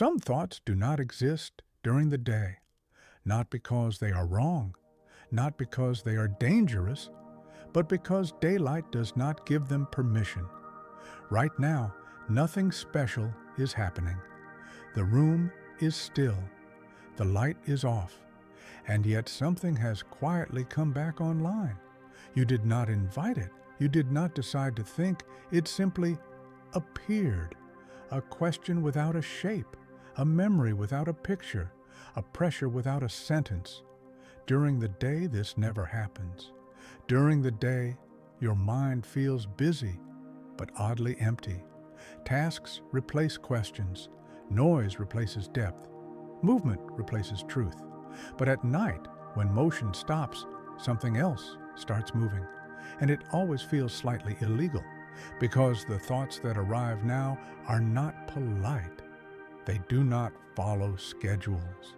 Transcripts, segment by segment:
Some thoughts do not exist during the day, not because they are wrong, not because they are dangerous, but because daylight does not give them permission. Right now, nothing special is happening. The room is still, the light is off, and yet something has quietly come back online. You did not invite it. You did not decide to think. It simply appeared. A question without a shape, a memory without a picture, a pressure without a sentence. During the day, this never happens. During the day, your mind feels busy, but oddly empty. Tasks replace questions. Noise replaces depth. Movement replaces truth. But at night, when motion stops, something else starts moving. And it always feels slightly illegal, because the thoughts that arrive now are not polite. They do not follow schedules.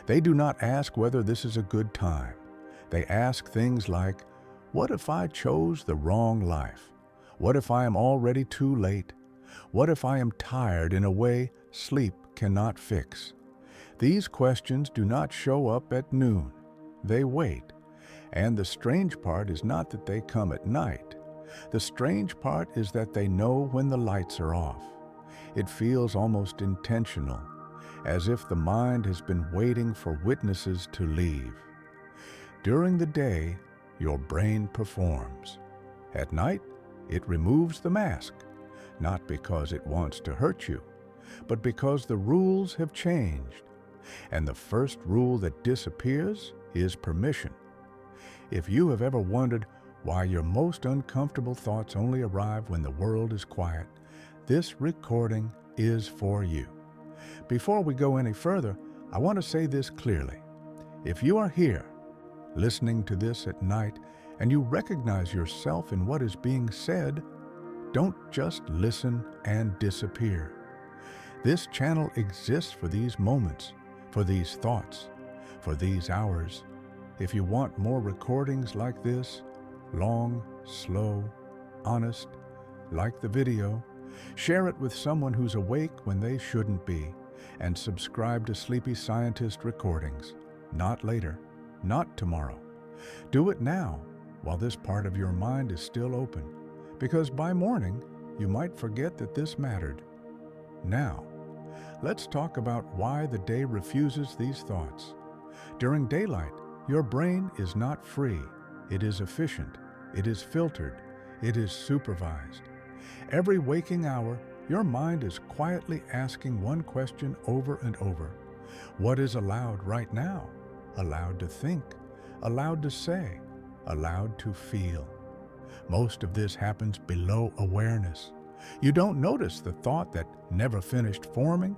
They do not ask whether this is a good time. They ask things like, what if I chose the wrong life? What if I am already too late? What if I am tired in a way sleep cannot fix? These questions do not show up at noon. They wait. And the strange part is not that they come at night. The strange part is that they know when the lights are off. It feels almost intentional, as if the mind has been waiting for witnesses to leave. During the day, your brain performs. At night, it removes the mask, not because it wants to hurt you, but because the rules have changed. And the first rule that disappears is permission. If you have ever wondered why your most uncomfortable thoughts only arrive when the world is quiet, this recording is for you. Before we go any further, I want to say this clearly. If you are here, listening to this at night, and you recognize yourself in what is being said, don't just listen and disappear. This channel exists for these moments, for these thoughts, for these hours. If you want more recordings like this, long, slow, honest, like the video, share it with someone who's awake when they shouldn't be, and subscribe to Sleepy Scientist recordings. Not later, not tomorrow. Do it now, while this part of your mind is still open, because by morning, you might forget that this mattered. Now, let's talk about why the day refuses these thoughts. During daylight, your brain is not free. It is efficient. It is filtered. It is supervised. Every waking hour, your mind is quietly asking one question over and over. What is allowed right now? Allowed to think, allowed to say, allowed to feel. Most of this happens below awareness. You don't notice the thought that never finished forming.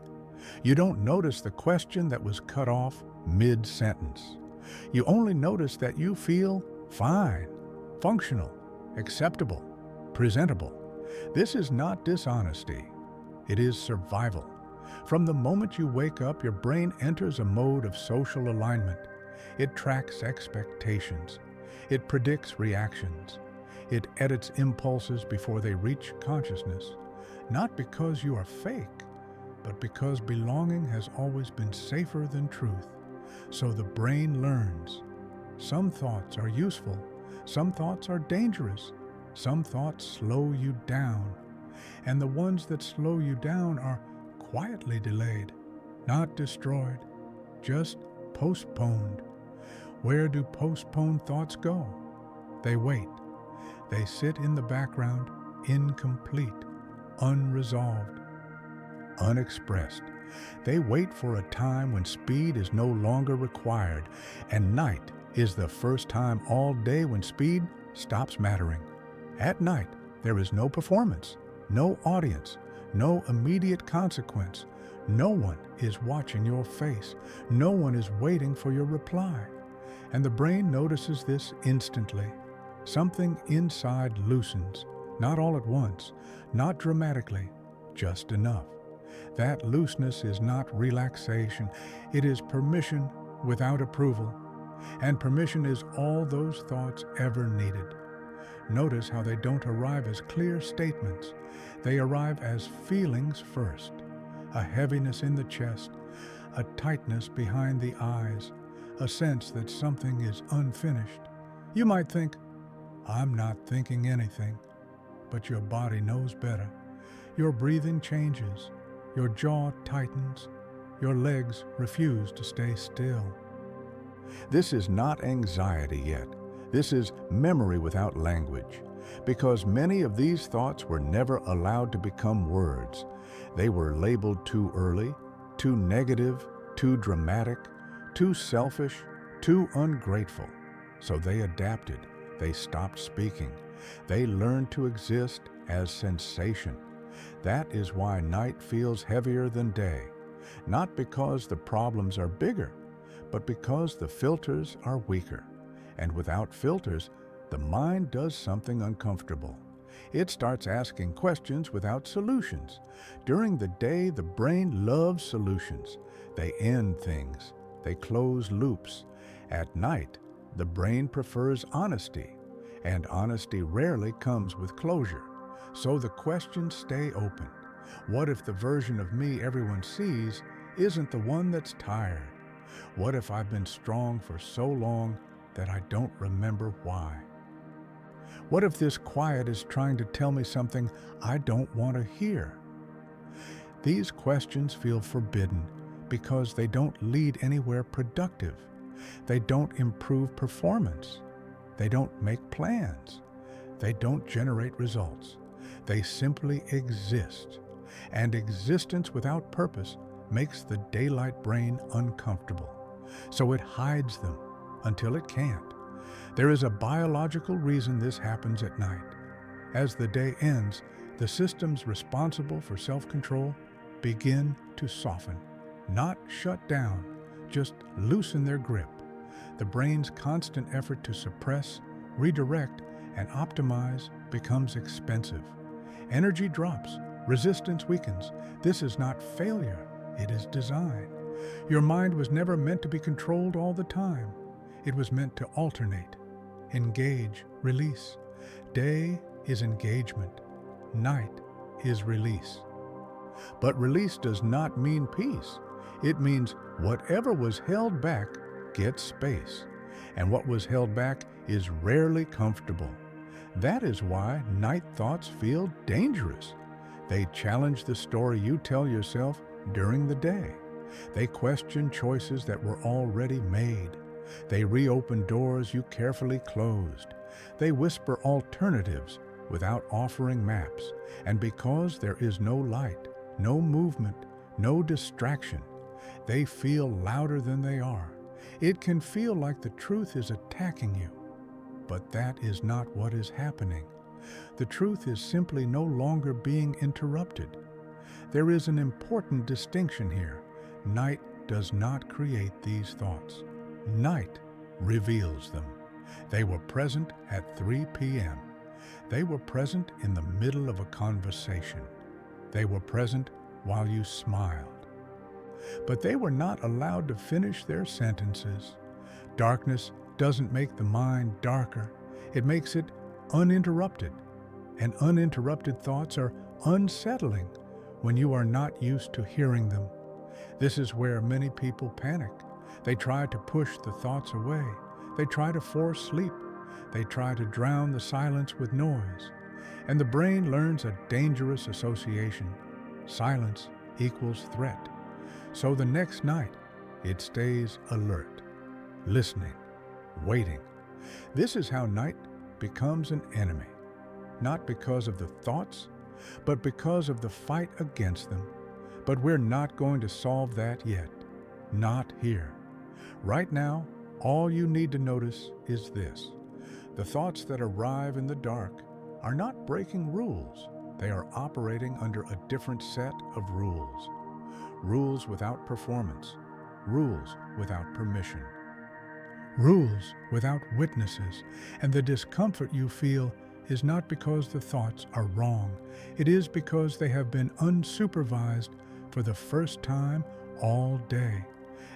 You don't notice the question that was cut off mid-sentence. You only notice that you feel fine, functional, acceptable, presentable. This is not dishonesty. It is survival. From the moment you wake up, your brain enters a mode of social alignment. It tracks expectations. It predicts reactions. It edits impulses before they reach consciousness. Not because you are fake, but because belonging has always been safer than truth. So the brain learns. Some thoughts are useful. Some thoughts are dangerous. Some thoughts slow you down. And the ones that slow you down are quietly delayed, not destroyed, just postponed. Where do postponed thoughts go? They wait. They sit in the background, incomplete, unresolved, unexpressed. They wait for a time when speed is no longer required, and night is the first time all day when speed stops mattering. At night, there is no performance, no audience, no immediate consequence. No one is watching your face. No one is waiting for your reply. And the brain notices this instantly. Something inside loosens, not all at once, not dramatically, just enough. That looseness is not relaxation. It is permission without approval. And permission is all those thoughts ever needed. Notice how they don't arrive as clear statements. They arrive as feelings first. a heaviness in the chest, a tightness behind the eyes, a sense that something is unfinished. You might think, I'm not thinking anything, but your body knows better. Your breathing changes, your jaw tightens, your legs refuse to stay still. This is not anxiety yet. This is memory without language, because many of these thoughts were never allowed to become words. They were labeled too early, too negative, too dramatic, too selfish, too ungrateful. So they adapted. They stopped speaking. They learned to exist as sensation. That is why night feels heavier than day, not because the problems are bigger, but because the filters are weaker. And without filters, the mind does something uncomfortable. It starts asking questions without solutions. During the day, the brain loves solutions. They end things. They close loops. At night, the brain prefers honesty, and honesty rarely comes with closure. So the questions stay open. What if the version of me everyone sees isn't the one that's tired? What if I've been strong for so long that I don't remember why? What if this quiet is trying to tell me something I don't want to hear? These questions feel forbidden because they don't lead anywhere productive. They don't improve performance. They don't make plans. They don't generate results. They simply exist. And existence without purpose makes the daylight brain uncomfortable. So it hides them until it can't. There is a biological reason this happens at night. As the day ends, the systems responsible for self-control begin to soften, not shut down, just loosen their grip. The brain's constant effort to suppress, redirect, and optimize becomes expensive. Energy drops, resistance weakens. This is not failure, it is design. Your mind was never meant to be controlled all the time. It was meant to alternate, engage, release. Day is engagement. Night is release. But release does not mean peace. It means whatever was held back gets space. And what was held back is rarely comfortable. That is why night thoughts feel dangerous. They challenge the story you tell yourself during the day. They question choices that were already made. They reopen doors you carefully closed. They whisper alternatives without offering maps. And because there is no light, no movement, no distraction, they feel louder than they are. It can feel like the truth is attacking you, but that is not what is happening. The truth is simply no longer being interrupted. There is an important distinction here. Night does not create these thoughts. Night reveals them. They were present at 3 p.m. They were present in the middle of a conversation. They were present while you smiled. But they were not allowed to finish their sentences. Darkness doesn't make the mind darker. It makes it uninterrupted. And uninterrupted thoughts are unsettling when you are not used to hearing them. This is where many people panic. They try to push the thoughts away. They try to force sleep. They try to drown the silence with noise. And the brain learns a dangerous association. Silence equals threat. So the next night, it stays alert, listening, waiting. This is how night becomes an enemy, not because of the thoughts, but because of the fight against them. But we're not going to solve that yet, not here. Right now, all you need to notice is this. The thoughts that arrive in the dark are not breaking rules. They are operating under a different set of rules. Rules without performance. Rules without permission. Rules without witnesses. And the discomfort you feel is not because the thoughts are wrong. It is because they have been unsupervised for the first time all day.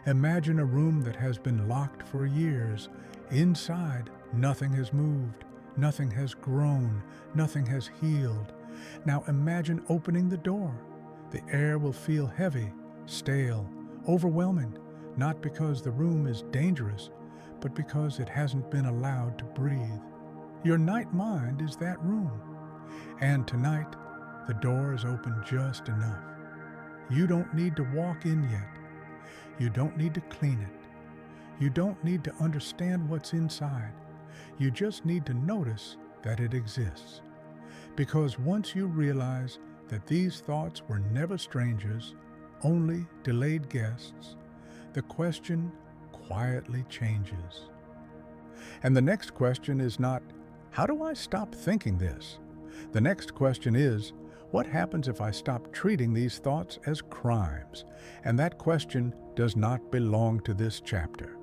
Imagine a room that has been locked for years. Inside, nothing has moved, nothing has grown, nothing has healed. Now imagine opening the door. The air will feel heavy, stale, overwhelming, not because the room is dangerous, but because it hasn't been allowed to breathe. Your night mind is that room. And tonight, the door is open just enough. You don't need to walk in yet. You don't need to clean it. You don't need to understand what's inside. You just need to notice that it exists. Because once you realize that these thoughts were never strangers, only delayed guests, the question quietly changes. And the next question is not, how do I stop thinking this? The next question is, what happens if I stop treating these thoughts as crimes? And that question does not belong to this chapter.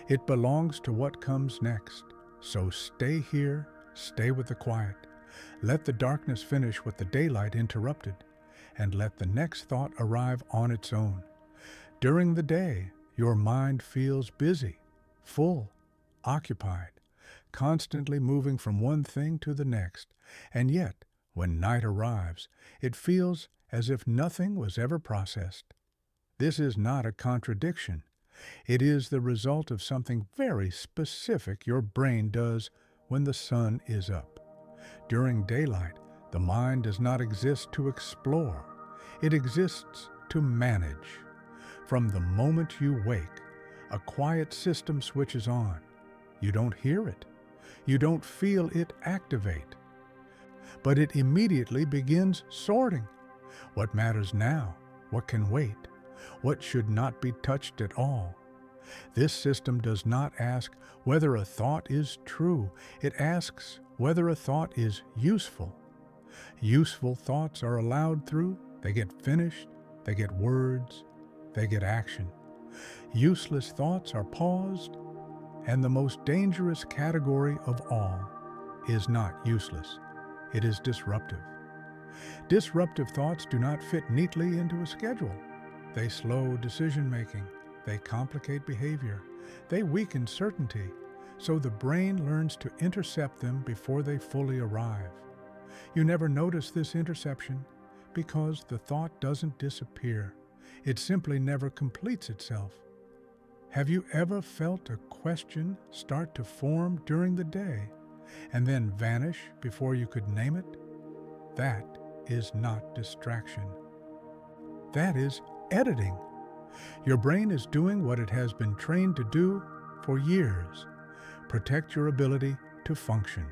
It belongs to what comes next. So stay here, stay with the quiet. Let the darkness finish what the daylight interrupted, and let the next thought arrive on its own. During the day, your mind feels busy, full, occupied, constantly moving from one thing to the next, and yet, when night arrives, it feels as if nothing was ever processed. This is not a contradiction. It is the result of something very specific your brain does when the sun is up. During daylight, the mind does not exist to explore. It exists to manage. From the moment you wake, a quiet system switches on. You don't hear it. You don't feel it activate. But it immediately begins sorting. What matters now? What can wait? What should not be touched at all? This system does not ask whether a thought is true. It asks whether a thought is useful. Useful thoughts are allowed through. They get finished. They get words. They get action. Useless thoughts are paused. And the most dangerous category of all is not useless. It is disruptive. Disruptive thoughts do not fit neatly into a schedule. They slow decision-making. They complicate behavior. They weaken certainty. So the brain learns to intercept them before they fully arrive. You never notice this interception because the thought doesn't disappear. It simply never completes itself. Have you ever felt a question start to form during the day and then vanish before you could name it? That is not distraction. That is editing. Your brain is doing what it has been trained to do for years. Protect your ability to function.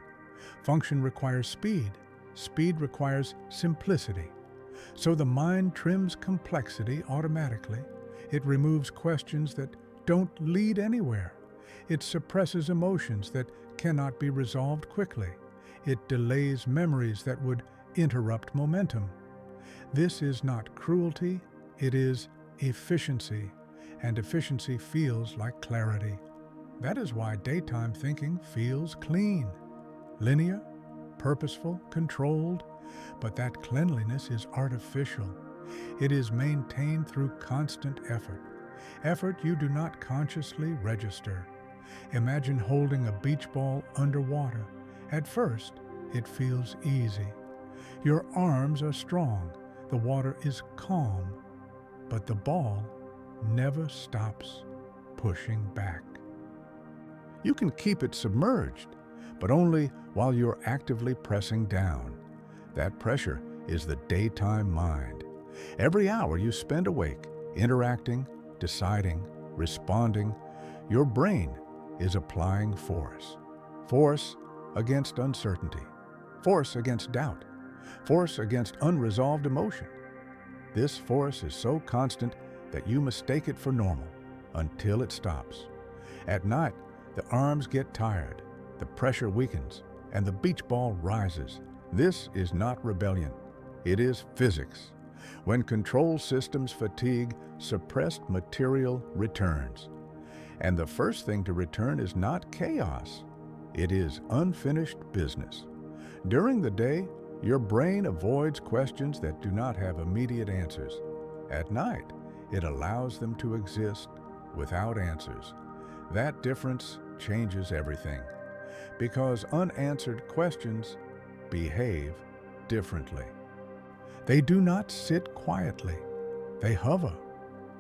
Function requires speed. Speed requires simplicity. So the mind trims complexity automatically. It removes questions that don't lead anywhere. It suppresses emotions that cannot be resolved quickly. It delays memories that would interrupt momentum. This is not cruelty, it is efficiency, and efficiency feels like clarity. That is why daytime thinking feels clean, linear, purposeful, controlled, but that cleanliness is artificial. It is maintained through constant effort. Effort you do not consciously register. Imagine holding a beach ball underwater. At first, it feels easy. Your arms are strong. The water is calm. But the ball never stops pushing back. You can keep it submerged, but only while you're actively pressing down. That pressure is the daytime mind. Every hour you spend awake, interacting, deciding, responding, your brain is applying force. Force against uncertainty. Force against doubt. Force against unresolved emotion. This force is so constant that you mistake it for normal until it stops. At night, the arms get tired, the pressure weakens, and the beach ball rises. This is not rebellion. It is physics. When control systems fatigue, suppressed material returns. And the first thing to return is not chaos. It is unfinished business. During the day, your brain avoids questions that do not have immediate answers. At night, it allows them to exist without answers. That difference changes everything, because unanswered questions behave differently. They do not sit quietly. They hover,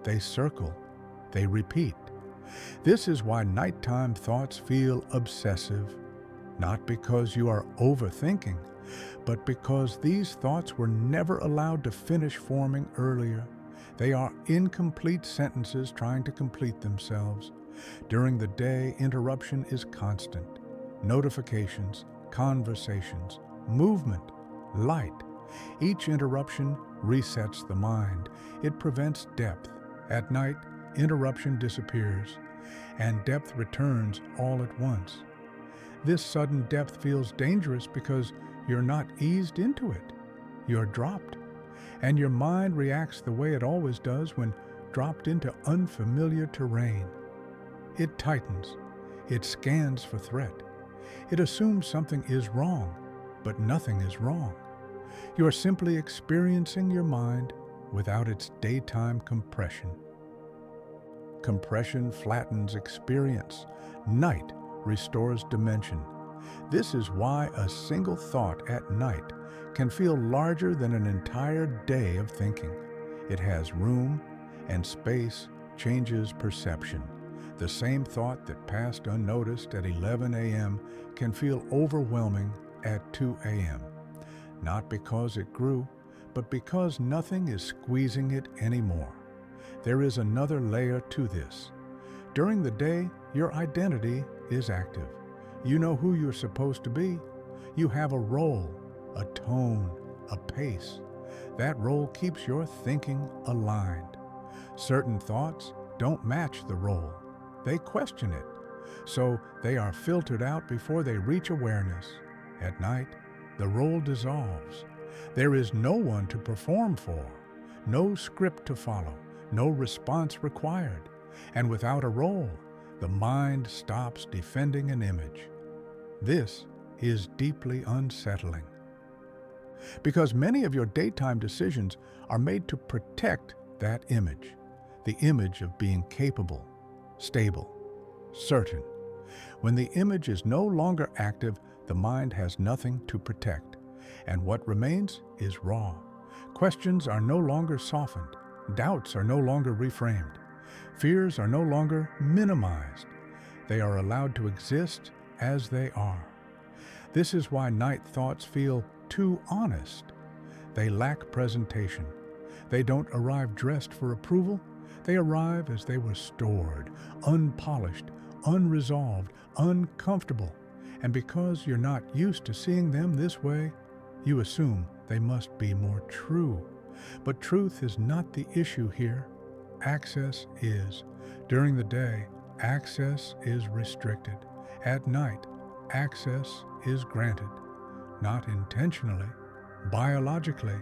they circle, they repeat. This is why nighttime thoughts feel obsessive, not because you are overthinking, but because these thoughts were never allowed to finish forming earlier. They are incomplete sentences trying to complete themselves. During the day, interruption is constant. Notifications, conversations, movement, light. Each interruption resets the mind. It prevents depth. At night, interruption disappears, and depth returns all at once. This sudden depth feels dangerous because you're not eased into it. You're dropped, and your mind reacts the way it always does when dropped into unfamiliar terrain. It tightens. It scans for threat. It assumes something is wrong, but nothing is wrong. You are simply experiencing your mind without its daytime compression. Compression flattens experience. Night restores dimension. This is why a single thought at night can feel larger than an entire day of thinking. It has room, and space changes perception. The same thought that passed unnoticed at 11 a.m. can feel overwhelming at 2 a.m. Not because it grew, but because nothing is squeezing it anymore. There is another layer to this. During the day, your identity is active. You know who you're supposed to be. You have a role, a tone, a pace. That role keeps your thinking aligned. Certain thoughts don't match the role. They question it, so they are filtered out before they reach awareness. At night, the role dissolves. There is no one to perform for, no script to follow, no response required. And without a role, the mind stops defending an image. This is deeply unsettling, because many of your daytime decisions are made to protect that image, the image of being capable, stable, certain. When the image is no longer active, the mind has nothing to protect, and what remains is raw. Questions are no longer softened. Doubts are no longer reframed. Fears are no longer minimized. They are allowed to exist as they are. This is why night thoughts feel too honest. They lack presentation. They don't arrive dressed for approval. They arrive as they were stored, unpolished, unresolved, uncomfortable. And because you're not used to seeing them this way, you assume they must be more true. But truth is not the issue here. Access is. During the day, access is restricted. At night, access is granted. Not intentionally, biologically.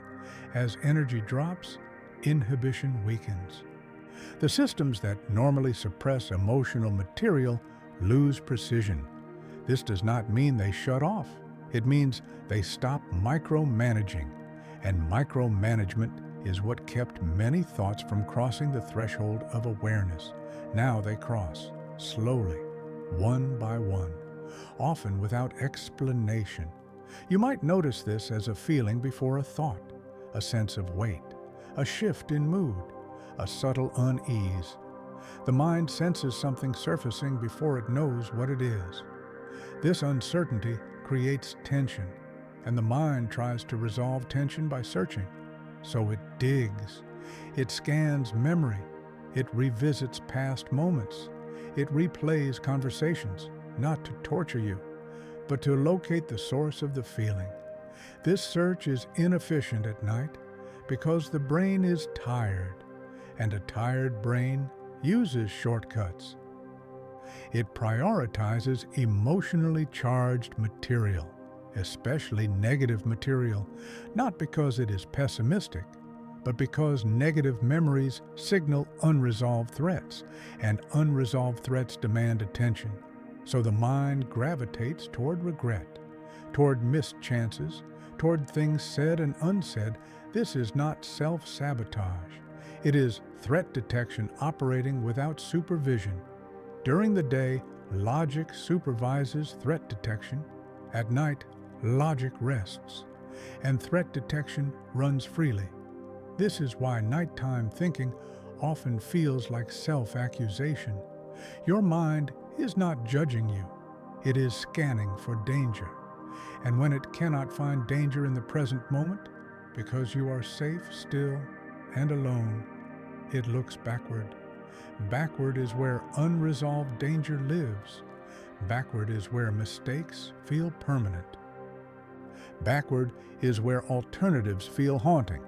As energy drops, inhibition weakens. The systems that normally suppress emotional material lose precision. This does not mean they shut off. It means they stop micromanaging. And micromanagement is what kept many thoughts from crossing the threshold of awareness. Now they cross, slowly, one by one, often without explanation. You might notice this as a feeling before a thought, a sense of weight, a shift in mood, a subtle unease. The mind senses something surfacing before it knows what it is. This uncertainty creates tension, and the mind tries to resolve tension by searching. So it digs. It scans memory. It revisits past moments. It replays conversations, not to torture you, but to locate the source of the feeling. This search is inefficient at night because the brain is tired, and a tired brain uses shortcuts. It prioritizes emotionally charged material, especially negative material, not because it is pessimistic, but because negative memories signal unresolved threats, and unresolved threats demand attention. So the mind gravitates toward regret, toward missed chances, toward things said and unsaid. This is not self-sabotage. It is threat detection operating without supervision. During the day, logic supervises threat detection. At night, logic rests. and threat detection runs freely. This is why nighttime thinking often feels like self-accusation. Your mind is not judging you. It is scanning for danger. And when it cannot find danger in the present moment, because you are safe, still, and alone, it looks backward. Backward is where unresolved danger lives. Backward is where mistakes feel permanent. Backward is where alternatives feel haunting.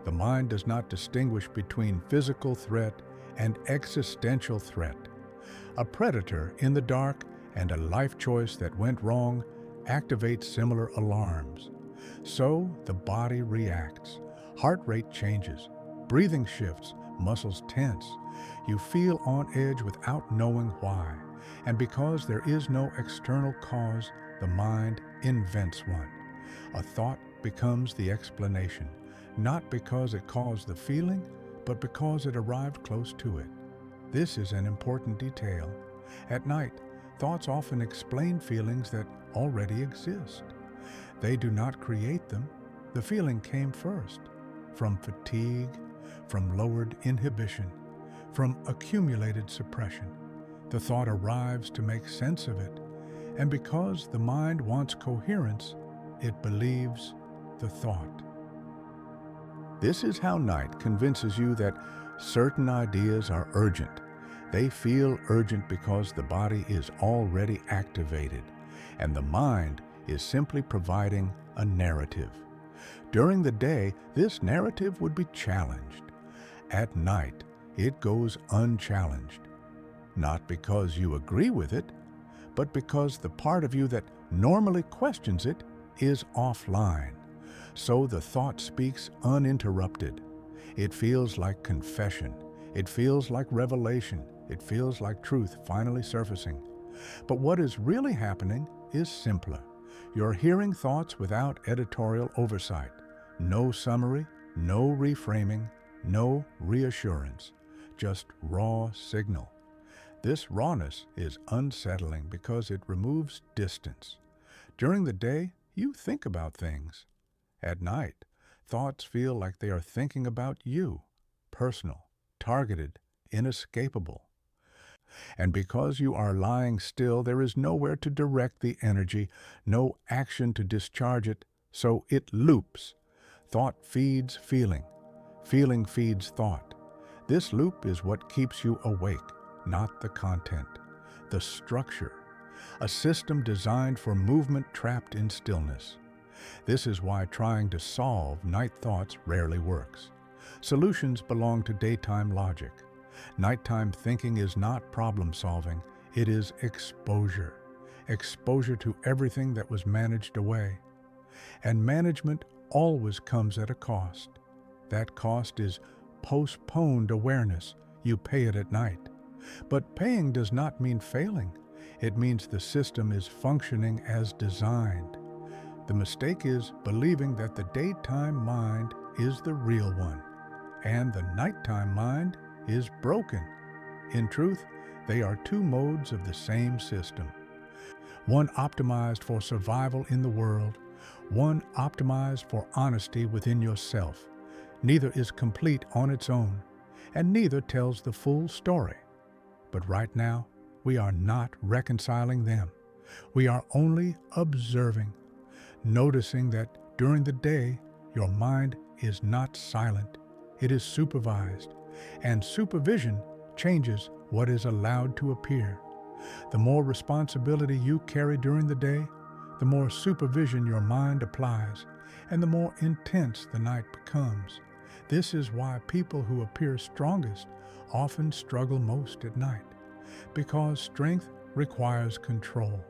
The mind does not distinguish between physical threat and existential threat. A predator in the dark and a life choice that went wrong activate similar alarms. So the body reacts. Heart rate changes, breathing shifts, muscles tense. You feel on edge without knowing why. And because there is no external cause, the mind invents one. A thought becomes the explanation, not because it caused the feeling, but because it arrived close to it. This is an important detail. At night, thoughts often explain feelings that already exist. They do not create them. The feeling came first, from fatigue, from lowered inhibition, from accumulated suppression. The thought arrives to make sense of it, and because the mind wants coherence, it believes the thought. This is how night convinces you that certain ideas are urgent. They feel urgent because the body is already activated, and the mind is simply providing a narrative. During the day, this narrative would be challenged. At night, it goes unchallenged. Not because you agree with it, but because the part of you that normally questions it is offline. So the thought speaks uninterrupted. It feels like confession. It feels like revelation. It feels like truth finally surfacing. But what is really happening is simpler. You're hearing thoughts without editorial oversight. No summary, no reframing, no reassurance. Just raw signal. This rawness is unsettling because it removes distance. During the day, you think about things. At night, thoughts feel like they are thinking about you, personal, targeted, inescapable. And because you are lying still, there is nowhere to direct the energy, no action to discharge it, so it loops. Thought feeds feeling. Feeling feeds thought. This loop is what keeps you awake, not the content, the structure, a system designed for movement trapped in stillness. This is why trying to solve night thoughts rarely works. Solutions belong to daytime logic. Nighttime thinking is not problem solving, it is exposure. Exposure to everything that was managed away. And management always comes at a cost. That cost is postponed awareness. You pay it at night. But paying does not mean failing. It means the system is functioning as designed. The mistake is believing that the daytime mind is the real one, and the nighttime mind is broken. In truth, they are two modes of the same system. One optimized for survival in the world, one optimized for honesty within yourself. Neither is complete on its own, and neither tells the full story. But right now, we are not reconciling them. We are only observing, noticing that during the day, your mind is not silent. It is supervised, and supervision changes what is allowed to appear. The more responsibility you carry during the day, the more supervision your mind applies, and the more intense the night becomes. This is why people who appear strongest often struggle most at night, because strength requires control,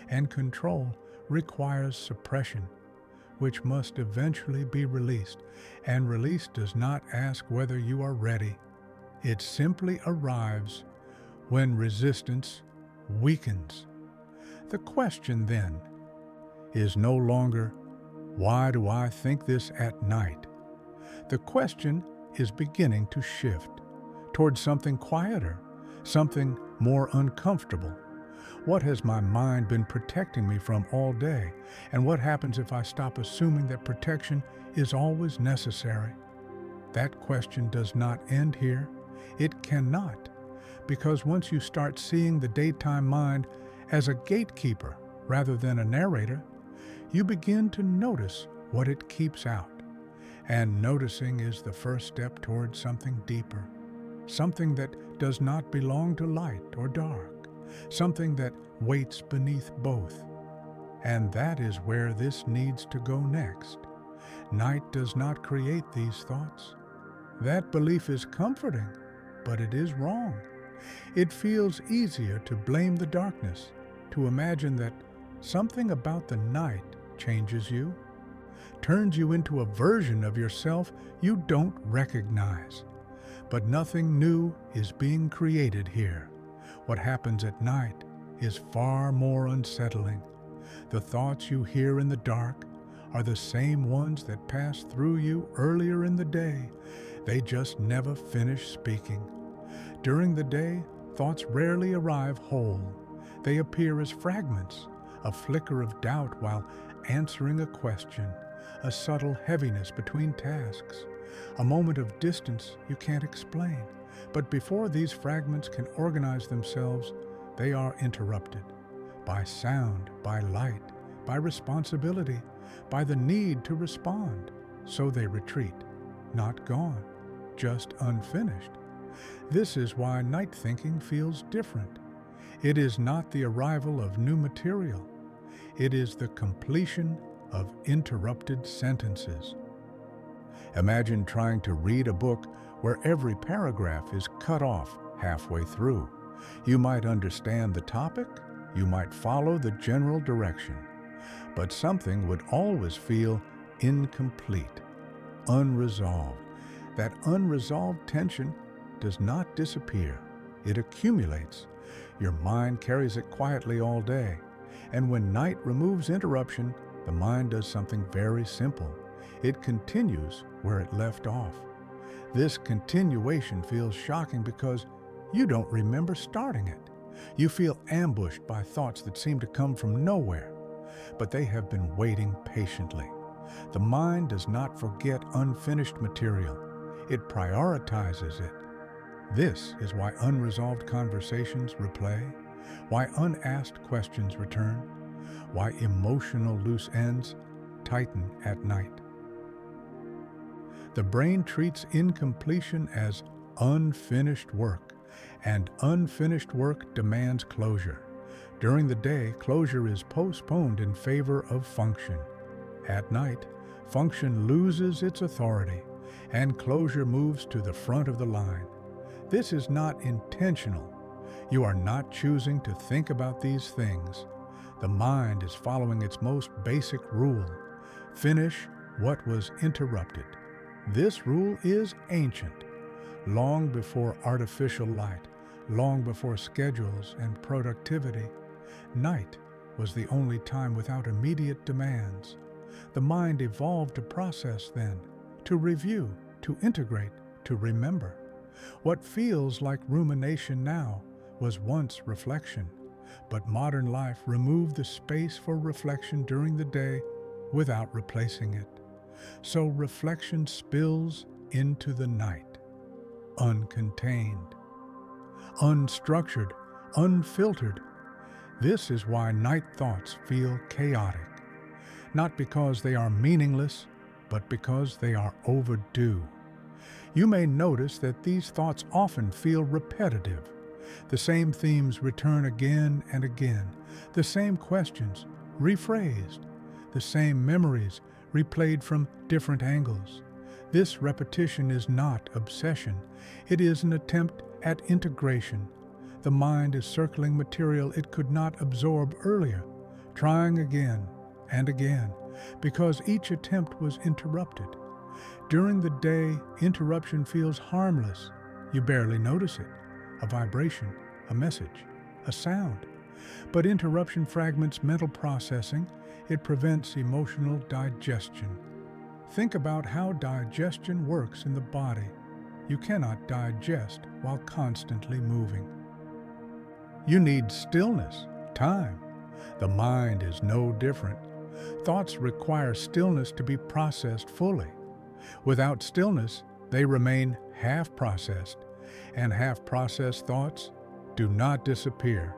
and control requires suppression, which must eventually be released, and release does not ask whether you are ready. It simply arrives when resistance weakens. The question then is no longer, why do I think this at night? The question is beginning to shift towards something quieter, something more uncomfortable. What has my mind been protecting me from all day? And what happens if I stop assuming that protection is always necessary? That question does not end here. It cannot, because once you start seeing the daytime mind as a gatekeeper rather than a narrator, you begin to notice what it keeps out. And noticing is the first step towards something deeper, something that does not belong to light or dark, something that waits beneath both. And that is where this needs to go next. Night does not create these thoughts. That belief is comforting, but it is wrong. It feels easier to blame the darkness, to imagine that something about the night changes you, turns you into a version of yourself you don't recognize. But nothing new is being created here. What happens at night is far more unsettling. The thoughts you hear in the dark are the same ones that passed through you earlier in the day. They just never finish speaking. During the day, thoughts rarely arrive whole. They appear as fragments, a flicker of doubt while answering a question, a subtle heaviness between tasks, a moment of distance you can't explain. But before these fragments can organize themselves, they are interrupted by sound, by light, by responsibility, by the need to respond. So they retreat, not gone, just unfinished. This is why night thinking feels different. It is not the arrival of new material. It is the completion of interrupted sentences. Imagine trying to read a book where every paragraph is cut off halfway through. You might understand the topic, you might follow the general direction, but something would always feel incomplete, unresolved. That unresolved tension does not disappear. It accumulates. Your mind carries it quietly all day. And when night removes interruption, the mind does something very simple. It continues where it left off. This continuation feels shocking because you don't remember starting it. You feel ambushed by thoughts that seem to come from nowhere, but they have been waiting patiently. The mind does not forget unfinished material. It prioritizes it. This is why unresolved conversations replay, why unasked questions return, why emotional loose ends tighten at night. The brain treats incompletion as unfinished work, and unfinished work demands closure. During the day, closure is postponed in favor of function. At night, function loses its authority, and closure moves to the front of the line. This is not intentional. You are not choosing to think about these things. The mind is following its most basic rule: finish what was interrupted. This rule is ancient. Long before artificial light, long before schedules and productivity, night was the only time without immediate demands. The mind evolved a process then, to review, to integrate, to remember. What feels like rumination now was once reflection, but modern life removed the space for reflection during the day without replacing it. So reflection spills into the night, uncontained, unstructured, unfiltered. This is why night thoughts feel chaotic, not because they are meaningless, but because they are overdue. You may notice that these thoughts often feel repetitive. The same themes return again and again, the same questions rephrased, the same memories replayed from different angles. This repetition is not obsession. It is an attempt at integration. The mind is circling material it could not absorb earlier, trying again and again, because each attempt was interrupted. During the day, interruption feels harmless. You barely notice it. A vibration, a message, a sound. But interruption fragments mental processing. It prevents emotional digestion. Think about how digestion works in the body. You cannot digest while constantly moving. You need stillness time. The mind is no different. Thoughts require stillness to be processed fully. Without stillness, they remain half-processed, and half-processed thoughts do not disappear.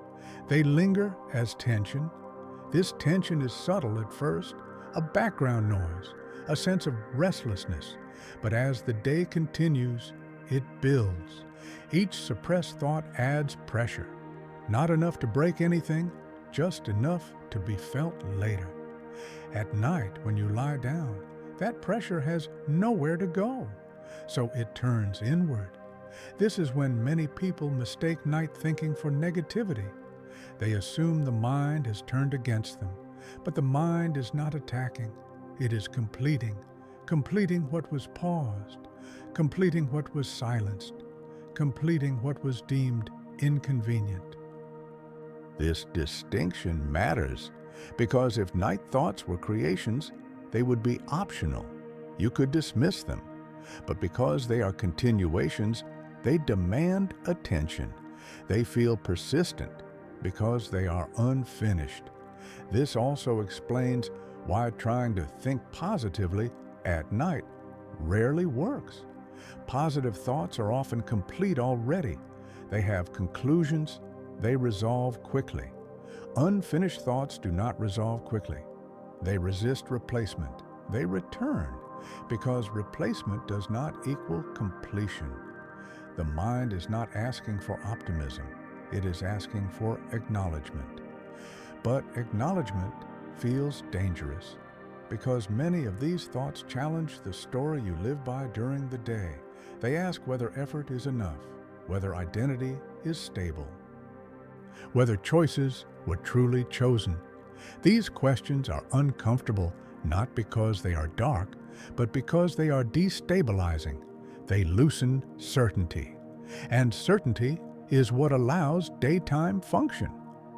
They linger as tension. This tension is subtle at first, a background noise, a sense of restlessness, but as the day continues, it builds. Each suppressed thought adds pressure. Not enough to break anything, just enough to be felt later. At night, when you lie down, that pressure has nowhere to go, so it turns inward. This is when many people mistake night thinking for negativity. They assume the mind has turned against them, but the mind is not attacking. It is completing what was paused, completing what was silenced, completing what was deemed inconvenient. This distinction matters because if night thoughts were creations, they would be optional. You could dismiss them. But because they are continuations, they demand attention. They feel persistent because they are unfinished. This also explains why trying to think positively at night rarely works. Positive thoughts are often complete already. They have conclusions. They resolve quickly. Unfinished thoughts do not resolve quickly. They resist replacement. They return because replacement does not equal completion. The mind is not asking for optimism. It is asking for acknowledgement. But acknowledgement feels dangerous because many of these thoughts challenge the story you live by during the day. They ask whether effort is enough, whether identity is stable, whether choices were truly chosen. These questions are uncomfortable not because they are dark, but because they are destabilizing. They loosen certainty, and certainty is what allows daytime function.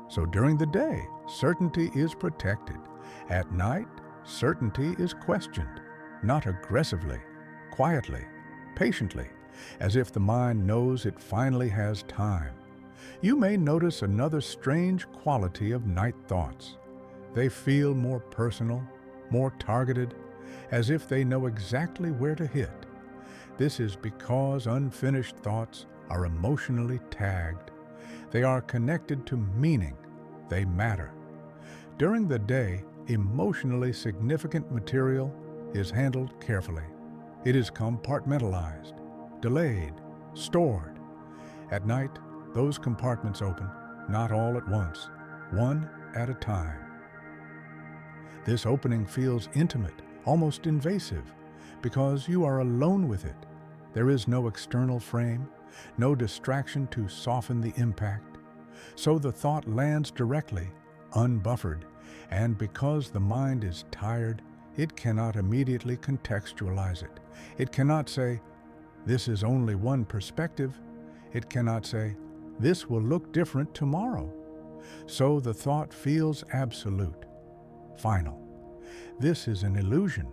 So during the day, certainty is protected. At night, certainty is questioned, not aggressively, quietly, patiently, as if the mind knows it finally has time. You may notice another strange quality of night thoughts. They feel more personal, more targeted, as if they know exactly where to hit. This is because unfinished thoughts are emotionally tagged. They are connected to meaning. They matter. During the day, emotionally significant material is handled carefully. It is compartmentalized, delayed, stored. At night, those compartments open, not all at once, one at a time. This opening feels intimate, almost invasive, because you are alone with it. There is no external frame, no distraction to soften the impact. So the thought lands directly, unbuffered, and because the mind is tired, it cannot immediately contextualize it. It cannot say, "This is only one perspective." It cannot say, "This will look different tomorrow." So the thought feels absolute, final. This is an illusion,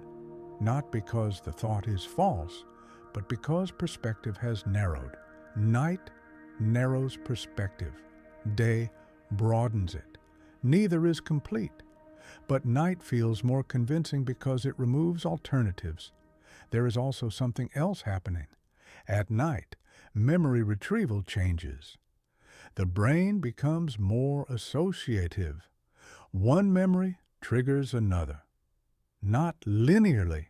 not because the thought is false, but because perspective has narrowed. Night narrows perspective. Day broadens it. Neither is complete, but night feels more convincing because it removes alternatives. There is also something else happening. At night, memory retrieval changes. The brain becomes more associative. One memory triggers another, not linearly,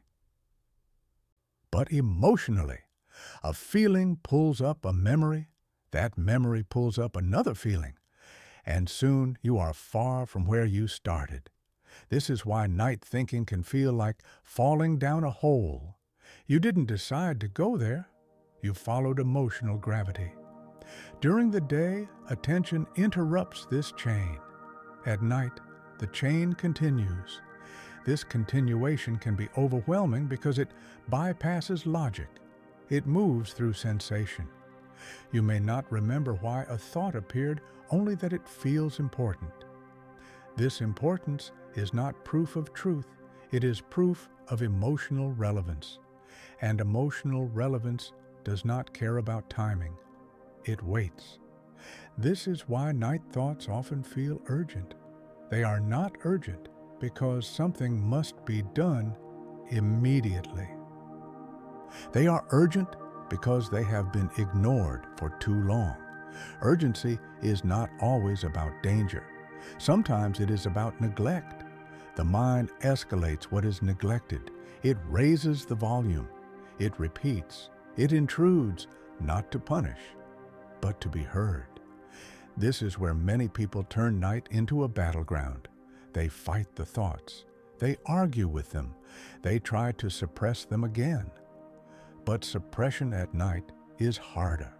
but emotionally. A feeling pulls up a memory, that memory pulls up another feeling, and soon you are far from where you started. This is why night thinking can feel like falling down a hole. You didn't decide to go there. You followed emotional gravity. During the day, attention interrupts this chain. At night, the chain continues. This continuation can be overwhelming because it bypasses logic. It moves through sensation. You may not remember why a thought appeared, only that it feels important. This importance is not proof of truth. It is proof of emotional relevance. And emotional relevance does not care about timing. It waits. This is why night thoughts often feel urgent. They are not urgent because something must be done immediately. They are urgent because they have been ignored for too long. Urgency is not always about danger. Sometimes it is about neglect. The mind escalates what is neglected. It raises the volume. It repeats. It intrudes, not to punish, but to be heard. This is where many people turn night into a battleground. They fight the thoughts. They argue with them. They try to suppress them again. But suppression at night is harder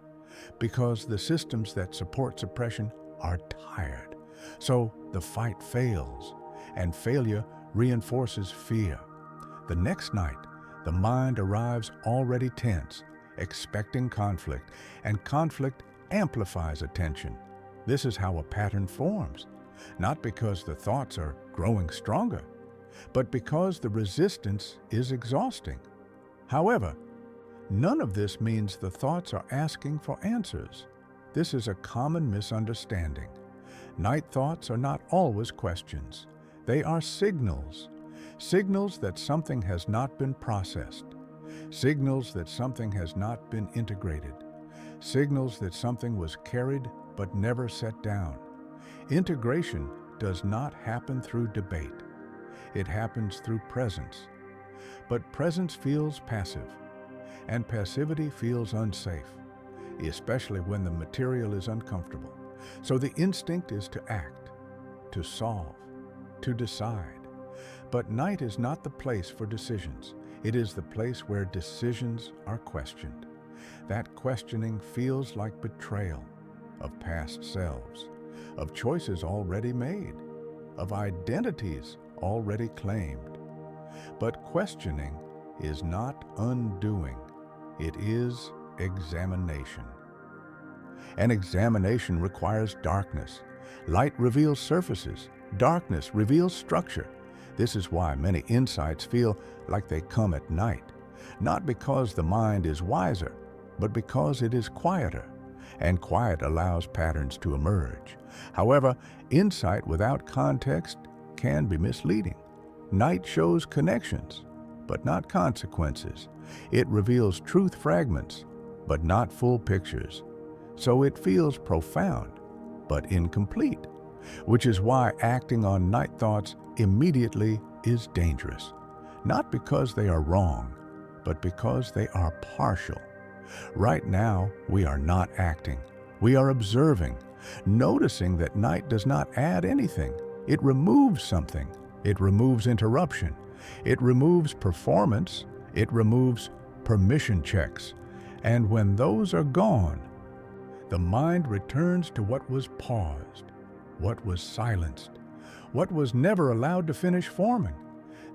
because the systems that support suppression are tired. So the fight fails, and failure reinforces fear. The next night, the mind arrives already tense, expecting conflict, and conflict amplifies attention. This is how a pattern forms, not because the thoughts are growing stronger, but because the resistance is exhausting. However, none of this means the thoughts are asking for answers. This is a common misunderstanding. Night thoughts are not always questions. They are signals. Signals that something has not been processed. Signals that something has not been integrated. Signals that something was carried but never set down. Integration does not happen through debate. It happens through presence. But presence feels passive, and passivity feels unsafe, especially when the material is uncomfortable. So the instinct is to act, to solve, to decide. But night is not the place for decisions. It is the place where decisions are questioned. That questioning feels like betrayal of past selves, of choices already made, of identities already claimed. But questioning is not undoing. It is examination. An examination requires darkness. Light reveals surfaces. Darkness reveals structure. This is why many insights feel like they come at night, not because the mind is wiser, but because it is quieter, and quiet allows patterns to emerge. However, insight without context can be misleading. Night shows connections, but not consequences. It reveals truth fragments, but not full pictures. So it feels profound, but incomplete, which is why acting on night thoughts immediately is dangerous. Not because they are wrong, but because they are partial. Right now, we are not acting. We are observing, noticing that night does not add anything. It removes something. It removes interruption. It removes performance. It removes permission checks. And when those are gone, the mind returns to what was paused, what was silenced, what was never allowed to finish forming.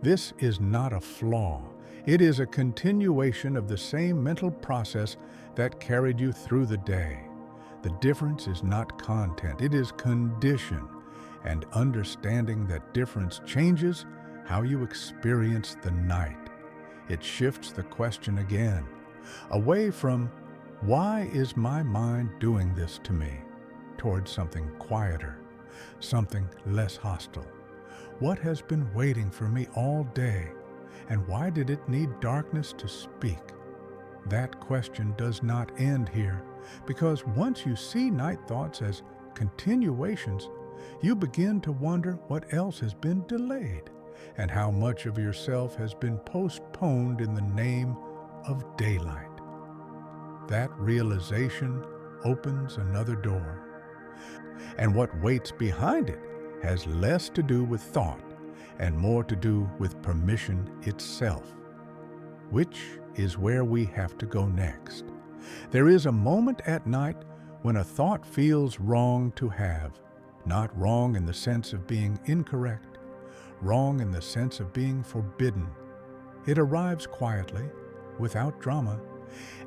This is not a flaw. It is a continuation of the same mental process that carried you through the day. The difference is not content, it is condition. And understanding that difference changes how you experience the night. It shifts the question again, away from, why is my mind doing this to me, towards something quieter, something less hostile. What has been waiting for me all day, and why did it need darkness to speak? That question does not end here, because once you see night thoughts as continuations, you begin to wonder what else has been delayed, and how much of yourself has been postponed in the name of daylight. That realization opens another door. And what waits behind it has less to do with thought and more to do with permission itself, which is where we have to go next. There is a moment at night when a thought feels wrong to have, not wrong in the sense of being incorrect, wrong in the sense of being forbidden. It arrives quietly, without drama,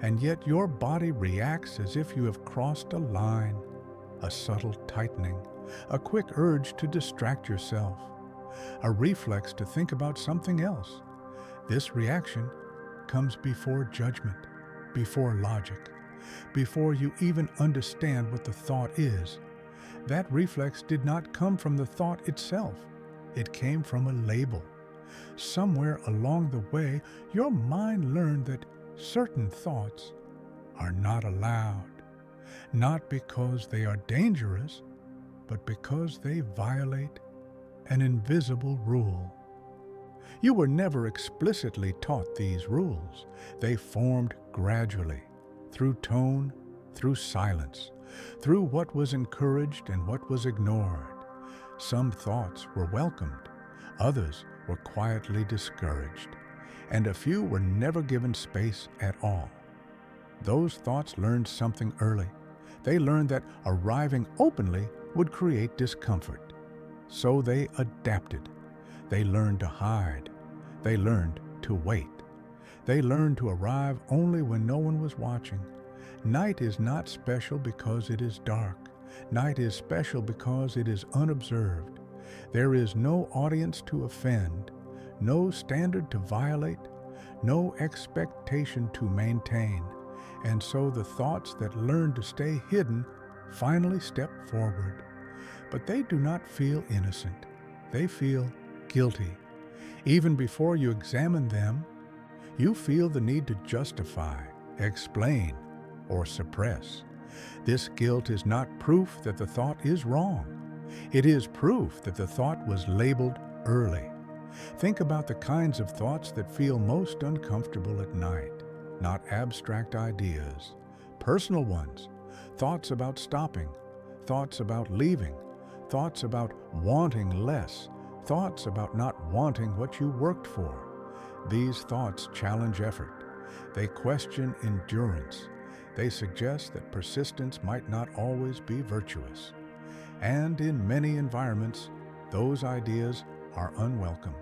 and yet your body reacts as if you have crossed a line, a subtle tightening, a quick urge to distract yourself, a reflex to think about something else. This reaction comes before judgment, before logic. before you even understand what the thought is. That reflex did not come from the thought itself. It came from a label. Somewhere along the way, your mind learned that certain thoughts are not allowed, not because they are dangerous, but because they violate an invisible rule. You were never explicitly taught these rules. They formed gradually, through tone, through silence, through what was encouraged and what was ignored. Some thoughts were welcomed, others were quietly discouraged, and a few were never given space at all. Those thoughts learned something early. They learned that arriving openly would create discomfort. So they adapted. They learned to hide. They learned to wait. They learned to arrive only when no one was watching. Night is not special because it is dark. Night is special because it is unobserved. There is no audience to offend, no standard to violate, no expectation to maintain. And so the thoughts that learn to stay hidden finally step forward. But they do not feel innocent. They feel guilty. Even before you examine them, you feel the need to justify, explain, or suppress. This guilt is not proof that the thought is wrong. It is proof that the thought was labeled early. Think about the kinds of thoughts that feel most uncomfortable at night. Not abstract ideas, personal ones, thoughts about stopping, thoughts about leaving, thoughts about wanting less, thoughts about not wanting what you worked for. These thoughts challenge effort. They question endurance. They suggest that persistence might not always be virtuous. And in many environments, those ideas are unwelcome.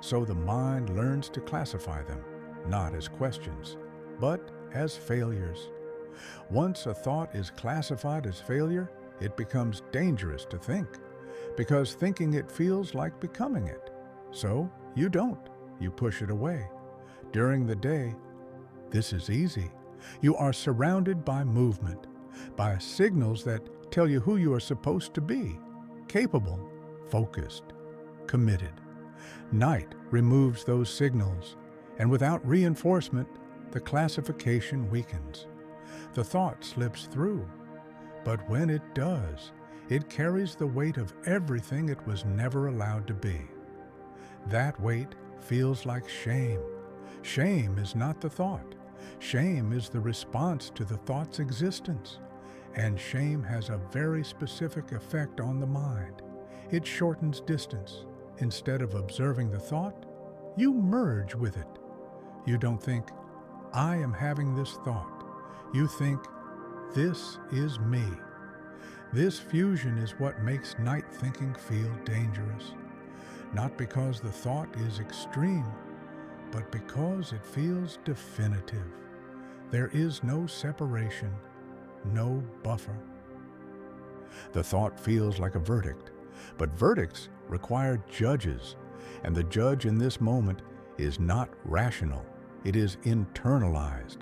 So the mind learns to classify them, not as questions, but as failures. Once a thought is classified as failure, it becomes dangerous to think, because thinking it feels like becoming it. So you don't. You push it away. During the day, this is easy. You are surrounded by movement, by signals that tell you who you are supposed to be: capable, focused, committed. Night removes those signals, and without reinforcement, the classification weakens. The thought slips through, but when it does, it carries the weight of everything it was never allowed to be. That weight feels like shame. Shame is not the thought. Shame is the response to the thought's existence. And shame has a very specific effect on the mind. It shortens distance. Instead of observing the thought, you merge with it. You don't think, I am having this thought. You think, this is me. This fusion is what makes night thinking feel dangerous. Not because the thought is extreme, but because it feels definitive. There is no separation, no buffer. The thought feels like a verdict, but verdicts require judges, and the judge in this moment is not rational. It is internalized,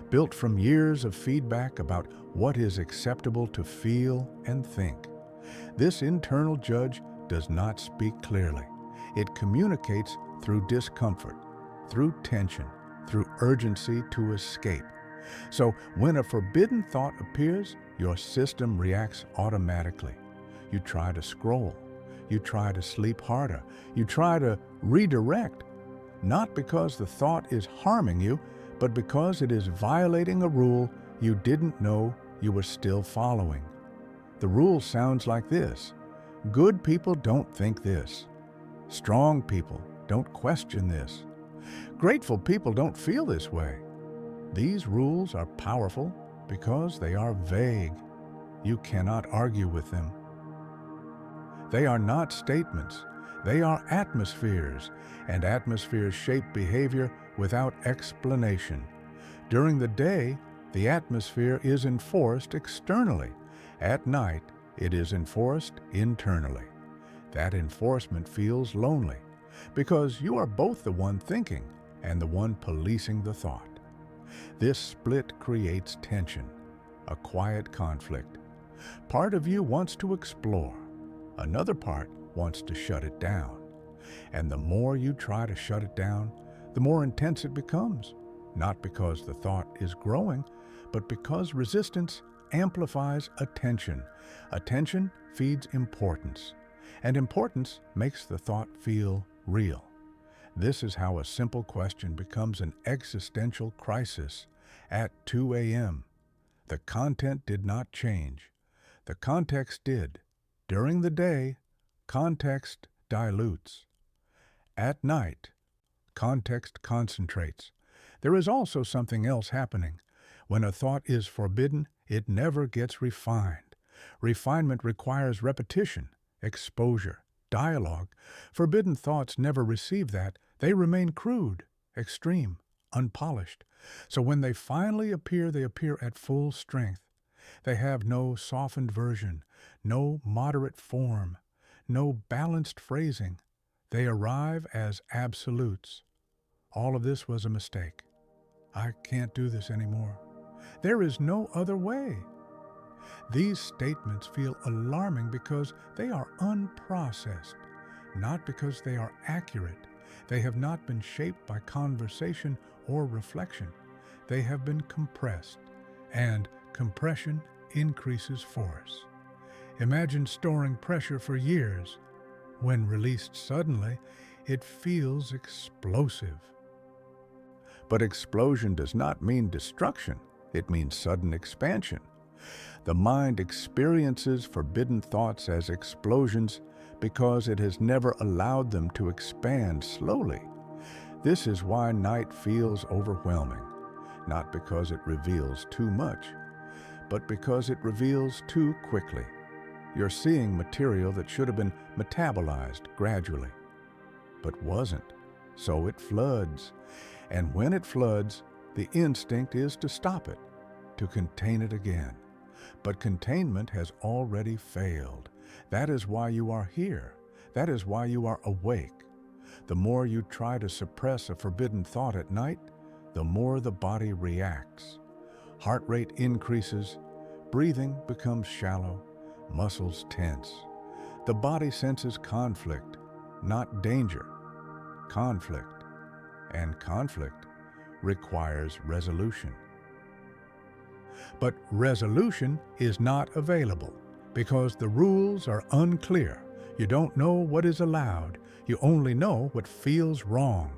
built from years of feedback about what is acceptable to feel and think. This internal judge does not speak clearly. It communicates through discomfort, through tension, through urgency to escape. So when a forbidden thought appears, your system reacts automatically. You try to scroll. You try to sleep harder. You try to redirect, not because the thought is harming you, but because it is violating a rule you didn't know you were still following. The rule sounds like this: good people don't think this. Strong people don't question this. Grateful people don't feel this way. These rules are powerful because they are vague. You cannot argue with them. They are not statements. They are atmospheres, and atmospheres shape behavior without explanation. During the day, the atmosphere is enforced externally. At night, it is enforced internally. That enforcement feels lonely because you are both the one thinking and the one policing the thought. This split creates tension, a quiet conflict. Part of you wants to explore. Another part wants to shut it down. And the more you try to shut it down, the more intense it becomes. Not because the thought is growing, but because resistance amplifies attention. Attention feeds importance, and importance makes the thought feel real. This is how a simple question becomes an existential crisis at 2 a.m. The content did not change. The context did. During the day, context dilutes. At night, context concentrates. There is also something else happening. When a thought is forbidden, it never gets refined. Refinement requires repetition, exposure, dialogue. Forbidden thoughts never receive that. They remain crude, extreme, unpolished. So when they finally appear, they appear at full strength. They have no softened version, no moderate form, no balanced phrasing. They arrive as absolutes. All of this was a mistake. I can't do this anymore. There is no other way. These statements feel alarming because they are unprocessed, not because they are accurate. They have not been shaped by conversation or reflection. They have been compressed, and compression increases force. Imagine storing pressure for years. When released suddenly, it feels explosive. But explosion does not mean destruction. It means sudden expansion. The mind experiences forbidden thoughts as explosions because it has never allowed them to expand slowly. This is why night feels overwhelming, not because it reveals too much, but because it reveals too quickly. You're seeing material that should have been metabolized gradually, but wasn't. So it floods. And when it floods, the instinct is to stop it, to contain it again. But containment has already failed. That is why you are here. That is why you are awake. The more you try to suppress a forbidden thought at night, the more the body reacts. Heart rate increases, breathing becomes shallow, muscles tense. The body senses conflict, not danger. Conflict. And conflict requires resolution. But resolution is not available because the rules are unclear. You don't know what is allowed. You only know what feels wrong.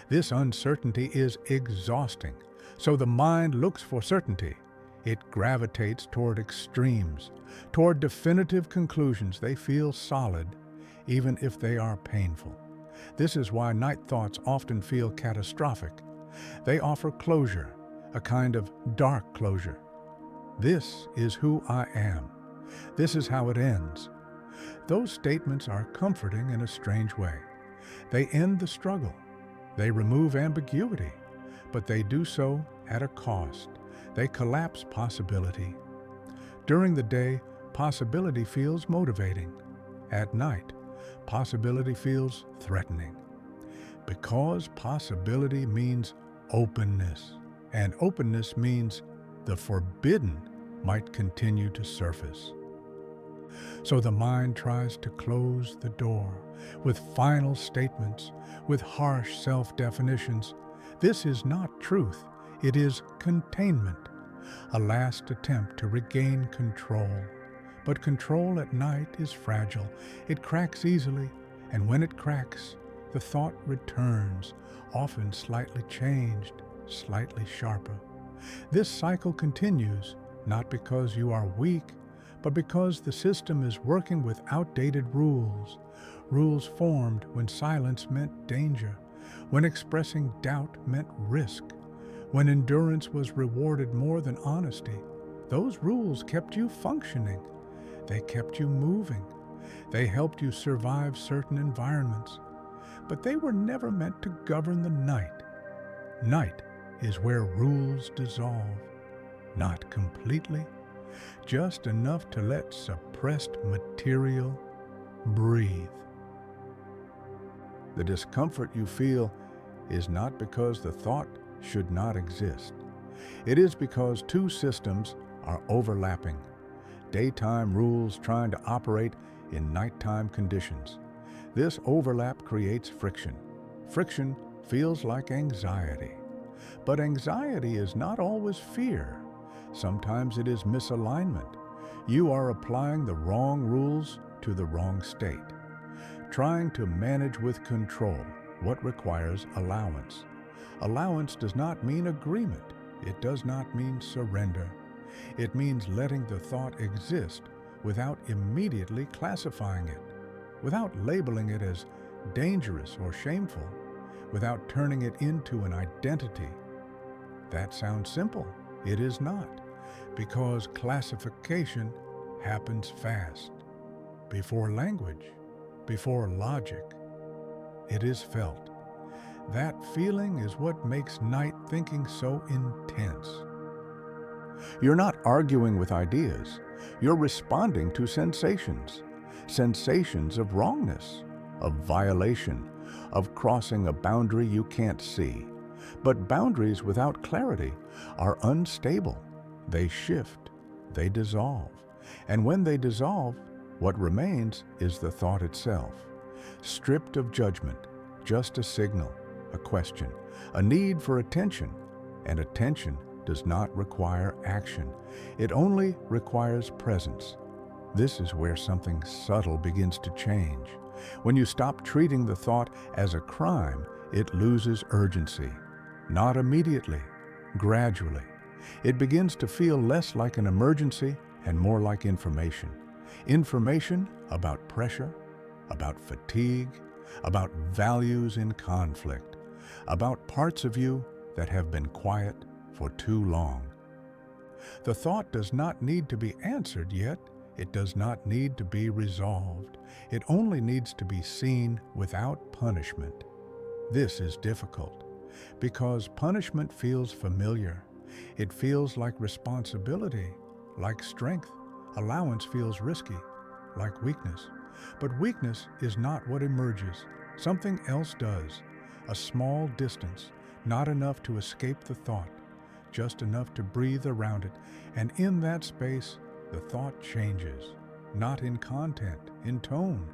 This uncertainty is exhausting. So the mind looks for certainty. It gravitates toward extremes, toward definitive conclusions. They feel solid, even if they are painful. This is why night thoughts often feel catastrophic. They offer closure, a kind of dark closure. This is who I am. This is how it ends. Those statements are comforting in a strange way. They end the struggle. They remove ambiguity, but they do so at a cost. They collapse possibility. During the day, possibility feels motivating. At night, possibility feels threatening. Because possibility means openness, and openness means the forbidden might continue to surface. So the mind tries to close the door with final statements, with harsh self-definitions. This is not truth. It is containment, a last attempt to regain control. But control at night is fragile. It cracks easily, and when it cracks, the thought returns, often slightly changed, slightly sharper. This cycle continues, not because you are weak, but because the system is working with outdated rules. Rules formed when silence meant danger, when expressing doubt meant risk, when endurance was rewarded more than honesty. Those rules kept you functioning. They kept you moving. They helped you survive certain environments. But they were never meant to govern the night. Night is where rules dissolve. Not completely, just enough to let suppressed material breathe. The discomfort you feel is not because the thought should not exist. It is because two systems are overlapping. Daytime rules trying to operate in nighttime conditions. This overlap creates friction. Friction feels like anxiety. But anxiety is not always fear. Sometimes it is misalignment. You are applying the wrong rules to the wrong state. Trying to manage with control what requires allowance. Allowance does not mean agreement. It does not mean surrender. It means letting the thought exist without immediately classifying it, without labeling it as dangerous or shameful, without turning it into an identity. That sounds simple. It is not, because classification happens fast. Before language, before logic, it is felt. That feeling is what makes night thinking so intense. You're not arguing with ideas. You're responding to sensations. Sensations of wrongness, of violation, of crossing a boundary you can't see. But boundaries without clarity are unstable. They shift, they dissolve. And when they dissolve, what remains is the thought itself, stripped of judgment, just a signal, a question, a need for attention. And attention does not require action. It only requires presence. This is where something subtle begins to change. When you stop treating the thought as a crime, it loses urgency. Not immediately, gradually. It begins to feel less like an emergency and more like information. Information about pressure, about fatigue, about values in conflict, about parts of you that have been quiet for too long. The thought does not need to be answered yet. It does not need to be resolved. It only needs to be seen without punishment. This is difficult because punishment feels familiar. It feels like responsibility, like strength. Allowance feels risky, like weakness. But weakness is not what emerges. Something else does. A small distance, not enough to escape the thought, just enough to breathe around it. And in that space, the thought changes. Not in content, in tone.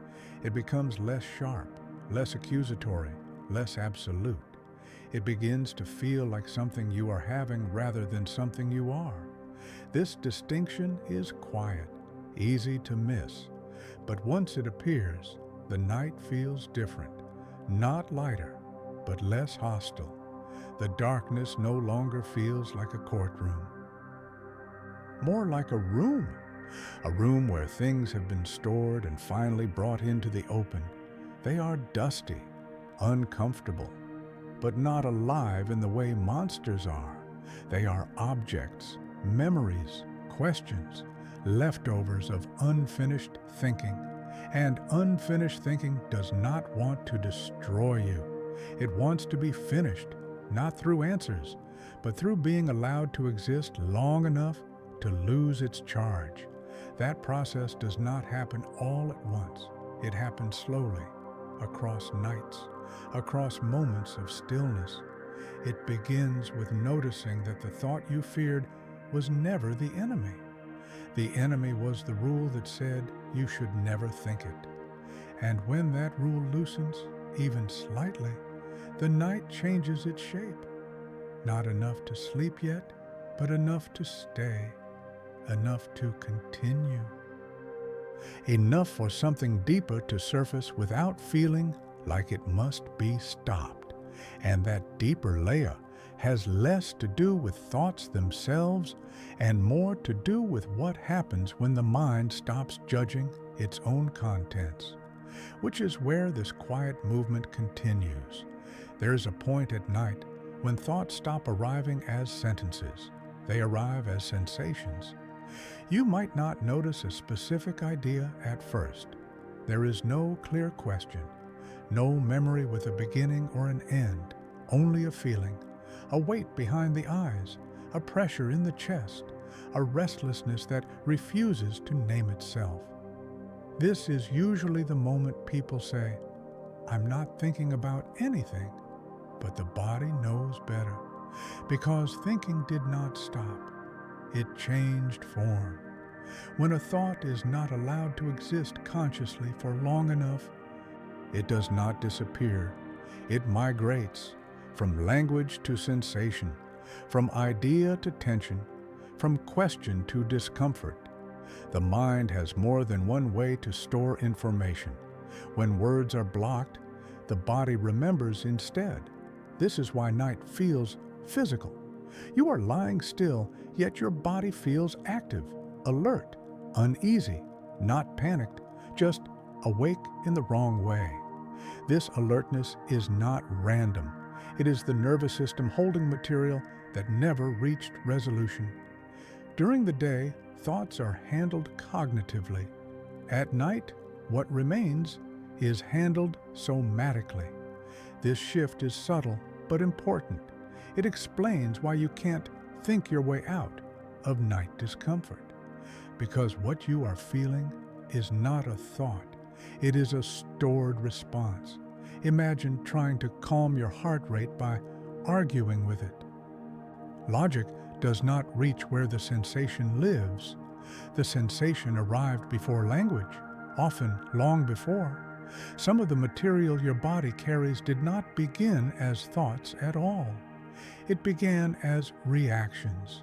It becomes less sharp, less accusatory, less absolute. It begins to feel like something you are having rather than something you are. This distinction is quiet, easy to miss. But once it appears, the night feels different. Not lighter, but less hostile. The darkness no longer feels like a courtroom. More like a room where things have been stored and finally brought into the open. They are dusty, uncomfortable, but not alive in the way monsters are. They are objects, memories, questions, leftovers of unfinished thinking. And unfinished thinking does not want to destroy you. It wants to be finished, not through answers, but through being allowed to exist long enough to lose its charge. That process does not happen all at once. It happens slowly, across nights, across moments of stillness. It begins with noticing that the thought you feared was never the enemy. The enemy was the rule that said you should never think it. And when that rule loosens, even slightly, the night changes its shape. Not enough to sleep yet, but enough to stay, enough to continue. Enough for something deeper to surface without feeling like it must be stopped. And that deeper layer has less to do with thoughts themselves and more to do with what happens when the mind stops judging its own contents, which is where this quiet movement continues. There's a point at night when thoughts stop arriving as sentences. They arrive as sensations. You might not notice a specific idea at first. There is no clear question, no memory with a beginning or an end, only a feeling, a weight behind the eyes, a pressure in the chest, a restlessness that refuses to name itself. This is usually the moment people say, "I'm not thinking about anything," but the body knows better. Because thinking did not stop. It changed form. When a thought is not allowed to exist consciously for long enough, it does not disappear. It migrates from language to sensation, from idea to tension, from question to discomfort. The mind has more than one way to store information. When words are blocked, the body remembers instead. This is why night feels physical. You are lying still, yet your body feels active, alert, uneasy, not panicked, just awake in the wrong way. This alertness is not random. It is the nervous system holding material that never reached resolution. During the day, thoughts are handled cognitively. At night, what remains is handled somatically. This shift is subtle but important. It explains why you can't think your way out of night discomfort. Because what you are feeling is not a thought. It is a stored response. Imagine trying to calm your heart rate by arguing with it. Logic does not reach where the sensation lives. The sensation arrived before language, often long before. Some of the material your body carries did not begin as thoughts at all. It began as reactions,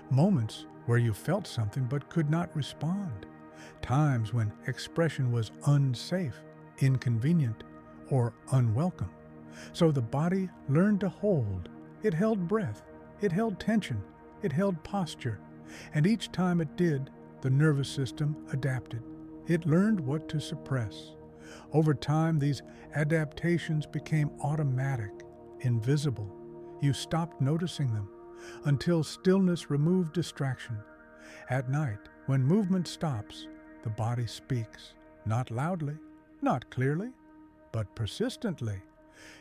moments where you felt something but could not respond, times when expression was unsafe, inconvenient, or unwelcome. So the body learned to hold. It held breath, it held tension, it held posture, and each time it did, the nervous system adapted. It learned what to suppress. Over time, these adaptations became automatic, invisible. You stopped noticing them until stillness removed distraction. At night, when movement stops, the body speaks, not loudly, not clearly, but persistently.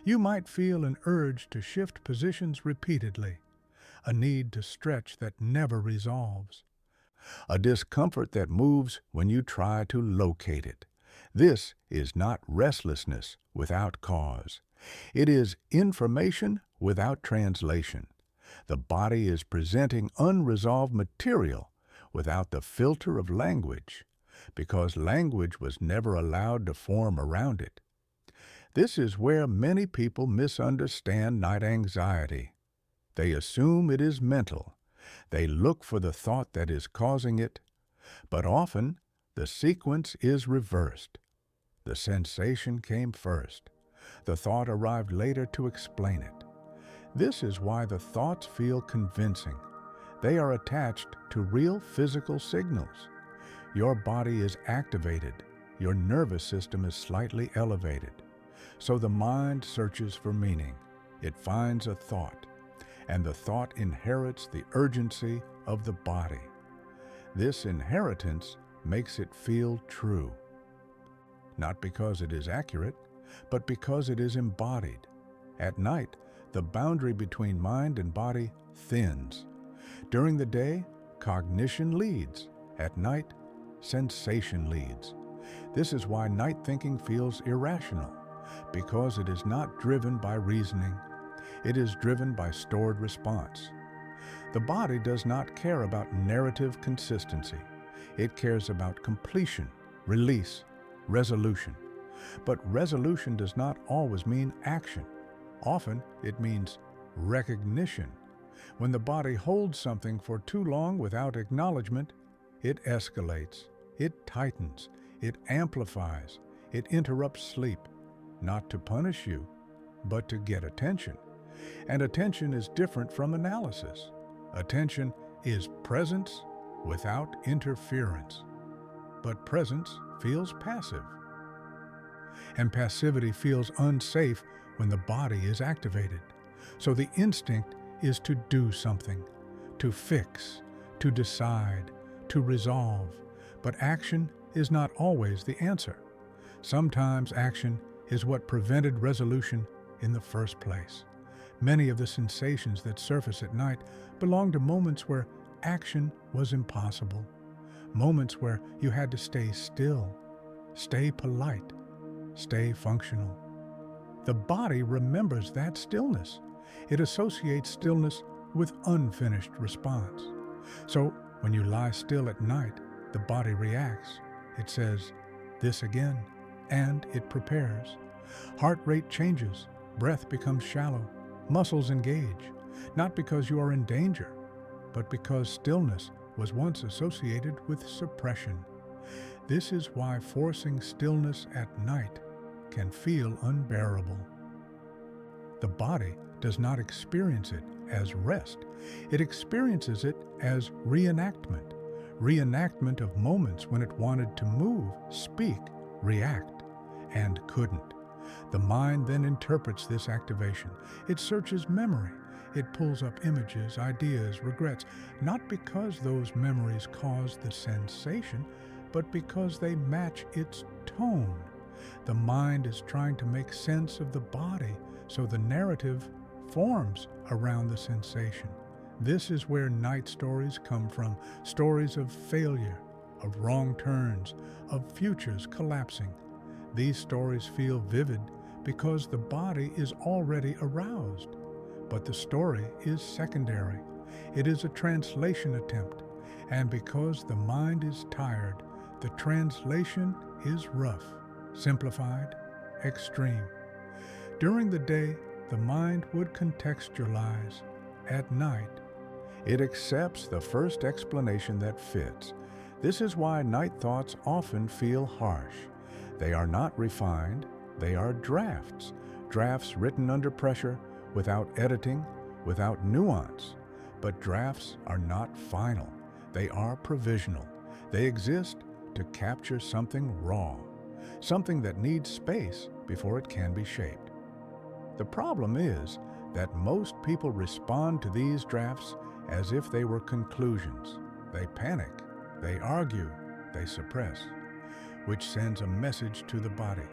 You might feel an urge to shift positions repeatedly, a need to stretch that never resolves, a discomfort that moves when you try to locate it. This is not restlessness without cause. It is information without translation. The body is presenting unresolved material without the filter of language, because language was never allowed to form around it. This is where many people misunderstand night anxiety. They assume it is mental. They look for the thought that is causing it, but often the sequence is reversed. The sensation came first. The thought arrived later to explain it. This is why the thoughts feel convincing. They are attached to real physical signals. Your body is activated. Your nervous system is slightly elevated. So the mind searches for meaning. It finds a thought, and the thought inherits the urgency of the body. This inheritance makes it feel true. Not because it is accurate, but because it is embodied. At night, the boundary between mind and body thins. During the day, cognition leads. At night, sensation leads. This is why night thinking feels irrational, because it is not driven by reasoning. It is driven by stored response. The body does not care about narrative consistency. It cares about completion, release, resolution. But resolution does not always mean action. Often it means recognition. When the body holds something for too long without acknowledgement, it escalates, it tightens, it amplifies, it interrupts sleep, not to punish you, but to get attention. And attention is different from analysis. Attention is presence without interference. But presence feels passive. And passivity feels unsafe when the body is activated. So the instinct is to do something, to fix, to decide, to resolve. But action is not always the answer. Sometimes action is what prevented resolution in the first place. Many of the sensations that surface at night belong to moments where action was impossible. Moments where you had to stay still, stay polite, stay functional. The body remembers that stillness. It associates stillness with unfinished response. So when you lie still at night, the body reacts. It says, "This again," and it prepares. Heart rate changes, breath becomes shallow, muscles engage, not because you are in danger, but because stillness was once associated with suppression. This is why forcing stillness at night can feel unbearable. The body does not experience it as rest. It experiences it as reenactment of moments when it wanted to move, speak, react, and couldn't. The mind then interprets this activation. It searches memory. It pulls up images, ideas, regrets, not because those memories caused the sensation, but because they match its tone. The mind is trying to make sense of the body, so the narrative forms around the sensation. This is where night stories come from, stories of failure, of wrong turns, of futures collapsing. These stories feel vivid because the body is already aroused. But the story is secondary. It is a translation attempt, and because the mind is tired, the translation is rough, simplified, extreme. During the day, the mind would contextualize. At night, it accepts the first explanation that fits. This is why night thoughts often feel harsh. They are not refined, they are drafts written under pressure, without editing, without nuance. But drafts are not final. They are provisional. They exist to capture something raw, something that needs space before it can be shaped. The problem is that most people respond to these drafts as if they were conclusions. They panic, they argue, they suppress, which sends a message to the body.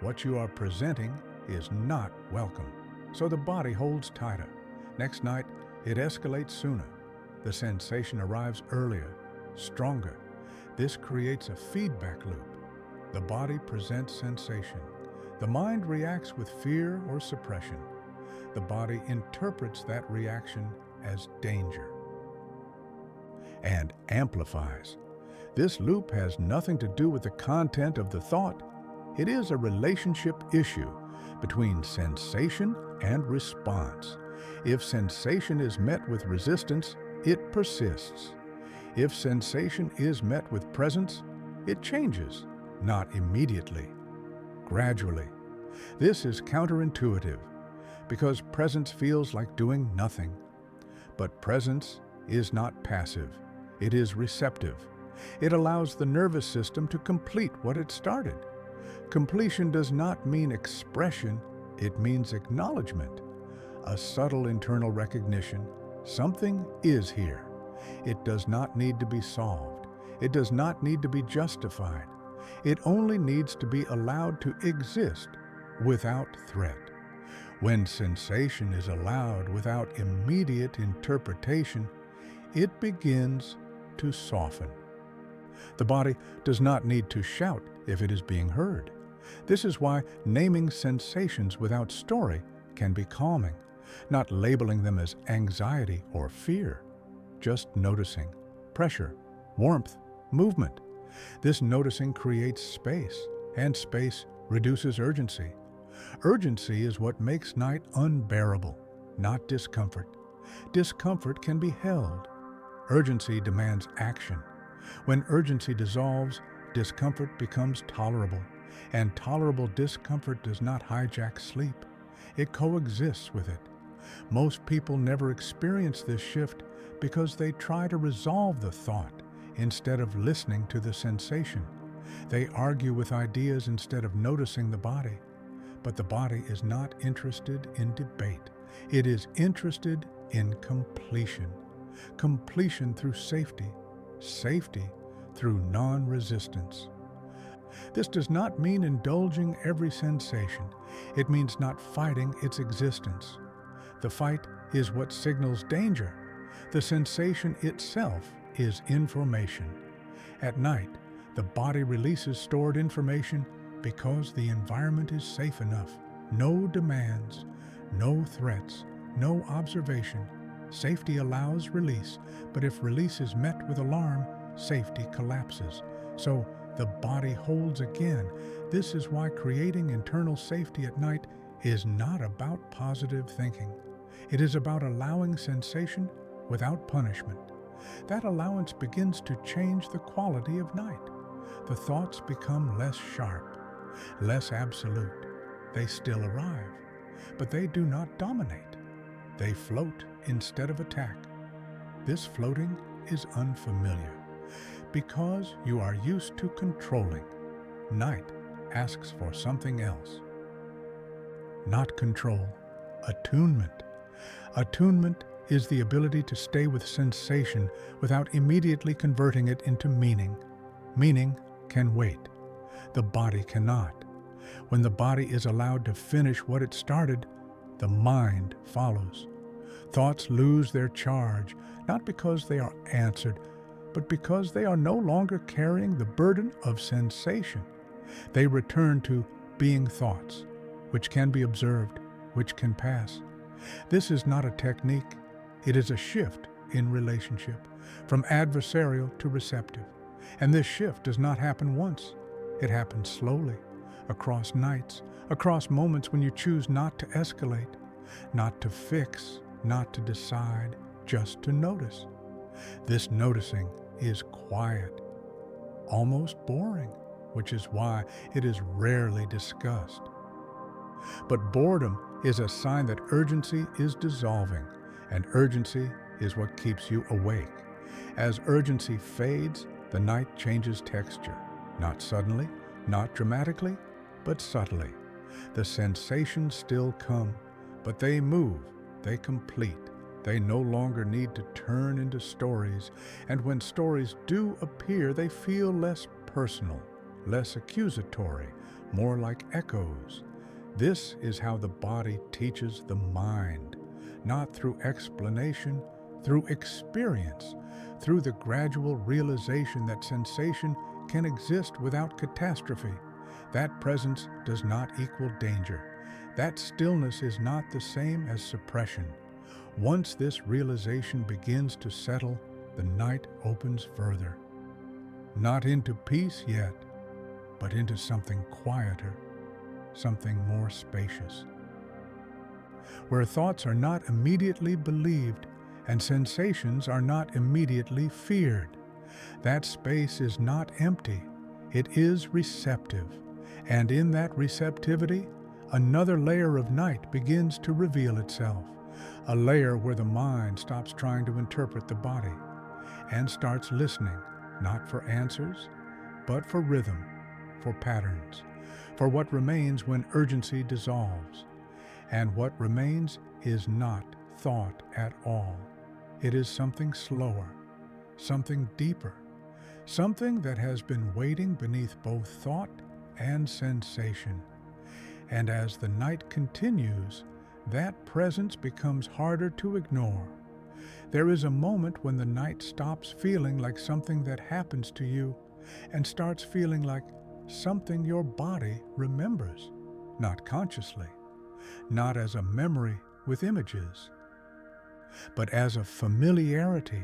What you are presenting is not welcome. So the body holds tighter. Next night, it escalates sooner. The sensation arrives earlier, stronger. This creates a feedback loop. The body presents sensation. The mind reacts with fear or suppression. The body interprets that reaction as danger and amplifies. This loop has nothing to do with the content of the thought. It is a relationship issue between sensation and response. If sensation is met with resistance, it persists. If sensation is met with presence, it changes, not immediately, gradually. This is counterintuitive because presence feels like doing nothing. But presence is not passive, it is receptive. It allows the nervous system to complete what it started. Completion does not mean expression, it means acknowledgement. A subtle internal recognition, something is here. It does not need to be solved. It does not need to be justified. It only needs to be allowed to exist without threat. When sensation is allowed without immediate interpretation, it begins to soften. The body does not need to shout if it is being heard. This is why naming sensations without story can be calming, not labeling them as anxiety or fear, just noticing pressure, warmth, movement. This noticing creates space, and space reduces urgency. Urgency is what makes night unbearable, not discomfort. Discomfort can be held. Urgency demands action. When urgency dissolves, discomfort becomes tolerable, and tolerable discomfort does not hijack sleep. It coexists with it. Most people never experience this shift because they try to resolve the thought instead of listening to the sensation. They argue with ideas instead of noticing the body. But the body is not interested in debate. It is interested in completion. Completion through safety. Safety through non-resistance. This does not mean indulging every sensation. It means not fighting its existence. The fight is what signals danger. The sensation itself is information. At night, the body releases stored information because the environment is safe enough. No demands, no threats, no observation. Safety allows release, but if release is met with alarm, safety collapses. So the body holds again. This is why creating internal safety at night is not about positive thinking. It is about allowing sensation without punishment. That allowance begins to change the quality of night. The thoughts become less sharp, less absolute. They still arrive, but they do not dominate. They float instead of attack. This floating is unfamiliar because you are used to controlling. Night asks for something else. Not control, attunement. Attunement is the ability to stay with sensation without immediately converting it into meaning. Meaning can wait. The body cannot. When the body is allowed to finish what it started, the mind follows. Thoughts lose their charge, not because they are answered, but because they are no longer carrying the burden of sensation. They return to being thoughts, which can be observed, which can pass. This is not a technique. It is a shift in relationship, from adversarial to receptive. And this shift does not happen once. It happens slowly, across nights, across moments when you choose not to escalate, not to fix, not to decide, just to notice. This noticing is quiet, almost boring, which is why it is rarely discussed. But boredom is a sign that urgency is dissolving, and urgency is what keeps you awake. As urgency fades, the night changes texture, not suddenly, not dramatically, but subtly. The sensations still come, but they move, they complete. They no longer need to turn into stories, and when stories do appear, they feel less personal, less accusatory, more like echoes. This is how the body teaches the mind, not through explanation, through experience, through the gradual realization that sensation can exist without catastrophe. That presence does not equal danger. That stillness is not the same as suppression. Once this realization begins to settle, the night opens further. Not into peace yet, but into something quieter, something more spacious. Where thoughts are not immediately believed and sensations are not immediately feared. That space is not empty, it is receptive. And in that receptivity, another layer of night begins to reveal itself. A layer where the mind stops trying to interpret the body and starts listening, not for answers, but for rhythm, for patterns, for what remains when urgency dissolves. And what remains is not thought at all. It is something slower, something deeper, something that has been waiting beneath both thought and sensation. And as the night continues, that presence becomes harder to ignore. There is a moment when the night stops feeling like something that happens to you and starts feeling like something your body remembers, not consciously, not as a memory with images, but as a familiarity,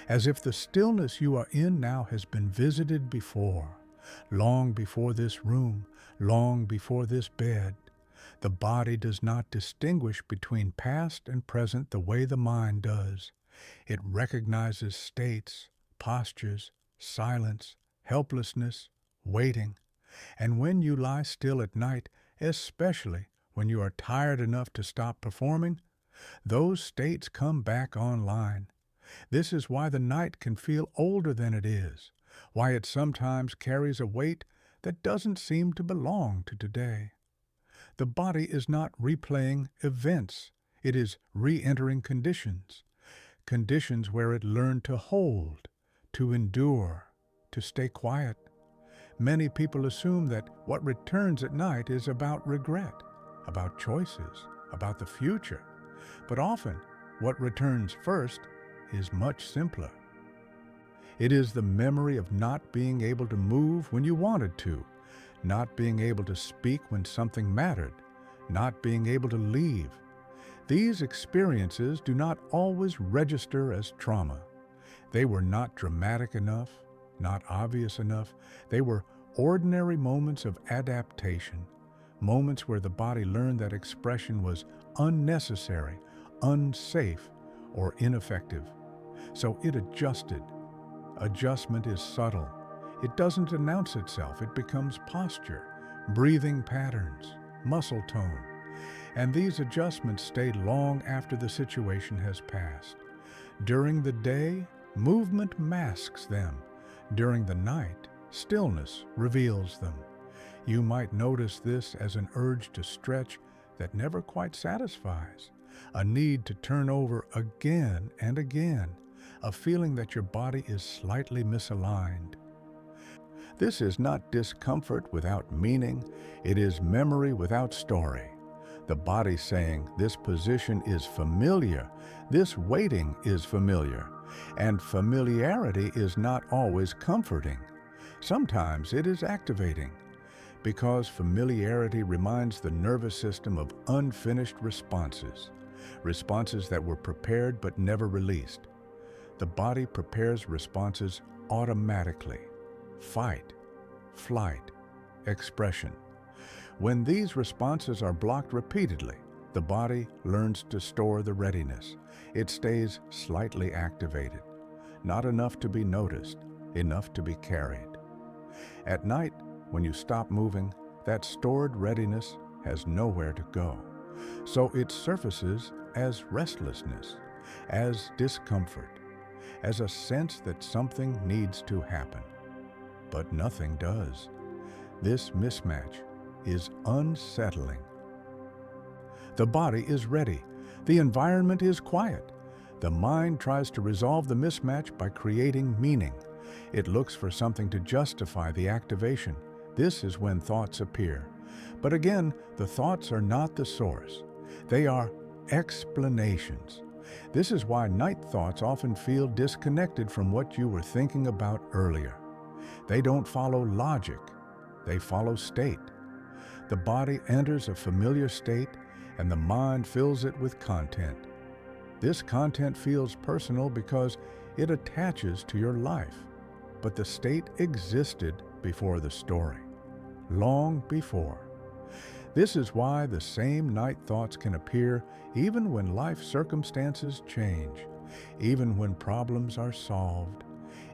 as if the stillness you are in now has been visited before, long before this room, long before this bed. The body does not distinguish between past and present the way the mind does. It recognizes states, postures, silence, helplessness, waiting. And when you lie still at night, especially when you are tired enough to stop performing, those states come back online. This is why the night can feel older than it is, why it sometimes carries a weight that doesn't seem to belong to today. The body is not replaying events. It is re-entering conditions. Conditions where it learned to hold, to endure, to stay quiet. Many people assume that what returns at night is about regret, about choices, about the future. But often, what returns first is much simpler. It is the memory of not being able to move when you wanted to, not being able to speak when something mattered, not being able to leave. These experiences do not always register as trauma. They were not dramatic enough, not obvious enough. They were ordinary moments of adaptation, moments where the body learned that expression was unnecessary, unsafe, or ineffective. So it adjusted. Adjustment is subtle. It doesn't announce itself. It becomes posture, breathing patterns, muscle tone. And these adjustments stay long after the situation has passed. During the day, movement masks them. During the night, stillness reveals them. You might notice this as an urge to stretch that never quite satisfies, a need to turn over again and again, a feeling that your body is slightly misaligned. This is not discomfort without meaning, it is memory without story. The body saying, this position is familiar, this waiting is familiar, and familiarity is not always comforting. Sometimes it is activating, because familiarity reminds the nervous system of unfinished responses, responses that were prepared but never released. The body prepares responses automatically: fight, flight, expression. When these responses are blocked repeatedly, the body learns to store the readiness. It stays slightly activated, not enough to be noticed, enough to be carried. At night, when you stop moving, that stored readiness has nowhere to go. So it surfaces as restlessness, as discomfort, as a sense that something needs to happen. But nothing does. This mismatch is unsettling. The body is ready. The environment is quiet. The mind tries to resolve the mismatch by creating meaning. It looks for something to justify the activation. This is when thoughts appear. But again, the thoughts are not the source. They are explanations. This is why night thoughts often feel disconnected from what you were thinking about earlier. They don't follow logic. They follow state. The body enters a familiar state, and the mind fills it with content. This content feels personal because it attaches to your life. But the state existed before the story, long before. This is why the same night thoughts can appear even when life circumstances change, even when problems are solved,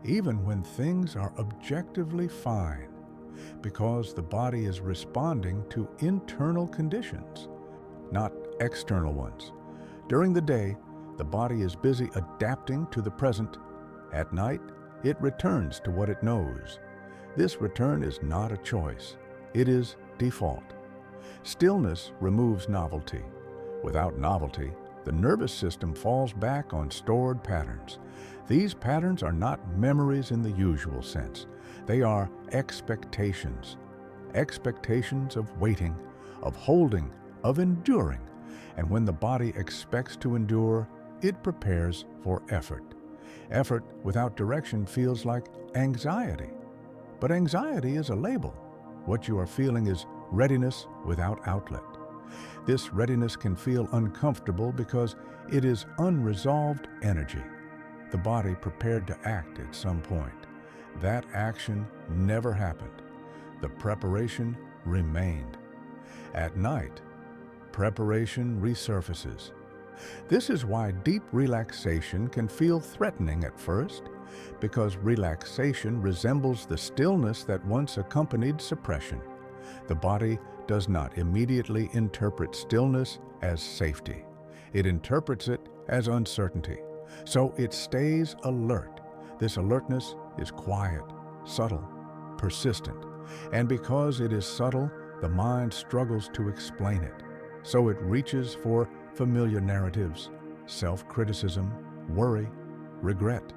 even when things are objectively fine, because the body is responding to internal conditions, not external ones. During the day, the body is busy adapting to the present. At night, it returns to what it knows. This return is not a choice. It is default. Stillness removes novelty. Without novelty, the nervous system falls back on stored patterns. These patterns are not memories in the usual sense. They are expectations. Expectations of waiting, of holding, of enduring. And when the body expects to endure, it prepares for effort. Effort without direction feels like anxiety. But anxiety is a label. What you are feeling is readiness without outlet. This readiness can feel uncomfortable because it is unresolved energy. The body prepared to act at some point. That action never happened. The preparation remained. At night, preparation resurfaces. This is why deep relaxation can feel threatening at first, because relaxation resembles the stillness that once accompanied suppression. The body does not immediately interpret stillness as safety. It interprets it as uncertainty. So it stays alert. This alertness is quiet, subtle, persistent. And because it is subtle, the mind struggles to explain it. So it reaches for familiar narratives, self-criticism, worry, regret.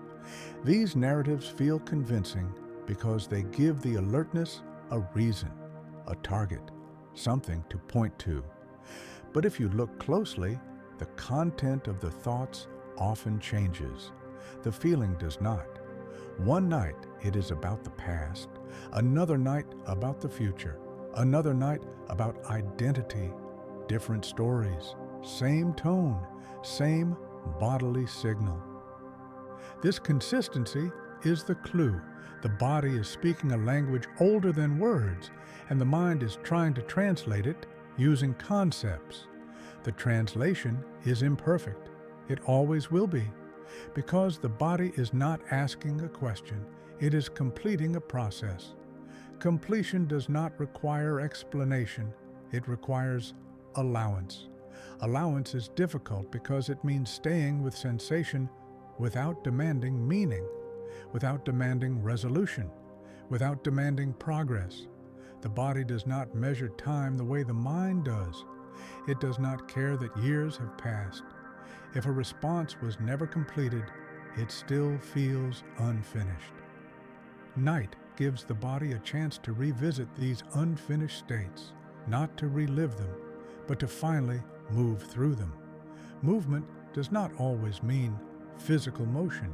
These narratives feel convincing because they give the alertness a reason, a target, something to point to. But if you look closely, the content of the thoughts often changes. The feeling does not. One night it is about the past, another night about the future, another night about identity, different stories, same tone, same bodily signal. This consistency is the clue. The body is speaking a language older than words, and the mind is trying to translate it using concepts. The translation is imperfect. It always will be, because the body is not asking a question, it is completing a process. Completion does not require explanation, it requires allowance. Allowance is difficult because it means staying with sensation without demanding meaning, without demanding resolution, without demanding progress. The body does not measure time the way the mind does. It does not care that years have passed. If a response was never completed, it still feels unfinished. Night gives the body a chance to revisit these unfinished states, not to relive them, but to finally move through them. Movement does not always mean physical motion.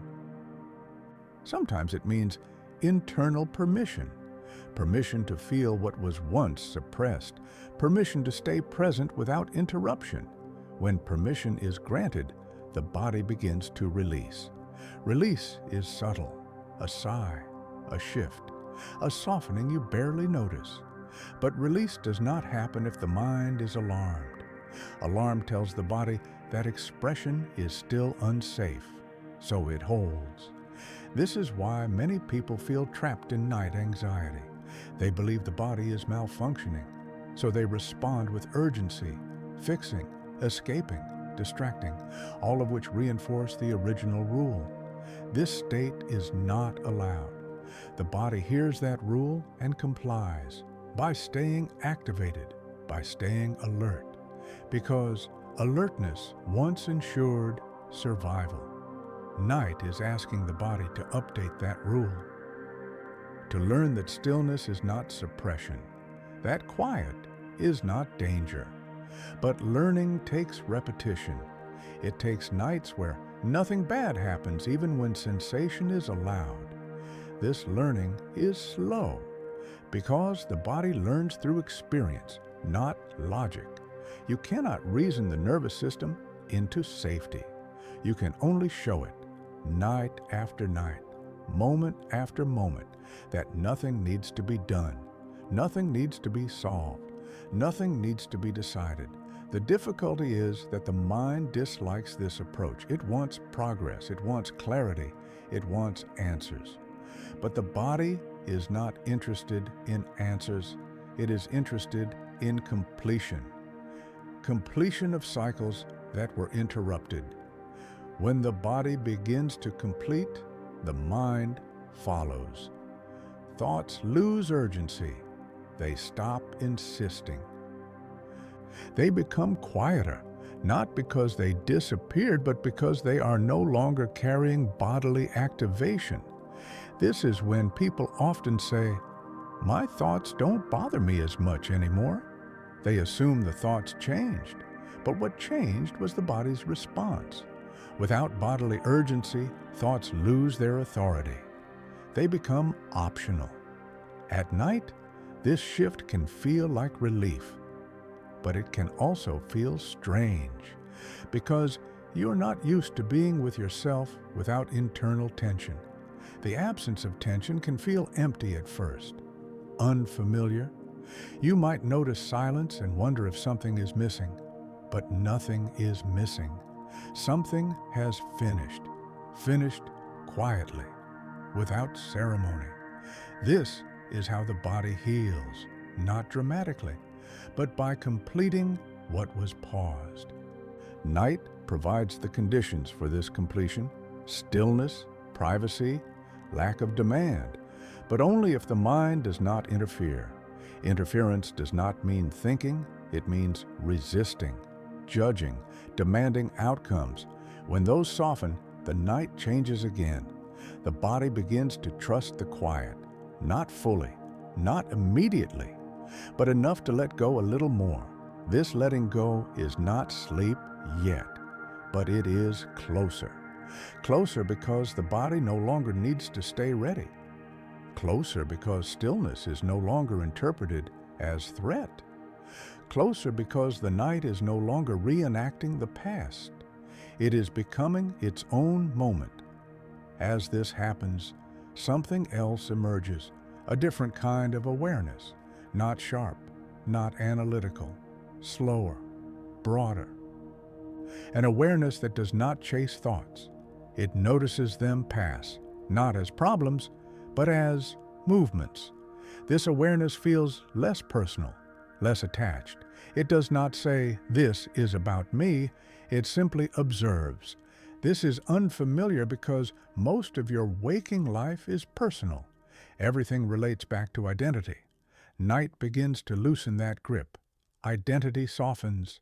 Sometimes it means internal permission. Permission to feel what was once suppressed. Permission to stay present without interruption. When permission is granted, the body begins to release. Release is subtle, a sigh, a shift, a softening you barely notice. But release does not happen if the mind is alarmed. Alarm tells the body that expression is still unsafe, so it holds. This is why many people feel trapped in night anxiety. They believe the body is malfunctioning, so they respond with urgency, fixing, escaping, distracting, all of which reinforce the original rule. This state is not allowed. The body hears that rule and complies by staying activated, by staying alert, because alertness once ensured survival. Night is asking the body to update that rule, to learn that stillness is not suppression, that quiet is not danger. But learning takes repetition. It takes nights where nothing bad happens even when sensation is allowed. This learning is slow because the body learns through experience, not logic. You cannot reason the nervous system into safety. You can only show it, night after night, moment after moment, that nothing needs to be done, nothing needs to be solved, nothing needs to be decided. The difficulty is that the mind dislikes this approach. It wants progress, it wants clarity, it wants answers. But the body is not interested in answers, it is interested in completion. Completion of cycles that were interrupted. When the body begins to complete, the mind follows. Thoughts lose urgency. They stop insisting. They become quieter, not because they disappeared, but because they are no longer carrying bodily activation. This is when people often say, "My thoughts don't bother me as much anymore." They assume the thoughts changed, but what changed was the body's response. Without bodily urgency, thoughts lose their authority. They become optional. At night, this shift can feel like relief, but it can also feel strange, because you're not used to being with yourself without internal tension. The absence of tension can feel empty at first, unfamiliar. You might notice silence and wonder if something is missing, but nothing is missing. Something has finished quietly, without ceremony. This is how the body heals, not dramatically, but by completing what was paused. Night provides the conditions for this completion: stillness, privacy, lack of demand, but only if the mind does not interfere. Interference does not mean thinking, it means resisting, judging, demanding outcomes. When those soften, the night changes again. The body begins to trust the quiet, not fully, not immediately, but enough to let go a little more. This letting go is not sleep yet, but it is closer. Closer because the body no longer needs to stay ready. Closer because stillness is no longer interpreted as threat. closer because the night is no longer reenacting the past. It is becoming its own moment. As this happens, something else emerges, a different kind of awareness, not sharp, not analytical, slower, broader. An awareness that does not chase thoughts. It notices them pass, not as problems, but as movements. This awareness feels less personal, less attached. It does not say, "This is about me." It simply observes. This is unfamiliar because most of your waking life is personal. Everything relates back to identity. Night begins to loosen that grip. Identity softens.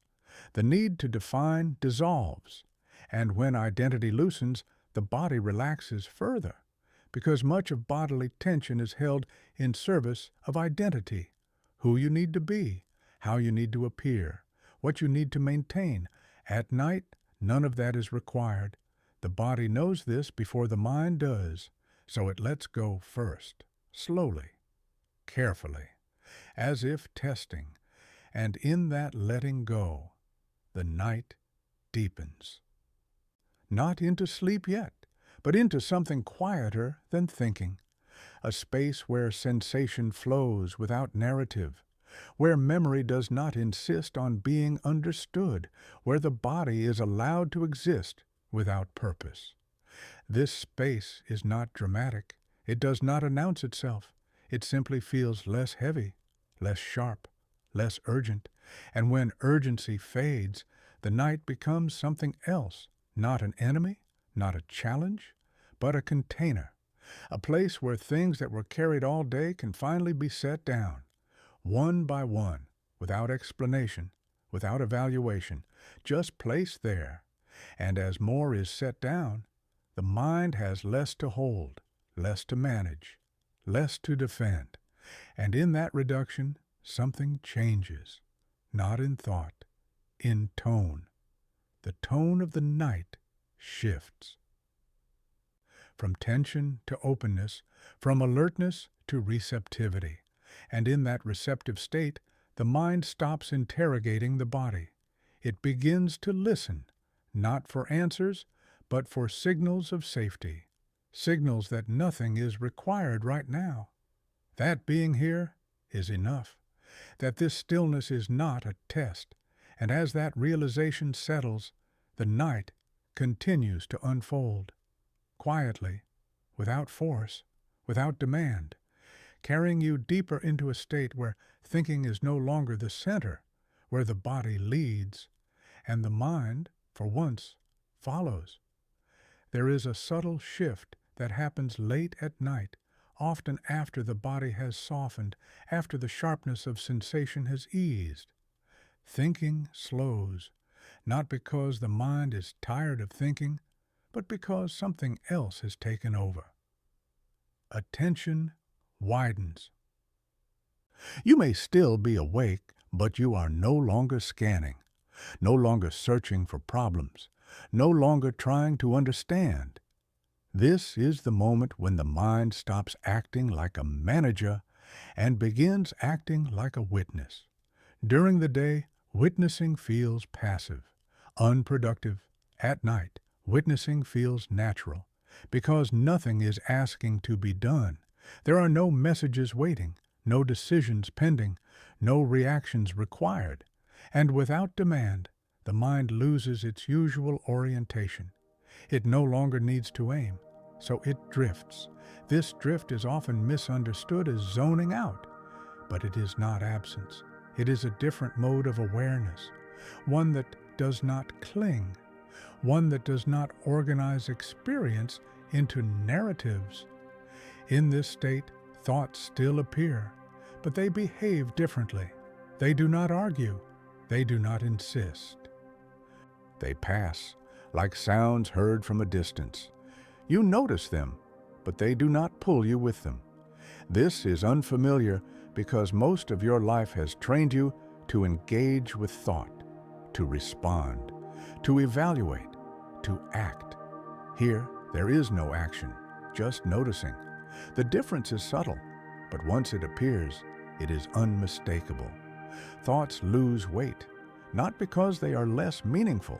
The need to define dissolves. And when identity loosens, the body relaxes further, because much of bodily tension is held in service of identity. Who you need to be, how you need to appear, what you need to maintain. At night, none of that is required. The body knows this before the mind does, so it lets go first, slowly, carefully, as if testing. And in that letting go, the night deepens. Not into sleep yet, but into something quieter than thinking. A space where sensation flows without narrative, where memory does not insist on being understood, where the body is allowed to exist without purpose. This space is not dramatic. It does not announce itself. It simply feels less heavy, less sharp, less urgent. And when urgency fades, the night becomes something else, not an enemy, not a challenge, but a container, a place where things that were carried all day can finally be set down, one by one, without explanation, without evaluation, just placed there. And as more is set down, the mind has less to hold, less to manage, less to defend. And in that reduction, something changes, not in thought, in tone. The tone of the night shifts. From tension to openness, from alertness to receptivity. And in that receptive state, the mind stops interrogating the body. It begins to listen, not for answers, but for signals of safety, signals that nothing is required right now. That being here is enough, that this stillness is not a test, and as that realization settles, the night continues to unfold, quietly, without force, without demand, carrying you deeper into a state where thinking is no longer the center, where the body leads, and the mind, for once, follows. There is a subtle shift that happens late at night, often after the body has softened, after the sharpness of sensation has eased. Thinking slows, not because the mind is tired of thinking, but because something else has taken over. Attention widens. You may still be awake, but you are no longer scanning, no longer searching for problems, no longer trying to understand. This is the moment when the mind stops acting like a manager and begins acting like a witness. During the day, witnessing feels passive, unproductive. At night, witnessing feels natural, because nothing is asking to be done. There are no messages waiting, no decisions pending, no reactions required. And without demand, the mind loses its usual orientation. It no longer needs to aim, so it drifts. This drift is often misunderstood as zoning out, but it is not absence. It is a different mode of awareness, one that does not cling, one that does not organize experience into narratives. In this state, thoughts still appear, but they behave differently. They do not argue. They do not insist. They pass, like sounds heard from a distance. You notice them, but they do not pull you with them. This is unfamiliar because most of your life has trained you to engage with thought, to respond, to evaluate, to act. Here, there is no action, just noticing. The difference is subtle, but once it appears, it is unmistakable. Thoughts lose weight, not because they are less meaningful,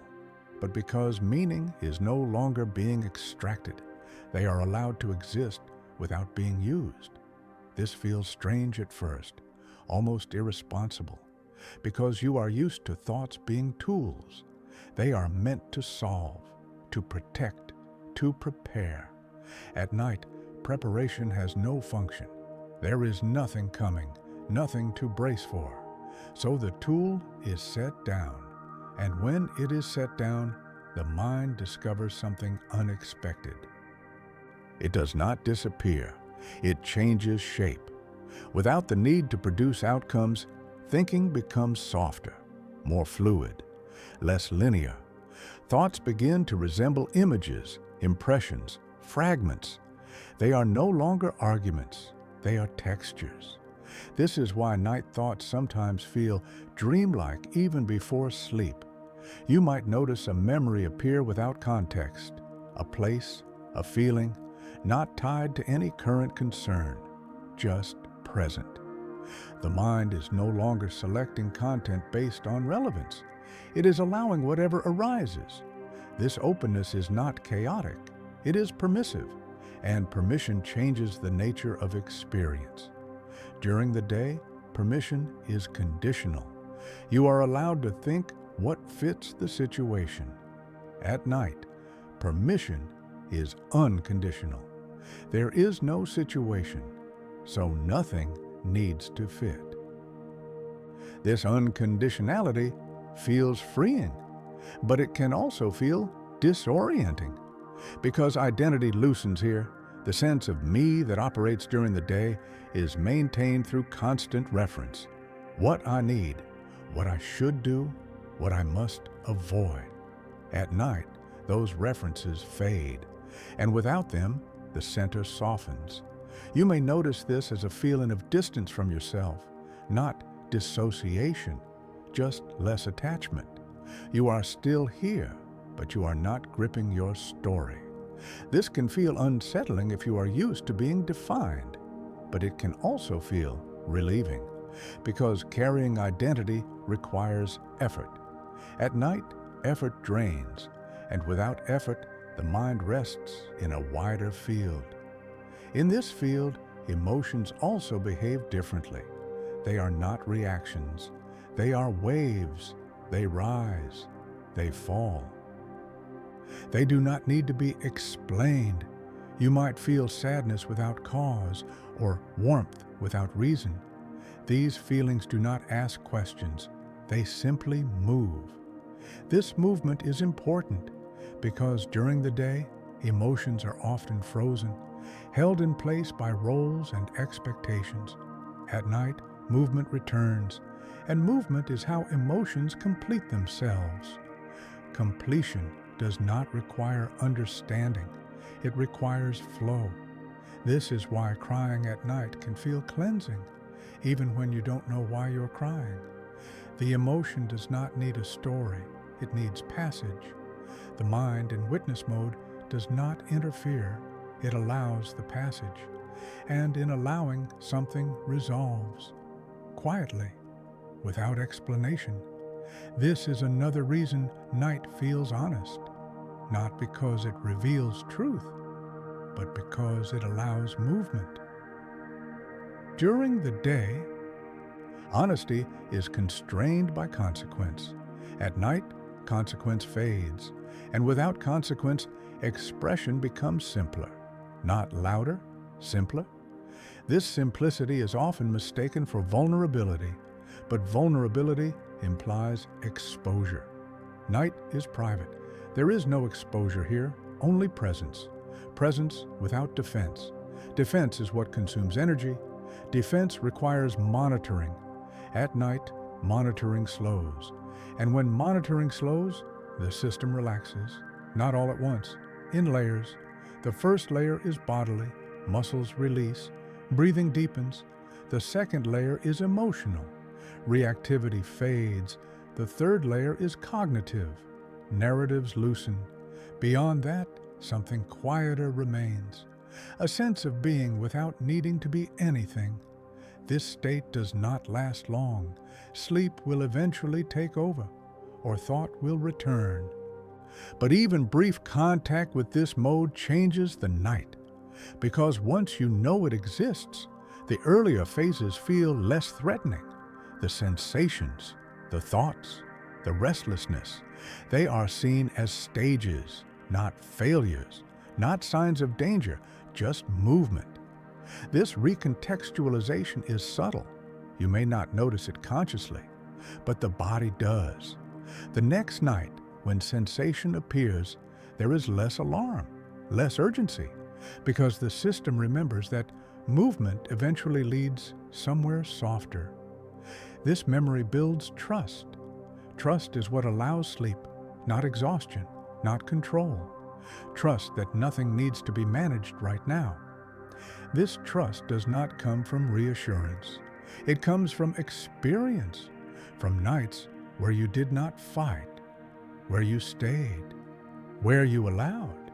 but because meaning is no longer being extracted. They are allowed to exist without being used. This feels strange at first, almost irresponsible, because you are used to thoughts being tools. They are meant to solve, to protect, to prepare. At night, preparation has no function. There is nothing coming, nothing to brace for. So the tool is set down, and when it is set down, the mind discovers something unexpected. It does not disappear. It changes shape. Without the need to produce outcomes, thinking becomes softer, more fluid, less linear. Thoughts begin to resemble images, impressions, fragments. They are no longer arguments. They are textures. This is why night thoughts sometimes feel dreamlike even before sleep. You might notice a memory appear without context, a place, a feeling, not tied to any current concern, just present. The mind is no longer selecting content based on relevance. It is allowing whatever arises. This openness is not chaotic. It is permissive, and permission changes the nature of experience. During the day, permission is conditional. You are allowed to think what fits the situation. At night, permission is unconditional. There is no situation, so nothing needs to fit. This unconditionality feels freeing, but it can also feel disorienting. Because identity loosens here, the sense of me that operates during the day is maintained through constant reference. What I need, what I should do, what I must avoid. At night, those references fade, and without them, the center softens. You may notice this as a feeling of distance from yourself, not dissociation, just less attachment. You are still here, but you are not gripping your story. This can feel unsettling if you are used to being defined, but it can also feel relieving, because carrying identity requires effort. At night, effort drains, and without effort, the mind rests in a wider field. In this field, emotions also behave differently. They are not reactions. They are waves. They rise. They fall. They do not need to be explained. You might feel sadness without cause or warmth without reason. These feelings do not ask questions. They simply move. This movement is important because during the day, emotions are often frozen, held in place by roles and expectations. At night, movement returns, and movement is how emotions complete themselves. Completion does not require understanding. It requires flow. This is why crying at night can feel cleansing, even when you don't know why you're crying. The emotion does not need a story. It needs passage. The mind in witness mode does not interfere. It allows the passage. And in allowing, something resolves. Quietly, without explanation. This is another reason night feels honest. Not because it reveals truth, but because it allows movement. During the day, honesty is constrained by consequence. At night, consequence fades, and without consequence, expression becomes simpler. Not louder, simpler. This simplicity is often mistaken for vulnerability, but vulnerability implies exposure. Night is private. There is no exposure here, only presence. Presence without defense. Defense is what consumes energy. Defense requires monitoring. At night, monitoring slows. And when monitoring slows, the system relaxes. Not all at once, in layers. The first layer is bodily, muscles release, breathing deepens. The second layer is emotional. Reactivity fades. The third layer is cognitive. Narratives loosen. Beyond that, something quieter remains. A sense of being without needing to be anything. This state does not last long. Sleep will eventually take over, or thought will return. But even brief contact with this mode changes the night, because once you know it exists, the earlier phases feel less threatening. The sensations, the thoughts, the restlessness, they are seen as stages, not failures, not signs of danger, just movement. This recontextualization is subtle. You may not notice it consciously, but the body does. The next night, when sensation appears, there is less alarm, less urgency, because the system remembers that movement eventually leads somewhere softer. This memory builds trust. Trust is what allows sleep, not exhaustion, not control. Trust that nothing needs to be managed right now. This trust does not come from reassurance. It comes from experience, from nights where you did not fight, where you stayed, where you allowed,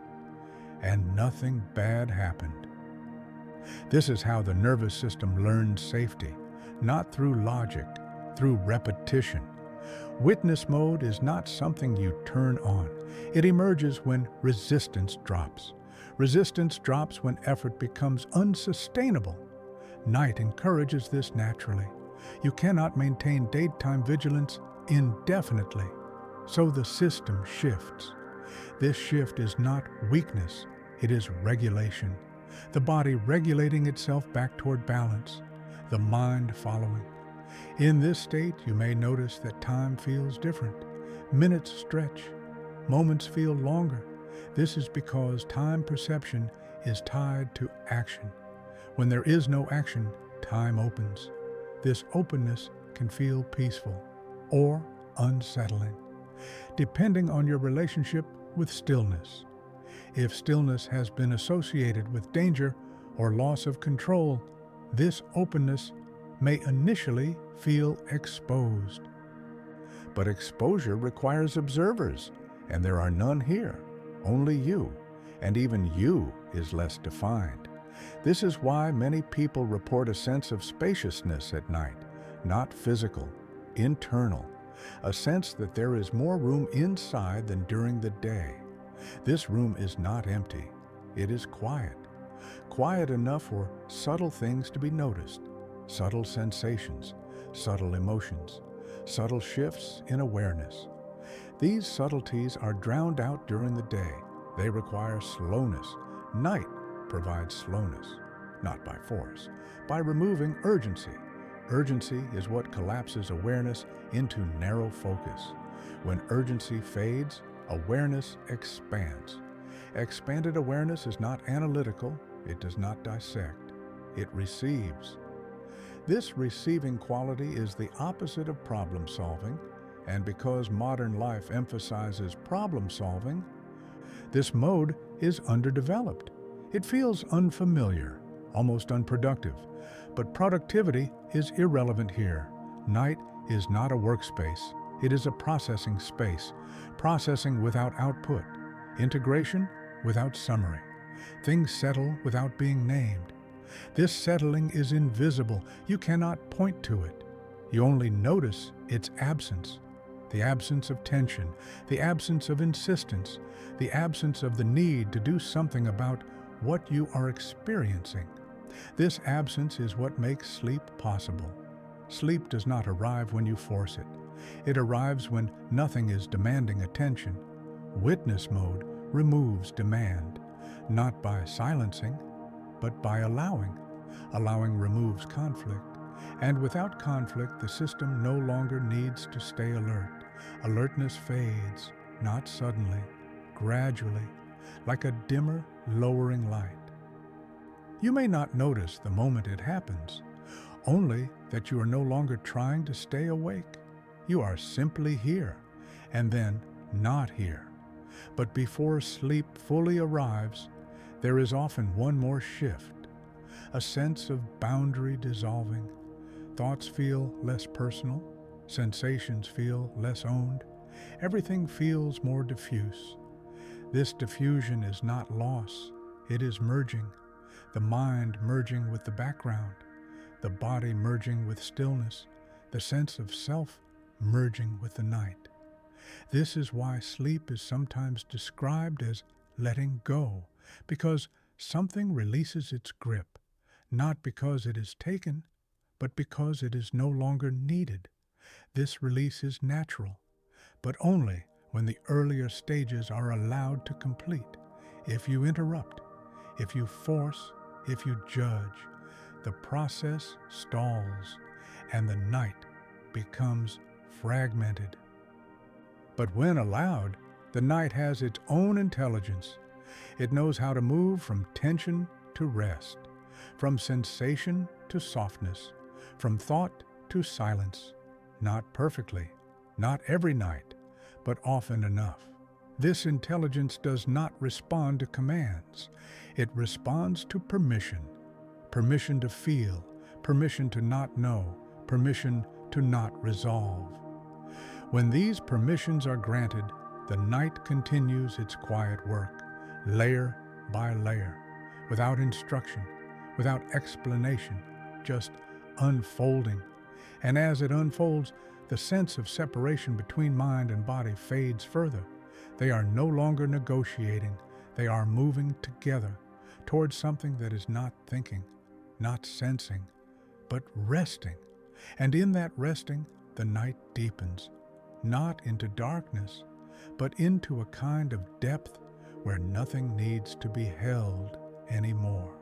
and nothing bad happened. This is how the nervous system learns safety, not through logic, through repetition. Witness mode is not something you turn on. It emerges when resistance drops. Resistance drops when effort becomes unsustainable. Night encourages this naturally. You cannot maintain daytime vigilance indefinitely, so the system shifts. This shift is not weakness, it is regulation. The body regulating itself back toward balance, the mind following. In this state, you may notice that time feels different. Minutes stretch, moments feel longer. This is because time perception is tied to action. When there is no action, time opens. This openness can feel peaceful or unsettling, depending on your relationship with stillness. If stillness has been associated with danger or loss of control, this openness may initially feel exposed. But exposure requires observers, and there are none here, only you, and even you is less defined. This is why many people report a sense of spaciousness at night, not physical, internal, a sense that there is more room inside than during the day. This room is not empty, it is quiet. Quiet enough for subtle things to be noticed, subtle sensations, subtle emotions, subtle shifts in awareness. These subtleties are drowned out during the day. They require slowness. Night provides slowness, not by force, by removing urgency. Urgency is what collapses awareness into narrow focus. When urgency fades, awareness expands. Expanded awareness is not analytical, it does not dissect, it receives. This receiving quality is the opposite of problem solving, and because modern life emphasizes problem solving, this mode is underdeveloped. It feels unfamiliar, almost unproductive, but productivity is irrelevant here. Night is not a workspace, it is a processing space, processing without output, integration without summary. Things settle without being named. This settling is invisible. You cannot point to it. You only notice its absence. The absence of tension, the absence of insistence, the absence of the need to do something about what you are experiencing. This absence is what makes sleep possible. Sleep does not arrive when you force it. It arrives when nothing is demanding attention. Witness mode removes demand, not by silencing, but by allowing. Allowing removes conflict, and without conflict, the system no longer needs to stay alert. Alertness fades, not suddenly, gradually, like a dimmer, lowering light. You may not notice the moment it happens, only that you are no longer trying to stay awake. You are simply here, and then not here. But before sleep fully arrives, there is often one more shift, a sense of boundary dissolving. Thoughts feel less personal, sensations feel less owned, everything feels more diffuse. This diffusion is not loss, it is merging, the mind merging with the background, the body merging with stillness, the sense of self merging with the night. This is why sleep is sometimes described as letting go, because something releases its grip, not because it is taken, but because it is no longer needed. This release is natural, but only when the earlier stages are allowed to complete. If you interrupt, if you force, if you judge, the process stalls and the night becomes fragmented. But when allowed, the night has its own intelligence. It knows how to move from tension to rest, from sensation to softness, from thought to silence. Not perfectly, not every night, but often enough. This intelligence does not respond to commands. It responds to permission. Permission to feel, permission to not know, permission to not resolve. When these permissions are granted, the night continues its quiet work, layer by layer, without instruction, without explanation, just unfolding. And as it unfolds, the sense of separation between mind and body fades further. They are no longer negotiating. They are moving together towards something that is not thinking, not sensing, but resting. And in that resting, the night deepens, not into darkness, but into a kind of depth where nothing needs to be held anymore.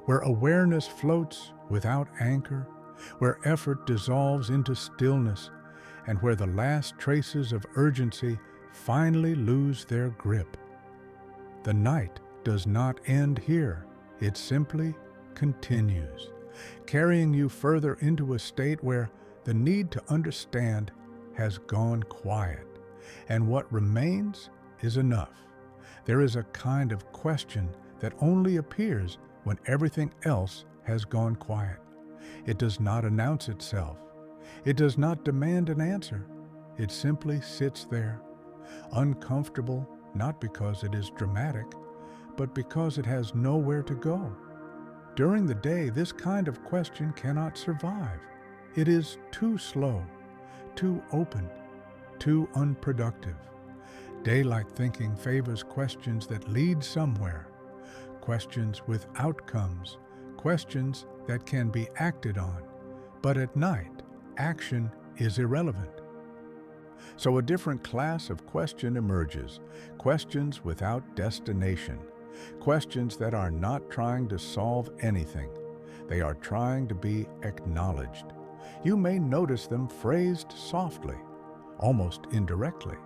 Where awareness floats without anchor, where effort dissolves into stillness, and where the last traces of urgency finally lose their grip. The night does not end here. It simply continues, carrying you further into a state where the need to understand has gone quiet, and what remains is enough. There is a kind of question that only appears when everything else has gone quiet. It does not announce itself. It does not demand an answer. It simply sits there, uncomfortable, not because it is dramatic, but because it has nowhere to go. During the day, this kind of question cannot survive. It is too slow, too open, too unproductive. Daylight thinking favors questions that lead somewhere, questions with outcomes, questions that can be acted on. But at night, action is irrelevant. So a different class of question emerges, questions without destination, questions that are not trying to solve anything. They are trying to be acknowledged. You may notice them phrased softly, almost indirectly.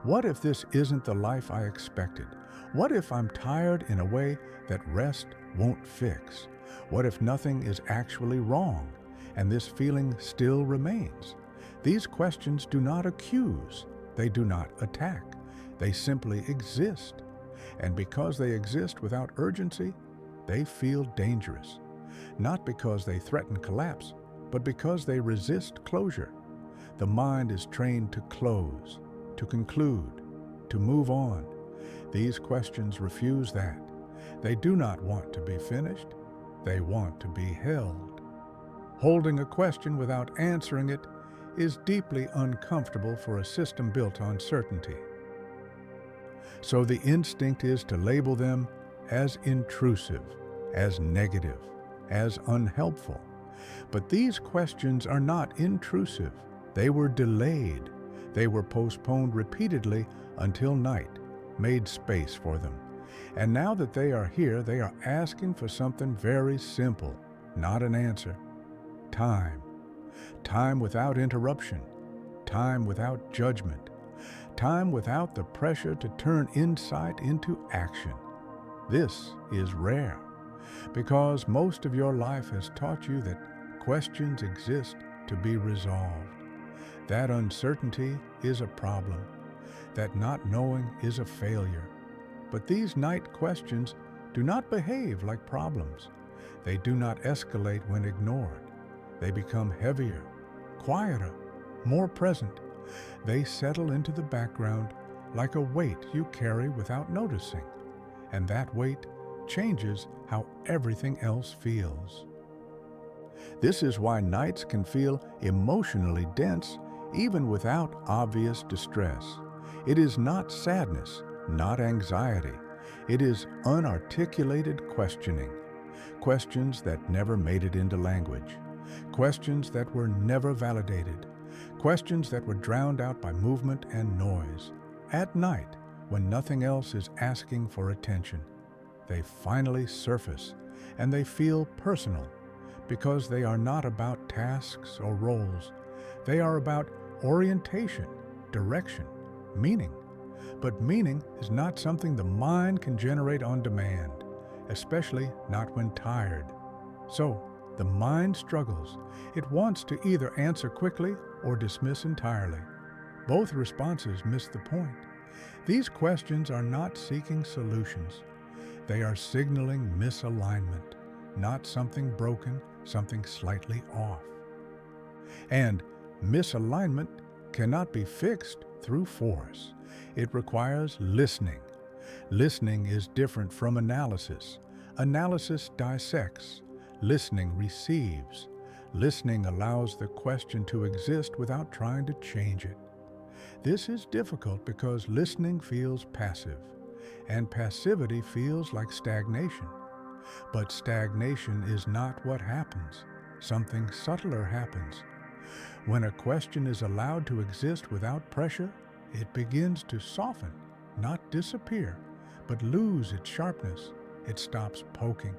What if this isn't the life I expected? What if I'm tired in a way that rest won't fix? What if nothing is actually wrong and this feeling still remains? These questions do not accuse. They do not attack. They simply exist. And because they exist without urgency, they feel dangerous. Not because they threaten collapse, but because they resist closure. The mind is trained to close, to conclude, to move on. These questions refuse that. They do not want to be finished. They want to be held. Holding a question without answering it is deeply uncomfortable for a system built on certainty. So the instinct is to label them as intrusive, as negative, as unhelpful. But these questions are not intrusive. They were delayed. They were postponed repeatedly until night made space for them. And now that they are here, they are asking for something very simple, not an answer. Time. Time without interruption. Time without judgment. Time without the pressure to turn insight into action. This is rare, because most of your life has taught you that questions exist to be resolved. That uncertainty is a problem, that not knowing is a failure. But these night questions do not behave like problems. They do not escalate when ignored. They become heavier, quieter, more present. They settle into the background like a weight you carry without noticing, and that weight changes how everything else feels. This is why nights can feel emotionally dense even without obvious distress. It is not sadness, not anxiety. It is unarticulated questioning. Questions that never made it into language. Questions that were never validated. Questions that were drowned out by movement and noise. At night, when nothing else is asking for attention, they finally surface, and they feel personal, because they are not about tasks or roles. They are about orientation, direction, meaning. But meaning is not something the mind can generate on demand, especially not when tired. So, the mind struggles. It wants to either answer quickly or dismiss entirely. Both responses miss the point. These questions are not seeking solutions. They are signaling misalignment, not something broken, something slightly off. And misalignment cannot be fixed through force. It requires listening. Listening is different from analysis. Analysis dissects. Listening receives. Listening allows the question to exist without trying to change it. This is difficult because listening feels passive, and passivity feels like stagnation. But stagnation is not what happens. Something subtler happens. When a question is allowed to exist without pressure, it begins to soften, not disappear, but lose its sharpness. It stops poking.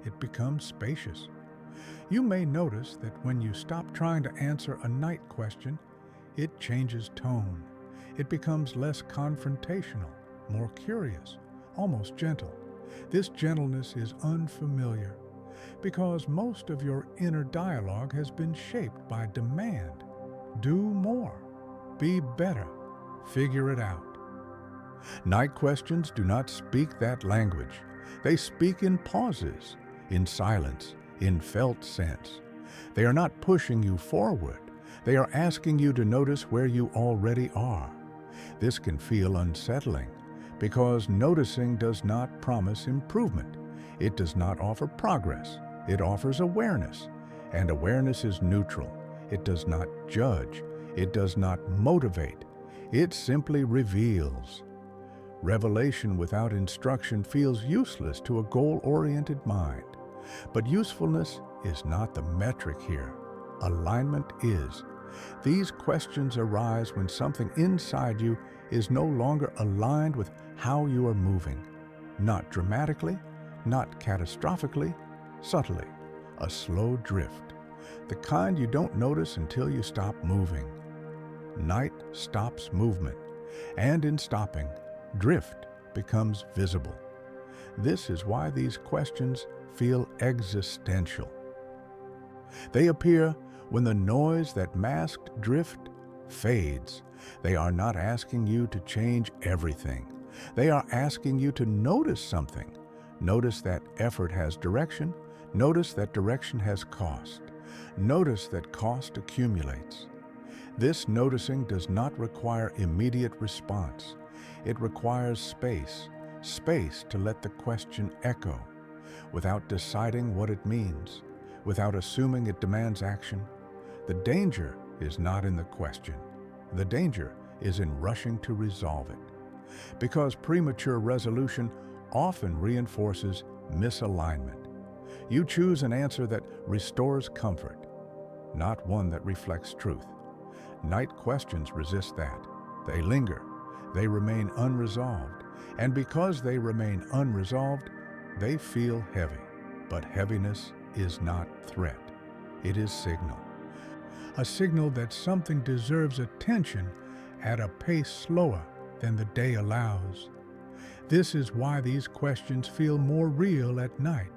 It becomes spacious. You may notice that when you stop trying to answer a night question, it changes tone. It becomes less confrontational, more curious, almost gentle. This gentleness is unfamiliar because most of your inner dialogue has been shaped by demand. Do more. Be better. Figure it out. Night questions do not speak that language. They speak in pauses, in silence, in felt sense. They are not pushing you forward. They are asking you to notice where you already are. This can feel unsettling because noticing does not promise improvement. It does not offer progress. It offers awareness. And awareness is neutral. It does not judge. It does not motivate. It simply reveals. Revelation without instruction feels useless to a goal-oriented mind. But usefulness is not the metric here. Alignment is. These questions arise when something inside you is no longer aligned with how you are moving. Not dramatically, not catastrophically, subtly. A slow drift. The kind you don't notice until you stop moving. Night stops movement, and in stopping, drift becomes visible. This is why these questions feel existential. They appear when the noise that masked drift fades. They are not asking you to change everything. They are asking you to notice something. Notice that effort has direction. Notice that direction has cost. Notice that cost accumulates. This noticing does not require immediate response. It requires space, space to let the question echo, without deciding what it means, without assuming it demands action. The danger is not in the question. The danger is in rushing to resolve it. Because premature resolution often reinforces misalignment. You choose an answer that restores comfort, not one that reflects truth. Night questions resist that. They linger. They remain unresolved. And because they remain unresolved, they feel heavy. But heaviness is not threat. It is signal. A signal that something deserves attention at a pace slower than the day allows. This is why these questions feel more real at night,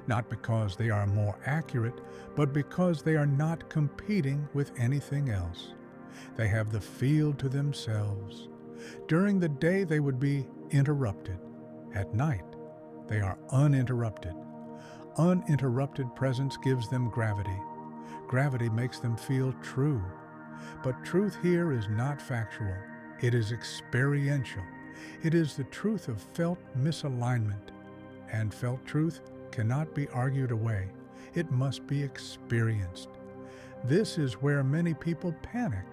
not because they are more accurate, but because they are not competing with anything else. They have the field to themselves. During the day, they would be interrupted. At night, they are uninterrupted. Uninterrupted presence gives them gravity. Gravity makes them feel true. But truth here is not factual. It is experiential. It is the truth of felt misalignment. And felt truth cannot be argued away. It must be experienced. This is where many people panic.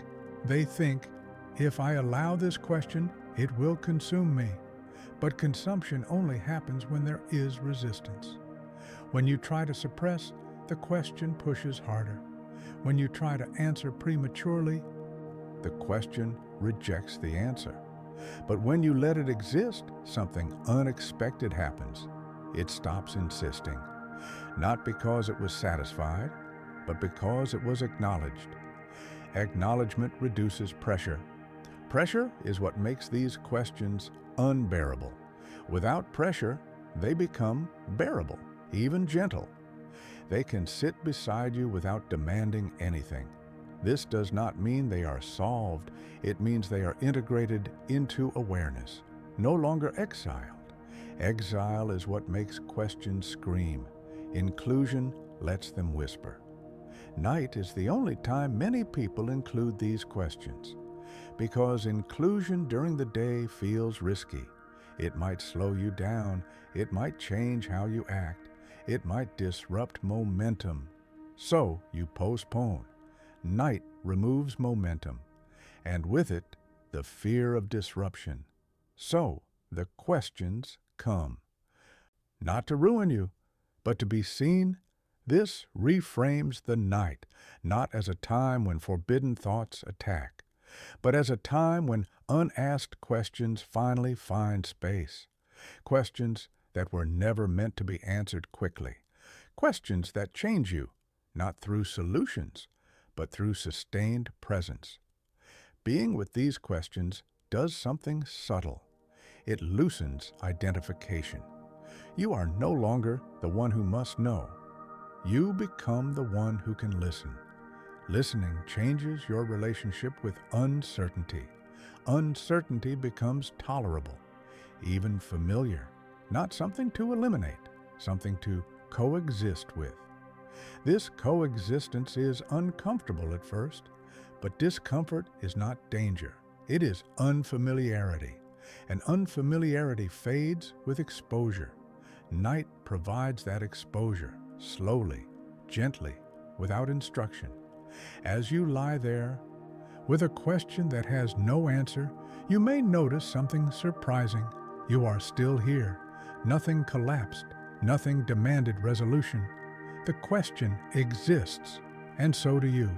They think, if I allow this question, it will consume me. But consumption only happens when there is resistance. When you try to suppress, the question pushes harder. When you try to answer prematurely, the question rejects the answer. But when you let it exist, something unexpected happens. It stops insisting, not because it was satisfied, but because it was acknowledged. Acknowledgement reduces pressure. Pressure is what makes these questions unbearable. Without pressure, they become bearable, even gentle. They can sit beside you without demanding anything. This does not mean they are solved. It means they are integrated into awareness, no longer exiled. Exile is what makes questions scream. Inclusion lets them whisper. Night is the only time many people include these questions, because inclusion during the day feels risky. It might slow you down. It might change how you act. It might disrupt momentum. So you postpone. Night removes momentum, and with it, the fear of disruption. So the questions come. Not to ruin you, but to be seen. This reframes the night, not as a time when forbidden thoughts attack, but as a time when unasked questions finally find space. Questions that were never meant to be answered quickly. Questions that change you, not through solutions, but through sustained presence. Being with these questions does something subtle. It loosens identification. You are no longer the one who must know. You become the one who can listen. Listening changes your relationship with uncertainty. Uncertainty becomes tolerable, even familiar, not something to eliminate, something to coexist with. This coexistence is uncomfortable at first, but discomfort is not danger. It is unfamiliarity, and unfamiliarity fades with exposure. Night provides that exposure, slowly, gently, without instruction. As you lie there, with a question that has no answer, you may notice something surprising. You are still here. Nothing collapsed. Nothing demanded resolution. The question exists, and so do you.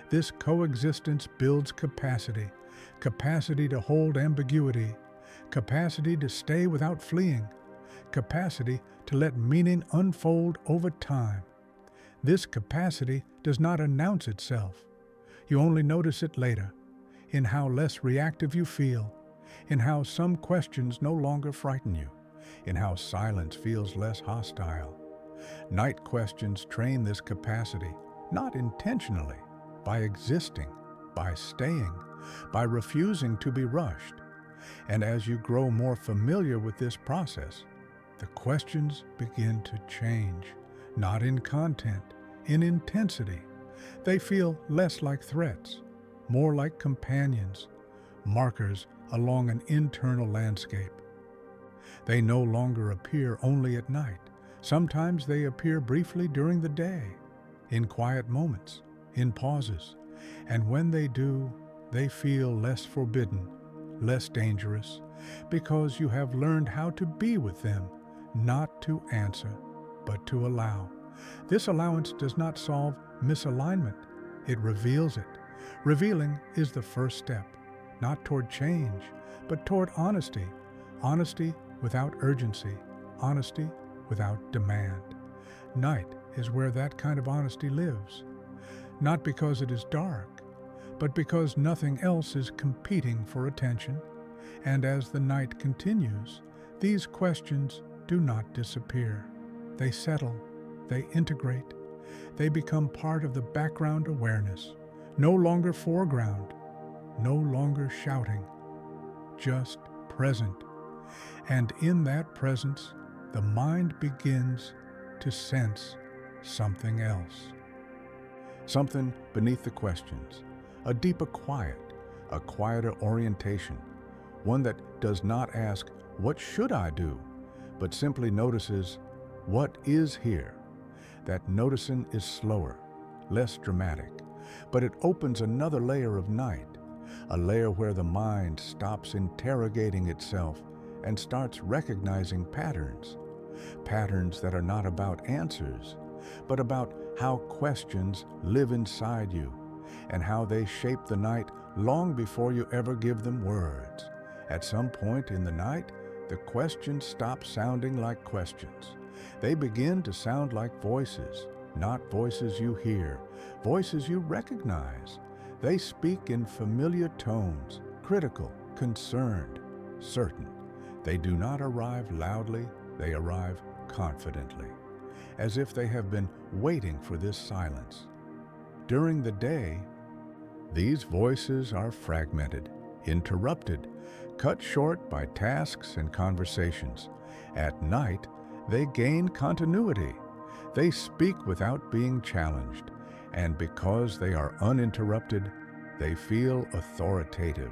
This coexistence builds capacity. Capacity to hold ambiguity. Capacity to stay without fleeing. Capacity to let meaning unfold over time. This capacity does not announce itself. You only notice it later, in how less reactive you feel, in how some questions no longer frighten you, in how silence feels less hostile. Night questions train this capacity, not intentionally, by existing, by staying, by refusing to be rushed. And as you grow more familiar with this process, the questions begin to change, not in content, in intensity. They feel less like threats, more like companions, markers along an internal landscape. They no longer appear only at night. Sometimes they appear briefly during the day, in quiet moments, in pauses. And when they do, they feel less forbidden, less dangerous, because you have learned how to be with them, not to answer, but to allow. This allowance does not solve misalignment. It reveals it. Revealing is the first step, not toward change, but toward honesty. Honesty without urgency. Honesty without demand. Night is where that kind of honesty lives. Not because it is dark, but because nothing else is competing for attention. And as the night continues, these questions do not disappear. They settle. They integrate. They become part of the background awareness, no longer foreground, no longer shouting, just present. And in that presence, the mind begins to sense something else. Something beneath the questions, a deeper quiet, a quieter orientation, one that does not ask, "What should I do?" but simply notices, "What is here?" That noticing is slower, less dramatic, but it opens another layer of night, a layer where the mind stops interrogating itself and starts recognizing patterns. Patterns that are not about answers, but about how questions live inside you and how they shape the night long before you ever give them words. At some point in the night, the questions stop sounding like questions. They begin to sound like voices, not voices you hear, voices you recognize. They speak in familiar tones, critical, concerned, certain. They do not arrive loudly, they arrive confidently, as if they have been waiting for this silence. During the day, these voices are fragmented, interrupted, cut short by tasks and conversations. At night, they gain continuity. They speak without being challenged, and because they are uninterrupted, they feel authoritative.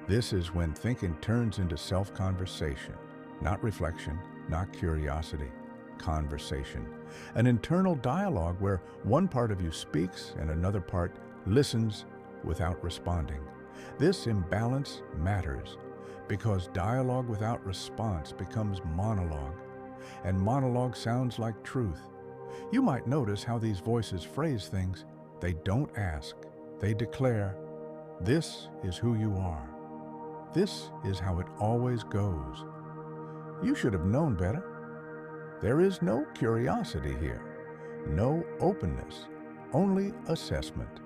This is when thinking turns into self-conversation, not reflection, not curiosity, conversation. An internal dialogue where one part of you speaks and another part listens without responding. This imbalance matters because dialogue without response becomes monologue, and monologue sounds like truth. You might notice how these voices phrase things. They don't ask, they declare, "This is who you are. This is how it always goes. You should have known better." There is no curiosity here, no openness, only assessment.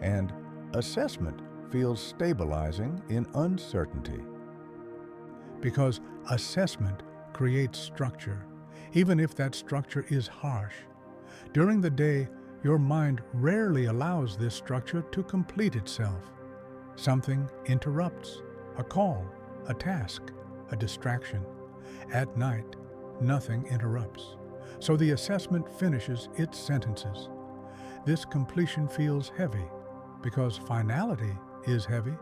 And assessment feels stabilizing in uncertainty. Because assessment creates structure, even if that structure is harsh. During the day, your mind rarely allows this structure to complete itself. Something interrupts, a call, a task, a distraction. At night, nothing interrupts, so the assessment finishes its sentences. This completion feels heavy because finality is heavy.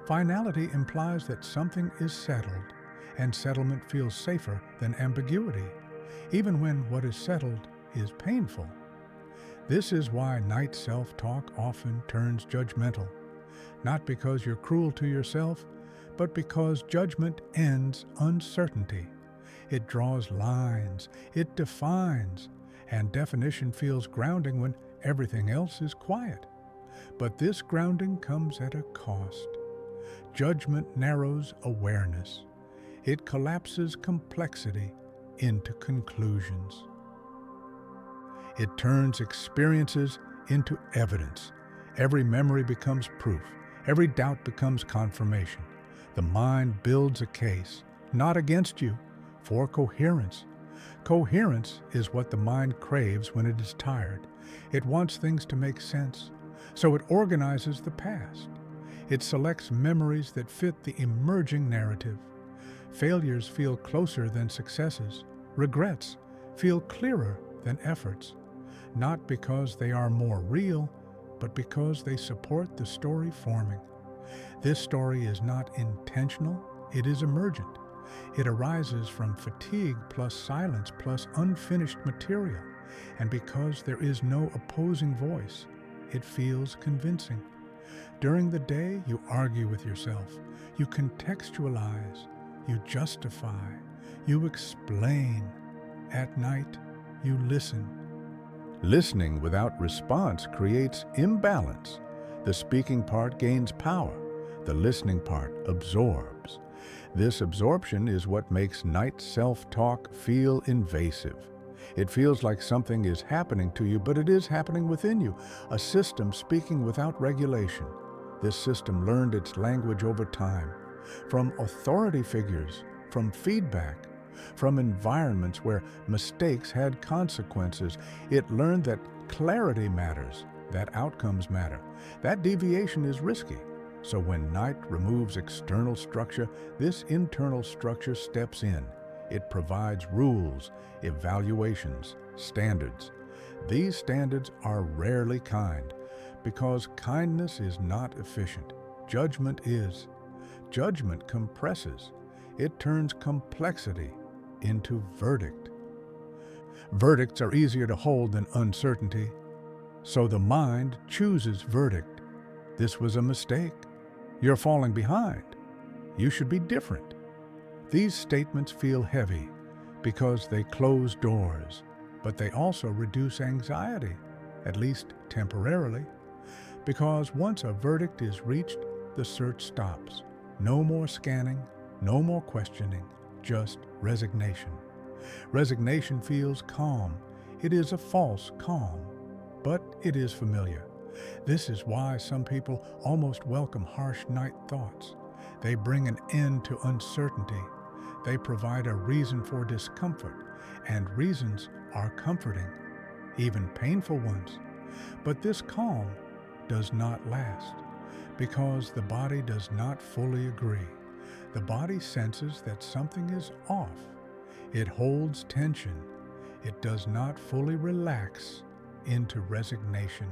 Finality implies that something is settled, and settlement feels safer than ambiguity, even when what is settled is painful. This is why night self-talk often turns judgmental, not because you're cruel to yourself, but because judgment ends uncertainty. It draws lines, it defines, and definition feels grounding when everything else is quiet. But this grounding comes at a cost. Judgment narrows awareness. It collapses complexity into conclusions. It turns experiences into evidence. Every memory becomes proof. Every doubt becomes confirmation. The mind builds a case, not against you, for coherence. Coherence is what the mind craves when it is tired. It wants things to make sense, so it organizes the past. It selects memories that fit the emerging narrative. Failures feel closer than successes. Regrets feel clearer than efforts, not because they are more real, but because they support the story forming. This story is not intentional, it is emergent. It arises from fatigue plus silence plus unfinished material, and because there is no opposing voice, it feels convincing. During the day, you argue with yourself, you contextualize, you justify, you explain. At night, you listen. Listening without response creates imbalance. The speaking part gains power. The listening part absorbs. This absorption is what makes night self-talk feel invasive. It feels like something is happening to you, but it is happening within you, a system speaking without regulation. This system learned its language over time, from authority figures, from feedback, from environments where mistakes had consequences. It learned that clarity matters, that outcomes matter. That deviation is risky. So when night removes external structure, this internal structure steps in. It provides rules, evaluations, standards. These standards are rarely kind, because kindness is not efficient. Judgment is. Judgment compresses. It turns complexity into verdict. Verdicts are easier to hold than uncertainty, so the mind chooses verdict. This was a mistake. You're falling behind. You should be different. These statements feel heavy because they close doors, but they also reduce anxiety, at least temporarily, because once a verdict is reached, the search stops. No more scanning, no more questioning, just resignation. Resignation feels calm. It is a false calm, but it is familiar. This is why some people almost welcome harsh night thoughts. They bring an end to uncertainty. They provide a reason for discomfort, and reasons are comforting, even painful ones. But this calm does not last, because the body does not fully agree. The body senses that something is off. It holds tension. It does not fully relax into resignation.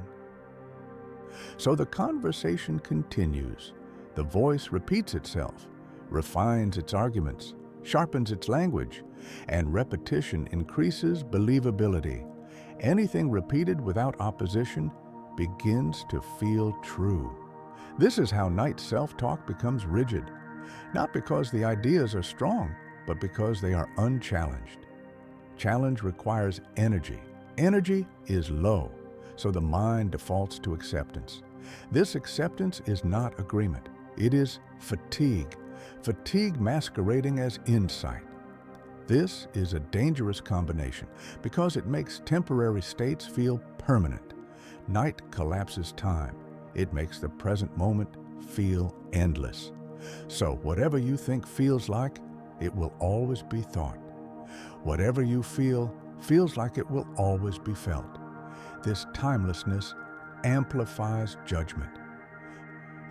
So the conversation continues. The voice repeats itself, refines its arguments, sharpens its language, and repetition increases believability. Anything repeated without opposition begins to feel true. This is how night self-talk becomes rigid, not because the ideas are strong, but because they are unchallenged. Challenge requires energy. Energy is low, so the mind defaults to acceptance. This acceptance is not agreement. It is fatigue. Fatigue masquerading as insight. This is a dangerous combination because it makes temporary states feel permanent. Night collapses time. It makes the present moment feel endless. So whatever you think feels like, it will always be thought. Whatever you feel feels like it will always be felt. This timelessness amplifies judgment.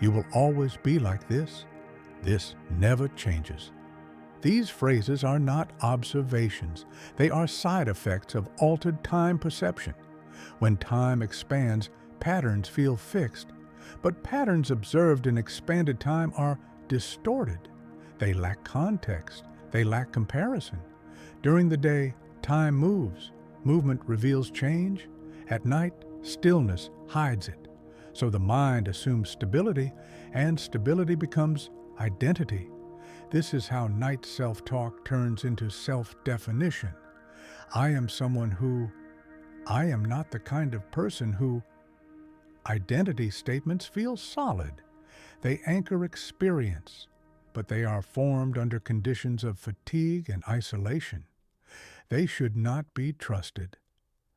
You will always be like this. This never changes. These phrases are not observations. They are side effects of altered time perception. When time expands, patterns feel fixed, but patterns observed in expanded time are distorted. They lack context. They lack comparison. During the day, time moves. Movement reveals change. At night, stillness hides it. So the mind assumes stability, and stability becomes identity. This is how night self-talk turns into self-definition. I am someone who. I am not the kind of person who. Identity statements feel solid. They anchor experience, but they are formed under conditions of fatigue and isolation. They should not be trusted,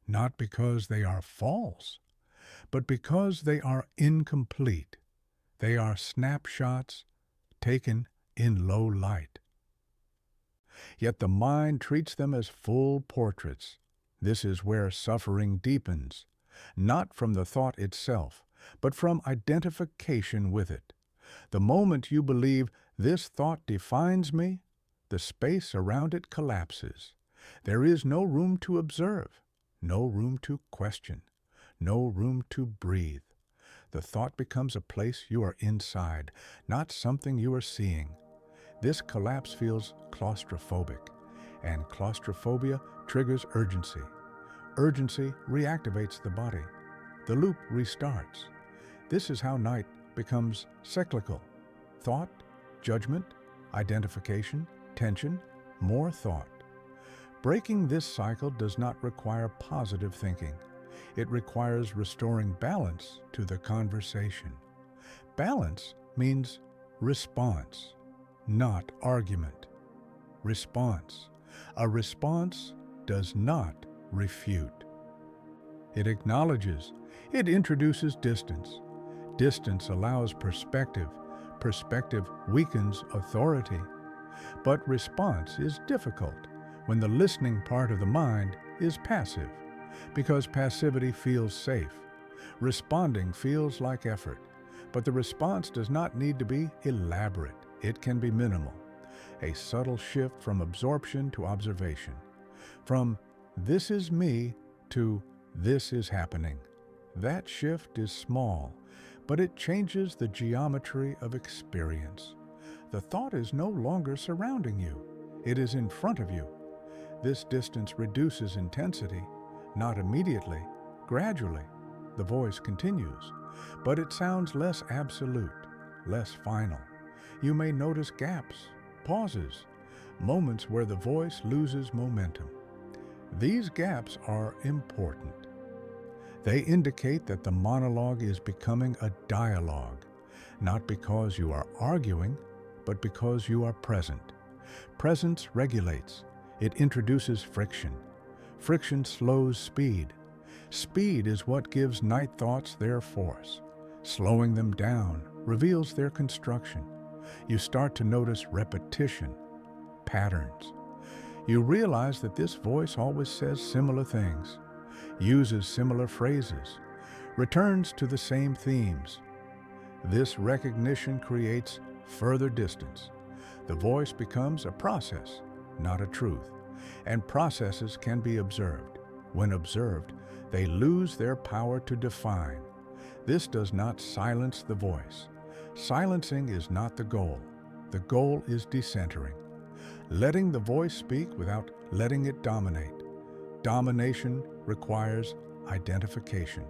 not because they are false, but because they are incomplete. They are snapshots taken in low light. Yet the mind treats them as full portraits. This is where suffering deepens, not from the thought itself, but from identification with it. The moment you believe this thought defines me, the space around it collapses. There is no room to observe, no room to question, no room to breathe. The thought becomes a place you are inside, not something you are seeing. This collapse feels claustrophobic, and claustrophobia triggers urgency. Urgency reactivates the body. The loop restarts. This is how night becomes cyclical. Thought, judgment, identification, tension, more thought. Breaking this cycle does not require positive thinking. It requires restoring balance to the conversation. Balance means response, not argument. Response. A response does not refute. It acknowledges. It introduces distance. Distance allows perspective. Perspective weakens authority. But response is difficult when the listening part of the mind is passive, because passivity feels safe. Responding feels like effort, but the response does not need to be elaborate. It can be minimal. A subtle shift from absorption to observation. From "this is me" to "this is happening." That shift is small, but it changes the geometry of experience. The thought is no longer surrounding you. It is in front of you. This distance reduces intensity, not immediately, gradually. The voice continues, but it sounds less absolute, less final. You may notice gaps, pauses, moments where the voice loses momentum. These gaps are important. They indicate that the monologue is becoming a dialogue, not because you are arguing, but because you are present. Presence regulates. It introduces friction. Friction slows speed. Speed is what gives night thoughts their force. Slowing them down reveals their construction. You start to notice repetition, patterns. You realize that this voice always says similar things, uses similar phrases, returns to the same themes. This recognition creates further distance. The voice becomes a process, not a truth, and processes can be observed. When observed, they lose their power to define. This does not silence the voice. Silencing is not the goal. The goal is decentering. Letting the voice speak without letting it dominate. Domination requires identification.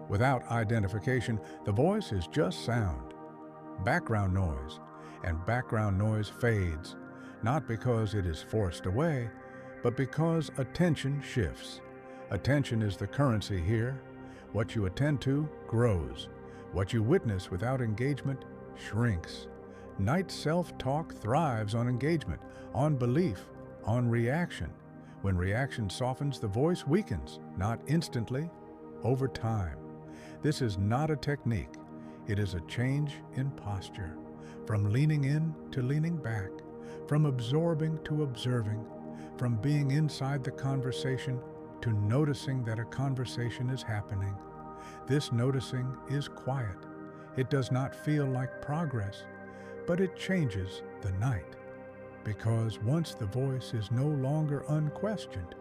Without identification, the voice is just sound, background noise, and background noise fades, not because it is forced away, but because attention shifts. Attention is the currency here. What you attend to grows. What you witness without engagement shrinks. Night self-talk thrives on engagement, on belief, on reaction. When reaction softens, the voice weakens, not instantly, over time. This is not a technique. It is a change in posture, from leaning in to leaning back, from absorbing to observing, from being inside the conversation to noticing that a conversation is happening. This noticing is quiet. It does not feel like progress, but it changes the night. Because once the voice is no longer unquestioned,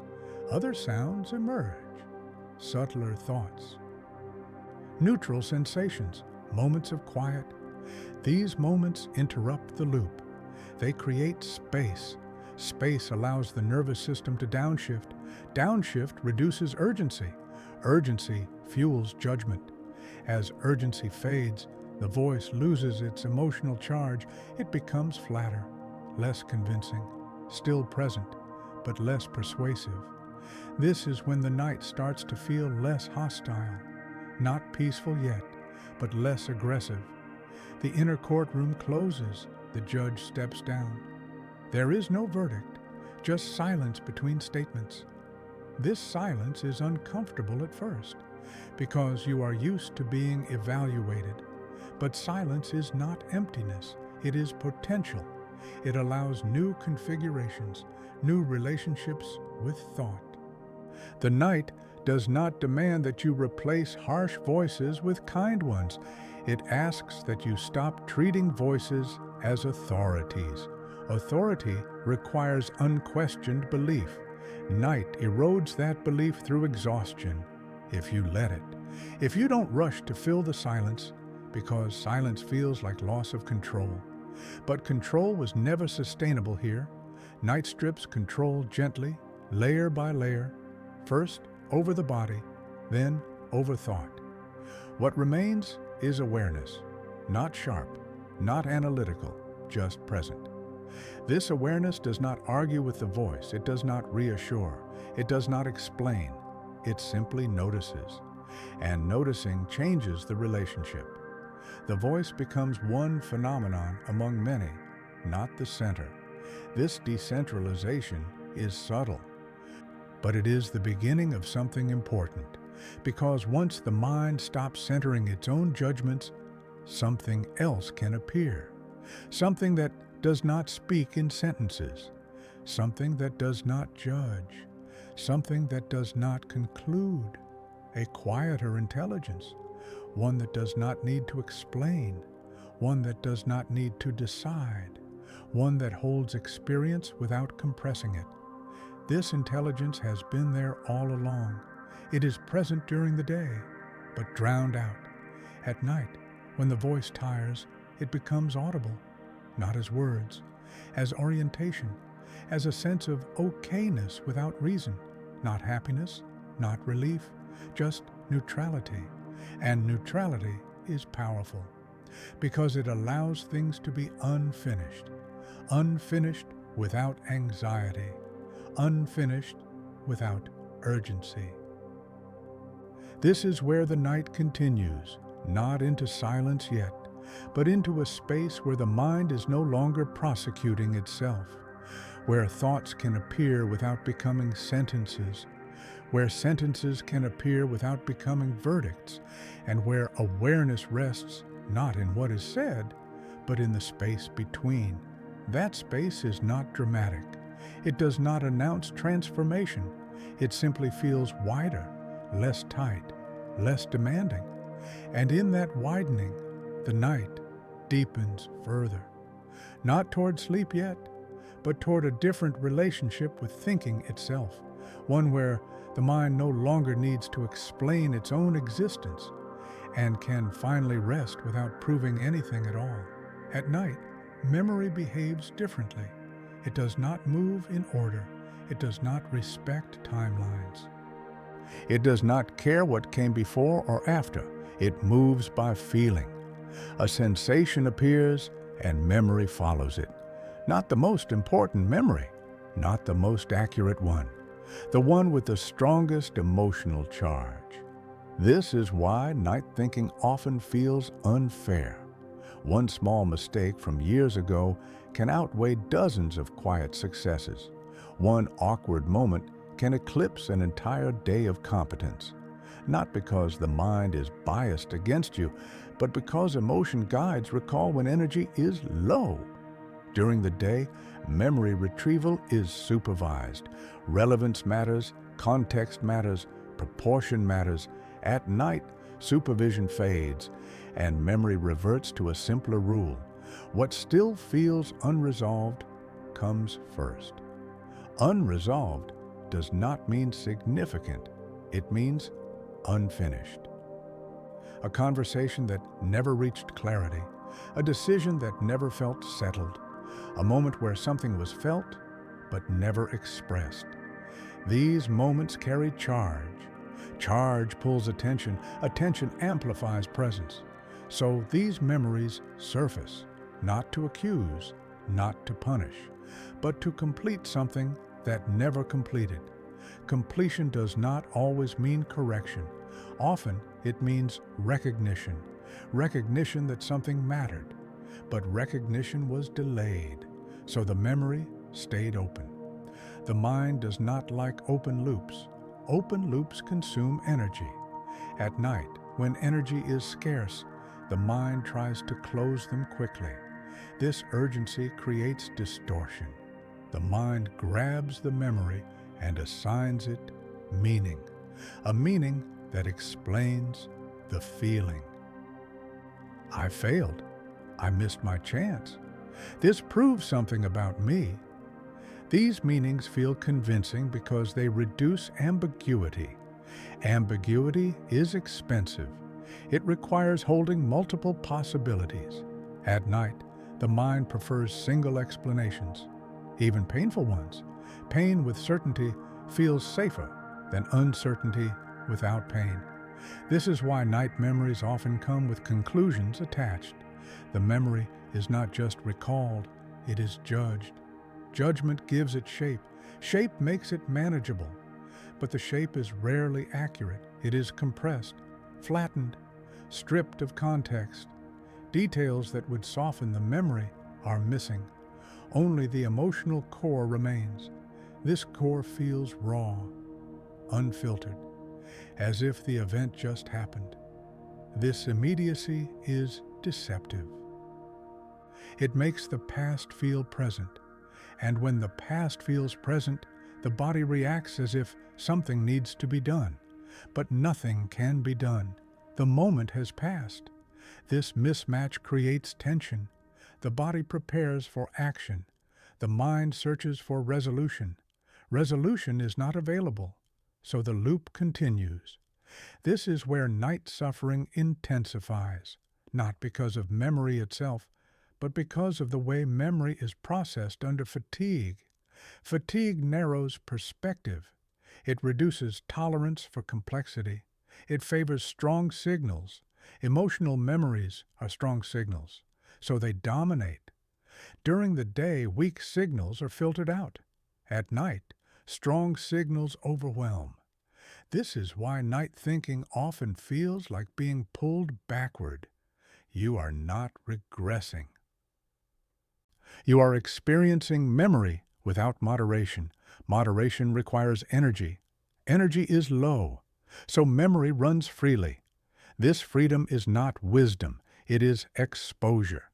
other sounds emerge, subtler thoughts, neutral sensations, moments of quiet. These moments interrupt the loop. They create space. Space allows the nervous system to downshift. Downshift reduces urgency. Urgency fuels judgment. As urgency fades, the voice loses its emotional charge. It becomes flatter, less convincing, still present, but less persuasive. This is when the night starts to feel less hostile, not peaceful yet, but less aggressive. The inner courtroom closes. The judge steps down. There is no verdict, just silence between statements. This silence is uncomfortable at first, because you are used to being evaluated. But silence is not emptiness, it is potential. It allows new configurations, new relationships with thought. The night does not demand that you replace harsh voices with kind ones. It asks that you stop treating voices as authorities. Authority requires unquestioned belief. Night erodes that belief through exhaustion, if you let it. If you don't rush to fill the silence, because silence feels like loss of control. But control was never sustainable here. Night strips control gently, layer by layer, first over the body, then over thought. What remains is awareness, not sharp, not analytical, just present. This awareness does not argue with the voice, it does not reassure, it does not explain, it simply notices. And noticing changes the relationship. The voice becomes one phenomenon among many, not the center. This decentralization is subtle, but it is the beginning of something important, because once the mind stops centering its own judgments, something else can appear, something that does not speak in sentences, something that does not judge, something that does not conclude, a quieter intelligence, one that does not need to explain, one that does not need to decide, one that holds experience without compressing it. This intelligence has been there all along. It is present during the day, but drowned out. At night, when the voice tires, it becomes audible, not as words, as orientation, as a sense of okayness without reason, not happiness, not relief, just neutrality. And neutrality is powerful because it allows things to be unfinished, unfinished without anxiety, unfinished without urgency. This is where the night continues, not into silence yet, but into a space where the mind is no longer prosecuting itself, where thoughts can appear without becoming sentences, where sentences can appear without becoming verdicts, and where awareness rests not in what is said, but in the space between. That space is not dramatic. It does not announce transformation. It simply feels wider, less tight, less demanding. And in that widening, the night deepens further. Not toward sleep yet, but toward a different relationship with thinking itself, one where the mind no longer needs to explain its own existence and can finally rest without proving anything at all. At night, memory behaves differently. It does not move in order. It does not respect timelines. It does not care what came before or after. It moves by feeling. A sensation appears and memory follows it. Not the most important memory, not the most accurate one, the one with the strongest emotional charge. This is why night thinking often feels unfair. One small mistake from years ago can outweigh dozens of quiet successes. One awkward moment can eclipse an entire day of competence. Not because the mind is biased against you, but because emotion guides recall when energy is low. During the day, memory retrieval is supervised. Relevance matters, context matters, proportion matters. At night, supervision fades, and memory reverts to a simpler rule. What still feels unresolved comes first. Unresolved does not mean significant. It means unfinished. A conversation that never reached clarity, a decision that never felt settled, a moment where something was felt but never expressed. These moments carry charge. Charge pulls attention. Attention amplifies presence. So these memories surface, not to accuse, not to punish, but to complete something that never completed. Completion does not always mean correction. Often it means recognition. Recognition that something mattered, but recognition was delayed, so the memory stayed open. The mind does not like open loops. Open loops consume energy. At night, when energy is scarce, the mind tries to close them quickly. This urgency creates distortion. The mind grabs the memory and assigns it meaning, a meaning that explains the feeling. I failed. I missed my chance. This proves something about me. These meanings feel convincing because they reduce ambiguity. Ambiguity is expensive. It requires holding multiple possibilities. At night, the mind prefers single explanations, even painful ones. Pain with certainty feels safer than uncertainty without pain. This is why night memories often come with conclusions attached. The memory is not just recalled, it is judged. Judgment gives it shape. Shape makes it manageable. But the shape is rarely accurate. It is compressed, flattened, stripped of context. Details that would soften the memory are missing. Only the emotional core remains. This core feels raw, unfiltered, as if the event just happened. This immediacy is deceptive. It makes the past feel present, and when the past feels present, the body reacts as if something needs to be done. But nothing can be done. The moment has passed. This mismatch creates tension. The body prepares for action. The mind searches for resolution. Resolution is not available, so the loop continues. This is where night suffering intensifies, not because of memory itself, but because of the way memory is processed under fatigue. Fatigue narrows perspective. It reduces tolerance for complexity. It favors strong signals. Emotional memories are strong signals, so they dominate. During the day, weak signals are filtered out. At night, strong signals overwhelm. This is why night thinking often feels like being pulled backward. You are not regressing. You are experiencing memory without moderation. Moderation requires energy. Energy is low, so memory runs freely. This freedom is not wisdom, it is exposure.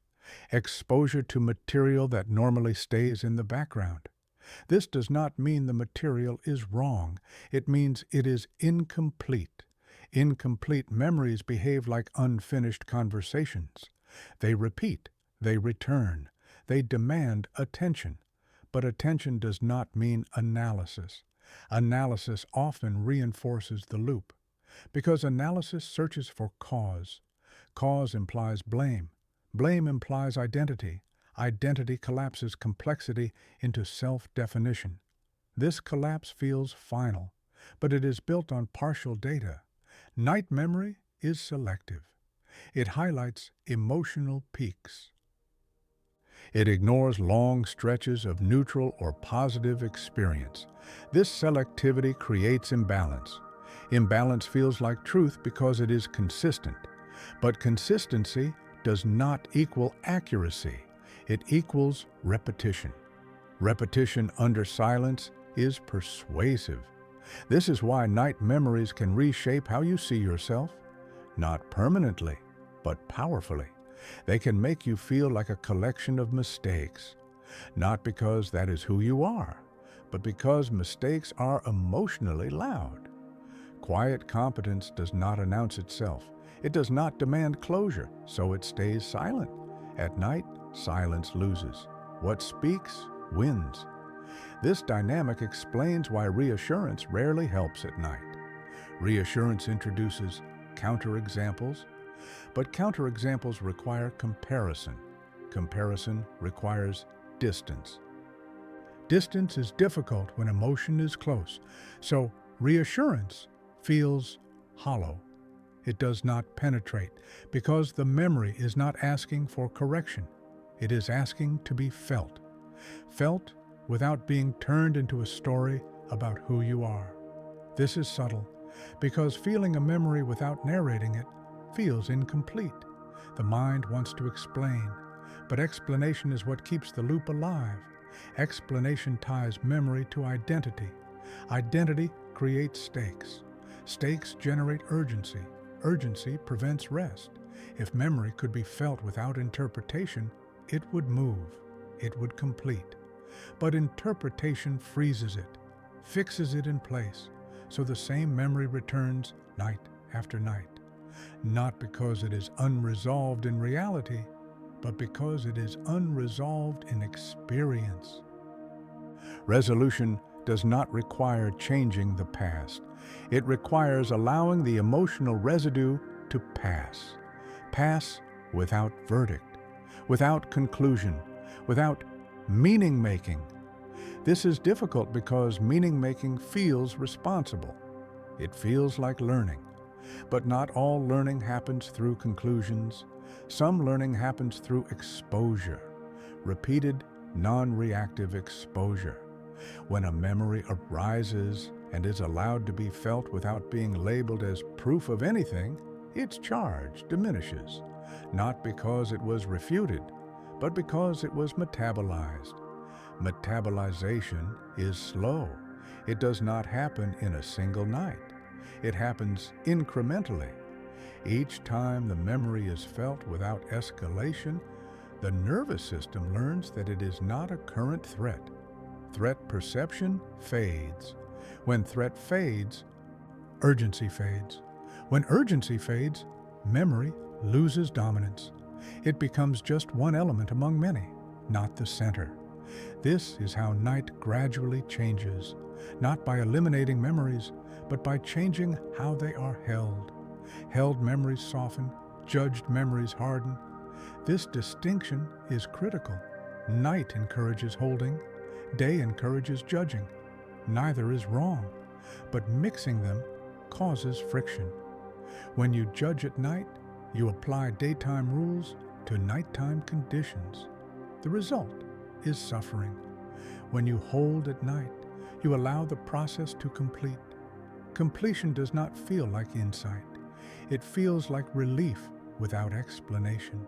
Exposure to material that normally stays in the background. This does not mean the material is wrong. It means it is incomplete. Incomplete memories behave like unfinished conversations. They repeat, they return, they demand attention. But attention does not mean analysis. Analysis often reinforces the loop, because analysis searches for cause. Cause implies blame. Blame implies identity. Identity collapses complexity into self-definition. This collapse feels final, but it is built on partial data. Night memory is selective. It highlights emotional peaks. It ignores long stretches of neutral or positive experience. This selectivity creates imbalance. Imbalance feels like truth because it is consistent. But consistency does not equal accuracy. It equals repetition. Repetition under silence is persuasive. This is why night memories can reshape how you see yourself, not permanently, but powerfully. They can make you feel like a collection of mistakes, not because that is who you are, but because mistakes are emotionally loud. Quiet competence does not announce itself. It does not demand closure, so it stays silent. At night, silence loses. What speaks wins. This dynamic explains why reassurance rarely helps at night. Reassurance introduces counterexamples, but counterexamples require comparison. Comparison requires distance. Distance is difficult when emotion is close, so reassurance feels hollow. It does not penetrate because the memory is not asking for correction. It is asking to be felt. Felt without being turned into a story about who you are. This is subtle because feeling a memory without narrating it feels incomplete. The mind wants to explain, but explanation is what keeps the loop alive. Explanation ties memory to identity. Identity creates stakes. Stakes generate urgency. Urgency prevents rest. If memory could be felt without interpretation, it would move, it would complete. But interpretation freezes it, fixes it in place, so the same memory returns night after night. Not because it is unresolved in reality, but because it is unresolved in experience. Resolution does not require changing the past. It requires allowing the emotional residue to pass. Pass without verdict, without conclusion, without meaning-making. This is difficult because meaning-making feels responsible. It feels like learning. But not all learning happens through conclusions. Some learning happens through exposure, repeated, non-reactive exposure. When a memory arises and is allowed to be felt without being labeled as proof of anything, its charge diminishes, not because it was refuted, but because it was metabolized. Metabolization is slow. It does not happen in a single night. It happens incrementally. Each time the memory is felt without escalation, the nervous system learns that it is not a current threat. Threat perception fades. When threat fades, urgency fades. When urgency fades, memory loses dominance. It becomes just one element among many, not the center. This is how night gradually changes, not by eliminating memories, but by changing how they are held. Held memories soften, judged memories harden. This distinction is critical. Night encourages holding, Day encourages judging. Neither is wrong, but mixing them causes friction. When you judge at night, you apply daytime rules to nighttime conditions. The result is suffering. When you hold at night, you allow the process to complete. Completion does not feel like insight. It feels like relief without explanation.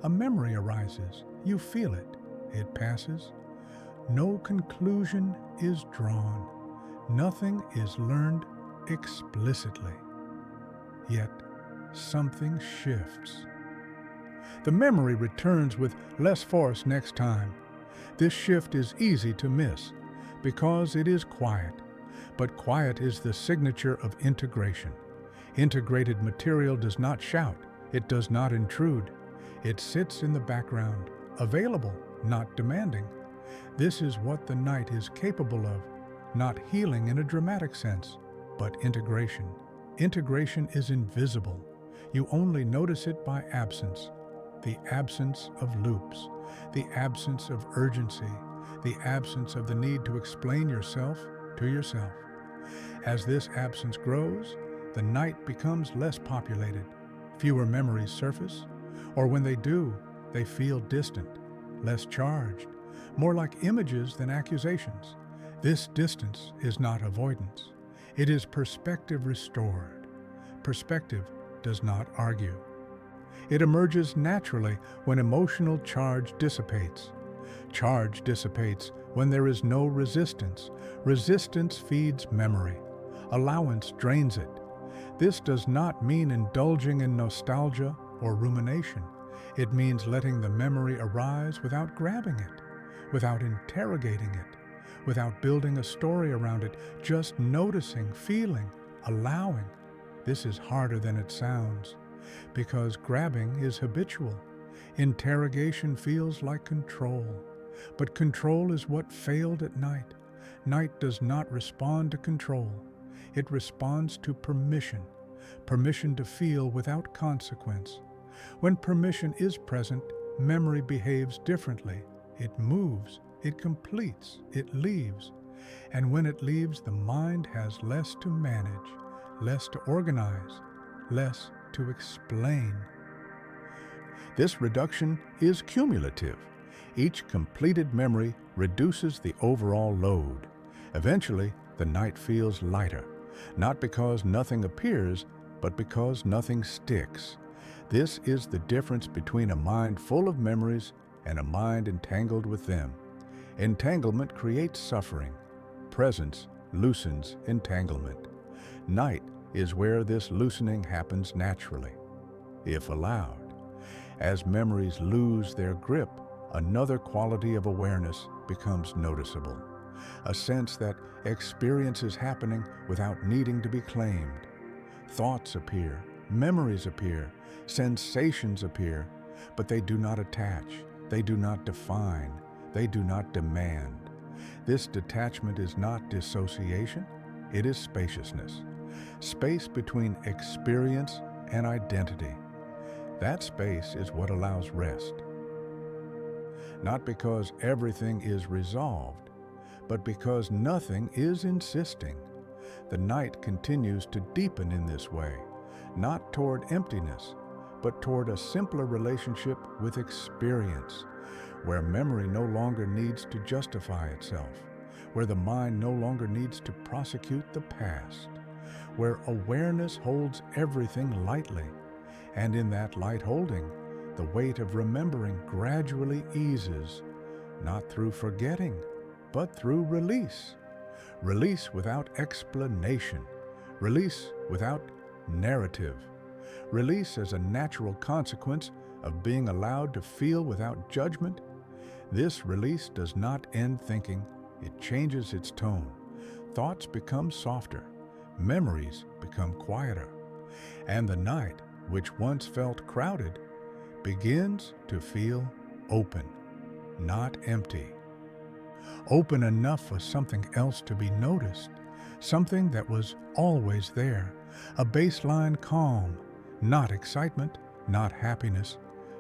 A memory arises. You feel it. It passes. No conclusion is drawn. Nothing is learned explicitly. Yet something shifts. The memory returns with less force next time. This shift is easy to miss because it is quiet, but quiet is the signature of integration. Integrated material does not shout. It does not intrude. It sits in the background, available, not demanding. This is what the night is capable of, not healing in a dramatic sense, but integration. Integration is invisible. You only notice it by absence. The absence of loops, the absence of urgency, the absence of the need to explain yourself to yourself. As this absence grows, the night becomes less populated. Fewer memories surface, or when they do, they feel distant, less charged, more like images than accusations. This distance is not avoidance. It is perspective restored. Perspective does not argue. It emerges naturally when emotional charge dissipates. Charge dissipates when there is no resistance. Resistance feeds memory. Allowance drains it. This does not mean indulging in nostalgia or rumination. It means letting the memory arise without grabbing it, without interrogating it, without building a story around it, just noticing, feeling, allowing. This is harder than it sounds, because grabbing is habitual. Interrogation feels like control, but control is what failed at night. Night does not respond to control. It responds to permission, permission to feel without consequence. When permission is present, memory behaves differently. It moves, it completes, it leaves. And when it leaves, the mind has less to manage, less to organize, less to explain. This reduction is cumulative. Each completed memory reduces the overall load. Eventually, the night feels lighter, not because nothing appears, but because nothing sticks. This is the difference between a mind full of memories and a mind entangled with them. Entanglement creates suffering. Presence loosens entanglement. Night is where this loosening happens naturally, if allowed. As memories lose their grip, another quality of awareness becomes noticeable. A sense that experience is happening without needing to be claimed. Thoughts appear, memories appear, sensations appear, but they do not attach, they do not define, they do not demand. This detachment is not dissociation, it is spaciousness. Space between experience and identity. That space is what allows rest. Not because everything is resolved, but because nothing is insisting. The night continues to deepen in this way, not toward emptiness, but toward a simpler relationship with experience, where memory no longer needs to justify itself, where the mind no longer needs to prosecute the past, where awareness holds everything lightly, and in that light holding, the weight of remembering gradually eases, not through forgetting, but through release. Release without explanation, release without narrative, release as a natural consequence of being allowed to feel without judgment. This release does not end thinking, it changes its tone. Thoughts become softer, memories become quieter, and the night, which once felt crowded, begins to feel open, not empty. Open enough for something else to be noticed, something that was always there, a baseline calm, not excitement, not happiness,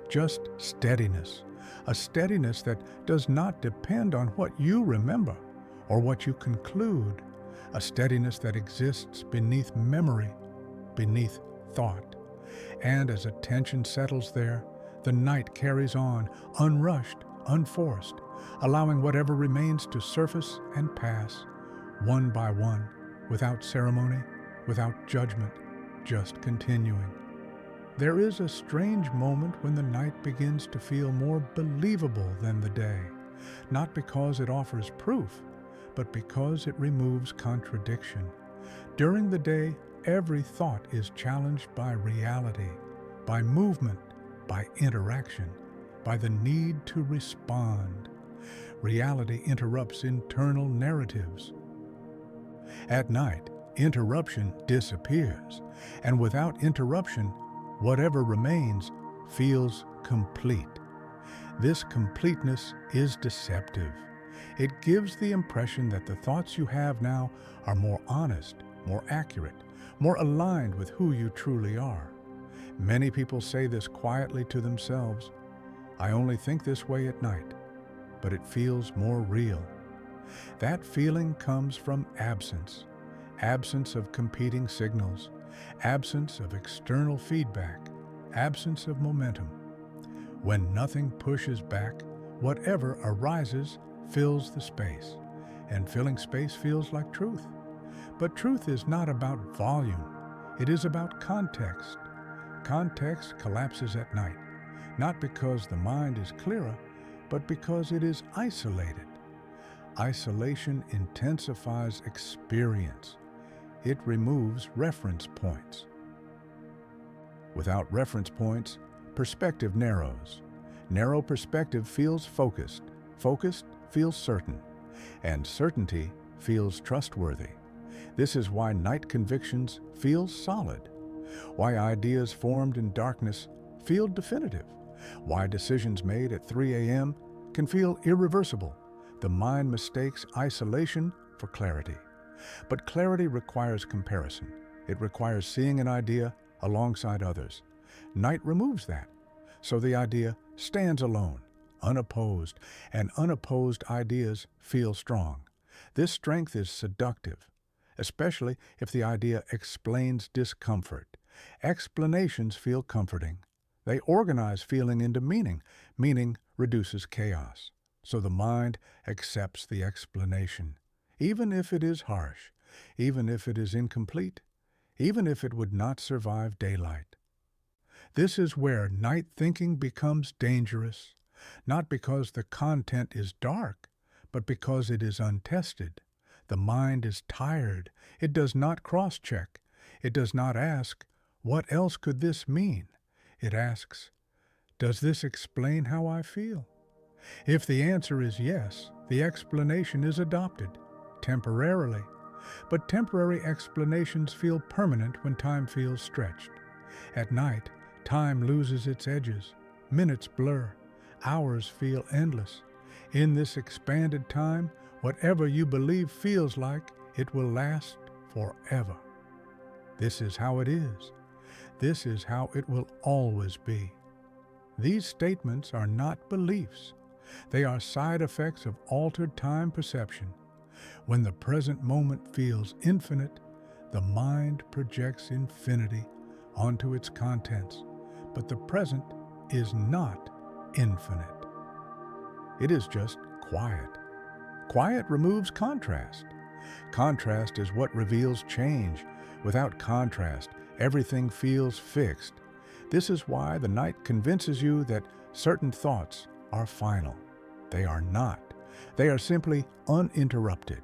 just steadiness, a steadiness that does not depend on what you remember or what you conclude, a steadiness that exists beneath memory, beneath thought. And as attention settles there, the night carries on, unrushed, unforced, allowing whatever remains to surface and pass, one by one, without ceremony, without judgment, just continuing. There is a strange moment when the night begins to feel more believable than the day, not because it offers proof, but because it removes contradiction. During the day, every thought is challenged by reality, by movement, by interaction, by the need to respond. Reality interrupts internal narratives. At night, interruption disappears, and without interruption, whatever remains feels complete. This completeness is deceptive. It gives the impression that the thoughts you have now are more honest, more accurate, more aligned with who you truly are. Many people say this quietly to themselves, "I only think this way at night," but it feels more real. That feeling comes from absence of competing signals, absence of external feedback, absence of momentum. When nothing pushes back, whatever arises fills the space, and filling space feels like truth. But truth is not about volume, it is about context. Context collapses at night, not because the mind is clearer, but because it is isolated. Isolation intensifies experience. It removes reference points. Without reference points, perspective narrows. Narrow perspective feels focused. Focused feels certain. And certainty feels trustworthy. This is why night convictions feel solid. Why ideas formed in darkness feel definitive. Why decisions made at 3 a.m. can feel irreversible. The mind mistakes isolation for clarity. But clarity requires comparison. It requires seeing an idea alongside others. Night removes that, so the idea stands alone, unopposed, and unopposed ideas feel strong. This strength is seductive, especially if the idea explains discomfort. Explanations feel comforting. They organize feeling into meaning. Meaning reduces chaos. So the mind accepts the explanation, even if it is harsh, even if it is incomplete, even if it would not survive daylight. This is where night thinking becomes dangerous, not because the content is dark, but because it is untested. The mind is tired. It does not cross-check. It does not ask, "What else could this mean?" It asks, "Does this explain how I feel?" If the answer is yes, the explanation is adopted, temporarily. But temporary explanations feel permanent when time feels stretched. At night, time loses its edges. Minutes blur. Hours feel endless. In this expanded time, whatever you believe feels like it will last forever. This is how it is. This is how it will always be. These statements are not beliefs. They are side effects of altered time perception. When the present moment feels infinite, the mind projects infinity onto its contents. But the present is not infinite. It is just quiet. Quiet removes contrast. Contrast is what reveals change. Without contrast, everything feels fixed. This is why the night convinces you that certain thoughts are final. They are not. They are simply uninterrupted.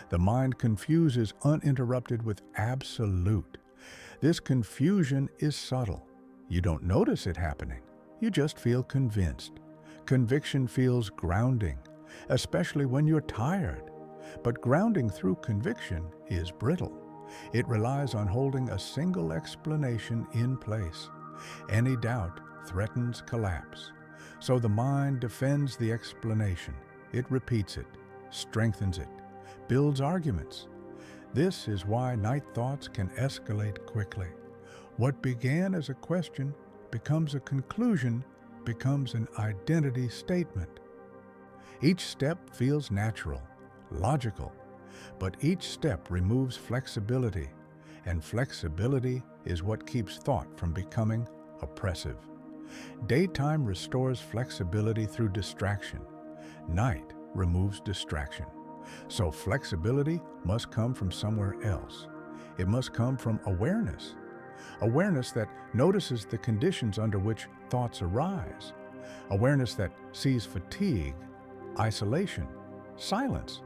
The mind confuses uninterrupted with absolute. This confusion is subtle. You don't notice it happening. You just feel convinced. Conviction feels grounding, especially when you're tired. But grounding through conviction is brittle. It relies on holding a single explanation in place. Any doubt threatens collapse. So the mind defends the explanation. It repeats it, strengthens it, builds arguments. This is why night thoughts can escalate quickly. What began as a question becomes a conclusion becomes an identity statement. Each step feels natural, logical, but each step removes flexibility, and flexibility is what keeps thought from becoming oppressive. Daytime restores flexibility through distraction. Night removes distraction. So flexibility must come from somewhere else. It must come from awareness. Awareness that notices the conditions under which thoughts arise. Awareness that sees fatigue, isolation, silence,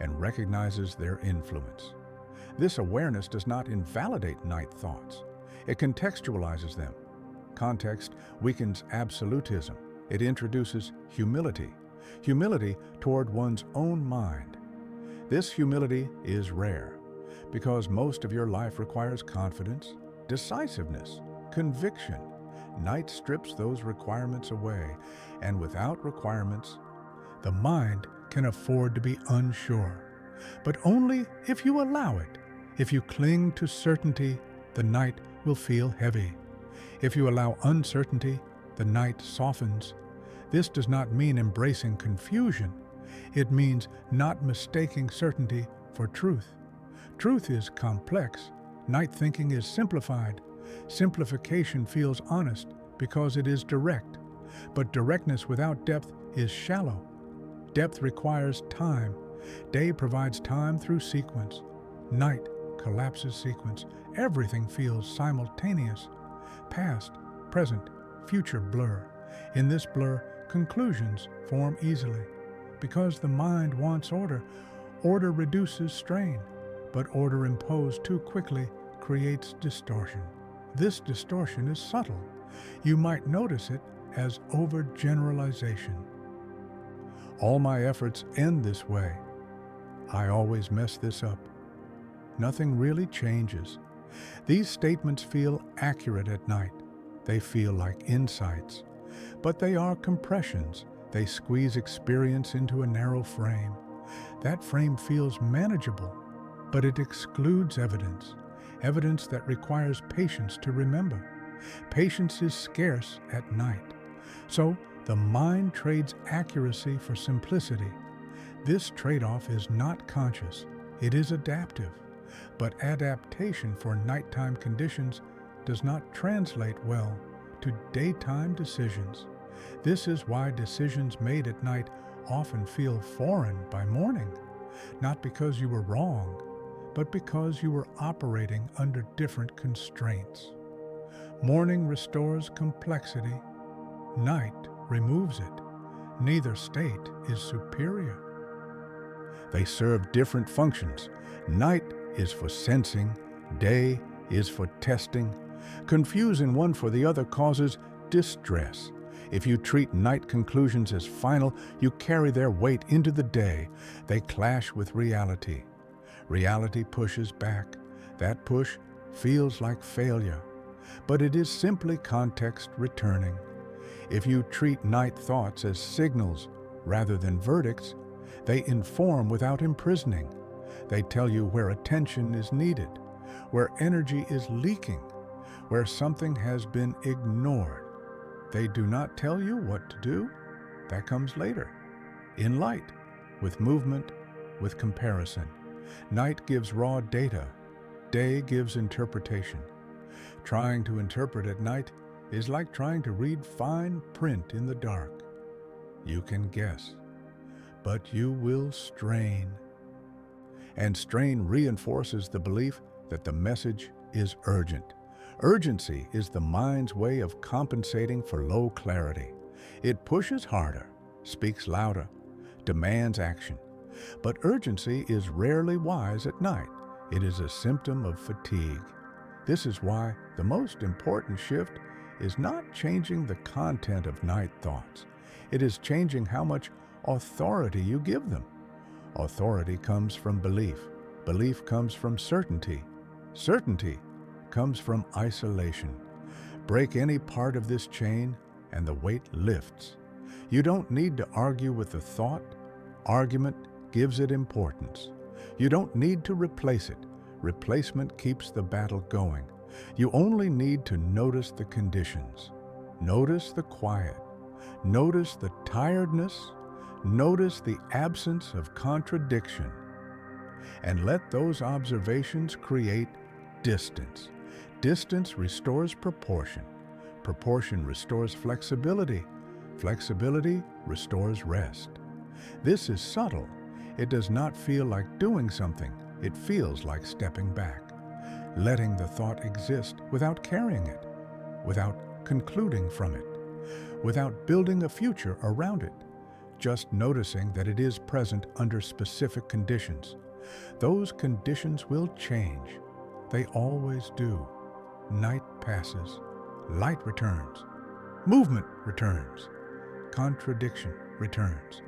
and recognizes their influence. This awareness does not invalidate night thoughts. It contextualizes them. Context weakens absolutism. It introduces humility. Humility toward one's own mind. This humility is rare because most of your life requires confidence, decisiveness, conviction. Night strips those requirements away, and without requirements, the mind can afford to be unsure. But only if you allow it. If you cling to certainty, the night will feel heavy. If you allow uncertainty, the night softens. This does not mean embracing confusion. It means not mistaking certainty for truth. Truth is complex. Night thinking is simplified. Simplification feels honest because it is direct. But directness without depth is shallow. Depth requires time. Day provides time through sequence. Night collapses sequence. Everything feels simultaneous. Past, present, future blur. In this blur, conclusions form easily. Because the mind wants order, order reduces strain, but order imposed too quickly creates distortion. This distortion is subtle. You might notice it as overgeneralization. All my efforts end this way. I always mess this up. Nothing really changes. These statements feel accurate at night. They feel like insights. But they are compressions. They squeeze experience into a narrow frame. That frame feels manageable, but it excludes evidence. Evidence that requires patience to remember. Patience is scarce at night. So the mind trades accuracy for simplicity. This trade-off is not conscious. It is adaptive. But adaptation for nighttime conditions does not translate well to daytime decisions. This is why decisions made at night often feel foreign by morning, not because you were wrong, but because you were operating under different constraints. Morning restores complexity. Night removes it. Neither state is superior. They serve different functions. Night is for sensing, day is for testing. Confusing one for the other causes distress. If you treat night conclusions as final, you carry their weight into the day. They clash with reality. Reality pushes back. That push feels like failure, but it is simply context returning. If you treat night thoughts as signals rather than verdicts, they inform without imprisoning. They tell you where attention is needed, where energy is leaking, where something has been ignored. They do not tell you what to do. That comes later, in light, with movement, with comparison. Night gives raw data. Day gives interpretation. Trying to interpret at night is like trying to read fine print in the dark. You can guess, but you will strain. And strain reinforces the belief that the message is urgent. Urgency is the mind's way of compensating for low clarity. It pushes harder, speaks louder, demands action. But urgency is rarely wise at night. It is a symptom of fatigue. This is why the most important shift is not changing the content of night thoughts. It is changing how much authority you give them. Authority comes from belief. Belief comes from certainty. Certainty comes from isolation. Break any part of this chain and the weight lifts. You don't need to argue with the thought. Argument gives it importance. You don't need to replace it. Replacement keeps the battle going. You only need to notice the conditions. Notice the quiet. Notice the tiredness. Notice the absence of contradiction. And let those observations create distance. Distance restores proportion. Proportion restores flexibility. Flexibility restores rest. This is subtle. It does not feel like doing something. It feels like stepping back, letting the thought exist without carrying it, without concluding from it, without building a future around it, just noticing that it is present under specific conditions. Those conditions will change. They always do. Night passes. Light returns. Movement returns. Contradiction returns.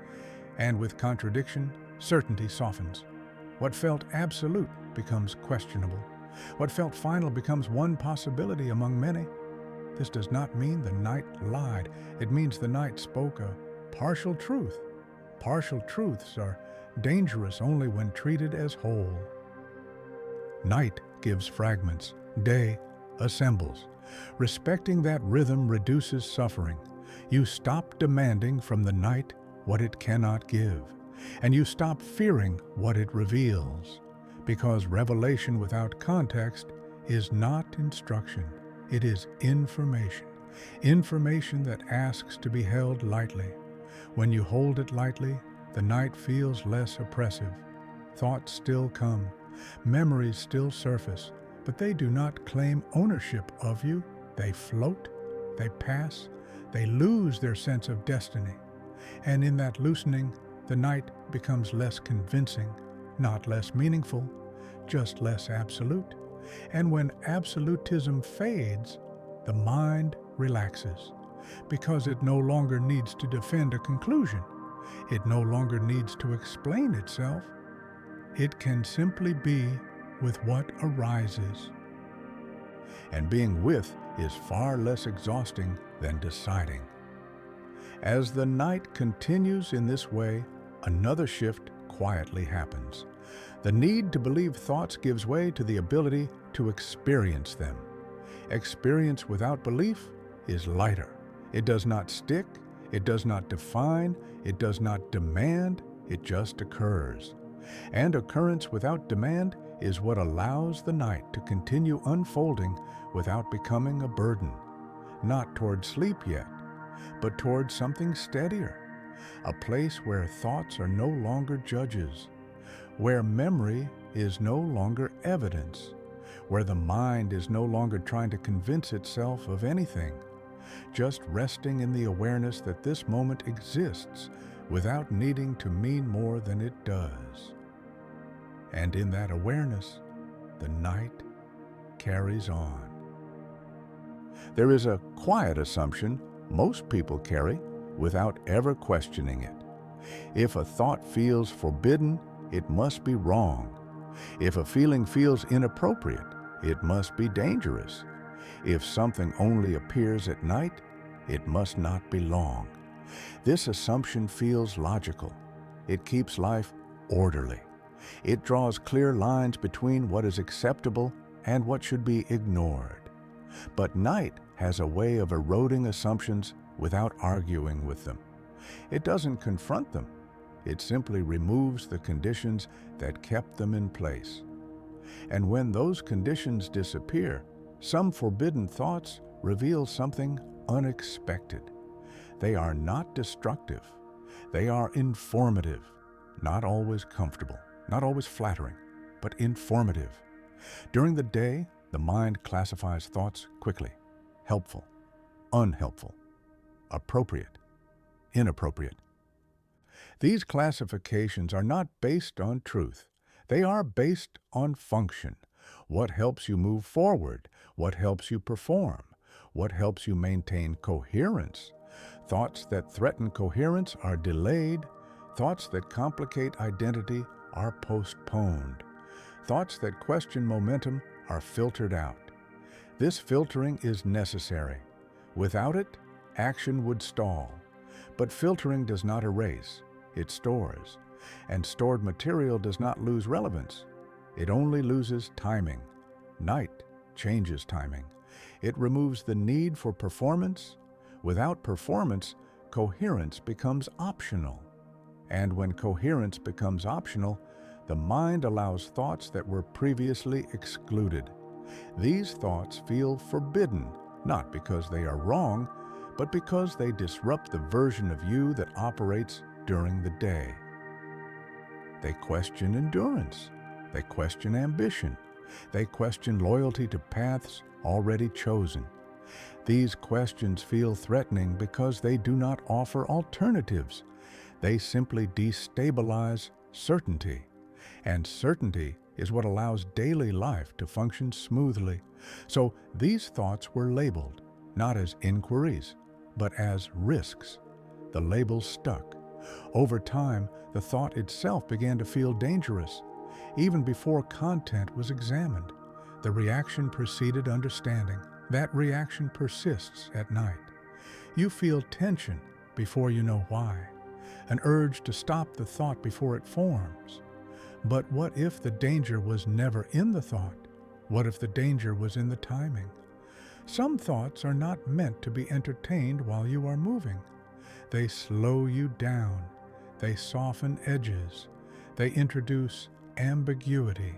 And with contradiction, certainty softens. What felt absolute becomes questionable. What felt final becomes one possibility among many. This does not mean the night lied. It means the night spoke a partial truth. Partial truths are dangerous only when treated as whole. Night gives fragments. Day assembles. Respecting that rhythm reduces suffering. You stop demanding from the night what it cannot give, and you stop fearing what it reveals, because revelation without context is not instruction. It is information. Information that asks to be held lightly. When you hold it lightly, the night feels less oppressive. Thoughts still come. Memories still surface, but they do not claim ownership of you. They float, they pass, they lose their sense of destiny. And in that loosening, the night becomes less convincing, not less meaningful, just less absolute. And when absolutism fades, the mind relaxes, because it no longer needs to defend a conclusion. It no longer needs to explain itself. It can simply be with what arises. And being with is far less exhausting than deciding. As the night continues in this way, another shift quietly happens. The need to believe thoughts gives way to the ability to experience them. Experience without belief is lighter. It does not stick, it does not define, it does not demand, it just occurs. And occurrence without demand is what allows the night to continue unfolding without becoming a burden. Not toward sleep yet, but toward something steadier, a place where thoughts are no longer judges, where memory is no longer evidence, where the mind is no longer trying to convince itself of anything, just resting in the awareness that this moment exists without needing to mean more than it does. And in that awareness, the night carries on. There is a quiet assumption most people carry without ever questioning it. If a thought feels forbidden, it must be wrong. If a feeling feels inappropriate, it must be dangerous. If something only appears at night, it must not belong. This assumption feels logical. It keeps life orderly. It draws clear lines between what is acceptable and what should be ignored. But night has a way of eroding assumptions without arguing with them. It doesn't confront them. It simply removes the conditions that kept them in place. And when those conditions disappear, some forbidden thoughts reveal something unexpected. They are not destructive. They are informative, not always comfortable, not always flattering, but informative. During the day, the mind classifies thoughts quickly: helpful, unhelpful, appropriate, inappropriate. These classifications are not based on truth. They are based on function. What helps you move forward? What helps you perform? What helps you maintain coherence? Thoughts that threaten coherence are delayed. Thoughts that complicate identity are postponed. Thoughts that question momentum are filtered out. This filtering is necessary. Without it, action would stall. But filtering does not erase, it stores. And stored material does not lose relevance. It only loses timing. Night changes timing. It removes the need for performance. Without performance, coherence becomes optional. And when coherence becomes optional, the mind allows thoughts that were previously excluded. These thoughts feel forbidden, not because they are wrong, but because they disrupt the version of you that operates during the day. They question endurance. They question ambition. They question loyalty to paths already chosen. These questions feel threatening because they do not offer alternatives. They simply destabilize certainty. And certainty is what allows daily life to function smoothly. So these thoughts were labeled, not as inquiries, but as risks. The label stuck. Over time, the thought itself began to feel dangerous. Even before content was examined, the reaction preceded understanding. That reaction persists at night. You feel tension before you know why, an urge to stop the thought before it forms. But what if the danger was never in the thought? What if the danger was in the timing? Some thoughts are not meant to be entertained while you are moving. They slow you down. They soften edges. They introduce ambiguity.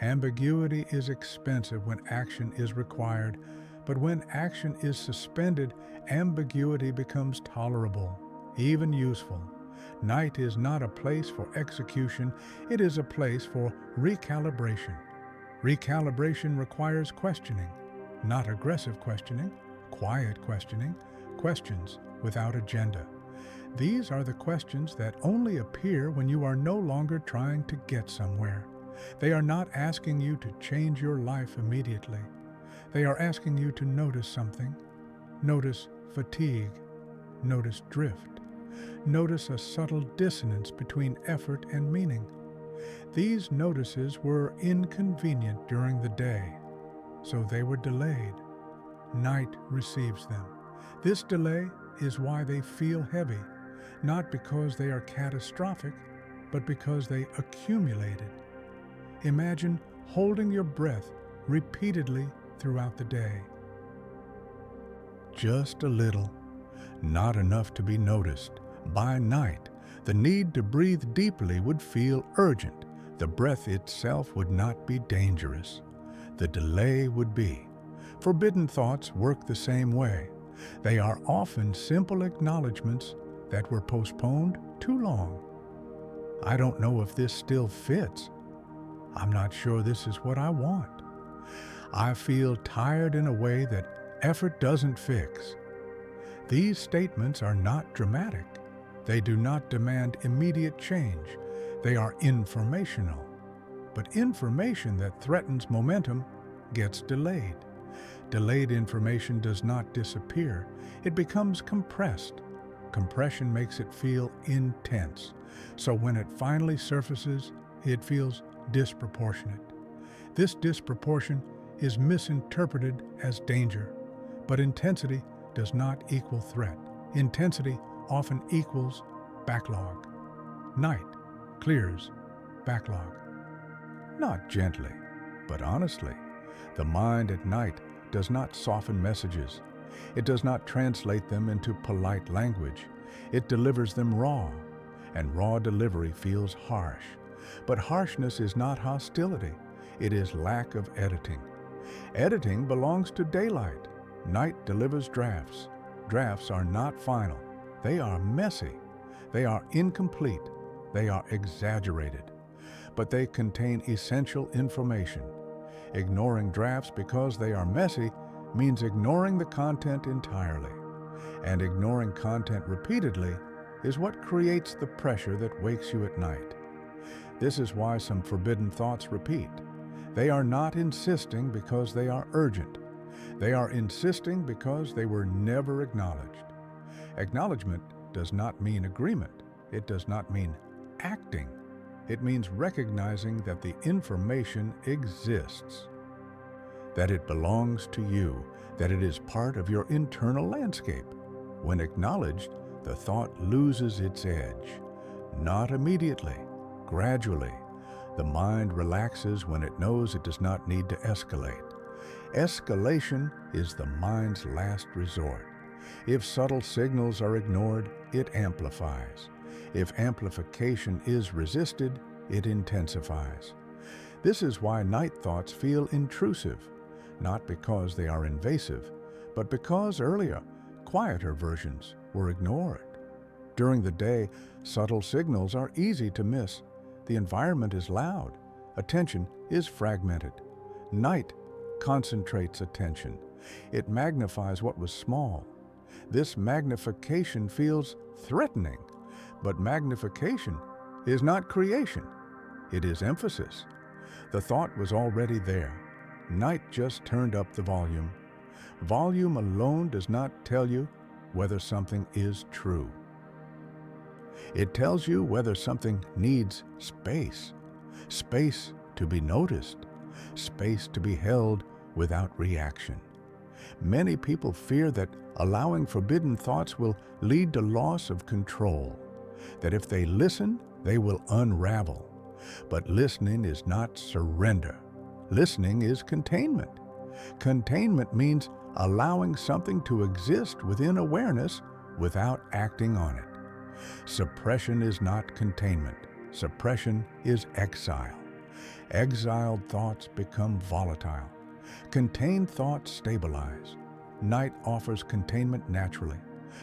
Ambiguity is expensive when action is required, but when action is suspended, ambiguity becomes tolerable, even useful. Night is not a place for execution, it is a place for recalibration. Recalibration requires questioning, not aggressive questioning, quiet questioning, questions without agenda. These are the questions that only appear when you are no longer trying to get somewhere. They are not asking you to change your life immediately. They are asking you to notice something. Notice fatigue. Notice drift. Notice a subtle dissonance between effort and meaning. These notices were inconvenient during the day, so they were delayed. Night receives them. This delay is why they feel heavy, not because they are catastrophic, but because they accumulated. Imagine holding your breath repeatedly throughout the day. Just a little, not enough to be noticed. By night, the need to breathe deeply would feel urgent. The breath itself would not be dangerous. The delay would be. Forbidden thoughts work the same way. They are often simple acknowledgments that were postponed too long. I don't know if this still fits. I'm not sure this is what I want. I feel tired in a way that effort doesn't fix. These statements are not dramatic. They do not demand immediate change. They are informational. But information that threatens momentum gets delayed. Delayed information does not disappear. It becomes compressed. Compression makes it feel intense. So when it finally surfaces, it feels disproportionate. This disproportion is misinterpreted as danger, but intensity does not equal threat. Intensity often equals backlog. Night clears backlog. Not gently, but honestly. The mind at night does not soften messages. It does not translate them into polite language. It delivers them raw, and raw delivery feels harsh. But harshness is not hostility. It is lack of editing. Editing belongs to daylight. Night delivers drafts. Drafts are not final. They are messy. They are incomplete. They are exaggerated. But they contain essential information. Ignoring drafts because they are messy means ignoring the content entirely. And ignoring content repeatedly is what creates the pressure that wakes you at night. This is why some forbidden thoughts repeat. They are not insisting because they are urgent. They are insisting because they were never acknowledged. Acknowledgement does not mean agreement. It does not mean acting. It means recognizing that the information exists, that it belongs to you, that it is part of your internal landscape. When acknowledged, the thought loses its edge. Not immediately, gradually. The mind relaxes when it knows it does not need to escalate. Escalation is the mind's last resort. If subtle signals are ignored, it amplifies. If amplification is resisted, it intensifies. This is why night thoughts feel intrusive, not because they are invasive, but because earlier, quieter versions were ignored. During the day, subtle signals are easy to miss. The environment is loud. Attention is fragmented. Night concentrates attention. It magnifies what was small. This magnification feels threatening, but magnification is not creation. It is emphasis. The thought was already there. Night just turned up the volume. Volume alone does not tell you whether something is true. It tells you whether something needs space. Space to be noticed. Space to be held without reaction. Many people fear that allowing forbidden thoughts will lead to loss of control, that if they listen, they will unravel. But listening is not surrender. Listening is containment. Containment means allowing something to exist within awareness without acting on it. Suppression is not containment. Suppression is exile. Exiled thoughts become volatile. Contained thoughts stabilize. Night offers containment naturally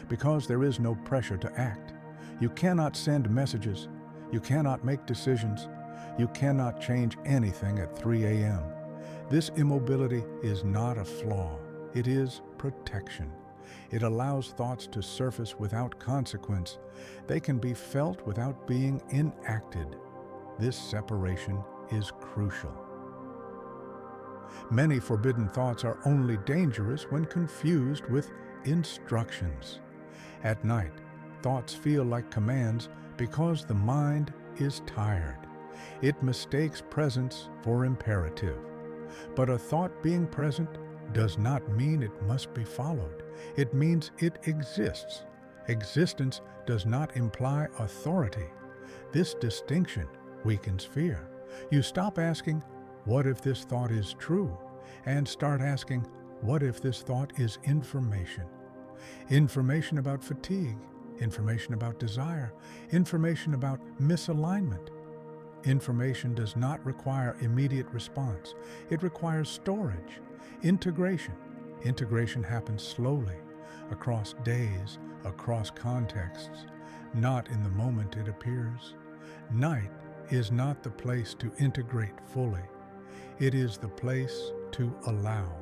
because there is no pressure to act. You cannot send messages. You cannot make decisions. You cannot change anything at 3 a.m. This immobility is not a flaw. It is protection. It allows thoughts to surface without consequence. They can be felt without being enacted. This separation is crucial. Many forbidden thoughts are only dangerous when confused with instructions. At night, thoughts feel like commands because the mind is tired. It mistakes presence for imperative. But a thought being present does not mean it must be followed. It means it exists. Existence does not imply authority. This distinction weakens fear. You stop asking, "What if this thought is true?" and start asking, "What if this thought is information?" Information about fatigue, information about desire, information about misalignment. Information does not require immediate response. It requires storage, integration. Integration happens slowly, across days, across contexts, not in the moment it appears. Night is not the place to integrate fully. It is the place to allow.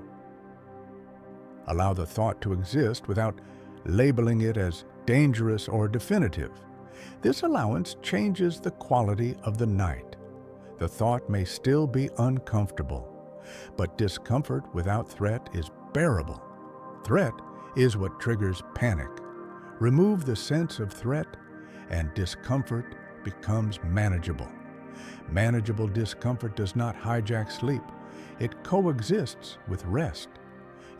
Allow the thought to exist without labeling it as dangerous or definitive. This allowance changes the quality of the night. The thought may still be uncomfortable, but discomfort without threat is bearable. Threat is what triggers panic. Remove the sense of threat, and discomfort becomes manageable. Manageable discomfort does not hijack sleep. It coexists with rest.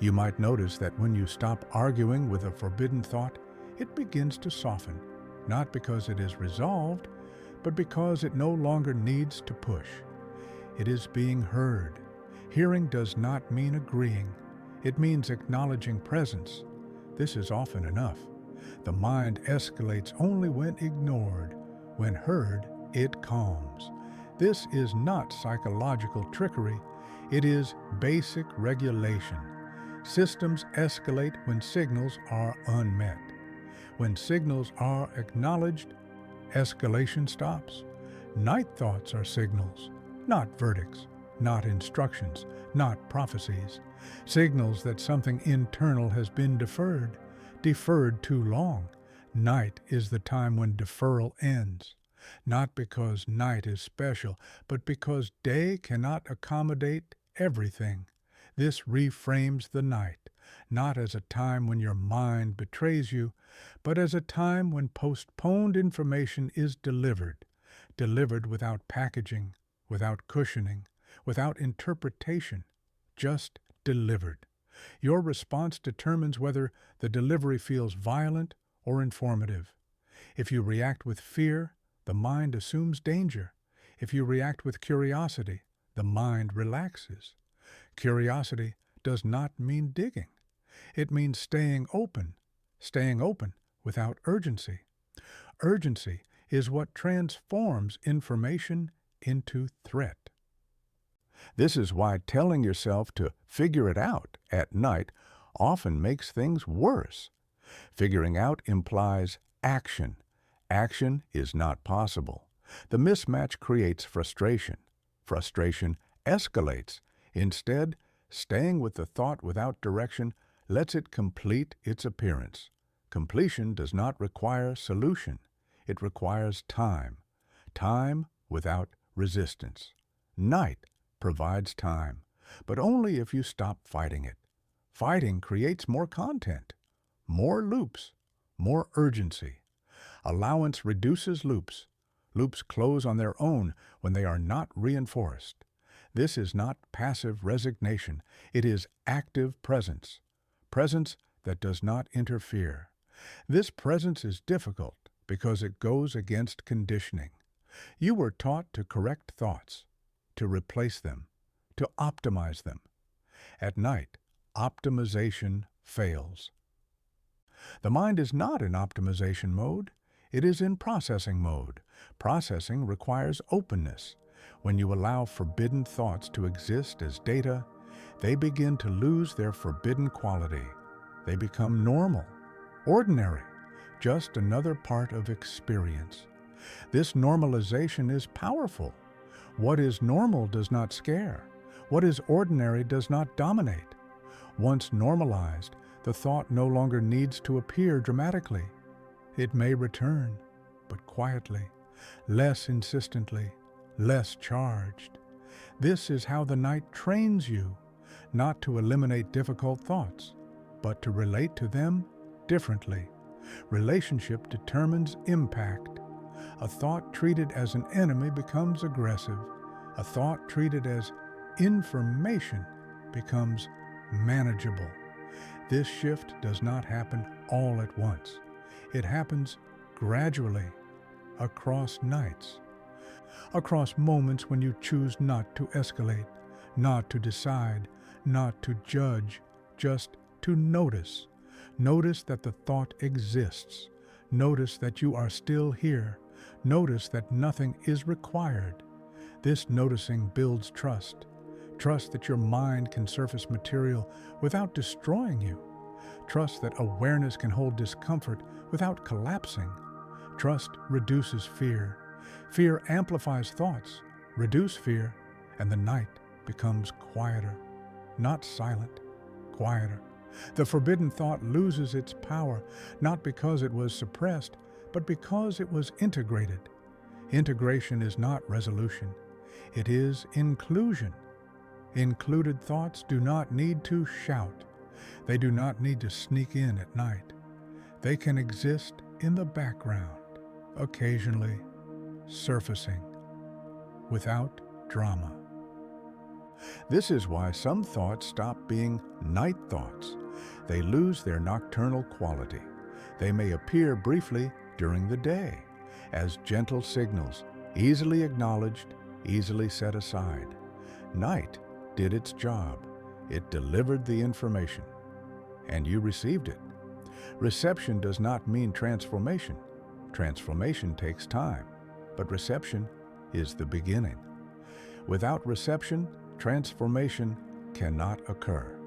You might notice that when you stop arguing with a forbidden thought, it begins to soften, not because it is resolved, but because it no longer needs to push. It is being heard. Hearing does not mean agreeing. It means acknowledging presence. This is often enough. The mind escalates only when ignored. When heard, it calms. This is not psychological trickery. It is basic regulation. Systems escalate when signals are unmet. When signals are acknowledged, escalation stops. Night thoughts are signals, not verdicts, not instructions, not prophecies. Signals that something internal has been deferred too long. Night is the time when deferral ends. Not because night is special, but because day cannot accommodate everything. This reframes the night, not as a time when your mind betrays you, but as a time when postponed information is delivered without packaging, without cushioning, without interpretation, just delivered. Your response determines whether the delivery feels violent or informative. If you react with fear, the mind assumes danger. If you react with curiosity, the mind relaxes. Curiosity does not mean digging. It means staying open, staying open without urgency. Urgency is what transforms information into threat. This is why telling yourself to figure it out at night often makes things worse. Figuring out implies action. Action is not possible. The mismatch creates frustration. Frustration escalates. Instead, staying with the thought without direction lets it complete its appearance. Completion does not require solution. It requires time. Time without resistance. Night provides time, but only if you stop fighting it. Fighting creates more content, more loops, more urgency. Allowance reduces loops. Loops close on their own when they are not reinforced. This is not passive resignation. It is active presence. Presence that does not interfere. This presence is difficult because it goes against conditioning. You were taught to correct thoughts, to replace them, to optimize them. At night, optimization fails. The mind is not in optimization mode. It is in processing mode. Processing requires openness. When you allow forbidden thoughts to exist as data, they begin to lose their forbidden quality. They become normal, ordinary, just another part of experience. This normalization is powerful. What is normal does not scare. What is ordinary does not dominate. Once normalized, the thought no longer needs to appear dramatically. It may return, but quietly, less insistently, less charged. This is how the night trains you, not to eliminate difficult thoughts, but to relate to them differently. Relationship determines impact. A thought treated as an enemy becomes aggressive. A thought treated as information becomes manageable. This shift does not happen all at once. It happens gradually, across nights, across moments when you choose not to escalate, not to decide, not to judge, just to notice. Notice that the thought exists. Notice that you are still here. Notice that nothing is required. This noticing builds trust. Trust that your mind can surface material without destroying you. Trust that awareness can hold discomfort without collapsing. Trust reduces fear. Fear amplifies thoughts. Reduce fear, and the night becomes quieter. Not silent, quieter. The forbidden thought loses its power, not because it was suppressed, but because it was integrated. Integration is not resolution. It is inclusion. Included thoughts do not need to shout. They do not need to sneak in at night. They can exist in the background, occasionally surfacing, without drama. This is why some thoughts stop being night thoughts. They lose their nocturnal quality. They may appear briefly during the day as gentle signals, easily acknowledged, easily set aside. Night did its job. It delivered the information, and you received it. Reception does not mean transformation. Transformation takes time, but reception is the beginning. Without reception, transformation cannot occur.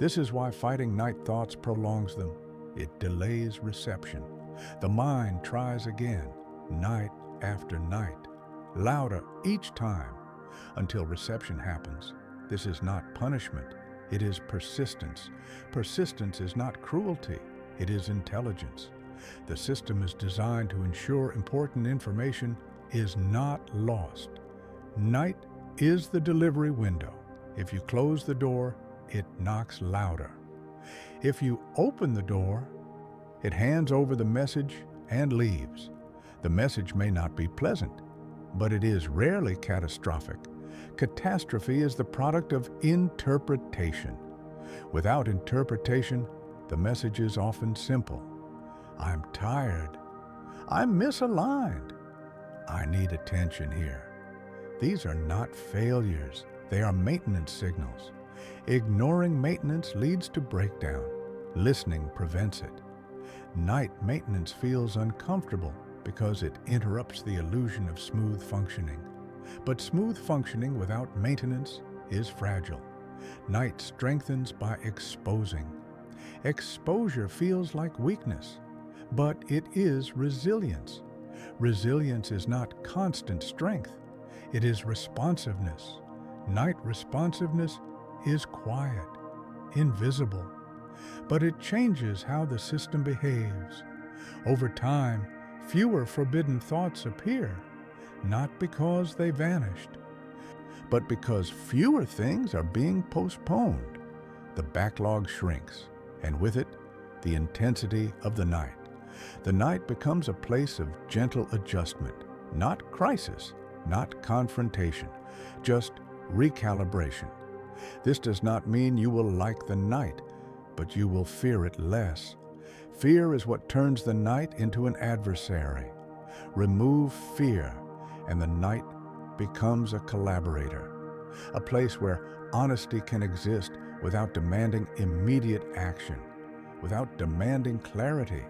This is why fighting night thoughts prolongs them. It delays reception. The mind tries again, night after night, louder each time, until reception happens. This is not punishment. It is persistence. Persistence is not cruelty. It is intelligence. The system is designed to ensure important information is not lost. Night is the delivery window. If you close the door, it knocks louder. If you open the door, it hands over the message and leaves. The message may not be pleasant, but it is rarely catastrophic. Catastrophe is the product of interpretation. Without interpretation, the message is often simple. I'm tired. I'm misaligned. I need attention here. These are not failures. They are maintenance signals. Ignoring maintenance leads to breakdown. Listening prevents it. Night maintenance feels uncomfortable because it interrupts the illusion of smooth functioning. But smooth functioning without maintenance is fragile. Night strengthens by exposing. Exposure feels like weakness, but it is resilience. Resilience is not constant strength. It is responsiveness. Night responsiveness is quiet, invisible, but it changes how the system behaves. Over time, fewer forbidden thoughts appear, not because they vanished, but because fewer things are being postponed. The backlog shrinks, and with it, the intensity of the night. The night becomes a place of gentle adjustment, not crisis, not confrontation, just recalibration. This does not mean you will like the night, but you will fear it less. Fear is what turns the night into an adversary. Remove fear, and the night becomes a collaborator, a place where honesty can exist without demanding immediate action, without demanding clarity,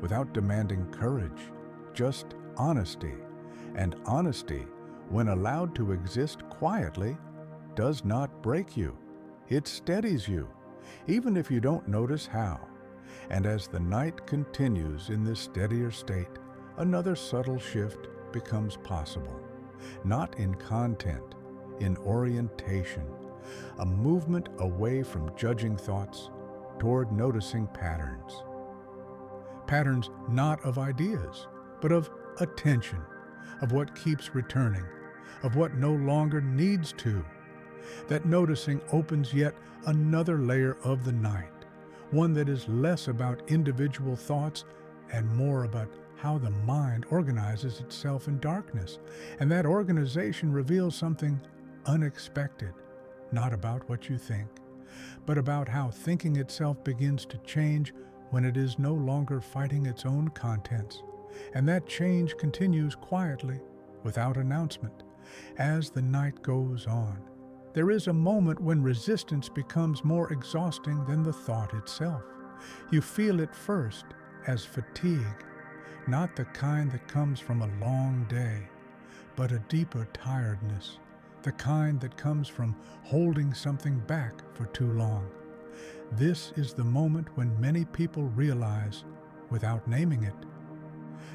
without demanding courage, just honesty. And honesty, when allowed to exist quietly, does not break you. It steadies you, even if you don't notice how. And as the night continues in this steadier state, another subtle shift becomes possible. Not in content, in orientation, a movement away from judging thoughts toward noticing patterns. Patterns not of ideas, but of attention, of what keeps returning, of what no longer needs to. That noticing opens yet another layer of the night, one that is less about individual thoughts and more about how the mind organizes itself in darkness. And that organization reveals something unexpected, not about what you think, but about how thinking itself begins to change when it is no longer fighting its own contents. And that change continues quietly, without announcement, as the night goes on. There is a moment when resistance becomes more exhausting than the thought itself. You feel it first as fatigue, not the kind that comes from a long day, but a deeper tiredness, the kind that comes from holding something back for too long. This is the moment when many people realize, without naming it,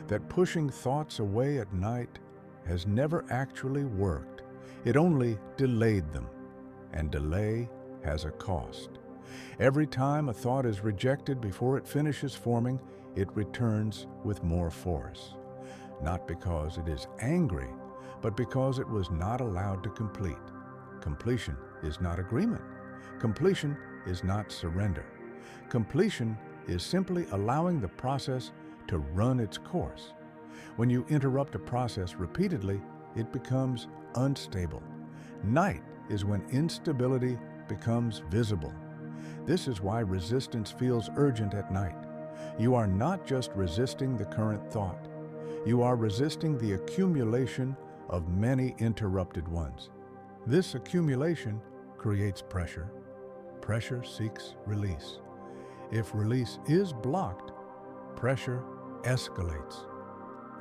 that pushing thoughts away at night has never actually worked. It only delayed them, and delay has a cost. Every time a thought is rejected before it finishes forming, it returns with more force. Not because it is angry, but because it was not allowed to complete. Completion is not agreement. Completion is not surrender. Completion is simply allowing the process to run its course. When you interrupt a process repeatedly, it becomes unstable. Night is when instability becomes visible. This is why resistance feels urgent at night. You are not just resisting the current thought. You are resisting the accumulation of many interrupted ones. This accumulation creates pressure. Pressure seeks release. If release is blocked, pressure escalates.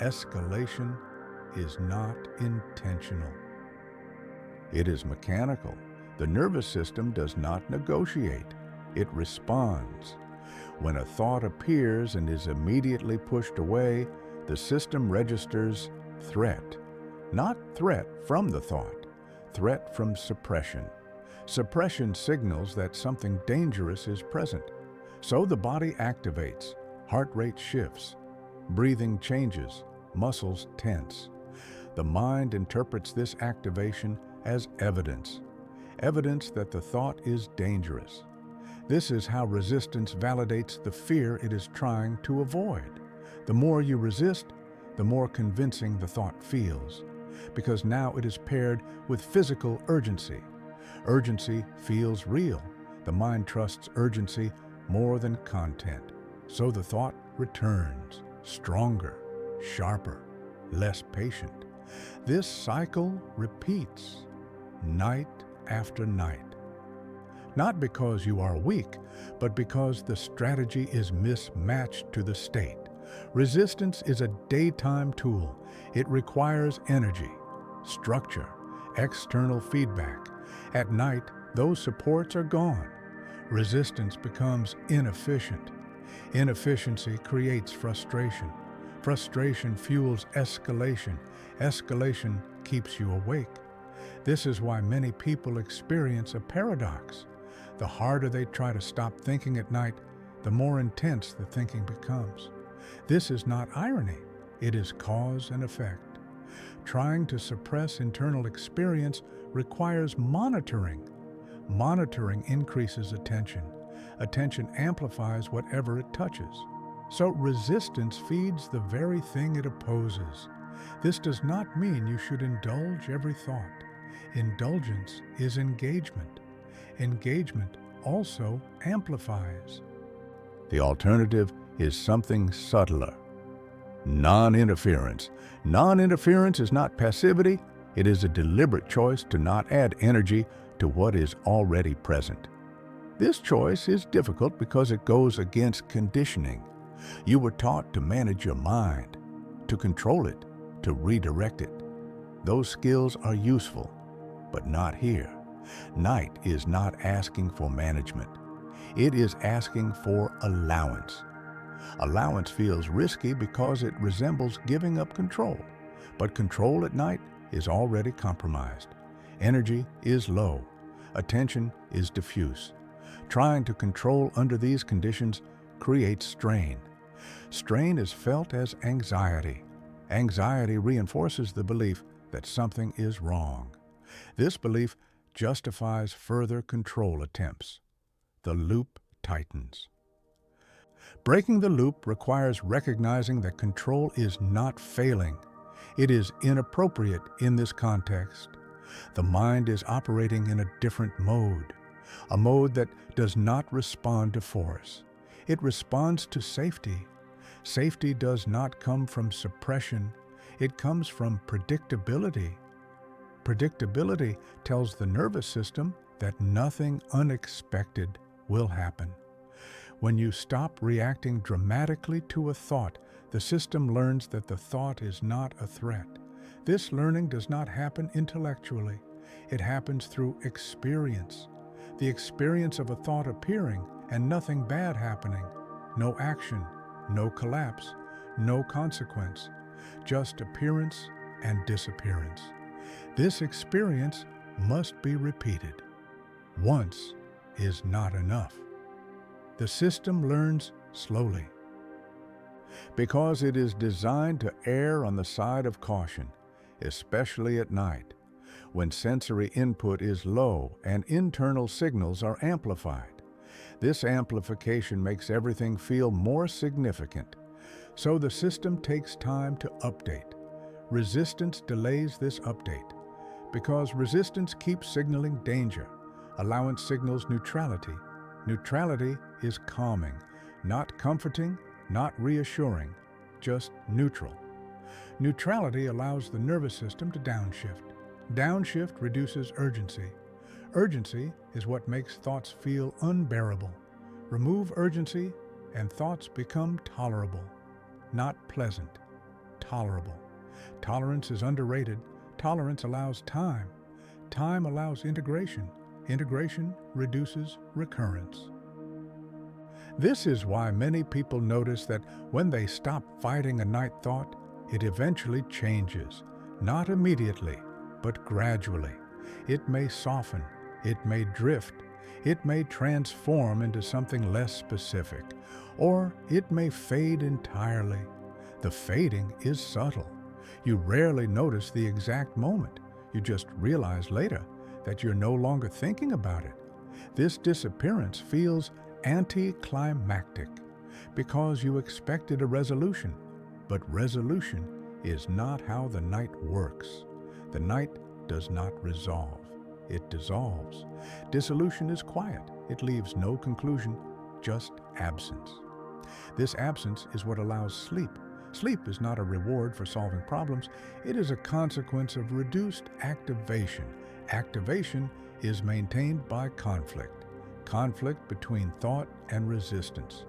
Escalation is not intentional. It is mechanical. The nervous system does not negotiate. It responds. When a thought appears and is immediately pushed away, the system registers threat. Not threat from the thought, threat from suppression. Suppression signals that something dangerous is present. So the body activates, heart rate shifts, breathing changes, muscles tense. The mind interprets this activation as evidence, evidence that the thought is dangerous. This is how resistance validates the fear it is trying to avoid. The more you resist, the more convincing the thought feels, because now it is paired with physical urgency. Urgency feels real. The mind trusts urgency more than content. So the thought returns, stronger, sharper, less patient. This cycle repeats, night after night. not because you are weak, but because the strategy is mismatched to the state. Resistance is a daytime tool. It requires energy, structure, external feedback. At night, those supports are gone. Resistance becomes inefficient. Inefficiency creates frustration. Frustration fuels escalation. Escalation keeps you awake. This is why many people experience a paradox. The harder they try to stop thinking at night, the more intense the thinking becomes. This is not irony, it is cause and effect. Trying to suppress internal experience requires monitoring. Monitoring increases attention. Attention amplifies whatever it touches. So resistance feeds the very thing it opposes. This does not mean you should indulge every thought. Indulgence is engagement. Engagement also amplifies. The alternative is something subtler. Non-interference. Non-interference is not passivity, it is a deliberate choice to not add energy to what is already present. This choice is difficult because it goes against conditioning. You were taught to manage your mind, to control it, to redirect it. Those skills are useful, but not here. Night is not asking for management. It is asking for allowance. Allowance feels risky because it resembles giving up control, but control at night is already compromised. Energy is low. Attention is diffuse. Trying to control under these conditions creates strain. Strain is felt as anxiety. Anxiety reinforces the belief that something is wrong. This belief justifies further control attempts. The loop tightens. Breaking the loop requires recognizing that control is not failing. It is inappropriate in this context. The mind is operating in a different mode, a mode that does not respond to force. It responds to safety. Safety does not come from suppression. It comes from predictability. Predictability tells the nervous system that nothing unexpected will happen. When you stop reacting dramatically to a thought, the system learns that the thought is not a threat. This learning does not happen intellectually. It happens through experience. The experience of a thought appearing and nothing bad happening. No action, no collapse, no consequence, just appearance and disappearance. This experience must be repeated. Once is not enough. The system learns slowly. Because it is designed to err on the side of caution, especially at night, when sensory input is low and internal signals are amplified. This amplification makes everything feel more significant, so the system takes time to update. Resistance delays this update because resistance keeps signaling danger. Allowance signals neutrality. Neutrality is calming, not comforting, not reassuring, just neutral. Neutrality allows the nervous system to downshift. Downshift reduces urgency. Urgency is what makes thoughts feel unbearable. Remove urgency and thoughts become tolerable. Not pleasant, tolerable. Tolerance is underrated. Tolerance allows time. Time allows integration. Integration reduces recurrence. This is why many people notice that when they stop fighting a night thought, it eventually changes. Not immediately, but gradually. It may soften, it may drift, it may transform into something less specific, or it may fade entirely. The fading is subtle. You rarely notice the exact moment. You just realize later that you're no longer thinking about it. This disappearance feels anticlimactic because you expected a resolution, but resolution is not how the night works. The night does not resolve, it dissolves. Dissolution is quiet. It leaves no conclusion, just absence. This absence is what allows sleep. Sleep is not a reward for solving problems. It is a consequence of reduced activation. Activation is maintained by conflict. conflict between thought and resistance.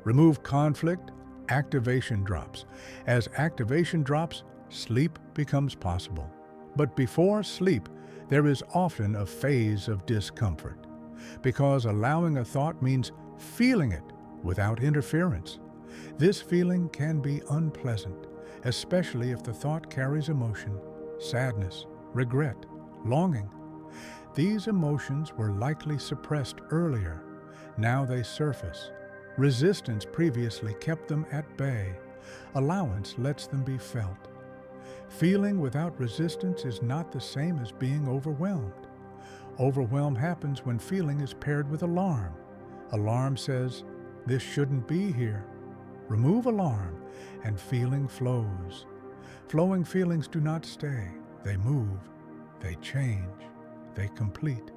Remove conflict, activation drops. As activation drops, sleep becomes possible. But before sleep, there is often a phase of discomfort, because allowing a thought means feeling it without interference. This feeling can be unpleasant, especially if the thought carries emotion, sadness, regret, longing. These emotions were likely suppressed earlier. Now they surface. Resistance previously kept them at bay. Allowance lets them be felt. Feeling without resistance is not the same as being overwhelmed. Overwhelm happens when feeling is paired with alarm. Alarm says, "This shouldn't be here." Remove alarm, and feeling flows. Flowing feelings do not stay. They move, they change, they complete.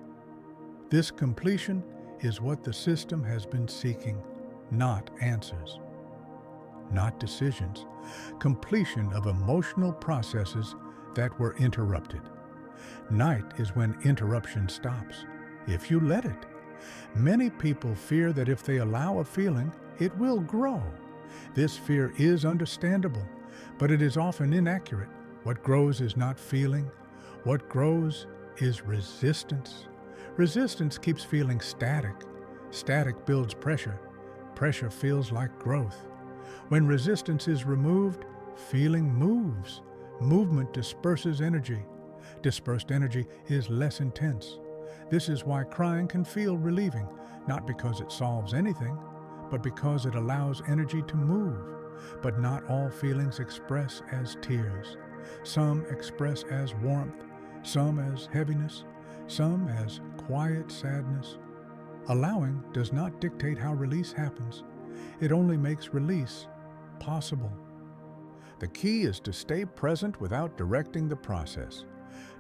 This completion is what the system has been seeking, not answers, not decisions, completion of emotional processes that were interrupted. Night is when interruption stops, if you let it. Many people fear that if they allow a feeling, it will grow. This fear is understandable, but it is often inaccurate. What grows is not feeling. What grows is resistance. Resistance keeps feeling static. Static builds pressure. Pressure feels like growth. When resistance is removed, feeling moves. Movement disperses energy. Dispersed energy is less intense. This is why crying can feel relieving, not because it solves anything, but because it allows energy to move. But not all feelings express as tears. Some express as warmth, some as heaviness, some as quiet sadness. Allowing does not dictate how release happens. It only makes release possible. The key is to stay present without directing the process.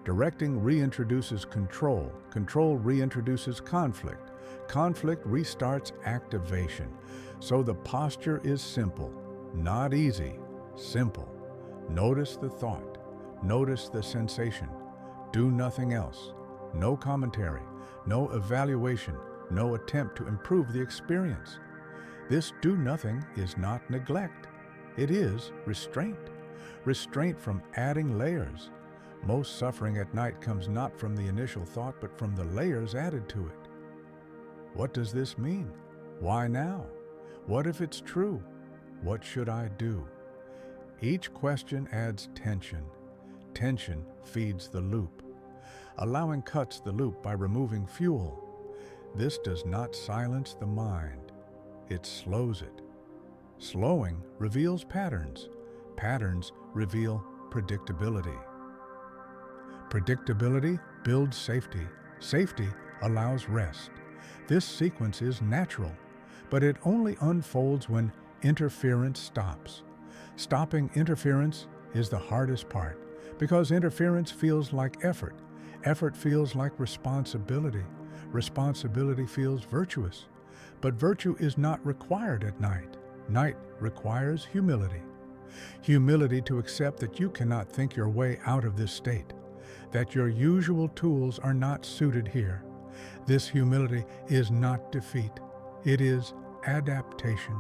Directing reintroduces control. Control reintroduces conflict. Conflict restarts activation. So the posture is simple, not easy, simple. Notice the thought. Notice the sensation. Do nothing else. No commentary, no evaluation, no attempt to improve the experience. This do nothing is not neglect. It is restraint. Restraint from adding layers. Most suffering at night comes not from the initial thought, but from the layers added to it. What does this mean? Why now? What if it's true? What should I do? Each question adds tension. Tension feeds the loop. Allowing cuts the loop by removing fuel. This does not silence the mind. It slows it. Slowing reveals patterns. Patterns reveal predictability. Predictability builds safety. Safety allows rest. This sequence is natural, but it only unfolds when interference stops. Stopping interference is the hardest part, because interference feels like effort. Effort feels like responsibility. Responsibility feels virtuous. But virtue is not required at night. Night requires humility. Humility to accept that you cannot think your way out of this state, that your usual tools are not suited here. This humility is not defeat. It is adaptation,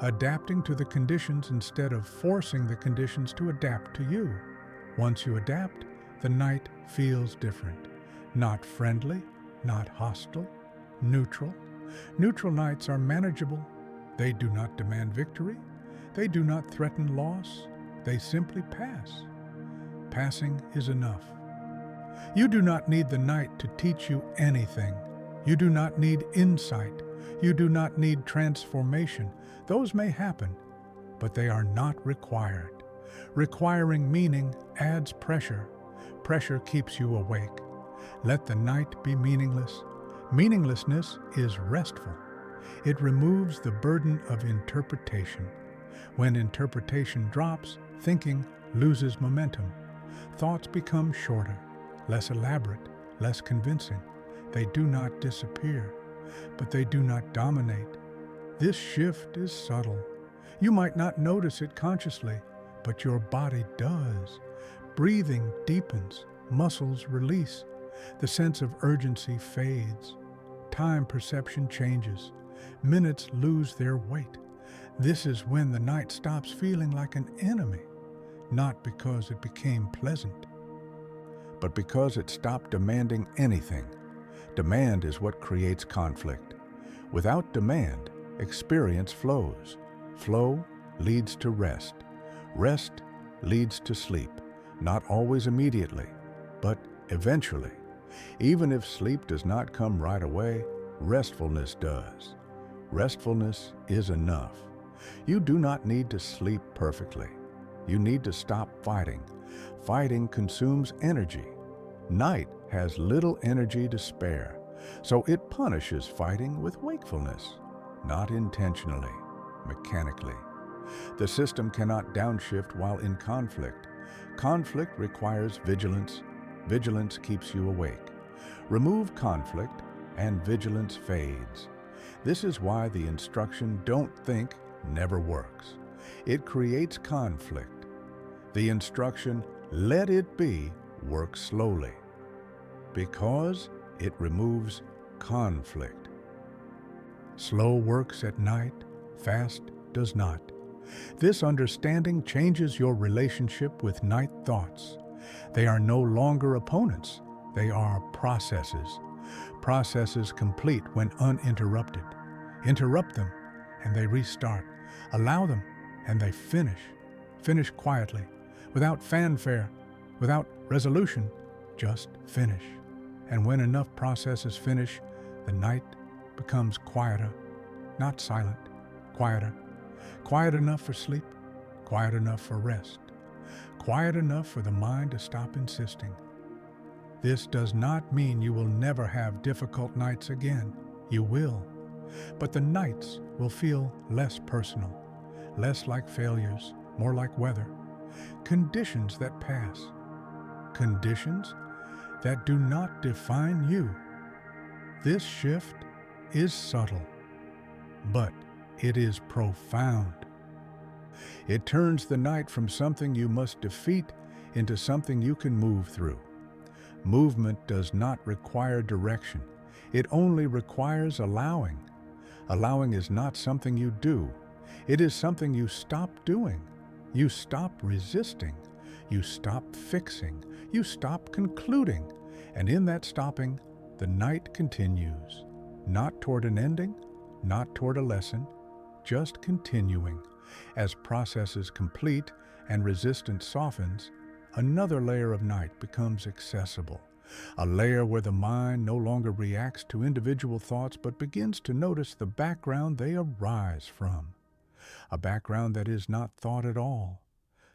adapting to the conditions instead of forcing the conditions to adapt to you. Once you adapt, the night feels different. Not friendly, not hostile, neutral. Neutral nights are manageable. They do not demand victory. They do not threaten loss. They simply pass. Passing is enough. You do not need the night to teach you anything. You do not need insight. You do not need transformation. Those may happen, but they are not required. Requiring meaning adds pressure. Pressure keeps you awake. Let the night be meaningless. Meaninglessness is restful. It removes the burden of interpretation. When interpretation drops, thinking loses momentum. Thoughts become shorter, less elaborate, less convincing. They do not disappear, but they do not dominate. This shift is subtle. You might not notice it consciously, but your body does. Breathing deepens, muscles release. The sense of urgency fades. time perception changes. Minutes lose their weight. This is when the night stops feeling like an enemy, not because it became pleasant, but because it stopped demanding anything. Demand is what creates conflict. Without demand, experience flows. Flow leads to rest. Rest leads to sleep, not always immediately, but eventually. Even if sleep does not come right away, restfulness does. Restfulness is enough. You do not need to sleep perfectly. You need to stop fighting. Fighting consumes energy. Night has little energy to spare, so it punishes fighting with wakefulness, not intentionally, mechanically. The system cannot downshift while in conflict. Conflict requires vigilance. Vigilance keeps you awake. Remove conflict, and vigilance fades. This is why the instruction "don't think" never works. It creates conflict. The instruction "let it be" works slowly, because it removes conflict. Slow works at night, fast does not. This understanding changes your relationship with night thoughts. They are no longer opponents, they are processes. Processes complete when uninterrupted. Interrupt them, and they restart. Allow them, and they finish. Finish quietly, without fanfare, without resolution. Just finish. And when enough processes finish, the night becomes quieter, not silent, quieter. Quiet enough for sleep, quiet enough for rest, quiet enough for the mind to stop insisting. This does not mean you will never have difficult nights again. You will. But the nights will feel less personal, less like failures, more like weather. Conditions that pass. Conditions that do not define you. This shift is subtle, but it is profound. It turns the night from something you must defeat into something you can move through. Movement does not require direction. It only requires allowing. Allowing is not something you do. It is something you stop doing. You stop resisting. You stop fixing. You stop concluding. And in that stopping, the night continues. Not toward an ending, not toward a lesson, just continuing. As processes complete and resistance softens, another layer of night becomes accessible. A layer where the mind no longer reacts to individual thoughts but begins to notice the background they arise from. A background that is not thought at all.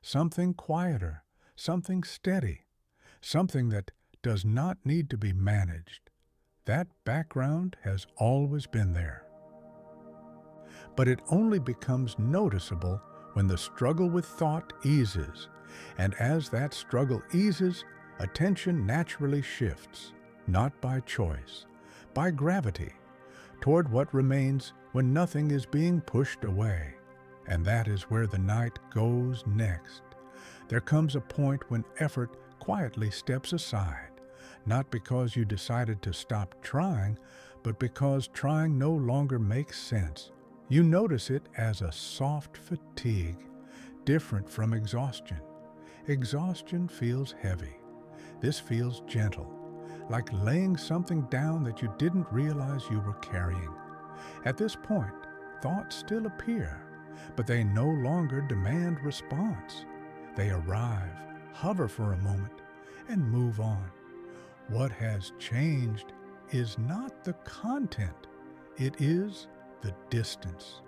Something quieter, something steady, something that does not need to be managed. That background has always been there. But it only becomes noticeable when the struggle with thought eases, and as that struggle eases, attention naturally shifts, not by choice, by gravity, toward what remains when nothing is being pushed away. And that is where the night goes next. There comes a point when effort quietly steps aside, not because you decided to stop trying, but because trying no longer makes sense. You notice it as a soft fatigue, different from exhaustion. Exhaustion feels heavy. This feels gentle, like laying something down that you didn't realize you were carrying. At this point, thoughts still appear, but they no longer demand response. They arrive, hover for a moment, and move on. What has changed is not the content, it is the distance.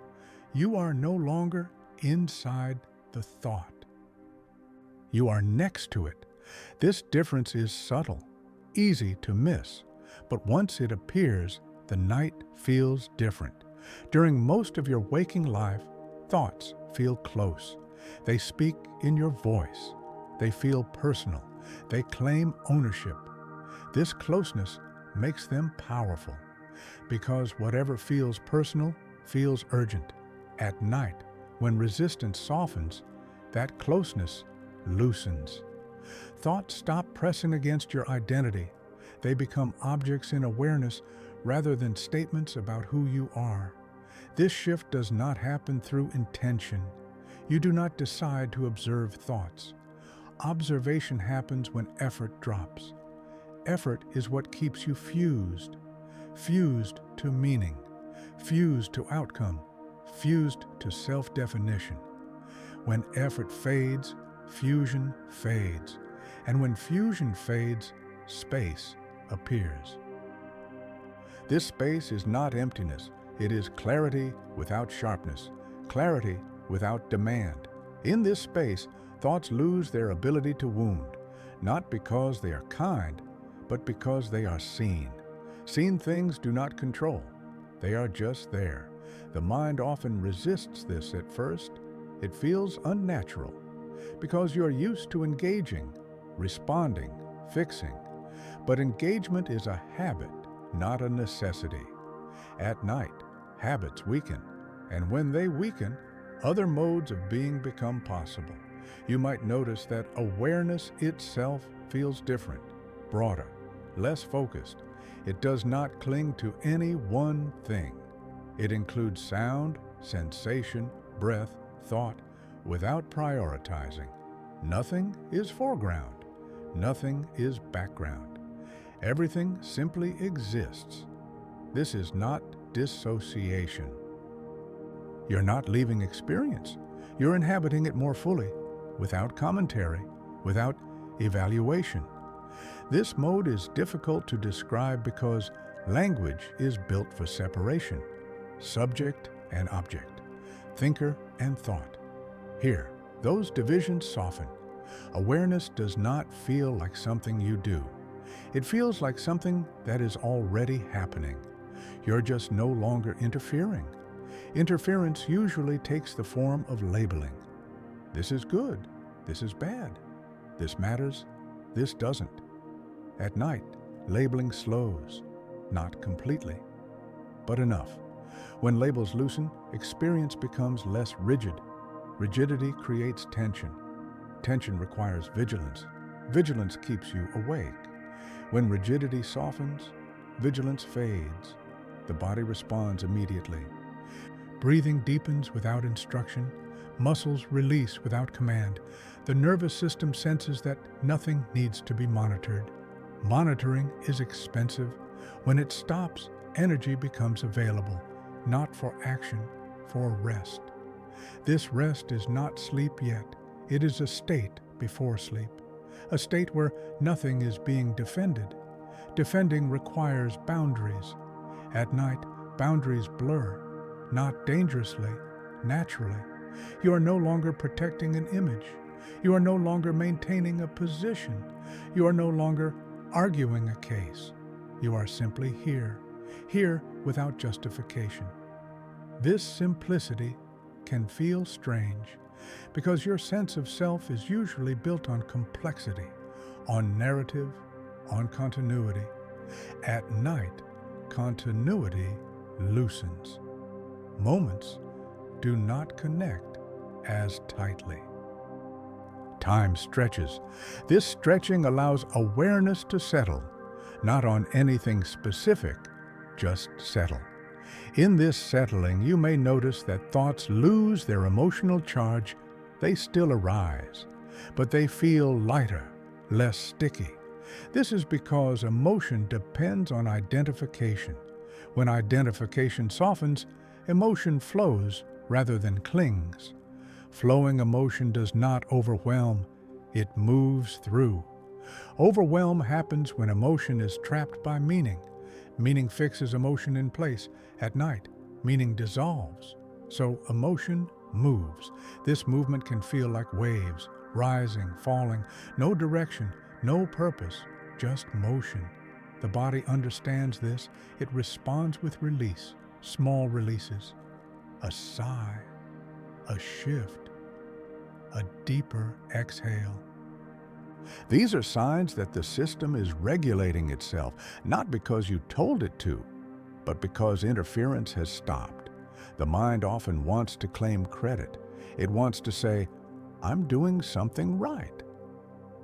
You are no longer inside the thought. You are next to it. This difference is subtle, easy to miss, but once it appears, the night feels different. During most of your waking life, thoughts feel close. They speak in your voice. They feel personal. They claim ownership. This closeness makes them powerful, because whatever feels personal feels urgent. At night, when resistance softens, that closeness loosens. Thoughts stop pressing against your identity. They become objects in awareness rather than statements about who you are. This shift does not happen through intention. You do not decide to observe thoughts. Observation happens when effort drops. Effort is what keeps you fused to meaning, fused to outcome, fused to self-definition. When effort fades, fusion fades. And when fusion fades, space appears. This space is not emptiness. It is clarity without sharpness, clarity without demand. In this space, thoughts lose their ability to wound, not because they are kind, but because they are seen. Seen things do not control. They are just there. The mind often resists this at first. It feels unnatural because you're used to engaging, responding, fixing. But engagement is a habit, not a necessity. At night, habits weaken, and when they weaken, other modes of being become possible. You might notice that awareness itself feels different, broader, less focused. It does not cling to any one thing. It includes sound, sensation, breath, thought, without prioritizing. Nothing is foreground. Nothing is background. Everything simply exists. This is not dissociation. You're not leaving experience. You're inhabiting it more fully, without commentary, without evaluation. This mode is difficult to describe because language is built for separation, subject and object, thinker and thought. Here, those divisions soften. Awareness does not feel like something you do. It feels like something that is already happening. You're just no longer interfering. Interference usually takes the form of labeling. This is good. This is bad. This matters. This doesn't. At night, labeling slows. Not completely, but enough. When labels loosen, experience becomes less rigid. Rigidity creates tension. Tension requires vigilance. Vigilance keeps you awake. When rigidity softens, vigilance fades. The body responds immediately. Breathing deepens without instruction. Muscles release without command. The nervous system senses that nothing needs to be monitored. Monitoring is expensive. When it stops, energy becomes available, not for action, for rest. This rest is not sleep yet. It is a state before sleep, a state where nothing is being defended. Defending requires boundaries. At night, boundaries blur, not dangerously, naturally. You are no longer protecting an image. You are no longer maintaining a position. You are no longer arguing a case. You are simply here without justification. This simplicity can feel strange because your sense of self is usually built on complexity, on narrative, on continuity. At night, continuity loosens. Moments do not connect as tightly. Time stretches. This stretching allows awareness to settle, not on anything specific, just settle. In this settling, you may notice that thoughts lose their emotional charge. They still arise, but they feel lighter, less sticky. This is because emotion depends on identification. When identification softens, emotion flows rather than clings. Flowing emotion does not overwhelm, it moves through. Overwhelm happens when emotion is trapped by meaning. Meaning fixes emotion in place. At night, meaning dissolves. So emotion moves. This movement can feel like waves, rising, falling, no direction, no purpose, just motion. The body understands this. It responds with release, small releases, a sigh, a shift, a deeper exhale. These are signs that the system is regulating itself, not because you told it to, but because interference has stopped. The mind often wants to claim credit. It wants to say, I'm doing something right.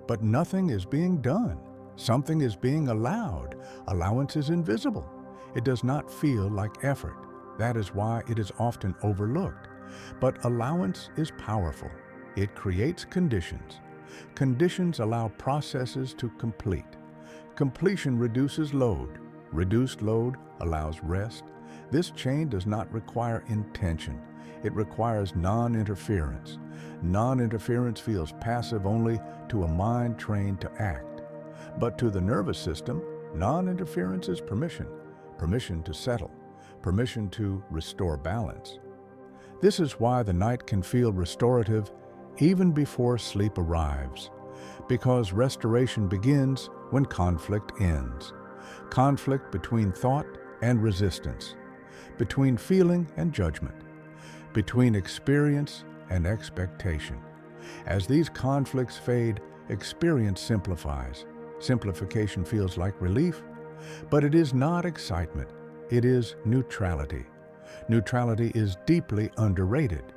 But nothing is being done. Something is being allowed. Allowance is invisible. It does not feel like effort. That is why it is often overlooked. But allowance is powerful. It creates conditions. Conditions allow processes to complete. Completion reduces load. Reduced load allows rest. This chain does not require intention. It requires non-interference. Non-interference feels passive only to a mind trained to act. But to the nervous system, non-interference is permission. Permission to settle. Permission to restore balance. This is why the night can feel restorative even before sleep arrives. Because restoration begins when conflict ends. Conflict between thought and resistance. Between feeling and judgment. Between experience and expectation. As these conflicts fade, experience simplifies. Simplification feels like relief, but it is not excitement. It is neutrality. Neutrality is deeply underrated.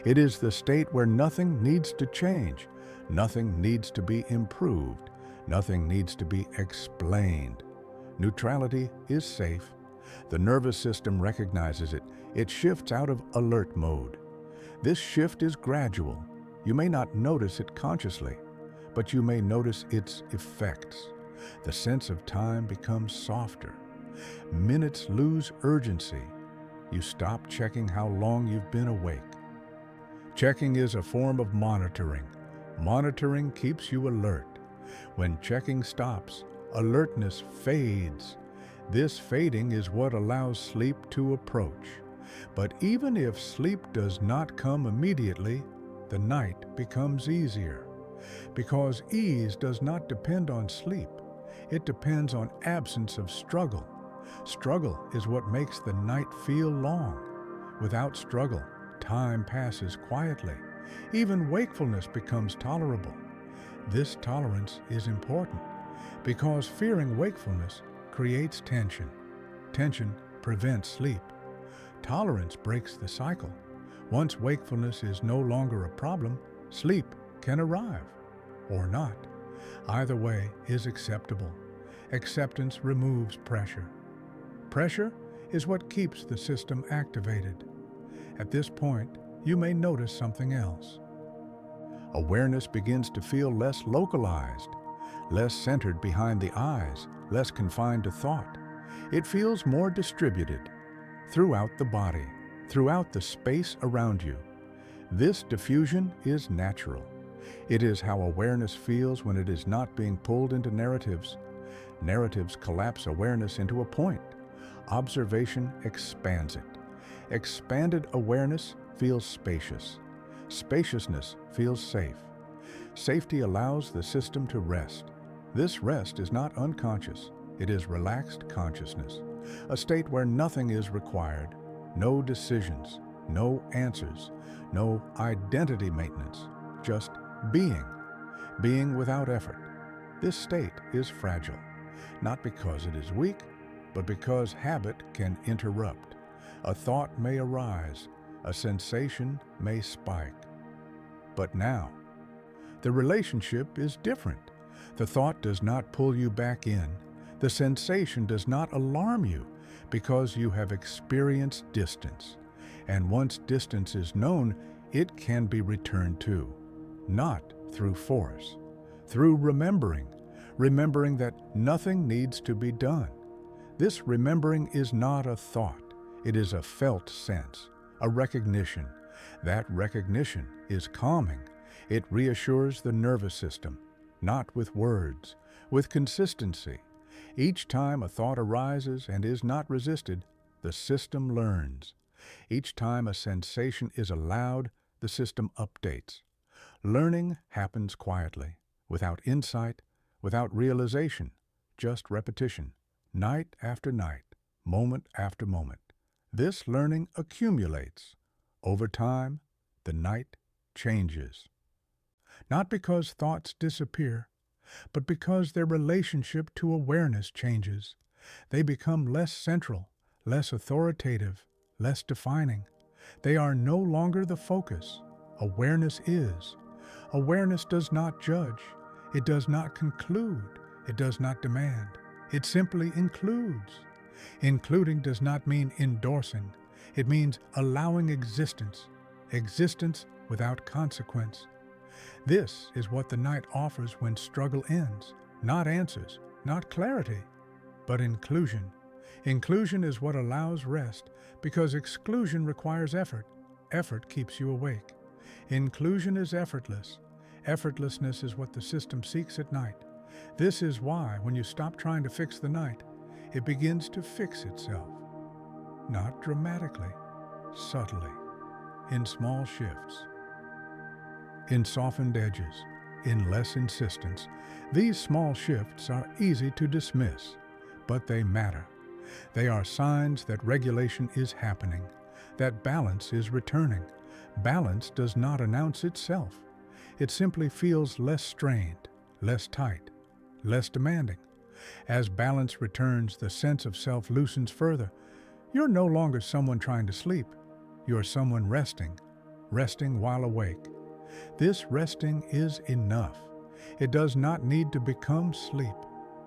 It is the state where nothing needs to change, nothing needs to be improved, nothing needs to be explained. Neutrality is safe. The nervous system recognizes it. It shifts out of alert mode. This shift is gradual. You may not notice it consciously, but you may notice its effects. The sense of time becomes softer. Minutes lose urgency. You stop checking how long you've been awake. Checking is a form of monitoring. Monitoring keeps you alert. When checking stops, alertness fades. This fading is what allows sleep to approach. But even if sleep does not come immediately, the night becomes easier. Because ease does not depend on sleep. It depends on absence of struggle. Struggle is what makes the night feel long. Without struggle, time passes quietly. Even wakefulness becomes tolerable. This tolerance is important because fearing wakefulness creates tension. Tension prevents sleep. Tolerance breaks the cycle. Once wakefulness is no longer a problem, sleep can arrive or not. Either way is acceptable. Acceptance removes pressure. Pressure is what keeps the system activated. At this point, you may notice something else. Awareness begins to feel less localized, less centered behind the eyes, less confined to thought. It feels more distributed throughout the body, throughout the space around you. This diffusion is natural. It is how awareness feels when it is not being pulled into narratives. Narratives collapse awareness into a point. Observation expands it. Expanded awareness feels spacious. Spaciousness feels safe. Safety allows the system to rest. This rest is not unconscious. It is relaxed consciousness, a state where nothing is required, no decisions, no answers, no identity maintenance, just being without effort. This state is fragile, not because it is weak, but because habit can interrupt. A thought may arise, a sensation may spike. But now, the relationship is different. The thought does not pull you back in. The sensation does not alarm you because you have experienced distance. And once distance is known, it can be returned to, not through force, through remembering that nothing needs to be done. This remembering is not a thought. It is a felt sense, a recognition. That recognition is calming. It reassures the nervous system, not with words, with consistency. Each time a thought arises and is not resisted, the system learns. Each time a sensation is allowed, the system updates. Learning happens quietly, without insight, without realization, just repetition, night after night, moment after moment. This learning accumulates. Over time, the night changes. Not because thoughts disappear, but because their relationship to awareness changes. They become less central, less authoritative, less defining. They are no longer the focus. Awareness is. Awareness does not judge. It does not conclude. It does not demand. It simply includes. Including does not mean endorsing. It means allowing existence, existence without consequence. This is what the night offers when struggle ends. Not answers, not clarity, but inclusion. Inclusion is what allows rest, because exclusion requires effort. Effort keeps you awake. Inclusion is effortless. Effortlessness is what the system seeks at night. This is why, when you stop trying to fix the night, it begins to fix itself. Not dramatically, subtly, in small shifts, in softened edges, in less insistence. These small shifts are easy to dismiss, but they matter. They are signs that regulation is happening, that balance is returning. Balance does not announce itself. It simply feels less strained, less tight, less demanding. As balance returns, the sense of self loosens further. You're no longer someone trying to sleep. You're someone resting, resting while awake. This resting is enough. It does not need to become sleep.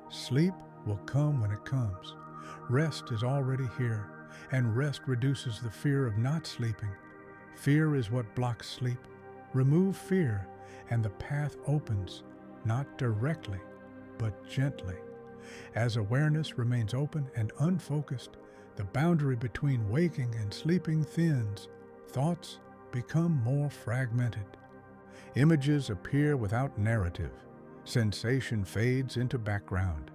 Sleep will come when it comes. Rest is already here, and rest reduces the fear of not sleeping. Fear is what blocks sleep. Remove fear, and the path opens, not directly, but gently. As awareness remains open and unfocused, the boundary between waking and sleeping thins. Thoughts become more fragmented. Images appear without narrative. Sensation fades into background.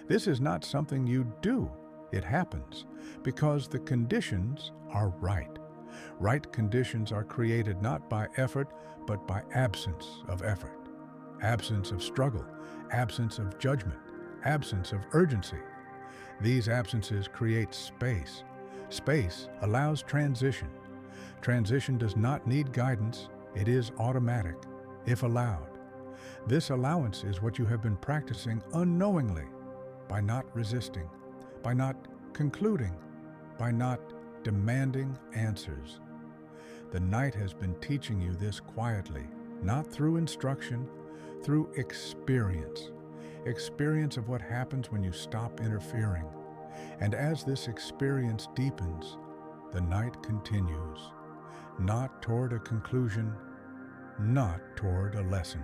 This is not something you do. It happens because the conditions are right. Right conditions are created not by effort, but by absence of effort. Absence of struggle, absence of judgment, absence of urgency. These absences create space. Space allows transition. Transition does not need guidance. It is automatic, if allowed. This allowance is what you have been practicing unknowingly, by not resisting, by not concluding, by not demanding answers. The night has been teaching you this quietly, not through instruction, through experience. Experience of what happens when you stop interfering. And as this experience deepens, the night continues, not toward a conclusion, not toward a lesson.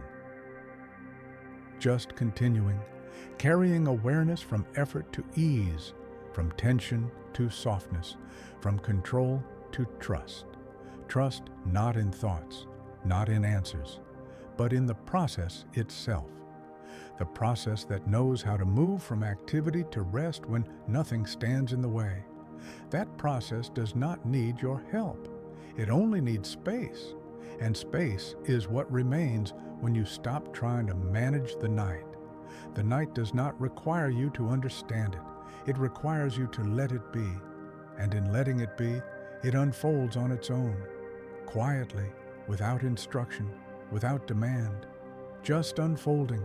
Just continuing, carrying awareness from effort to ease, from tension to softness, from control to trust. Trust not in thoughts, not in answers, but in the process itself. The process that knows how to move from activity to rest when nothing stands in the way. That process does not need your help. It only needs space. And space is what remains when you stop trying to manage the night. The night does not require you to understand it. It requires you to let it be. And in letting it be, it unfolds on its own, quietly, without instruction, without demand, just unfolding,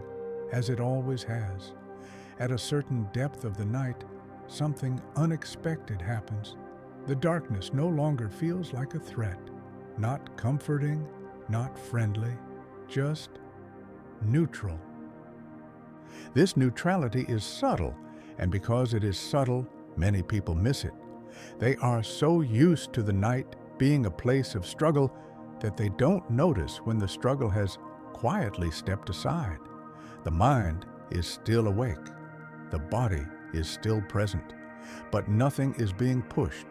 as it always has. At a certain depth of the night, something unexpected happens. The darkness no longer feels like a threat, not comforting, not friendly, just neutral. This neutrality is subtle, and because it is subtle, many people miss it. They are so used to the night being a place of struggle that they don't notice when the struggle has quietly stepped aside. The mind is still awake. The body is still present. But nothing is being pushed.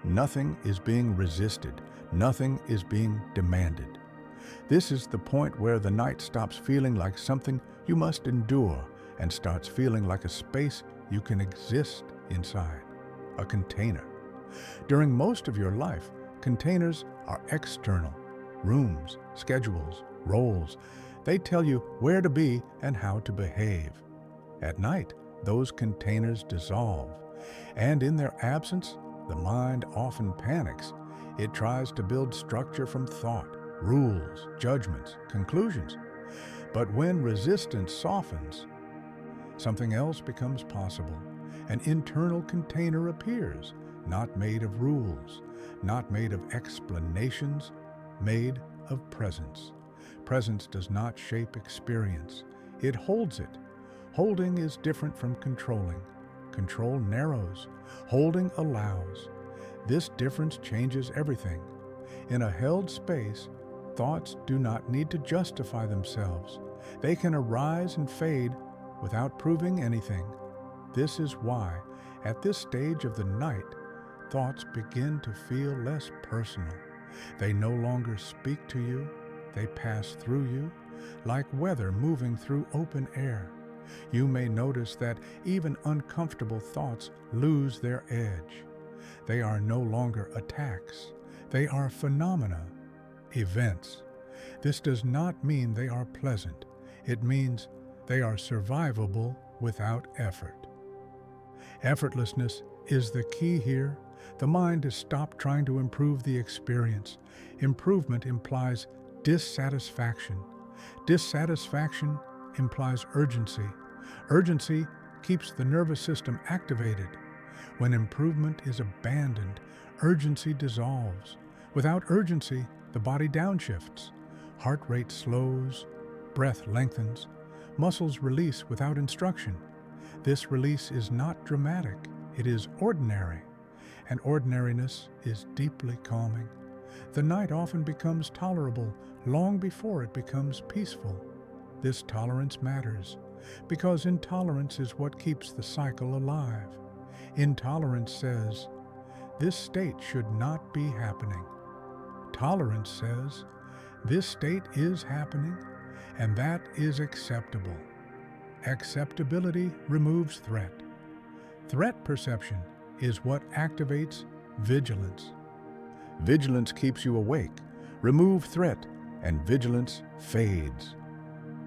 Nothing is being resisted. Nothing is being demanded. This is the point where the night stops feeling like something you must endure and starts feeling like a space you can exist inside, a container. During most of your life, containers are external. Rooms, schedules, roles. They tell you where to be and how to behave. At night, those containers dissolve, and in their absence, the mind often panics. It tries to build structure from thought, rules, judgments, conclusions. But when resistance softens, something else becomes possible. An internal container appears, not made of rules, not made of explanations, made of presence. Presence does not shape experience. It holds it. Holding is different from controlling. control narrows. Holding allows. This difference changes everything. In a held space, thoughts do not need to justify themselves. They can arise and fade without proving anything. This is why, at this stage of the night, thoughts begin to feel less personal. They no longer speak to you. They pass through you, like weather moving through open air. You may notice that even uncomfortable thoughts lose their edge. They are no longer attacks. They are phenomena, events. This does not mean they are pleasant. It means they are survivable without effort. Effortlessness is the key here. The mind has stopped trying to improve the experience. Improvement implies dissatisfaction. Dissatisfaction implies urgency. Urgency keeps the nervous system activated. When improvement is abandoned, urgency dissolves. Without urgency, the body downshifts. Heart rate slows, breath lengthens, muscles release without instruction. This release is not dramatic, it is ordinary, and ordinariness is deeply calming. The night often becomes tolerable long before it becomes peaceful. This tolerance matters, because intolerance is what keeps the cycle alive. Intolerance says, this state should not be happening. Tolerance says, this state is happening, and that is acceptable. Acceptability removes threat. Threat perception is what activates vigilance. Vigilance keeps you awake. Remove threat, and vigilance fades.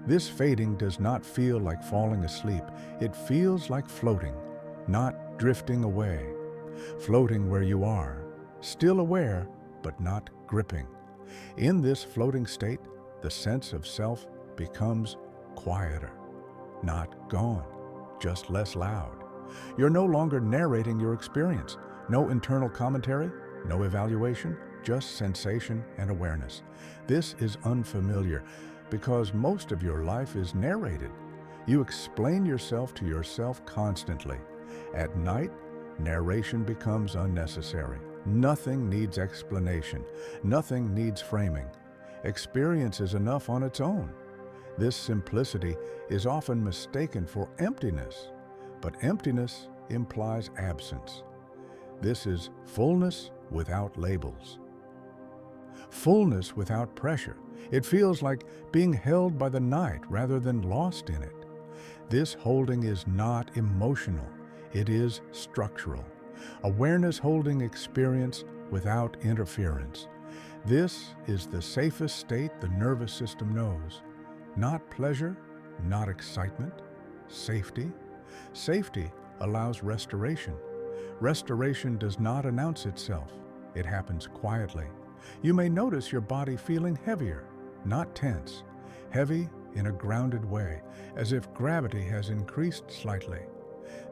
This fading does not feel like falling asleep. It feels like floating, not drifting away. Floating where you are, still aware, but not gripping. In this floating state, the sense of self becomes quieter. Not gone, just less loud. You're no longer narrating your experience. No internal commentary, no evaluation, just sensation and awareness. This is unfamiliar because most of your life is narrated. You explain yourself to yourself constantly. At night, narration becomes unnecessary. Nothing needs explanation. Nothing needs framing. Experience is enough on its own. This simplicity is often mistaken for emptiness, but emptiness implies absence. This is fullness without labels. Fullness without pressure. It feels like being held by the night rather than lost in it. This holding is not emotional. It is structural. Awareness holding experience without interference. This is the safest state the nervous system knows. Not pleasure, not excitement. Safety. Safety allows restoration. Restoration does not announce itself. It happens quietly. You may notice your body feeling heavier, not tense. Heavy in a grounded way, as if gravity has increased slightly.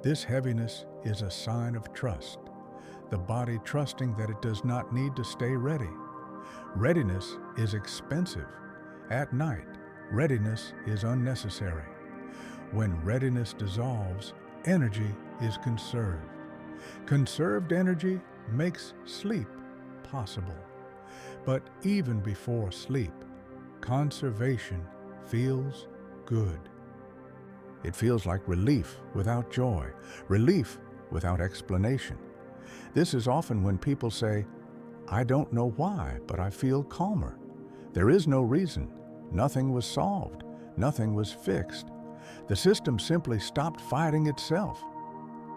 This heaviness is a sign of trust. The body trusting that it does not need to stay ready. Readiness is expensive. At night, readiness is unnecessary. When readiness dissolves, energy is conserved. Conserved energy makes sleep possible. But even before sleep, conservation feels good. It feels like relief without joy, relief without explanation. This is often when people say, I don't know why, but I feel calmer. There is no reason. Nothing was solved. Nothing was fixed. The system simply stopped fighting itself.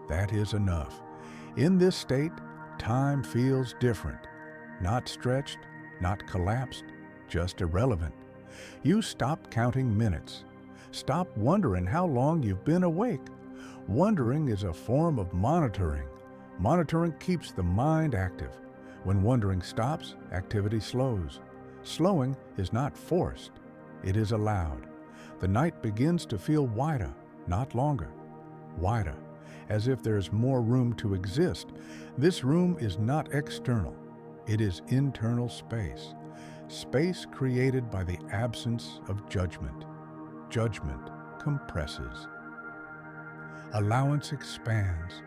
That is enough. In this state, time feels different. Not stretched, not collapsed, just irrelevant. You stop counting minutes. Stop wondering how long you've been awake. Wondering is a form of monitoring. Monitoring keeps the mind active. When wondering stops, activity slows. Slowing is not forced. It is allowed. The night begins to feel wider, not longer. Wider, as if there is more room to exist. This room is not external. It is internal space. Space created by the absence of judgment. Judgment compresses. Allowance expands.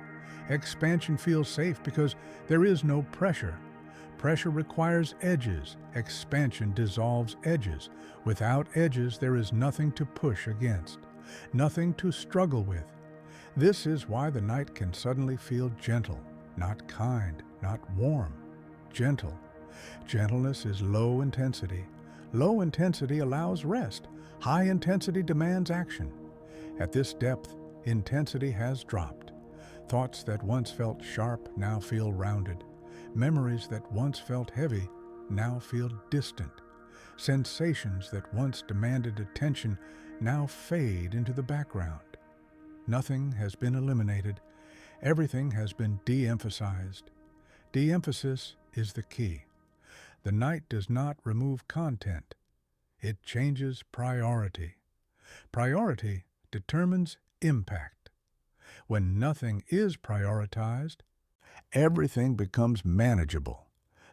Expansion feels safe because there is no pressure. Pressure requires edges. Expansion dissolves edges. Without edges, there is nothing to push against, nothing to struggle with. This is why the night can suddenly feel gentle, not kind, not warm, gentle. Gentleness is low intensity. Low intensity allows rest. High intensity demands action. At this depth, intensity has dropped. Thoughts that once felt sharp now feel rounded. Memories that once felt heavy now feel distant. Sensations that once demanded attention now fade into the background. Nothing has been eliminated. Everything has been de-emphasized. De-emphasis is the key. The night does not remove content. It changes priority. Priority determines impact. When nothing is prioritized, everything becomes manageable.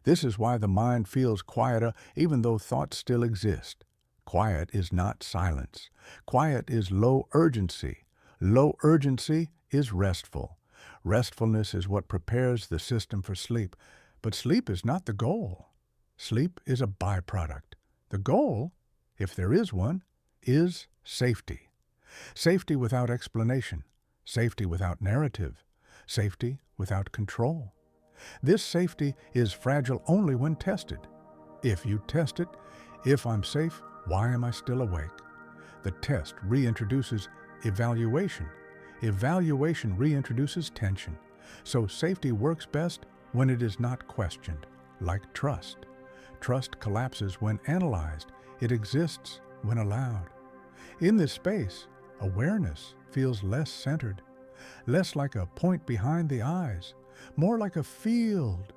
This is why the mind feels quieter even though thoughts still exist. Quiet is not silence. Quiet is low urgency. Low urgency is restful. Restfulness is what prepares the system for sleep. But sleep is not the goal. Sleep is a byproduct. The goal, if there is one, is safety. Safety without explanation. Safety without narrative. Safety without control. This safety is fragile only when tested. If you test it, if I'm safe, why am I still awake? The test reintroduces evaluation. Evaluation reintroduces tension. So safety works best when it is not questioned, like trust. Trust collapses when analyzed. It exists when allowed. In this space, awareness feels less centered, less like a point behind the eyes, more like a field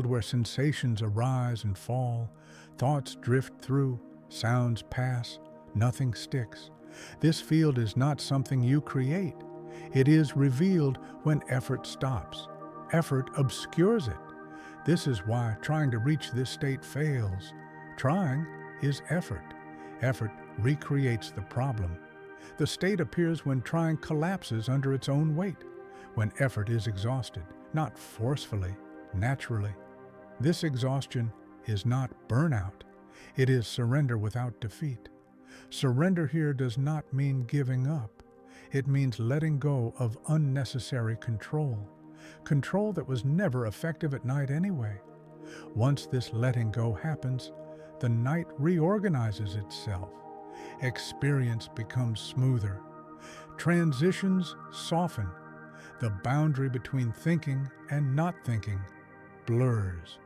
where sensations arise and fall, thoughts drift through, sounds pass, nothing sticks. This field is not something you create. It is revealed when effort stops. Effort obscures it. This is why trying to reach this state fails. Trying is effort. Effort recreates the problem. The state appears when trying collapses under its own weight, when effort is exhausted, not forcefully, naturally. This exhaustion is not burnout. It is surrender without defeat. Surrender here does not mean giving up. It means letting go of unnecessary control. Control that was never effective at night anyway. Once this letting go happens, the night reorganizes itself. Experience becomes smoother. Transitions soften. The boundary between thinking and not thinking blurs.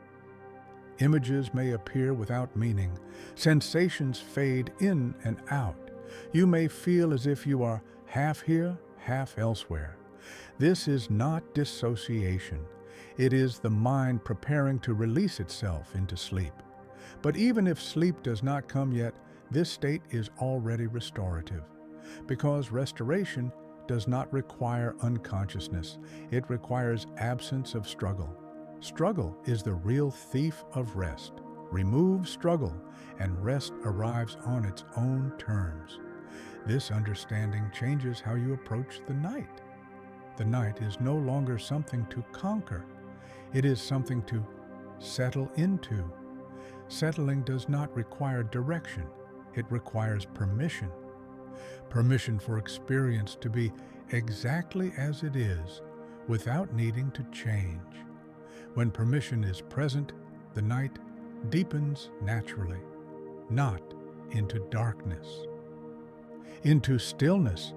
Images may appear without meaning. Sensations fade in and out. You may feel as if you are half here, half elsewhere. This is not dissociation. It is the mind preparing to release itself into sleep. But even if sleep does not come yet, this state is already restorative. Because restoration does not require unconsciousness. It requires absence of struggle. Struggle is the real thief of rest. Remove struggle, and rest arrives on its own terms. This understanding changes how you approach the night. The night is no longer something to conquer. It is something to settle into. Settling does not require direction. It requires permission. Permission for experience to be exactly as it is, without needing to change. When permission is present, the night deepens naturally, not into darkness. Into stillness.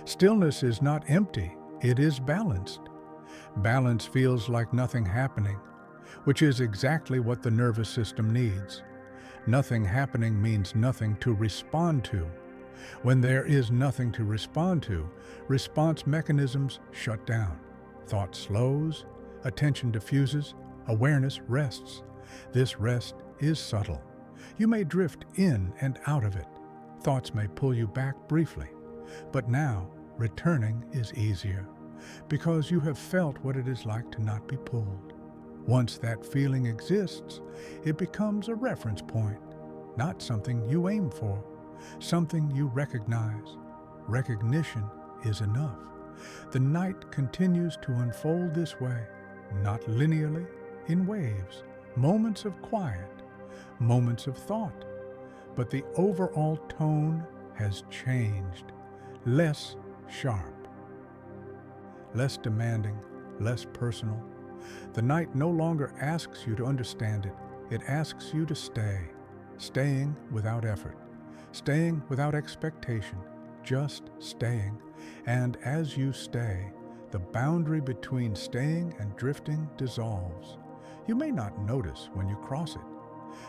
Stillness is not empty, it is balanced. Balance feels like nothing happening, which is exactly what the nervous system needs. Nothing happening means nothing to respond to. When there is nothing to respond to, response mechanisms shut down. Thought slows, attention diffuses, awareness rests. This rest is subtle. You may drift in and out of it. Thoughts may pull you back briefly. But now, returning is easier, because you have felt what it is like to not be pulled. Once that feeling exists, it becomes a reference point, not something you aim for, something you recognize. Recognition is enough. The night continues to unfold this way, not linearly, in waves, moments of quiet, moments of thought, but the overall tone has changed, less sharp, less demanding, less personal. The night no longer asks you to understand it. It asks you to stay, staying without effort, staying without expectation, just staying. And as you stay, the boundary between staying and drifting dissolves. You may not notice when you cross it,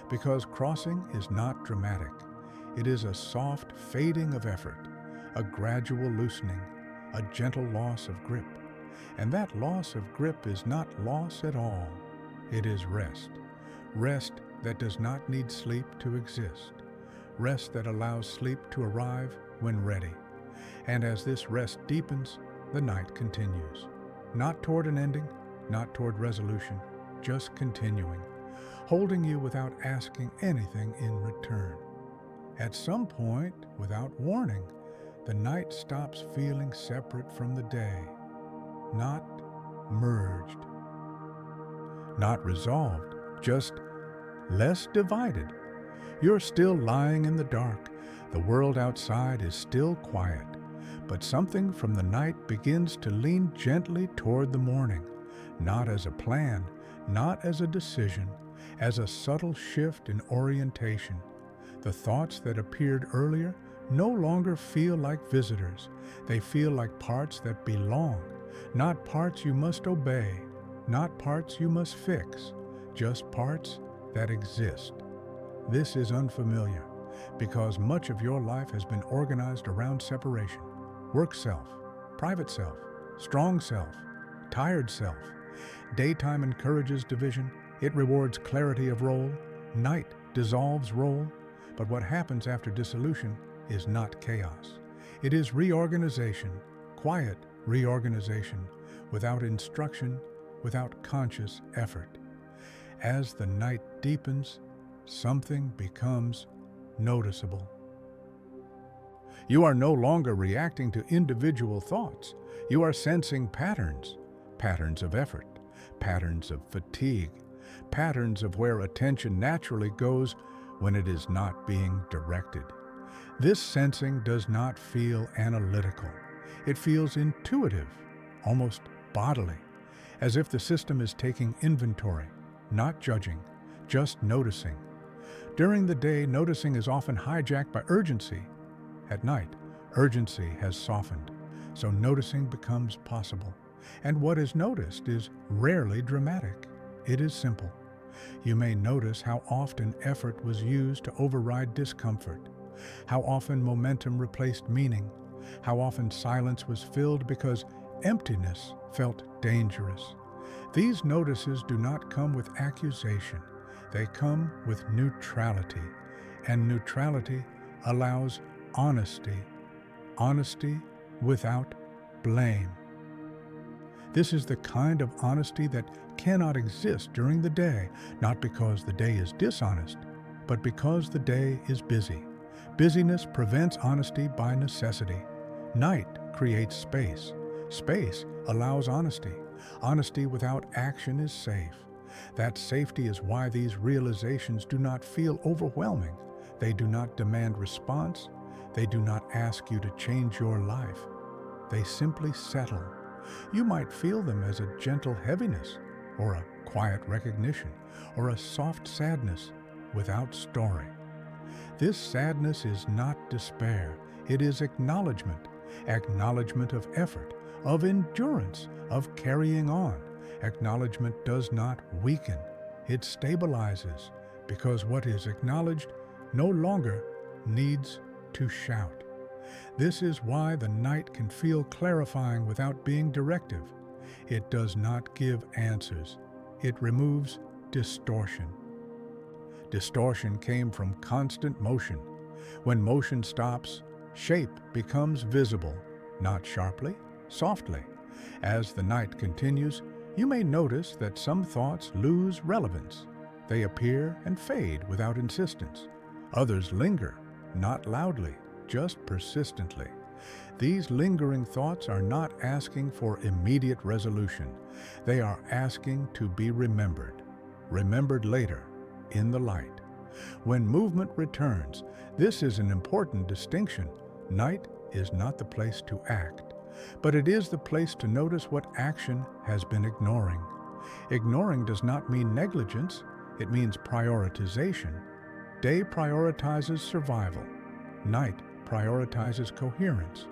because crossing is not dramatic. It is a soft fading of effort, a gradual loosening, a gentle loss of grip. And that loss of grip is not loss at all. It is rest. Rest that does not need sleep to exist. Rest that allows sleep to arrive when ready. And as this rest deepens, the night continues. Not toward an ending, not toward resolution, just continuing, holding you without asking anything in return. At some point, without warning, the night stops feeling separate from the day, not merged, not resolved, just less divided. You're still lying in the dark. The world outside is still quiet, but something from the night begins to lean gently toward the morning, not as a plan, not as a decision, as a subtle shift in orientation. The thoughts that appeared earlier no longer feel like visitors. They feel like parts that belong, not parts you must obey, not parts you must fix, just parts that exist. This is unfamiliar because much of your life has been organized around separation. Work self, private self, strong self, tired self. Daytime encourages division. It rewards clarity of role. Night dissolves role. But what happens after dissolution is not chaos. It is reorganization, quiet reorganization, without instruction, without conscious effort. As the night deepens, something becomes noticeable. You are no longer reacting to individual thoughts. You are sensing patterns, patterns of effort, patterns of fatigue, patterns of where attention naturally goes when it is not being directed. This sensing does not feel analytical. It feels intuitive, almost bodily, as if the system is taking inventory, not judging, just noticing. During the day, noticing is often hijacked by urgency. At night, urgency has softened, so noticing becomes possible. And what is noticed is rarely dramatic. It is simple. You may notice how often effort was used to override discomfort, how often momentum replaced meaning, how often silence was filled because emptiness felt dangerous. These notices do not come with accusation. They come with neutrality, and neutrality allows honesty, honesty without blame. This is the kind of honesty that cannot exist during the day, not because the day is dishonest, but because the day is busy. Busyness prevents honesty by necessity. Night creates space. Space allows honesty. Honesty without action is safe. That safety is why these realizations do not feel overwhelming. They do not demand response. They do not ask you to change your life. They simply settle. You might feel them as a gentle heaviness, or a quiet recognition, or a soft sadness without story. This sadness is not despair. It is acknowledgement. Acknowledgement of effort, of endurance, of carrying on. Acknowledgement does not weaken. It stabilizes, because what is acknowledged no longer needs to shout. This is why the night can feel clarifying without being directive. It does not give answers. It removes distortion. Distortion came from constant motion. When motion stops, shape becomes visible, not sharply, softly. As the night continues, you may notice that some thoughts lose relevance. They appear and fade without insistence. Others linger, not loudly, just persistently. These lingering thoughts are not asking for immediate resolution. They are asking to be remembered later, in the light. When movement returns, this is an important distinction. Night is not the place to act, but it is the place to notice what action has been ignoring. Ignoring does not mean negligence, it means prioritization. Day prioritizes survival. Night prioritizes coherence.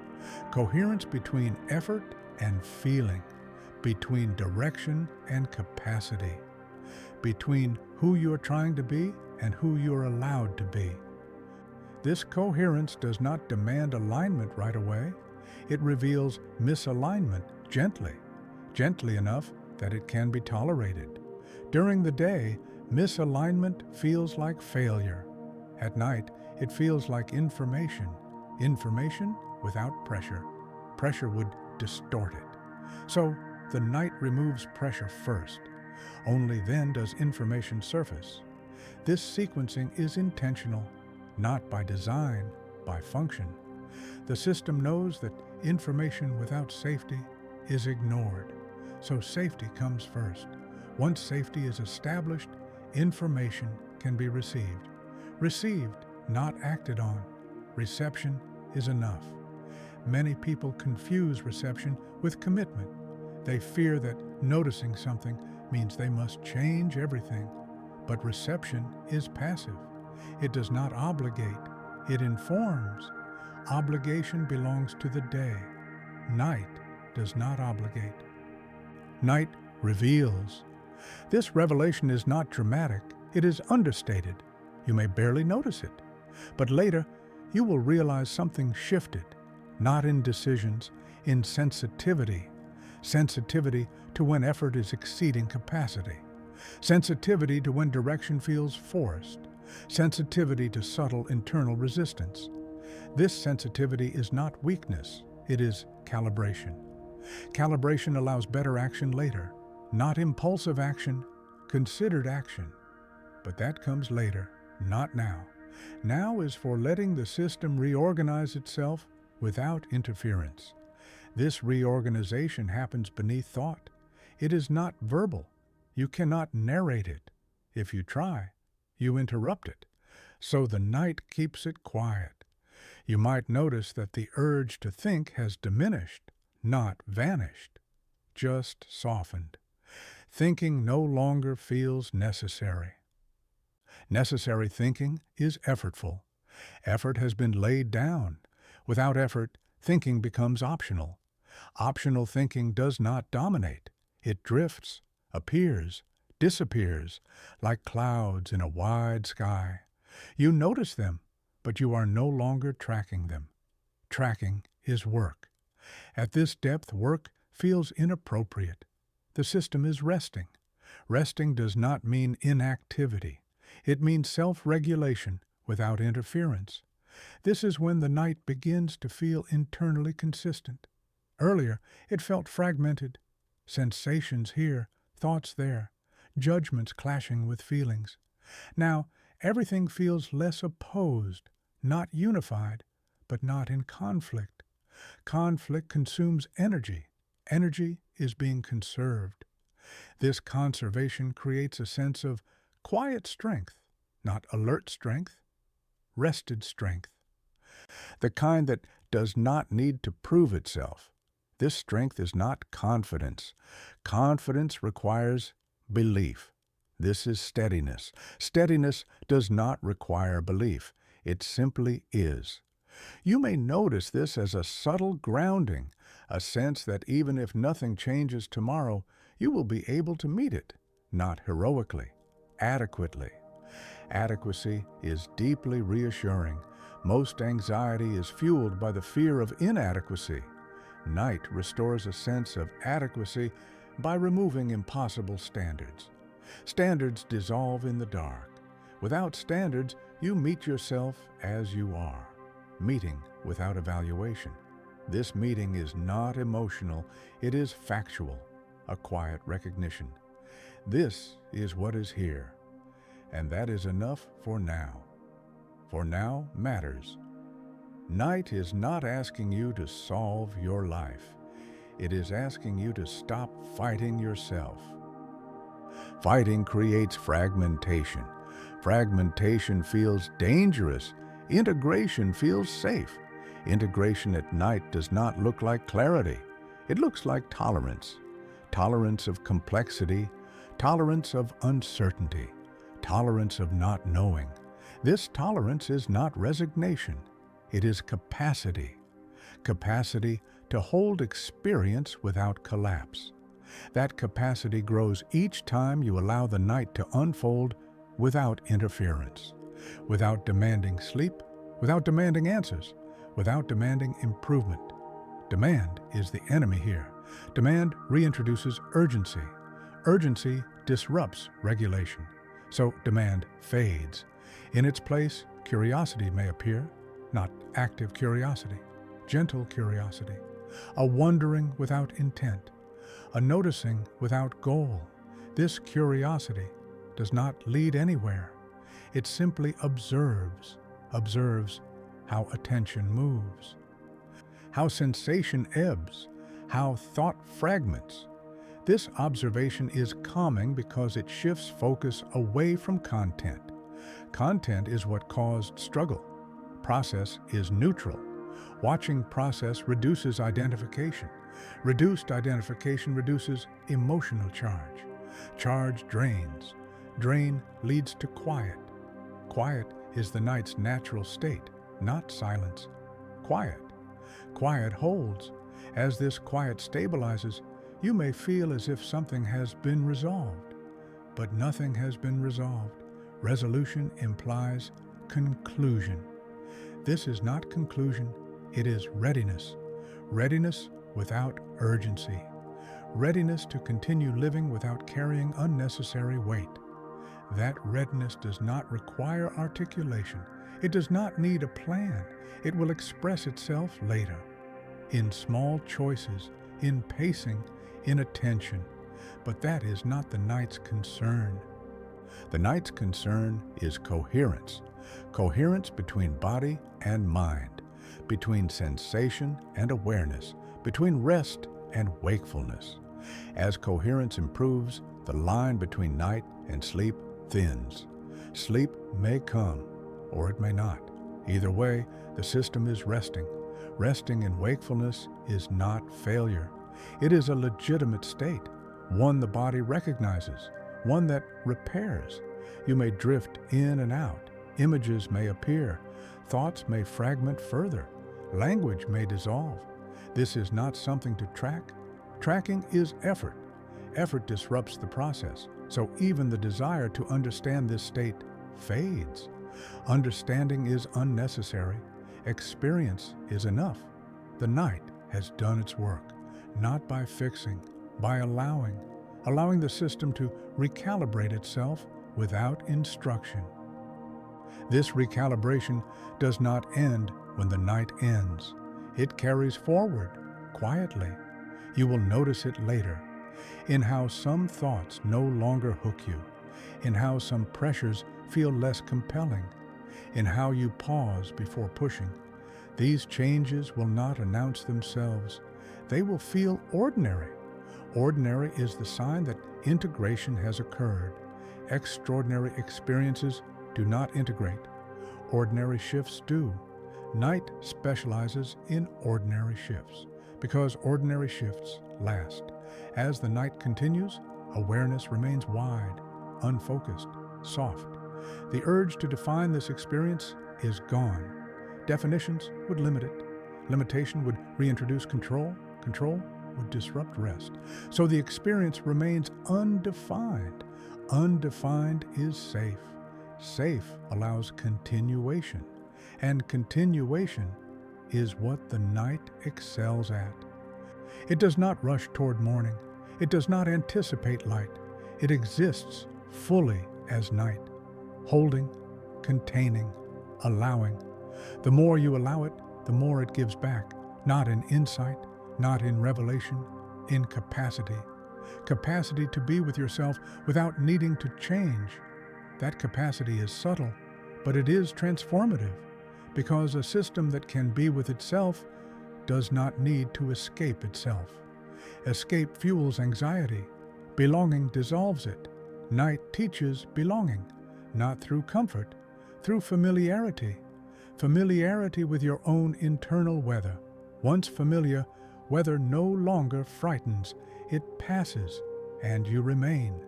Coherence between effort and feeling, between direction and capacity, between who you're trying to be and who you're allowed to be. This coherence does not demand alignment right away. It reveals misalignment gently enough that it can be tolerated. During the day, misalignment feels like failure. At night, it feels like information without pressure. Pressure would distort it. So, the night removes pressure first. Only then does information surface. This sequencing is intentional, not by design, by function. The system knows that information without safety is ignored, so safety comes first. Once safety is established, information can be received. Received, not acted on. Reception is enough. Many people confuse reception with commitment. They fear that noticing something means they must change everything. But reception is passive. It does not obligate. It informs. Obligation belongs to the day. Night does not obligate. Night reveals. This revelation is not dramatic. It is understated. You may barely notice it. But later, you will realize something shifted, not in decisions, in sensitivity. Sensitivity to when effort is exceeding capacity. Sensitivity to when direction feels forced. Sensitivity to subtle internal resistance. This sensitivity is not weakness, it is calibration. Calibration allows better action later, not impulsive action, considered action. But that comes later, not now. Now is for letting the system reorganize itself without interference. This reorganization happens beneath thought. It is not verbal. You cannot narrate it. If you try, you interrupt it. So the night keeps it quiet. You might notice that the urge to think has diminished, not vanished, just softened. Thinking no longer feels necessary. Necessary thinking is effortful. Effort has been laid down. Without effort, thinking becomes optional. Optional thinking does not dominate. It drifts, appears, disappears, like clouds in a wide sky. You notice them, but you are no longer tracking them. Tracking is work. At this depth, work feels inappropriate. The system is resting. Resting does not mean inactivity. It means self-regulation without interference. This is when the night begins to feel internally consistent. Earlier, it felt fragmented. Sensations here, thoughts there, judgments clashing with feelings. Now, everything feels less opposed, not unified, but not in conflict. Conflict consumes energy. Energy is being conserved. This conservation creates a sense of quiet strength, not alert strength, rested strength. The kind that does not need to prove itself. This strength is not confidence. Confidence requires belief. This is steadiness. Steadiness does not require belief. It simply is. You may notice this as a subtle grounding, a sense that even if nothing changes tomorrow, you will be able to meet it, not heroically, adequately. Adequacy is deeply reassuring. Most anxiety is fueled by the fear of inadequacy. Night restores a sense of adequacy by removing impossible standards. Standards dissolve in the dark. Without standards, you meet yourself as you are, meeting without evaluation. This meeting is not emotional, it is factual, a quiet recognition. This is what is here, and that is enough for now. For now matters. Night is not asking you to solve your life. It is asking you to stop fighting yourself. Fighting creates fragmentation. Fragmentation feels dangerous. Integration feels safe. Integration at night does not look like clarity. It looks like tolerance. Tolerance of complexity, tolerance of uncertainty, tolerance of not knowing. This tolerance is not resignation. It is capacity. Capacity to hold experience without collapse. That capacity grows each time you allow the night to unfold without interference, without demanding sleep, without demanding answers, without demanding improvement. Demand is the enemy here. Demand reintroduces urgency. Urgency disrupts regulation. So demand fades. In its place, curiosity may appear, not active curiosity, gentle curiosity, a wondering without intent, a noticing without goal. This curiosity does not lead anywhere. It simply observes how attention moves, how sensation ebbs, how thought fragments. This observation is calming because it shifts focus away from content. Content is what caused struggle. Process is neutral. Watching process reduces identification. Reduced identification reduces emotional charge. Charge drains. Drain leads to quiet. Quiet is the night's natural state, not silence. Quiet. Quiet holds. As this quiet stabilizes, you may feel as if something has been resolved, but nothing has been resolved. Resolution implies conclusion. This is not conclusion, it is readiness. Readiness without urgency. Readiness to continue living without carrying unnecessary weight. That readiness does not require articulation. It does not need a plan. It will express itself later, in small choices, in pacing, in attention. But that is not the night's concern. The night's concern is coherence. Coherence between body and mind, between sensation and awareness, between rest and wakefulness. As coherence improves, the line between night and sleep thins. Sleep may come, or it may not. Either way, the system is resting. Resting in wakefulness is not failure. It is a legitimate state, one the body recognizes, one that repairs. You may drift in and out. Images may appear. Thoughts may fragment further. Language may dissolve. This is not something to track. Tracking is effort. Effort disrupts the process, so even the desire to understand this state fades. Understanding is unnecessary. Experience is enough. The night has done its work, not by fixing, by allowing the system to recalibrate itself without instruction. This recalibration does not end when the night ends. It carries forward, quietly. You will notice it later, in how some thoughts no longer hook you, in how some pressures feel less compelling, in how you pause before pushing. These changes will not announce themselves. They will feel ordinary. Ordinary is the sign that integration has occurred. Extraordinary experiences do not integrate. Ordinary shifts do. Night specializes in ordinary shifts because ordinary shifts last. As the night continues, awareness remains wide, unfocused, soft. The urge to define this experience is gone. Definitions would limit it. Limitation would reintroduce control. Control would disrupt rest. So the experience remains undefined. Undefined is safe. Safe allows continuation. And continuation is what the night excels at. It does not rush toward morning. It does not anticipate light. It exists fully as night, holding, containing, allowing. The more you allow it, the more it gives back, not in insight, not in revelation, in capacity. Capacity to be with yourself without needing to change. That capacity is subtle, but it is transformative, because a system that can be with itself does not need to escape itself. Escape fuels anxiety. Belonging dissolves it. Night teaches belonging, not through comfort, through familiarity. Familiarity with your own internal weather. Once familiar, weather no longer frightens. It passes, and you remain.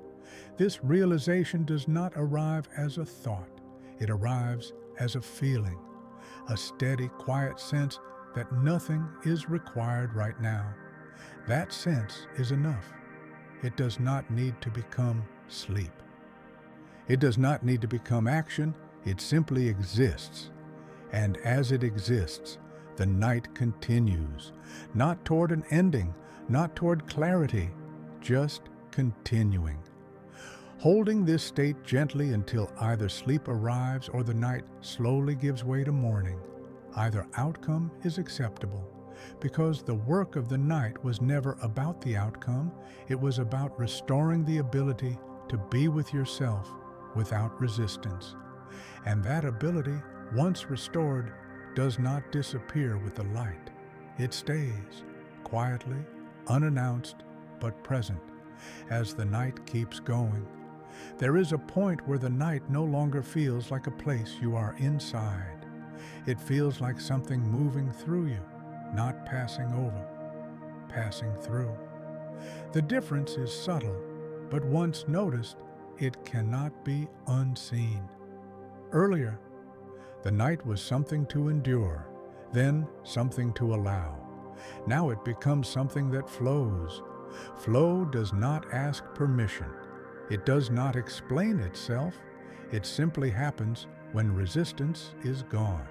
This realization does not arrive as a thought. It arrives as a feeling, a steady, quiet sense that nothing is required right now. That sense is enough. It does not need to become sleep. It does not need to become action. It simply exists. And as it exists, the night continues, not toward an ending, not toward clarity, just continuing. Holding this state gently until either sleep arrives or the night slowly gives way to morning. Either outcome is acceptable, because the work of the night was never about the outcome. It was about restoring the ability to be with yourself without resistance. And that ability, once restored, does not disappear with the light. It stays, quietly, unannounced, but present, as the night keeps going. There is a point where the night no longer feels like a place you are inside. It feels like something moving through you, not passing over, passing through. The difference is subtle, but once noticed, it cannot be unseen. Earlier, the night was something to endure, then something to allow. Now it becomes something that flows. Flow does not ask permission. It does not explain itself. It simply happens when resistance is gone.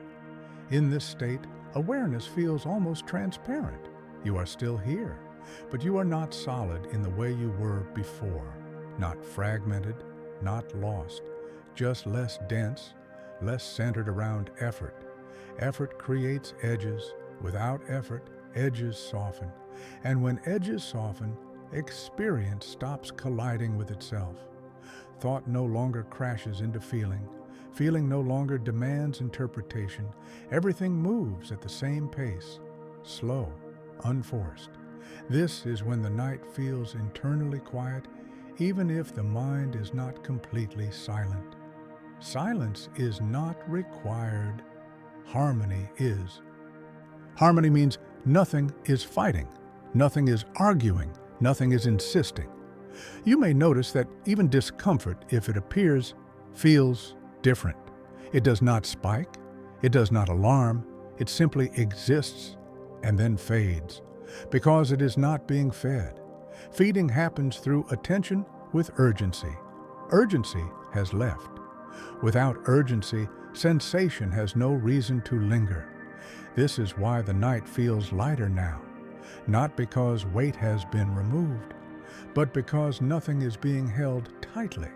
In this state, awareness feels almost transparent. You are still here, but you are not solid in the way you were before. Not fragmented, not lost, just less dense, less centered around effort. Effort creates edges. Without effort, edges soften. And when edges soften, experience stops colliding with itself. Thought no longer crashes into feeling. Feeling no longer demands interpretation. Everything moves at the same pace, slow, unforced. This is when the night feels internally quiet, even if the mind is not completely silent. Silence is not required. Harmony is. Harmony means nothing is fighting, nothing is arguing, nothing is insisting. You may notice that even discomfort, if it appears, feels different. It does not spike, it does not alarm, it simply exists and then fades, because it is not being fed. Feeding happens through attention with urgency. Urgency has left. Without urgency, sensation has no reason to linger. This is why the night feels lighter now, not because weight has been removed, but because nothing is being held tightly.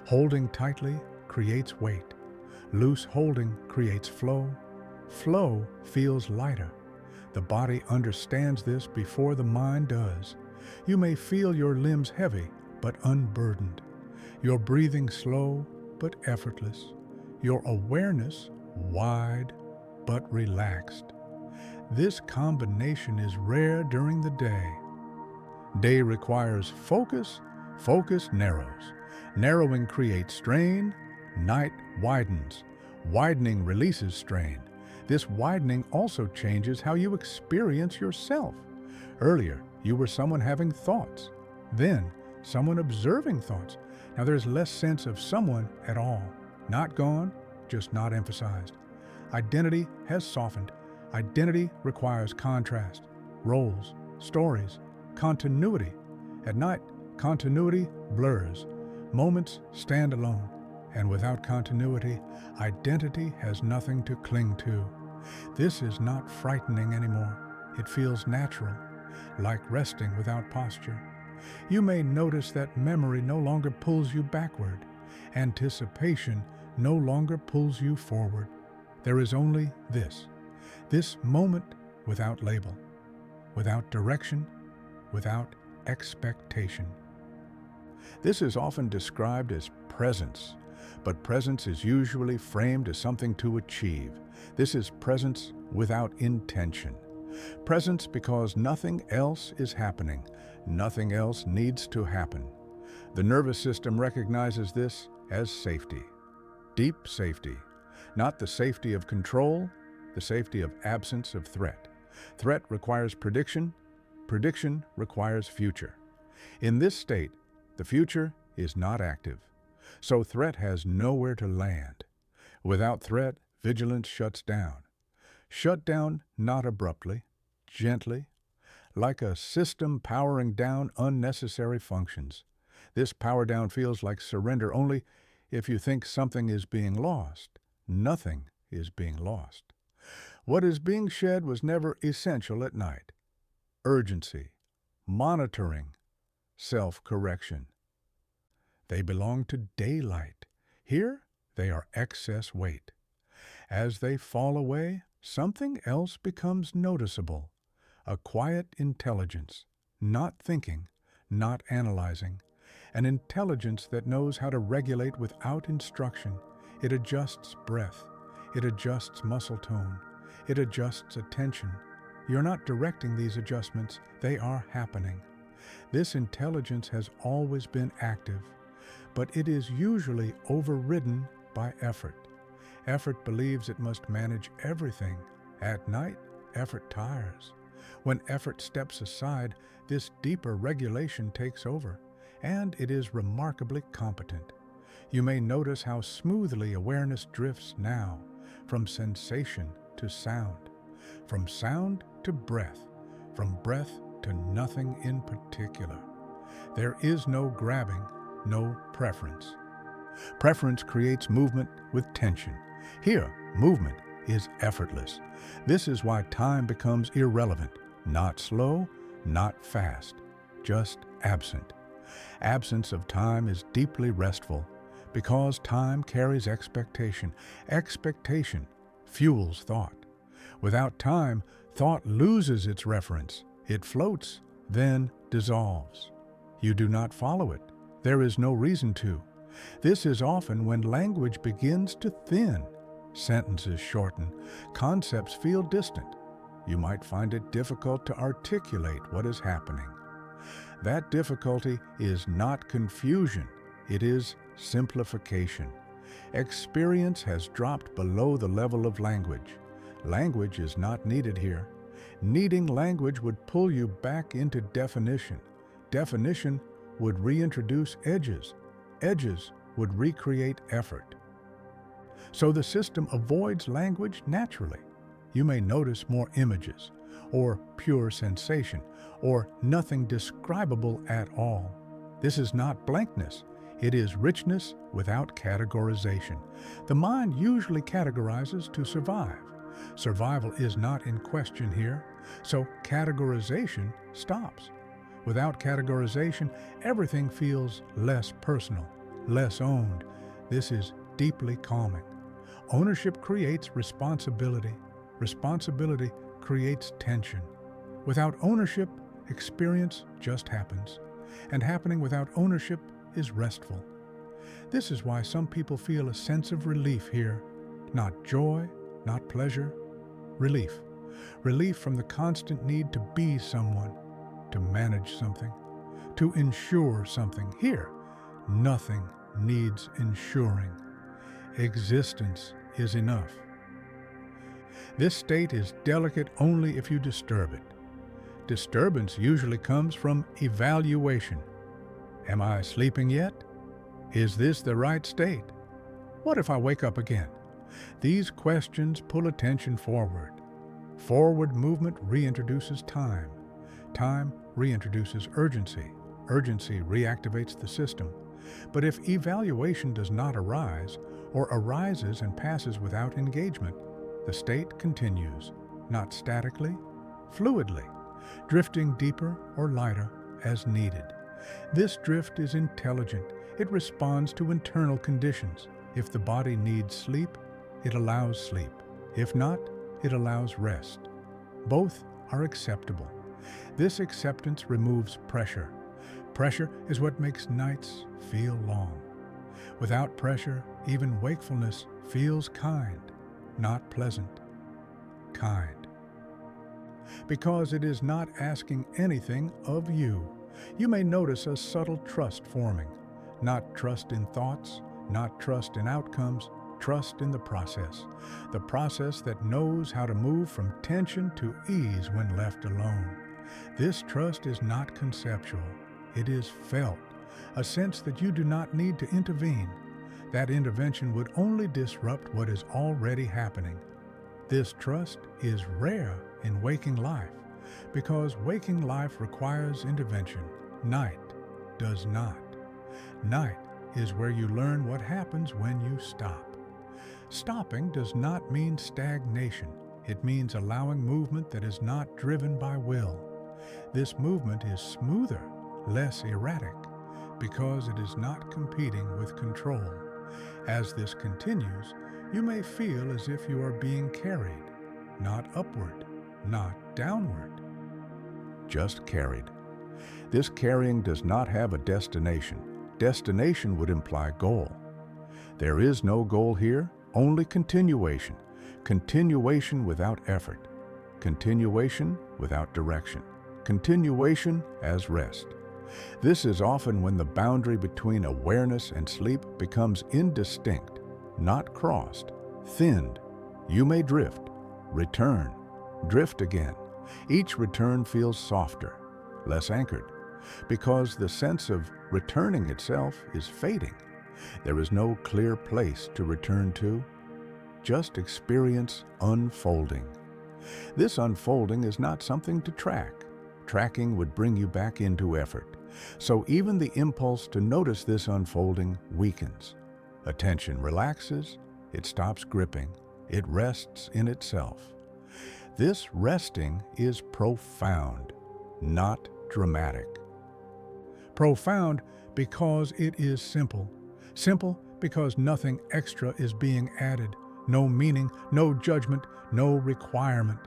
Holding tightly creates weight. Loose holding creates flow. Flow feels lighter. The body understands this before the mind does. You may feel your limbs heavy but unburdened, your breathing slow but effortless, your awareness wide but relaxed. This combination is rare during the day. Day requires focus, focus narrows. Narrowing creates strain, night widens. Widening releases strain. This widening also changes how you experience yourself. Earlier, you were someone having thoughts. Then, someone observing thoughts. Now there's less sense of someone at all. Not gone, just not emphasized. Identity has softened. Identity requires contrast, roles, stories, continuity. At night, continuity blurs. Moments stand alone. And without continuity, identity has nothing to cling to. This is not frightening anymore. It feels natural, like resting without posture. You may notice that memory no longer pulls you backward. Anticipation no longer pulls you forward. There is only this moment without label, without direction, without expectation. This is often described as presence, But presence is usually framed as something to achieve. This is presence without intention. Presence because nothing else is happening. Nothing else needs to happen. The nervous system recognizes this as safety. Deep safety. Not the safety of control, the safety of absence of threat. Threat requires prediction. Prediction requires future. In this state, the future is not active. So threat has nowhere to land. Without threat, vigilance shuts down. Shut down not abruptly, gently, like a system powering down unnecessary functions. This power down feels like surrender only if you think something is being lost. Nothing is being lost. What is being shed was never essential at night. Urgency, monitoring, self-correction. They belong to daylight. Here, they are excess weight. As they fall away, something else becomes noticeable. A quiet intelligence, not thinking, not analyzing. An intelligence that knows how to regulate without instruction. It adjusts breath. It adjusts muscle tone. It adjusts attention. You're not directing these adjustments. They are happening. This intelligence has always been active, but it is usually overridden by effort. Effort believes it must manage everything. At night, effort tires. When effort steps aside, this deeper regulation takes over, and it is remarkably competent. You may notice how smoothly awareness drifts now, from sensation to sound, from sound to breath, from breath to nothing in particular. There is no grabbing, no preference. Preference creates movement with tension. Here, movement is effortless. This is why time becomes irrelevant. Not slow, not fast, just absent. Absence of time is deeply restful because time carries expectation. Expectation fuels thought. Without time, thought loses its reference. It floats, then dissolves. You do not follow it. There is no reason to. This is often when language begins to thin. Sentences shorten. Concepts feel distant. You might find it difficult to articulate what is happening. That difficulty is not confusion. It is simplification. Experience has dropped below the level of language. Language is not needed here. Needing language would pull you back into definition. Definition would reintroduce edges. Edges would recreate effort. So the system avoids language naturally. You may notice more images, or pure sensation, or nothing describable at all. This is not blankness. It is richness without categorization. The mind usually categorizes to survive. Survival is not in question here, so categorization stops. Without categorization, everything feels less personal, less owned. This is deeply calming. Ownership creates responsibility. Responsibility creates tension. Without ownership, experience just happens. And happening without ownership is restful. This is why some people feel a sense of relief here. Not joy, not pleasure. Relief. Relief from the constant need to be someone, to manage something, to ensure something. Here, nothing needs ensuring. Existence is enough. This state is delicate only if you disturb it. Disturbance usually comes from evaluation. Am I sleeping yet? Is this the right state? What if I wake up again? These questions pull attention forward. Forward movement reintroduces time. Time reintroduces urgency. Urgency reactivates the system. But if evaluation does not arise, or arises and passes without engagement, the state continues, not statically, fluidly, drifting deeper or lighter as needed. This drift is intelligent. It responds to internal conditions. If the body needs sleep, it allows sleep. If not, it allows rest. Both are acceptable. This acceptance removes pressure. Pressure is what makes nights feel long. Without pressure, even wakefulness feels kind, not pleasant, kind. Because it is not asking anything of you. You may notice a subtle trust forming, not trust in thoughts, not trust in outcomes, trust in the process that knows how to move from tension to ease when left alone. This trust is not conceptual, it is felt, a sense that you do not need to intervene. That intervention would only disrupt what is already happening. This trust is rare in waking life, because waking life requires intervention. Night does not. Night is where you learn what happens when you stop. Stopping does not mean stagnation. It means allowing movement that is not driven by will. This movement is smoother, less erratic, because it is not competing with control. As this continues, you may feel as if you are being carried, not upward, not downward, just carried. This carrying does not have a destination. Destination would imply goal. There is no goal here, only continuation. Continuation without effort. Continuation without direction. Continuation as rest. This is often when the boundary between awareness and sleep becomes indistinct, not crossed, thinned. You may drift, return, drift again. Each return feels softer, less anchored, because the sense of returning itself is fading. There is no clear place to return to, just experience unfolding. This unfolding is not something to track. Tracking would bring you back into effort. So even the impulse to notice this unfolding weakens. Attention relaxes, it stops gripping, it rests in itself. This resting is profound, not dramatic. Profound because it is simple. Simple because nothing extra is being added. No meaning, no judgment, no requirement.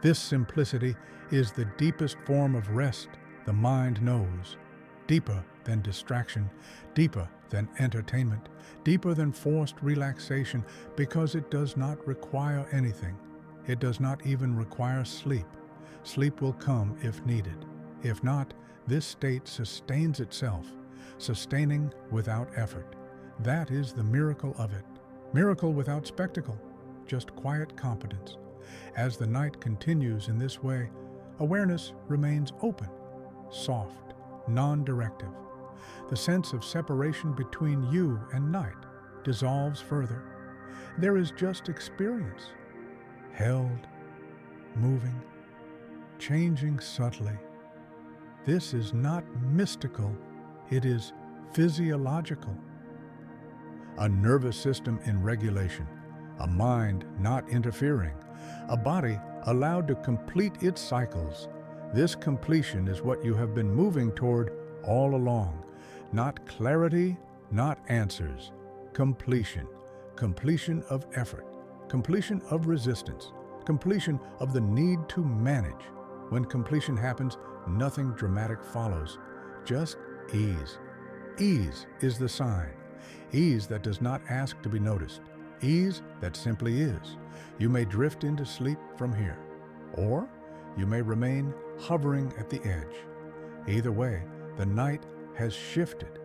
This simplicity is the deepest form of rest the mind knows. Deeper than distraction, deeper than entertainment, deeper than forced relaxation, because it does not require anything. It does not even require sleep. Sleep will come if needed. If not, this state sustains itself, sustaining without effort. That is the miracle of it. Miracle without spectacle, just quiet competence. As the night continues in this way, awareness remains open, soft, non-directive. The sense of separation between you and night dissolves further. There is just experience, held, moving, changing subtly. This is not mystical, it is physiological. A nervous system in regulation, a mind not interfering, a body allowed to complete its cycles. This completion is what you have been moving toward all along. Not clarity, not answers. Completion. Completion of effort. Completion of resistance. Completion of the need to manage. When completion happens, nothing dramatic follows. Just ease. Ease is the sign. Ease that does not ask to be noticed. Ease that simply is. You may drift into sleep from here, or you may remain hovering at the edge. Either way, the night has shifted.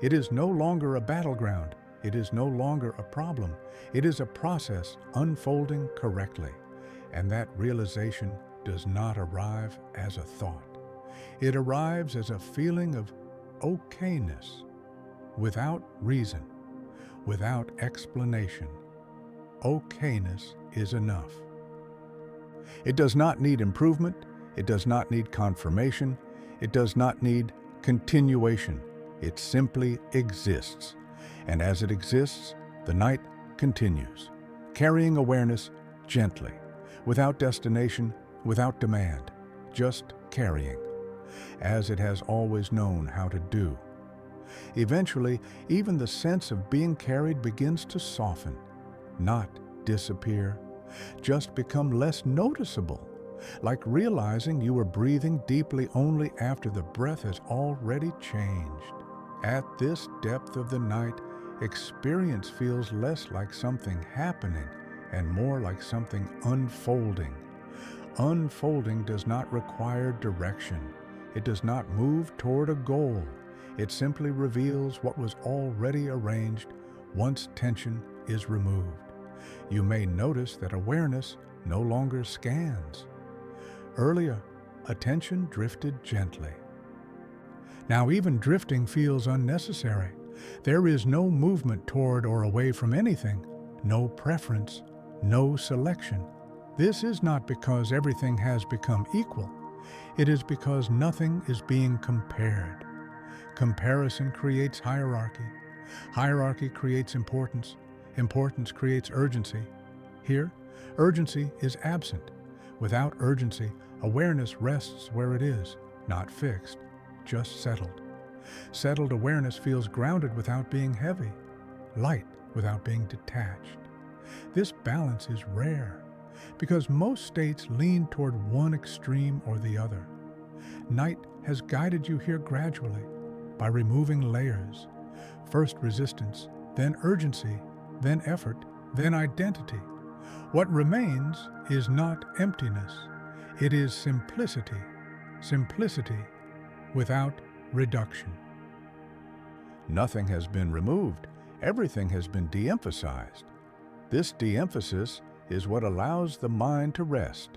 It is no longer a battleground. It is no longer a problem. It is a process unfolding correctly. And that realization does not arrive as a thought. It arrives as a feeling of okayness, without reason, without explanation. Okayness is enough. It does not need improvement. It does not need confirmation. It does not need continuation. It simply exists. And as it exists, the night continues, carrying awareness gently, without destination, without demand, just carrying, as it has always known how to do. Eventually, even the sense of being carried begins to soften, not disappear, just become less noticeable, like realizing you are breathing deeply only after the breath has already changed. At this depth of the night, Experience feels less like something happening and more like something unfolding. Unfolding does not require direction. It does not move toward a goal. It simply reveals what was already arranged once tension is removed. You may notice that awareness no longer scans. Earlier, attention drifted gently. Now even drifting feels unnecessary. There is no movement toward or away from anything, no preference, no selection. This is not because everything has become equal. It is because nothing is being compared. Comparison creates hierarchy. Hierarchy creates importance. Importance creates urgency. Here, urgency is absent. Without urgency, awareness rests where it is, not fixed, just settled. Settled awareness feels grounded without being heavy, light without being detached. This balance is rare because most states lean toward one extreme or the other. Night has guided you here gradually by removing layers. First resistance, then urgency, then effort, then identity. What remains is not emptiness. It is simplicity. Simplicity without reduction. Nothing has been removed. Everything has been de-emphasized. This de-emphasis is what allows the mind to rest,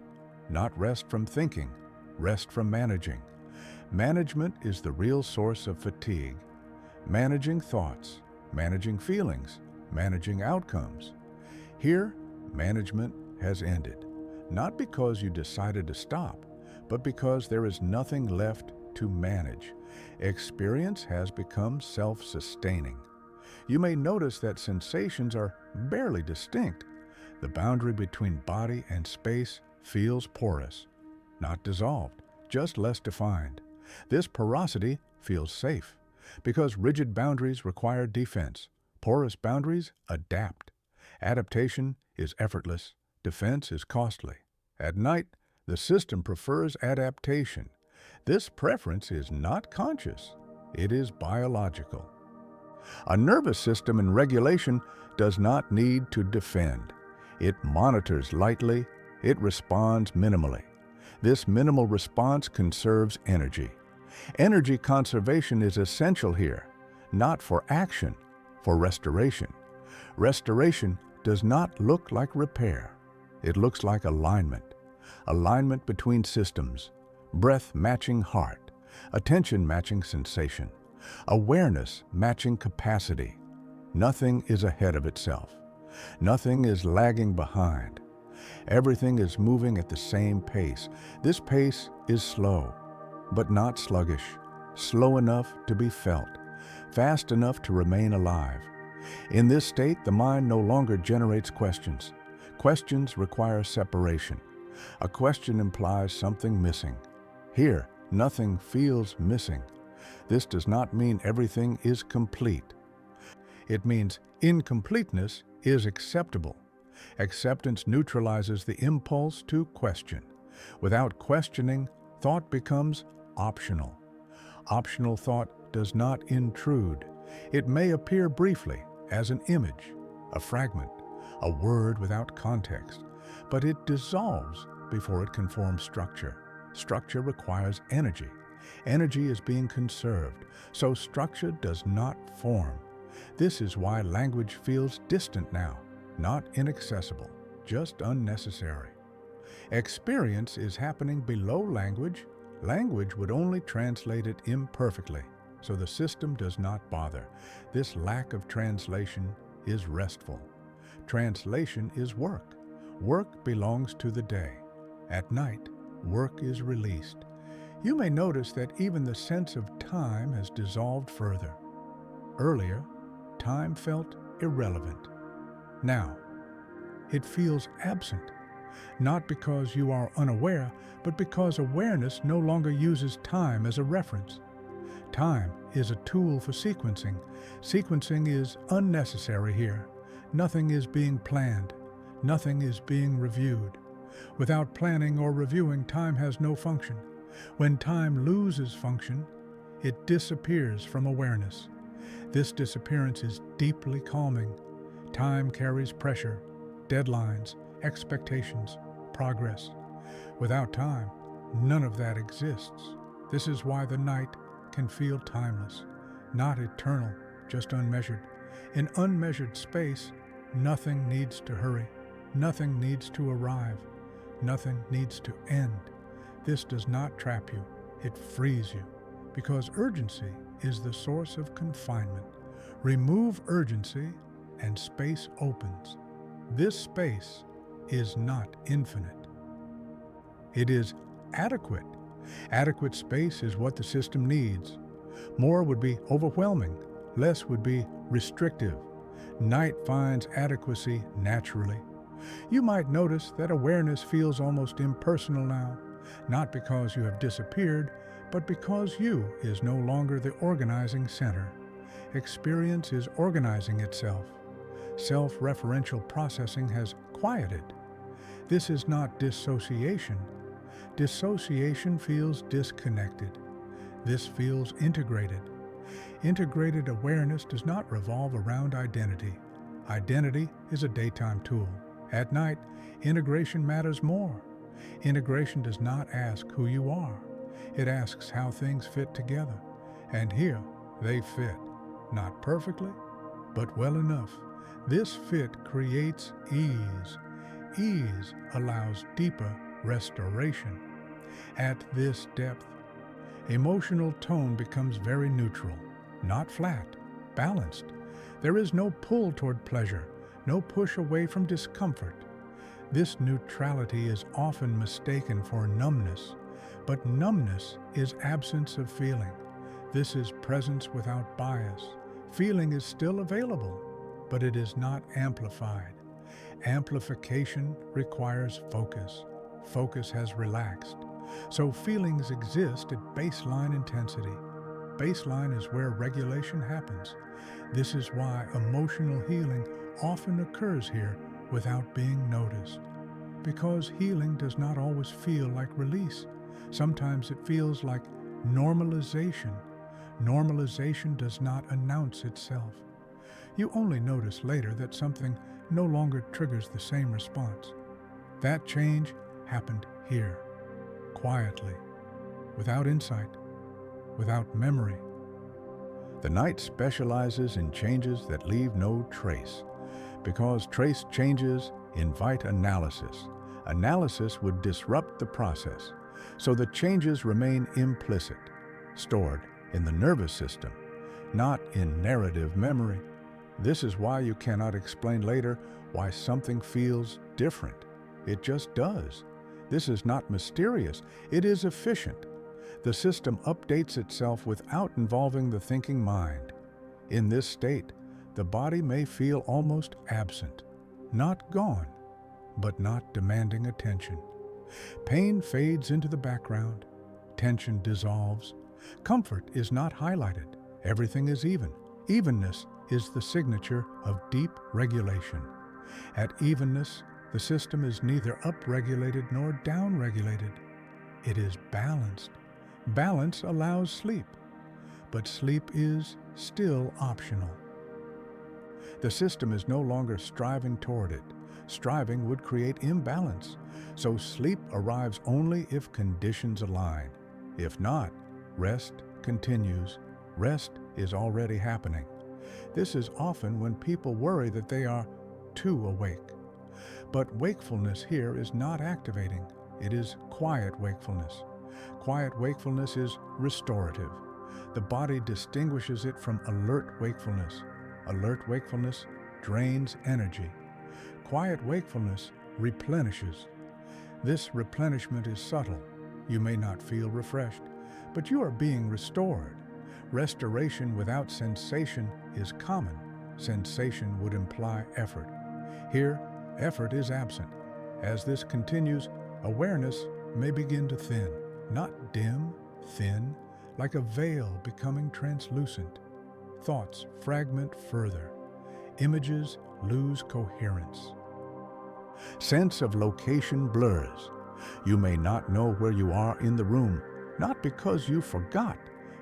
not rest from thinking, rest from managing. Management is the real source of fatigue. Managing thoughts, managing feelings, managing outcomes. Here, management has ended, not because you decided to stop, but because there is nothing left to manage. Experience has become self-sustaining. You may notice that sensations are barely distinct. The boundary between body and space feels porous, not dissolved, just less defined. This porosity feels safe because rigid boundaries require defense. Porous boundaries adapt. Adaptation is effortless. Defense is costly. At night, the system prefers adaptation. This preference is not conscious. It is biological. A nervous system in regulation does not need to defend. It monitors lightly. It responds minimally. This minimal response conserves energy. Energy conservation is essential here, not for action, for restoration. Restoration does not look like repair. It looks like alignment. Alignment between systems. Breath matching heart. Attention matching sensation. Awareness matching capacity. Nothing is ahead of itself. Nothing is lagging behind. Everything is moving at the same pace. This pace is slow, but not sluggish. Slow enough to be felt. Fast enough to remain alive. In this state, the mind no longer generates questions. Questions require separation. A question implies something missing. Here, nothing feels missing. This does not mean everything is complete. It means incompleteness is acceptable. Acceptance neutralizes the impulse to question. Without questioning, thought becomes optional. Optional thought does not intrude. It may appear briefly as an image, a fragment, a word without context, but it dissolves before it can form structure. Structure requires energy. Energy is being conserved, so structure does not form. This is why language feels distant now, not inaccessible, just unnecessary. Experience is happening below language. Language would only translate it imperfectly, so the system does not bother. This lack of translation is restful. Translation is work. Work belongs to the day. At night, work is released. You may notice that even the sense of time has dissolved further. Earlier, time felt irrelevant. Now, it feels absent, not because you are unaware, but because awareness no longer uses time as a reference. Time is a tool for sequencing. Sequencing is unnecessary here. Nothing is being planned. Nothing is being reviewed. Without planning or reviewing, time has no function. When time loses function, it disappears from awareness. This disappearance is deeply calming. Time carries pressure, deadlines, expectations, progress. Without time, none of that exists. This is why the night can feel timeless, not eternal, just unmeasured. In unmeasured space, nothing needs to hurry, nothing needs to arrive, nothing needs to end. This does not trap you, it frees you, because urgency is the source of confinement. Remove urgency and space opens. This space is not infinite. It is adequate. Adequate space is what the system needs. More would be overwhelming, less would be restrictive. Night finds adequacy naturally. You might notice that awareness feels almost impersonal now, not because you have disappeared, but because you is no longer the organizing center. Experience is organizing itself. Self-referential processing has quieted. This is not dissociation. Dissociation feels disconnected. This feels integrated. Integrated awareness does not revolve around identity. Identity is a daytime tool. At night, integration matters more. Integration does not ask who you are. It asks how things fit together. And here, they fit. Not perfectly, but well enough. This fit creates ease. Ease allows deeper restoration. At this depth, emotional tone becomes very neutral, not flat, balanced. There is no pull toward pleasure, no push away from discomfort. This neutrality is often mistaken for numbness, but numbness is absence of feeling. This is presence without bias. Feeling is still available, but it is not amplified. Amplification requires focus. Focus has relaxed. So feelings exist at baseline intensity. Baseline is where regulation happens. This is why emotional healing often occurs here without being noticed. Because healing does not always feel like release. Sometimes it feels like normalization. Normalization does not announce itself. You only notice later that something no longer triggers the same response. That change happened here, quietly, without insight, without memory. The night specializes in changes that leave no trace, because trace changes invite analysis. Analysis would disrupt the process, so the changes remain implicit, stored in the nervous system, not in narrative memory. This is why you cannot explain later why something feels different. It just does. This is not mysterious. It is efficient. The system updates itself without involving the thinking mind. In this state, the body may feel almost absent, not gone, but not demanding attention. Pain fades into the background. Tension dissolves. Comfort is not highlighted. Everything is even. Evenness is the signature of deep regulation. At evenness, the system is neither upregulated nor downregulated. It is balanced. Balance allows sleep, but sleep is still optional. The system is no longer striving toward it. Striving would create imbalance, so sleep arrives only if conditions align. If not, rest continues. Rest is already happening. This is often when people worry that they are too awake. But wakefulness here is not activating. It is quiet wakefulness. Quiet wakefulness is restorative. The body distinguishes it from alert wakefulness. Alert wakefulness drains energy. Quiet wakefulness replenishes. This replenishment is subtle. You may not feel refreshed, but you are being restored. Restoration without sensation is common. Sensation would imply effort. Here, effort is absent. As this continues, awareness may begin to thin, not dim, thin, like a veil becoming translucent. Thoughts fragment further. Images lose coherence. Sense of location blurs. You may not know where you are in the room, not because you forgot,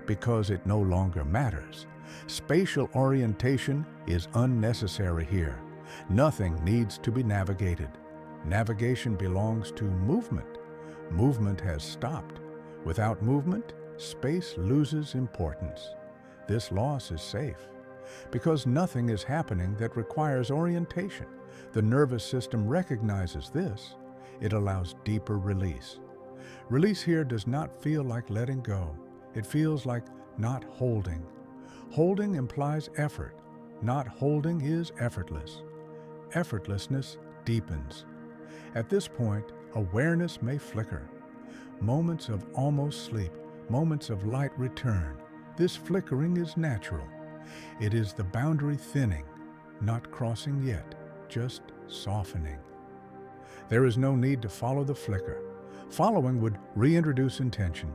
because it no longer matters. Spatial orientation is unnecessary here. Nothing needs to be navigated. Navigation belongs to movement. Movement has stopped. Without movement, space loses importance. This loss is safe because nothing is happening that requires orientation. The nervous system recognizes this. It allows deeper release. Release here does not feel like letting go. It feels like not holding. Holding implies effort. Not holding is effortless. Effortlessness deepens. At this point, awareness may flicker. Moments of almost sleep, moments of light return. This flickering is natural. It is the boundary thinning, not crossing yet, just softening. There is no need to follow the flicker. Following would reintroduce intention.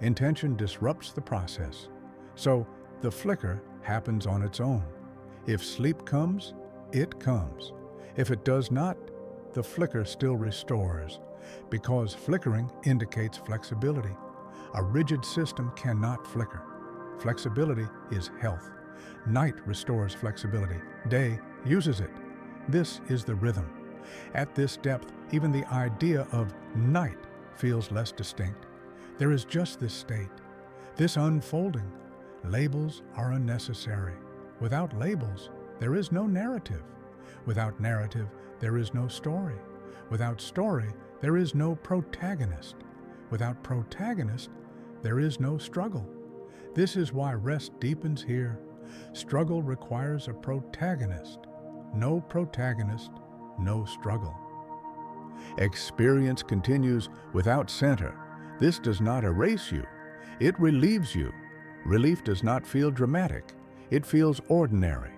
Intention disrupts the process. So the flicker happens on its own. If sleep comes, it comes. If it does not, the flicker still restores, because flickering indicates flexibility. A rigid system cannot flicker. Flexibility is health. Night restores flexibility. Day uses it. This is the rhythm. At this depth, even the idea of night feels less distinct. There is just this state, this unfolding. Labels are unnecessary. Without labels, there is no narrative. Without narrative, there is no story. Without story, there is no protagonist. Without protagonist, there is no struggle. This is why rest deepens here. Struggle requires a protagonist. No protagonist, no struggle. Experience continues without center. This does not erase you. It relieves you. Relief does not feel dramatic. It feels ordinary.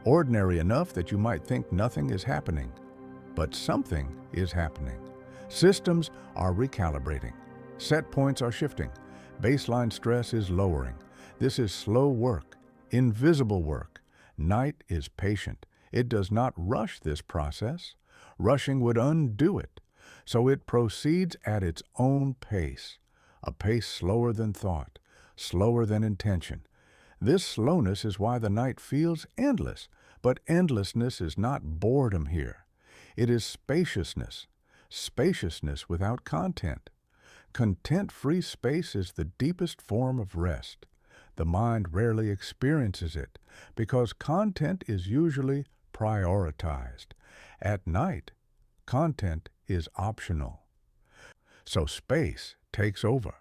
Ordinary enough that you might think nothing is happening. But something is happening. Systems are recalibrating. Set points are shifting. Baseline stress is lowering. This is slow work, invisible work. Night is patient. It does not rush this process. Rushing would undo it. So it proceeds at its own pace, a pace slower than thought, slower than intention. This slowness is why the night feels endless, but endlessness is not boredom here. It is spaciousness, spaciousness without content. Content-free space is the deepest form of rest. The mind rarely experiences it because content is usually prioritized. At night, content is optional. So space takes over.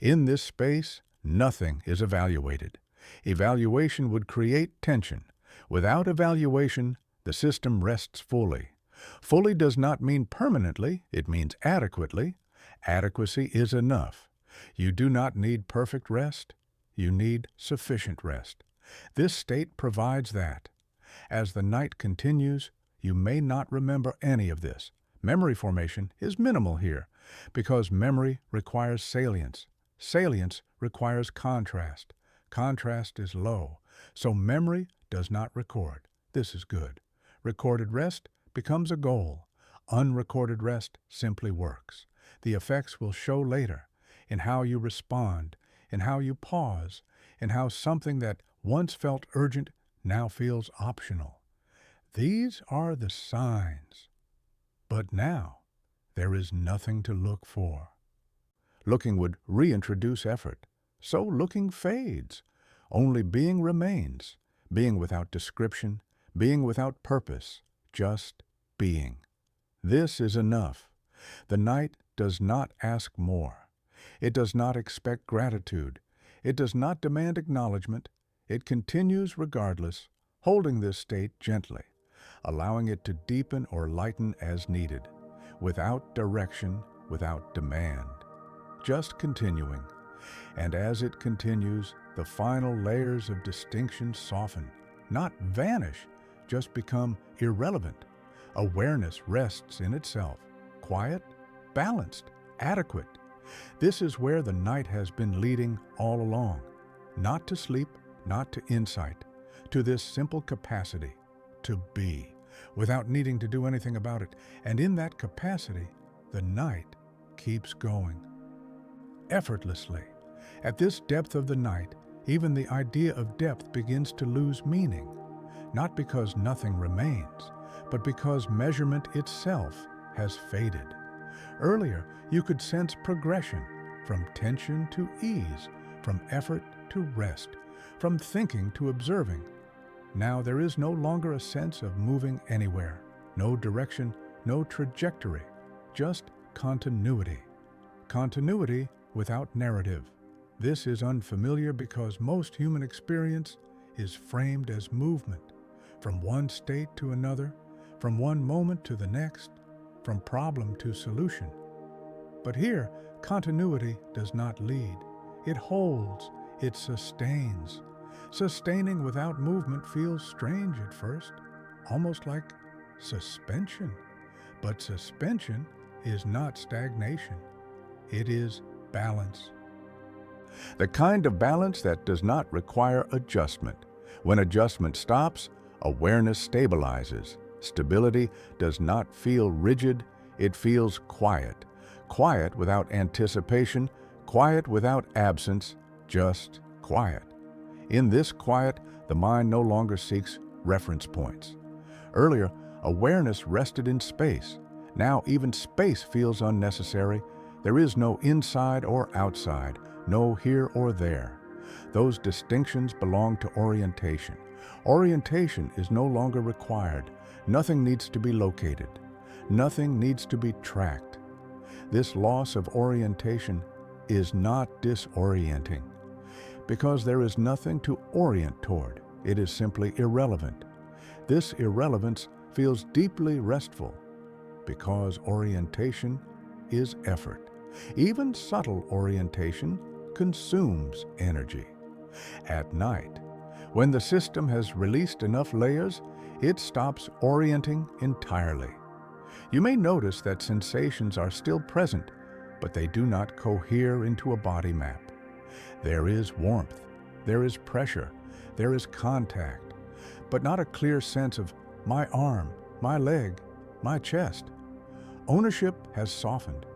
In this space, nothing is evaluated. Evaluation would create tension. Without evaluation, the system rests fully. Fully does not mean permanently, it means adequately. Adequacy is enough. You do not need perfect rest, you need sufficient rest. This state provides that. As the night continues, you may not remember any of this. Memory formation is minimal here because memory requires salience. Salience requires contrast. Contrast is low, so memory does not record. This is good. Recorded rest becomes a goal. Unrecorded rest simply works. The effects will show later in how you respond, in how you pause, in how something that once felt urgent now feels optional. These are the signs. But now, there is nothing to look for. Looking would reintroduce effort. So looking fades. Only being remains. Being without description, being without purpose, just being. This is enough. The night does not ask more. It does not expect gratitude. It does not demand acknowledgement. It continues regardless, holding this state gently, allowing it to deepen or lighten as needed, without direction, without demand, just continuing. And as it continues, the final layers of distinction soften, not vanish, just become irrelevant. Awareness rests in itself, quiet, balanced, adequate. This is where the night has been leading all along, not to sleep, not to insight, to this simple capacity, to be, without needing to do anything about it. And in that capacity, the night keeps going. Effortlessly, At this depth of the night, even the idea of depth begins to lose meaning, not because nothing remains, but because measurement itself has faded. Earlier, you could sense progression, from tension to ease, from effort to rest, from thinking to observing. Now there is no longer a sense of moving anywhere, no direction, no trajectory, just continuity. Continuity without narrative. This is unfamiliar because most human experience is framed as movement, from one state to another, from one moment to the next, from problem to solution. But here, continuity does not lead. It holds, it sustains. Sustaining without movement feels strange at first, almost like suspension. But suspension is not stagnation. It is balance. The kind of balance that does not require adjustment. When adjustment stops, awareness stabilizes. Stability does not feel rigid, it feels quiet. Quiet without anticipation, quiet without absence, just quiet. In this quiet, the mind no longer seeks reference points. Earlier, awareness rested in space. Now even space feels unnecessary. There is no inside or outside, no here or there. Those distinctions belong to orientation. Orientation is no longer required. Nothing needs to be located. Nothing needs to be tracked. This loss of orientation is not disorienting. Because there is nothing to orient toward, it is simply irrelevant. This irrelevance feels deeply restful because orientation is effort. Even subtle orientation consumes energy. At night, when the system has released enough layers, it stops orienting entirely. You may notice that sensations are still present, but they do not cohere into a body map. There is warmth, there is pressure, there is contact, but not a clear sense of my arm, my leg, my chest. Ownership has softened.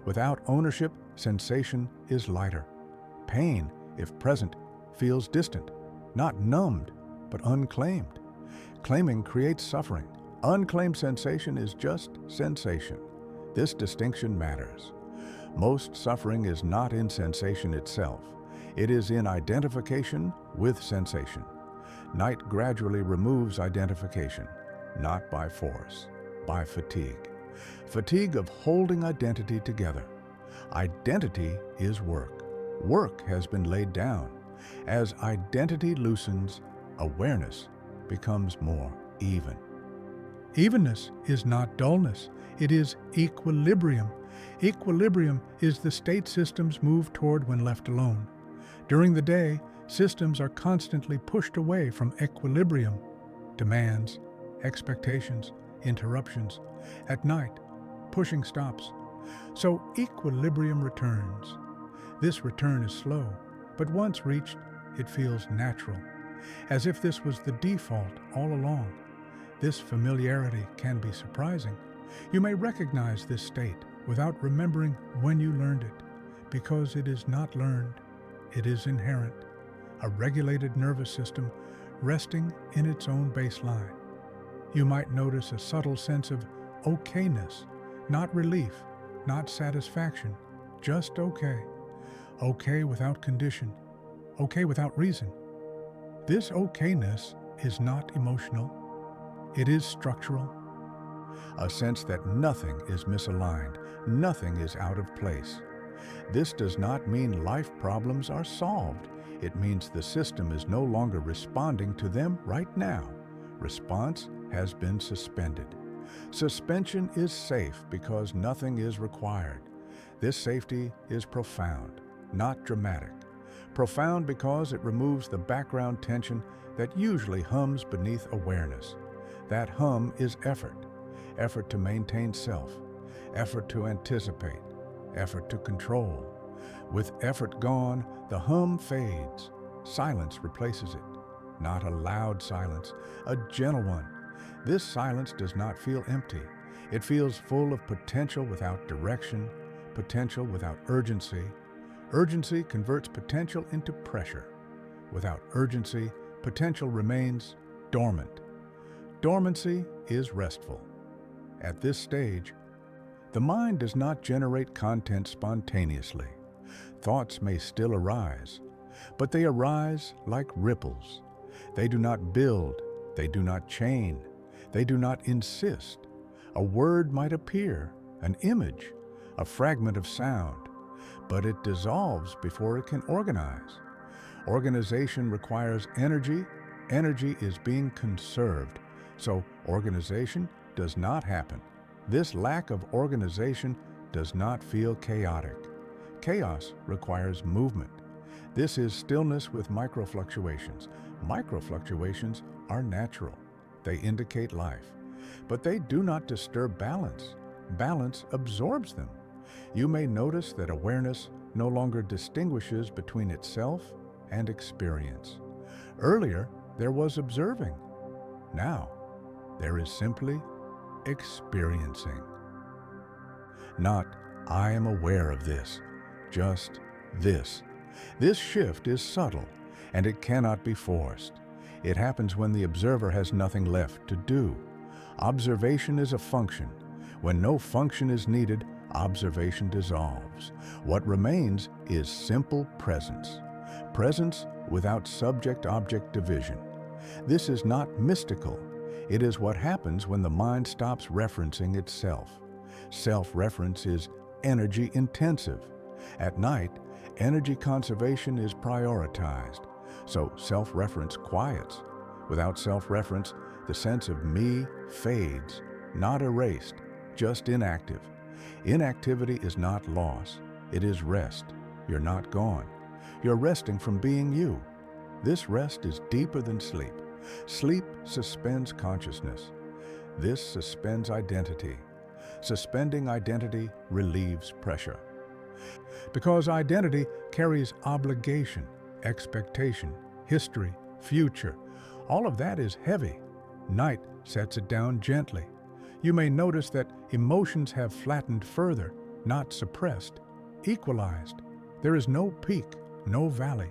Without ownership, sensation is lighter. Pain, if present, feels distant, not numbed, but unclaimed. Claiming creates suffering. Unclaimed sensation is just sensation. This distinction matters. Most suffering is not in sensation itself. It is in identification with sensation. Night gradually removes identification, not by force, by fatigue. Fatigue of holding identity together. Identity is work. Work has been laid down. As identity loosens, awareness becomes more even. Evenness is not dullness. It is equilibrium. Equilibrium is the state systems move toward when left alone. During the day, systems are constantly pushed away from equilibrium. Demands, expectations, interruptions. At night, pushing stops. So equilibrium returns. This return is slow, but once reached, it feels natural, as if this was the default all along. This familiarity can be surprising. You may recognize this state without remembering when you learned it, because it is not learned, it is inherent, a regulated nervous system resting in its own baseline. You might notice a subtle sense of okayness, not relief, not satisfaction, just okay. Okay without condition, okay without reason. This okayness is not emotional, it is structural. A sense that nothing is misaligned, nothing is out of place. This does not mean life problems are solved. It means the system is no longer responding to them right now. Response has been suspended. Suspension is safe because nothing is required. This safety is profound, not dramatic. Profound because it removes the background tension that usually hums beneath awareness. That hum is effort. Effort to maintain self, effort to anticipate, effort to control. With effort gone, the hum fades. Silence replaces it. Not a loud silence, a gentle one. This silence does not feel empty. It feels full of potential without direction, potential without urgency, Urgency converts potential into pressure. Without urgency, potential remains dormant. Dormancy is restful. At this stage, the mind does not generate content spontaneously. Thoughts may still arise, but they arise like ripples. They do not build, they do not chain, they do not insist. A word might appear, an image, a fragment of sound, but it dissolves before it can organize. Organization requires energy. Energy is being conserved, so organization does not happen. This lack of organization does not feel chaotic. Chaos requires movement. This is stillness with microfluctuations. Microfluctuations are natural. They indicate life, but they do not disturb balance. Balance absorbs them. You may notice that awareness no longer distinguishes between itself and experience. Earlier, there was observing. Now, there is simply experiencing. Not, I am aware of this, just this. This shift is subtle, and it cannot be forced. It happens when the observer has nothing left to do. Observation is a function. When no function is needed, observation dissolves. What remains is simple presence. Presence without subject-object division. This is not mystical. It is what happens when the mind stops referencing itself. Self-reference is energy-intensive. At night, energy conservation is prioritized, so self-reference quiets. Without self-reference, the sense of me fades, not erased, just inactive. Inactivity is not loss, it is rest. You're not gone. You're resting from being you. This rest is deeper than sleep. Sleep suspends consciousness. This suspends identity. Suspending identity relieves pressure. Because identity carries obligation, expectation, history, future. All of that is heavy. Night sets it down gently. You may notice that emotions have flattened further, not suppressed, equalized. There is no peak, no valley.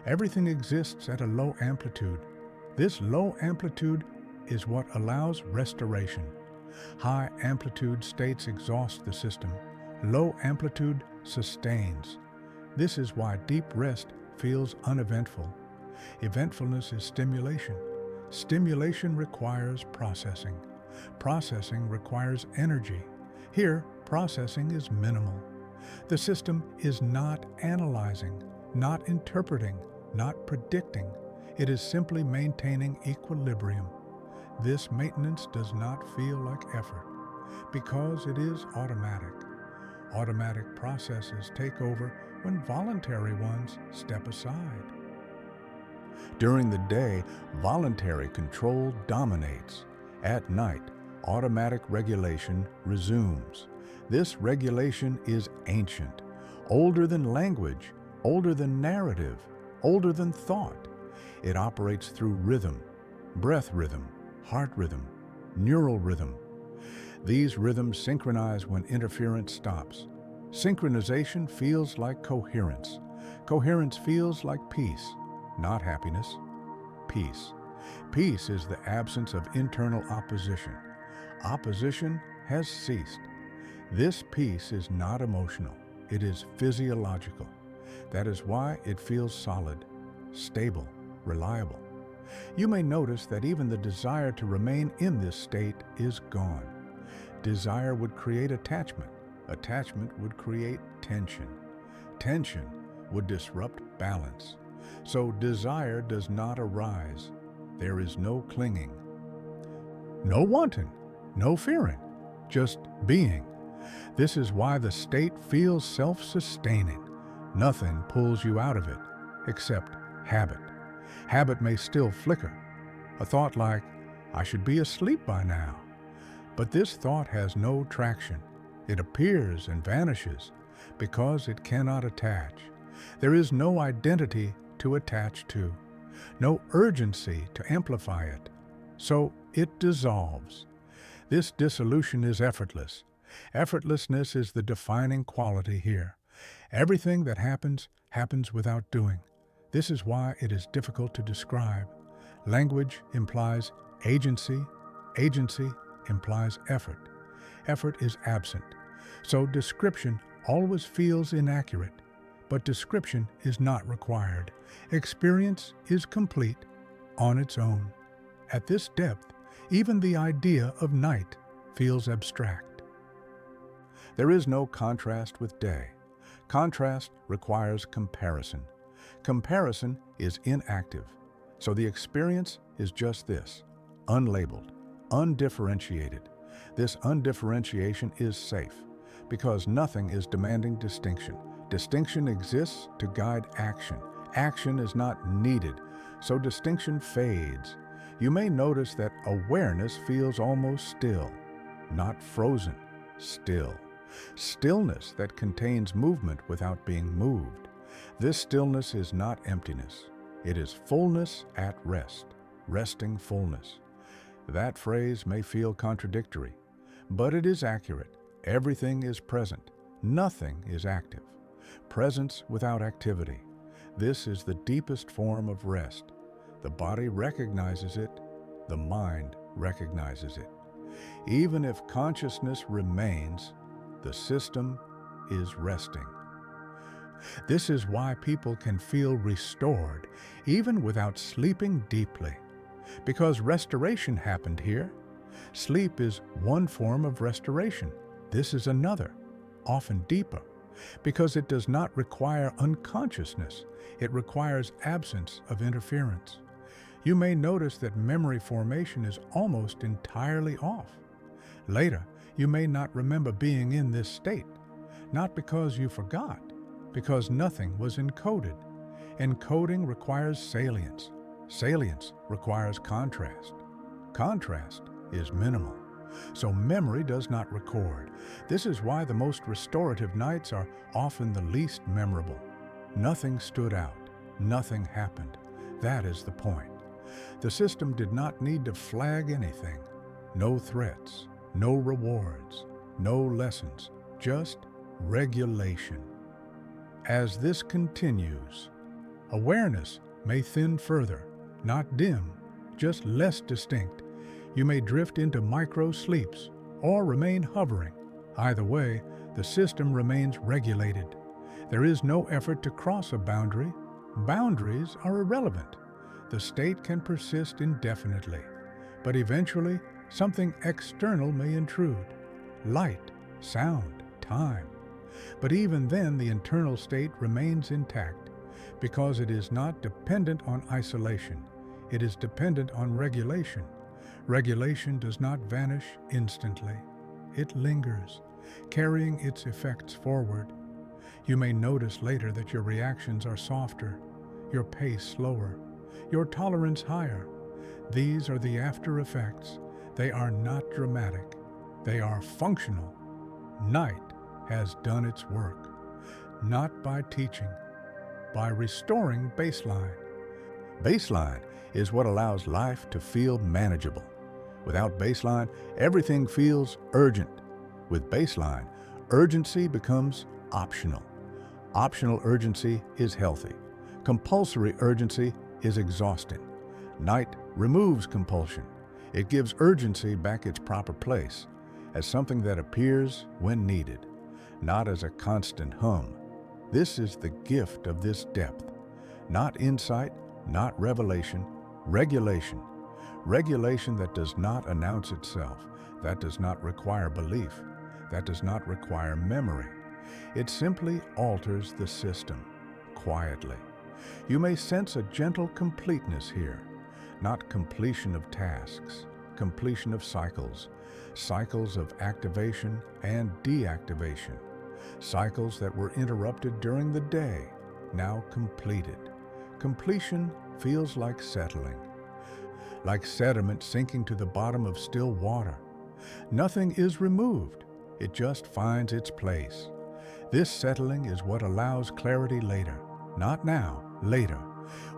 Everything exists at a low amplitude. This low amplitude is what allows restoration. High amplitude states exhaust the system. Low amplitude sustains. This is why deep rest feels uneventful. Eventfulness is stimulation. Stimulation requires processing. Processing requires energy. Here, processing is minimal. The system is not analyzing, not interpreting, not predicting. It is simply maintaining equilibrium. This maintenance does not feel like effort because it is automatic. Automatic processes take over when voluntary ones step aside. During the day, voluntary control dominates. At night, automatic regulation resumes. This regulation is ancient, older than language, older than narrative, older than thought. It operates through rhythm, breath rhythm, heart rhythm, neural rhythm. These rhythms synchronize when interference stops. Synchronization feels like coherence. Coherence feels like peace, not happiness. Peace. Peace is the absence of internal opposition. Opposition has ceased. This peace is not emotional. It is physiological. That is why it feels solid, stable, reliable. You may notice that even the desire to remain in this state is gone. Desire would create attachment. Attachment would create tension. Tension would disrupt balance. So desire does not arise. There is no clinging. No wanting, no fearing, just being. This is why the state feels self-sustaining. Nothing pulls you out of it, except habit. Habit may still flicker. A thought like, I should be asleep by now. But this thought has no traction. It appears and vanishes because it cannot attach. There is no identity to attach to, no urgency to amplify it. So it dissolves. This dissolution is effortless. Effortlessness is the defining quality here. Everything that happens, happens without doing. This is why it is difficult to describe. Language implies agency. Agency implies effort. Effort is absent. So description always feels inaccurate. But description is not required. Experience is complete on its own. At this depth, even the idea of night feels abstract. There is no contrast with day. Contrast requires comparison. Comparison is inactive. So the experience is just this, unlabeled, undifferentiated. This undifferentiation is safe because nothing is demanding distinction. Distinction exists to guide action. Action is not needed, so distinction fades. You may notice that awareness feels almost still, not frozen, still. Stillness that contains movement without being moved. This stillness is not emptiness. It is fullness at rest, resting fullness. That phrase may feel contradictory, but it is accurate. Everything is present. Nothing is active. Presence without activity. This is the deepest form of rest. The body recognizes it. The mind recognizes it. Even if consciousness remains, the system is resting. This is why people can feel restored even without sleeping deeply, because restoration happened here. Sleep is one form of restoration. This is another, often deeper, because it does not require unconsciousness. It requires absence of interference. You may notice that memory formation is almost entirely off. Later, you may not remember being in this state, not because you forgot, because nothing was encoded. Encoding requires salience. Salience requires contrast. Contrast is minimal, so memory does not record. This is why the most restorative nights are often the least memorable. Nothing stood out. Nothing happened. That is the point. The system did not need to flag anything. No threats, no rewards, no lessons, just regulation. As this continues, awareness may thin further, not dim, just less distinct. You may drift into micro-sleeps or remain hovering. Either way, the system remains regulated. There is no effort to cross a boundary. Boundaries are irrelevant. The state can persist indefinitely, but eventually something external may intrude. Light, sound, time. But even then, the internal state remains intact because it is not dependent on isolation. It is dependent on regulation. Regulation does not vanish instantly. It lingers, carrying its effects forward. You may notice later that your reactions are softer, your pace slower, your tolerance higher. These are the after effects. They are not dramatic. They are functional. Night has done its work, not by teaching, by restoring baseline. Baseline is what allows life to feel manageable. Without baseline, everything feels urgent. With baseline, urgency becomes optional. Optional urgency is healthy. Compulsory urgency is exhausting. Night removes compulsion. It gives urgency back its proper place, as something that appears when needed, not as a constant hum. This is the gift of this depth. Not insight, not revelation, regulation. Regulation that does not announce itself, that does not require belief, that does not require memory. It simply alters the system, quietly. You may sense a gentle completeness here, not completion of tasks, completion of cycles, cycles of activation and deactivation, cycles that were interrupted during the day, now completed. Completion feels like settling, like sediment sinking to the bottom of still water. Nothing is removed, it just finds its place. This settling is what allows clarity later, not now, later.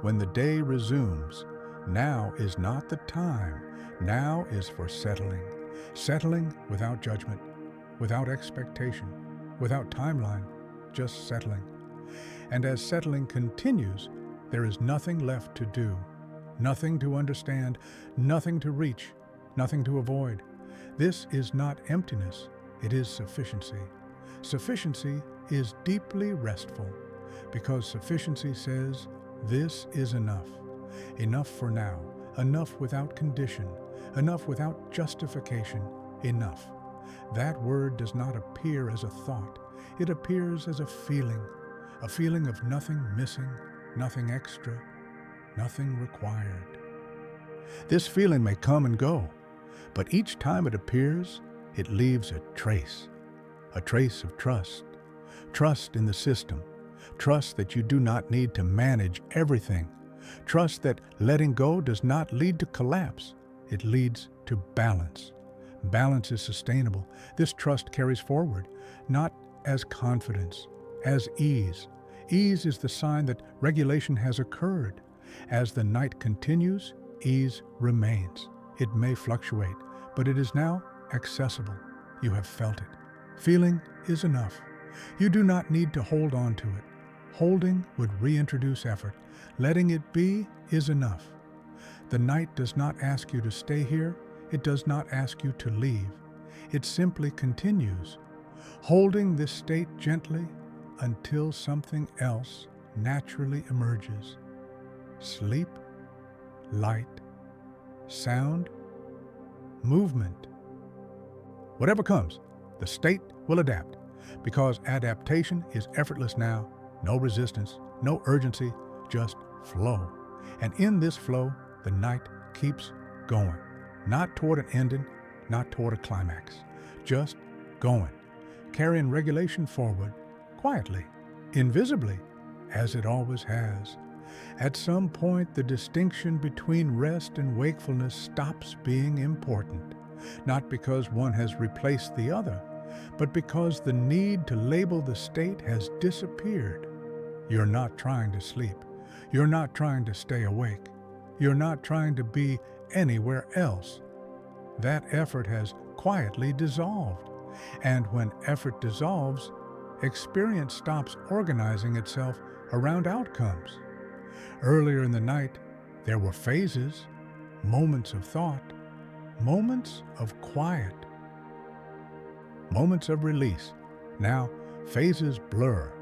When the day resumes, now is not the time. Now is for settling. Settling without judgment, without expectation, without timeline. just settling. And as settling continues, there is nothing left to do, nothing to understand, nothing to reach, nothing to avoid. This is not emptiness, it is sufficiency. Sufficiency is deeply restful, because sufficiency says, this is enough. Enough for now, enough without condition, enough without justification, enough. That word does not appear as a thought, it appears as a feeling of nothing missing, nothing extra, nothing required. This feeling may come and go, but each time it appears, it leaves a trace of trust. Trust in the system. Trust that you do not need to manage everything. Trust that letting go does not lead to collapse. It leads to balance. Balance is sustainable. This trust carries forward, not as confidence, as ease. Ease is the sign that regulation has occurred. As the night continues, ease remains. It may fluctuate, but it is now accessible. You have felt it. Feeling is enough. You do not need to hold on to it. Holding would reintroduce effort. Letting it be is enough. The night does not ask you to stay here. It does not ask you to leave. It simply continues, holding this state gently until something else naturally emerges. Sleep, light, sound, movement. Whatever comes, the state will adapt, because adaptation is effortless now. No resistance, no urgency, just flow. And in this flow, the night keeps going. Not toward an ending, not toward a climax. Just going, carrying regulation forward, quietly, invisibly, as it always has. At some point, the distinction between rest and wakefulness stops being important, not because one has replaced the other, but because the need to label the state has disappeared. You're not trying to sleep. You're not trying to stay awake. You're not trying to be anywhere else. That effort has quietly dissolved. And when effort dissolves, experience stops organizing itself around outcomes. Earlier in the night, there were phases, moments of thought, moments of quiet, moments of release. Now, phases blur.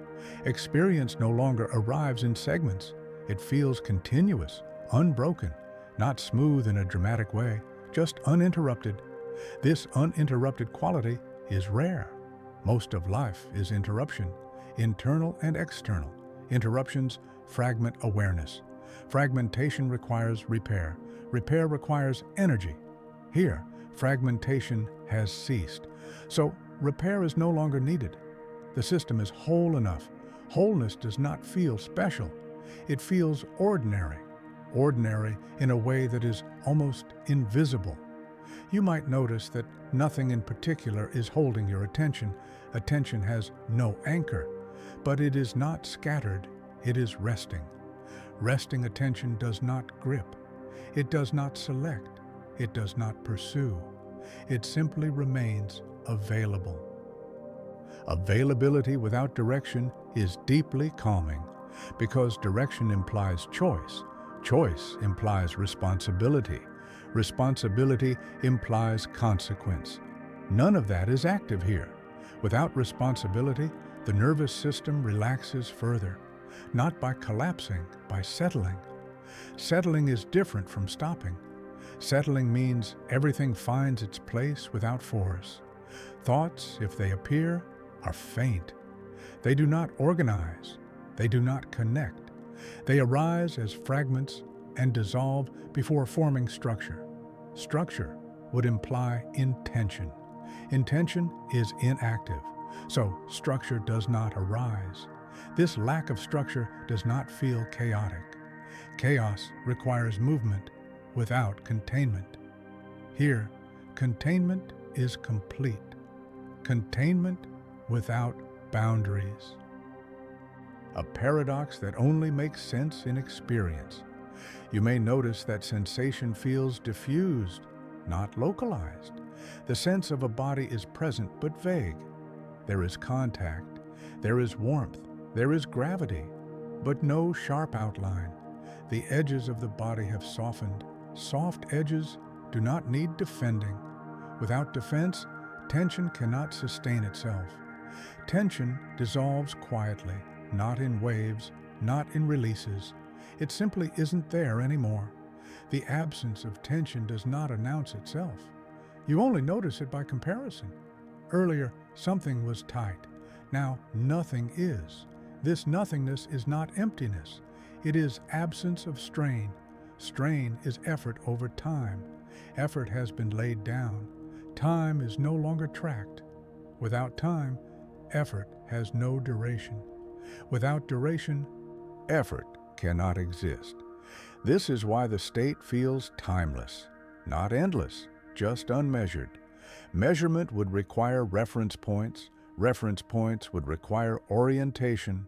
Experience no longer arrives in segments. It feels continuous, unbroken, not smooth in a dramatic way, just uninterrupted. This uninterrupted quality is rare. Most of life is interruption, internal and external. Interruptions fragment awareness. Fragmentation requires repair. Repair requires energy. Here, fragmentation has ceased. So, repair is no longer needed. The system is whole enough. Wholeness does not feel special. It feels ordinary. Ordinary in a way that is almost invisible. You might notice that nothing in particular is holding your attention. Attention has no anchor, but it is not scattered. It is resting. Resting attention does not grip. It does not select. It does not pursue. It simply remains available. Availability without direction is deeply calming, because direction implies choice. Choice implies responsibility. Responsibility implies consequence. None of that is active here. Without responsibility, the nervous system relaxes further, not by collapsing, by settling. Settling is different from stopping. Settling means everything finds its place without force. Thoughts, if they appear, are faint. They do not organize. They do not connect. They arise as fragments and dissolve before forming structure. Structure would imply intention. Intention is inactive, so structure does not arise. This lack of structure does not feel chaotic. Chaos requires movement without containment. Here, containment is complete. Containment without boundaries. A paradox that only makes sense in experience. You may notice that sensation feels diffused, not localized. The sense of a body is present but vague. There is contact. There is warmth, there is gravity, but no sharp outline. The edges of the body have softened. Soft edges do not need defending. Without defense, tension cannot sustain itself. Tension dissolves quietly, not in waves, not in releases. It simply isn't there anymore. The absence of tension does not announce itself. You only notice it by comparison. Earlier, something was tight. Now, nothing is. This nothingness is not emptiness. It is absence of strain. Strain is effort over time. Effort has been laid down. Time is no longer tracked. Without time, effort has no duration. Without duration, effort cannot exist. This is why the state feels timeless, not endless, just unmeasured. Measurement would require reference points. Reference points would require orientation.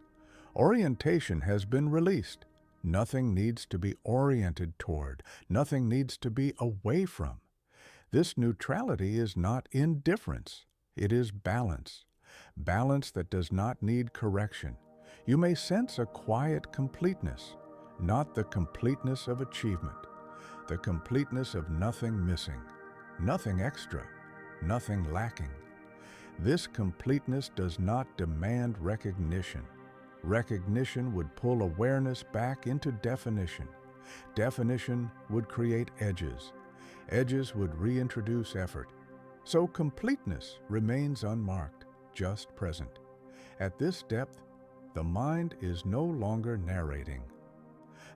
Orientation has been released. Nothing needs to be oriented toward. Nothing needs to be away from. This neutrality is not indifference. It is balance. Balance that does not need correction. You may sense a quiet completeness, not the completeness of achievement, the completeness of nothing missing, nothing extra, nothing lacking. This completeness does not demand recognition. Recognition would pull awareness back into definition. Definition would create edges. Edges would reintroduce effort. So completeness remains unmarked, just present. At this depth, the mind is no longer narrating.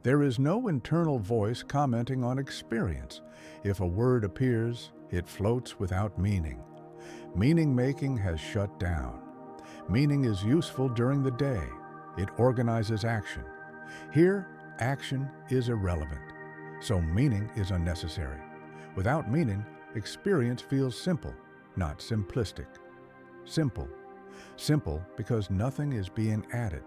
There is no internal voice commenting on experience. If a word appears, it floats without meaning. Meaning-making has shut down. Meaning is useful during the day. It organizes action. Here, action is irrelevant, so meaning is unnecessary. Without meaning, experience feels simple, not simplistic. Simple. Simple because nothing is being added.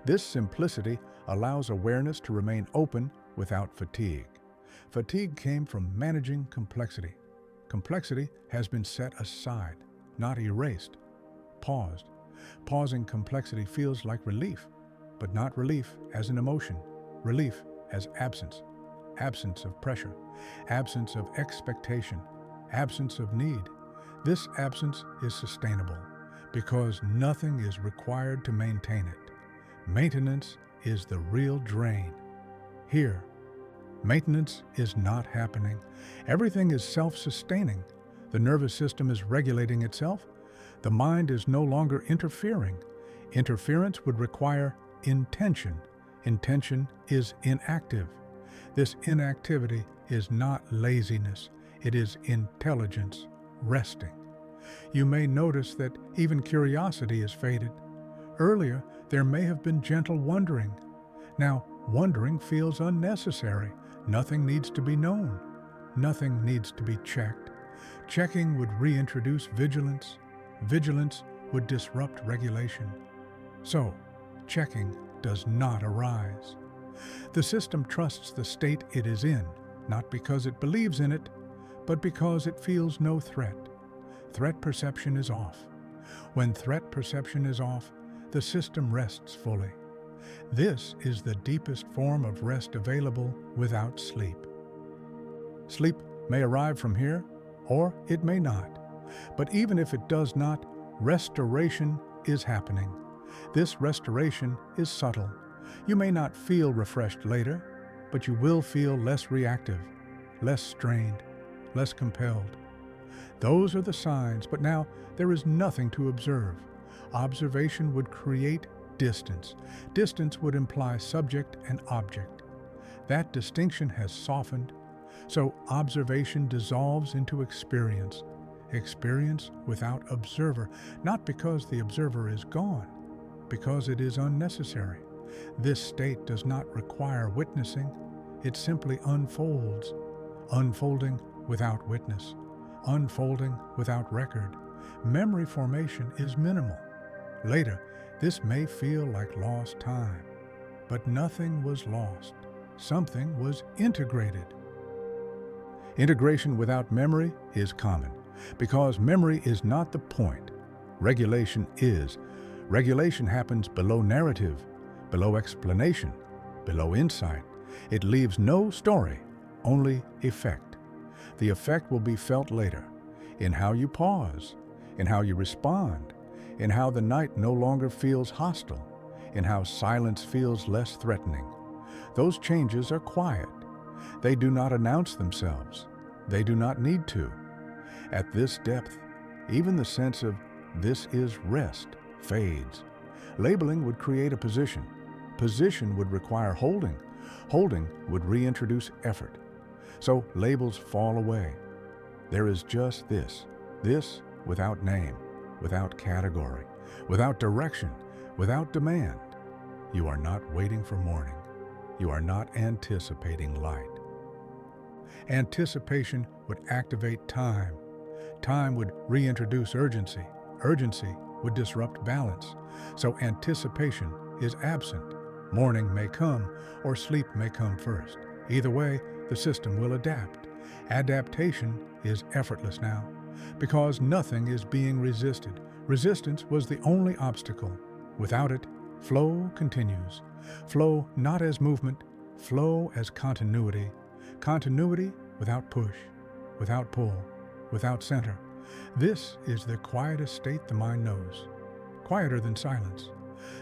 This simplicity allows awareness to remain open without fatigue. Fatigue came from managing complexity. Complexity has been set aside, not erased, paused. Pausing complexity feels like relief, but not relief as an emotion, relief as absence. Absence of pressure, absence of expectation, absence of need. This absence is sustainable because nothing is required to maintain it. Maintenance is the real drain. Here, maintenance is not happening. Everything is self-sustaining. The nervous system is regulating itself. The mind is no longer interfering. Interference would require intention. Intention is inactive. This inactivity is not laziness. It is intelligence, resting. You may notice that even curiosity is faded. Earlier, there may have been gentle wondering. Now, wondering feels unnecessary. Nothing needs to be known. Nothing needs to be checked. Checking would reintroduce vigilance. Vigilance would disrupt regulation. So, checking does not arise. The system trusts the state it is in, not because it believes in it, but because it feels no threat. Threat perception is off. When threat perception is off, the system rests fully. This is the deepest form of rest available without sleep. Sleep may arrive from here, or it may not. But even if it does not, restoration is happening. This restoration is subtle. You may not feel refreshed later, but you will feel less reactive, less strained, less compelled. Those are the signs, but now there is nothing to observe. Observation would create distance. Distance would imply subject and object. That distinction has softened, so observation dissolves into experience. Experience without observer, not because the observer is gone, because it is unnecessary. This state does not require witnessing. It simply unfolds, unfolding without witness, unfolding without record. Memory formation is minimal. Later, this may feel like lost time, but nothing was lost. Something was integrated. Integration without memory is common, because memory is not the point. Regulation is. Regulation happens below narrative, below explanation, below insight. It leaves no story, only effect. The effect will be felt later, in how you pause, in how you respond, in how the night no longer feels hostile, in how silence feels less threatening. Those changes are quiet. They do not announce themselves. They do not need to. At this depth, even the sense of "this is rest" fades. Labeling would create a position. Position would require holding. Holding would reintroduce effort. So labels fall away. There is just this without name, without category, without direction, without demand. You are not waiting for morning. You are not anticipating light. Anticipation would activate time. Time would reintroduce urgency. Urgency would disrupt balance. So anticipation is absent. Morning may come, or sleep may come first. Either way, the system will adapt. Adaptation is effortless now, because nothing is being resisted. Resistance was the only obstacle. Without it, flow continues. Flow not as movement, flow as continuity. Continuity without push, without pull, without center. This is the quietest state the mind knows. Quieter than silence,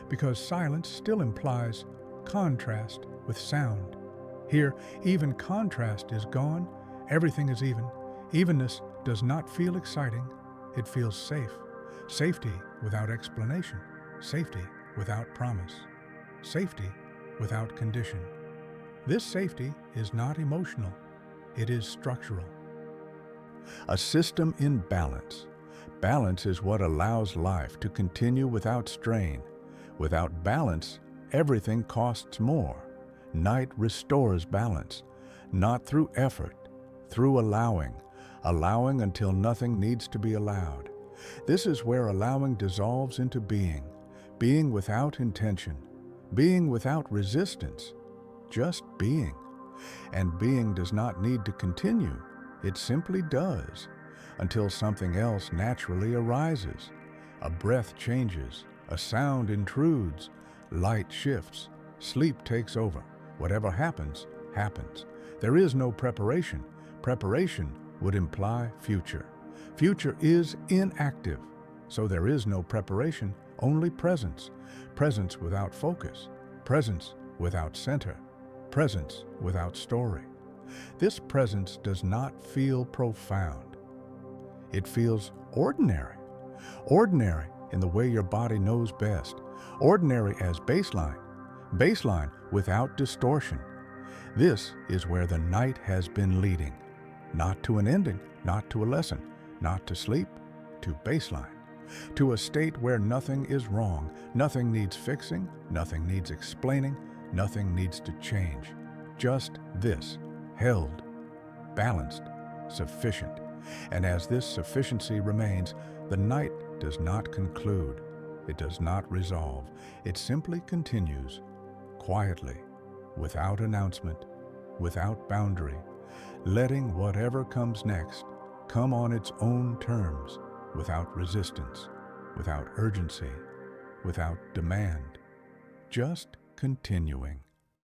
because silence still implies contrast with sound. Here, even contrast is gone. Everything is even. Evenness does not feel exciting. It feels safe. Safety without explanation. Safety without promise. Safety without condition. This safety is not emotional. It is structural. A system in balance. Balance is what allows life to continue without strain. Without balance, everything costs more. Night restores balance, not through effort, through allowing until nothing needs to be allowed. This is where allowing dissolves into being without intention, being without resistance, just being. And being does not need to continue, it simply does, until something else naturally arises. A breath changes, a sound intrudes, light shifts, sleep takes over. Whatever happens, happens. There is no preparation. Preparation would imply future. Future is inactive, so there is no preparation, only presence. Presence without focus. Presence without center. Presence without story. This presence does not feel profound. It feels ordinary. Ordinary in the way your body knows best. Ordinary as baseline. Baseline without distortion. This is where the night has been leading. Not to an ending, not to a lesson, not to sleep, to baseline. To a state where nothing is wrong, nothing needs fixing, nothing needs explaining, nothing needs to change. Just this, held, balanced, sufficient. And as this sufficiency remains, the night does not conclude. It does not resolve. It simply continues, quietly, without announcement, without boundary, letting whatever comes next come on its own terms, without resistance, without urgency, without demand, just continuing.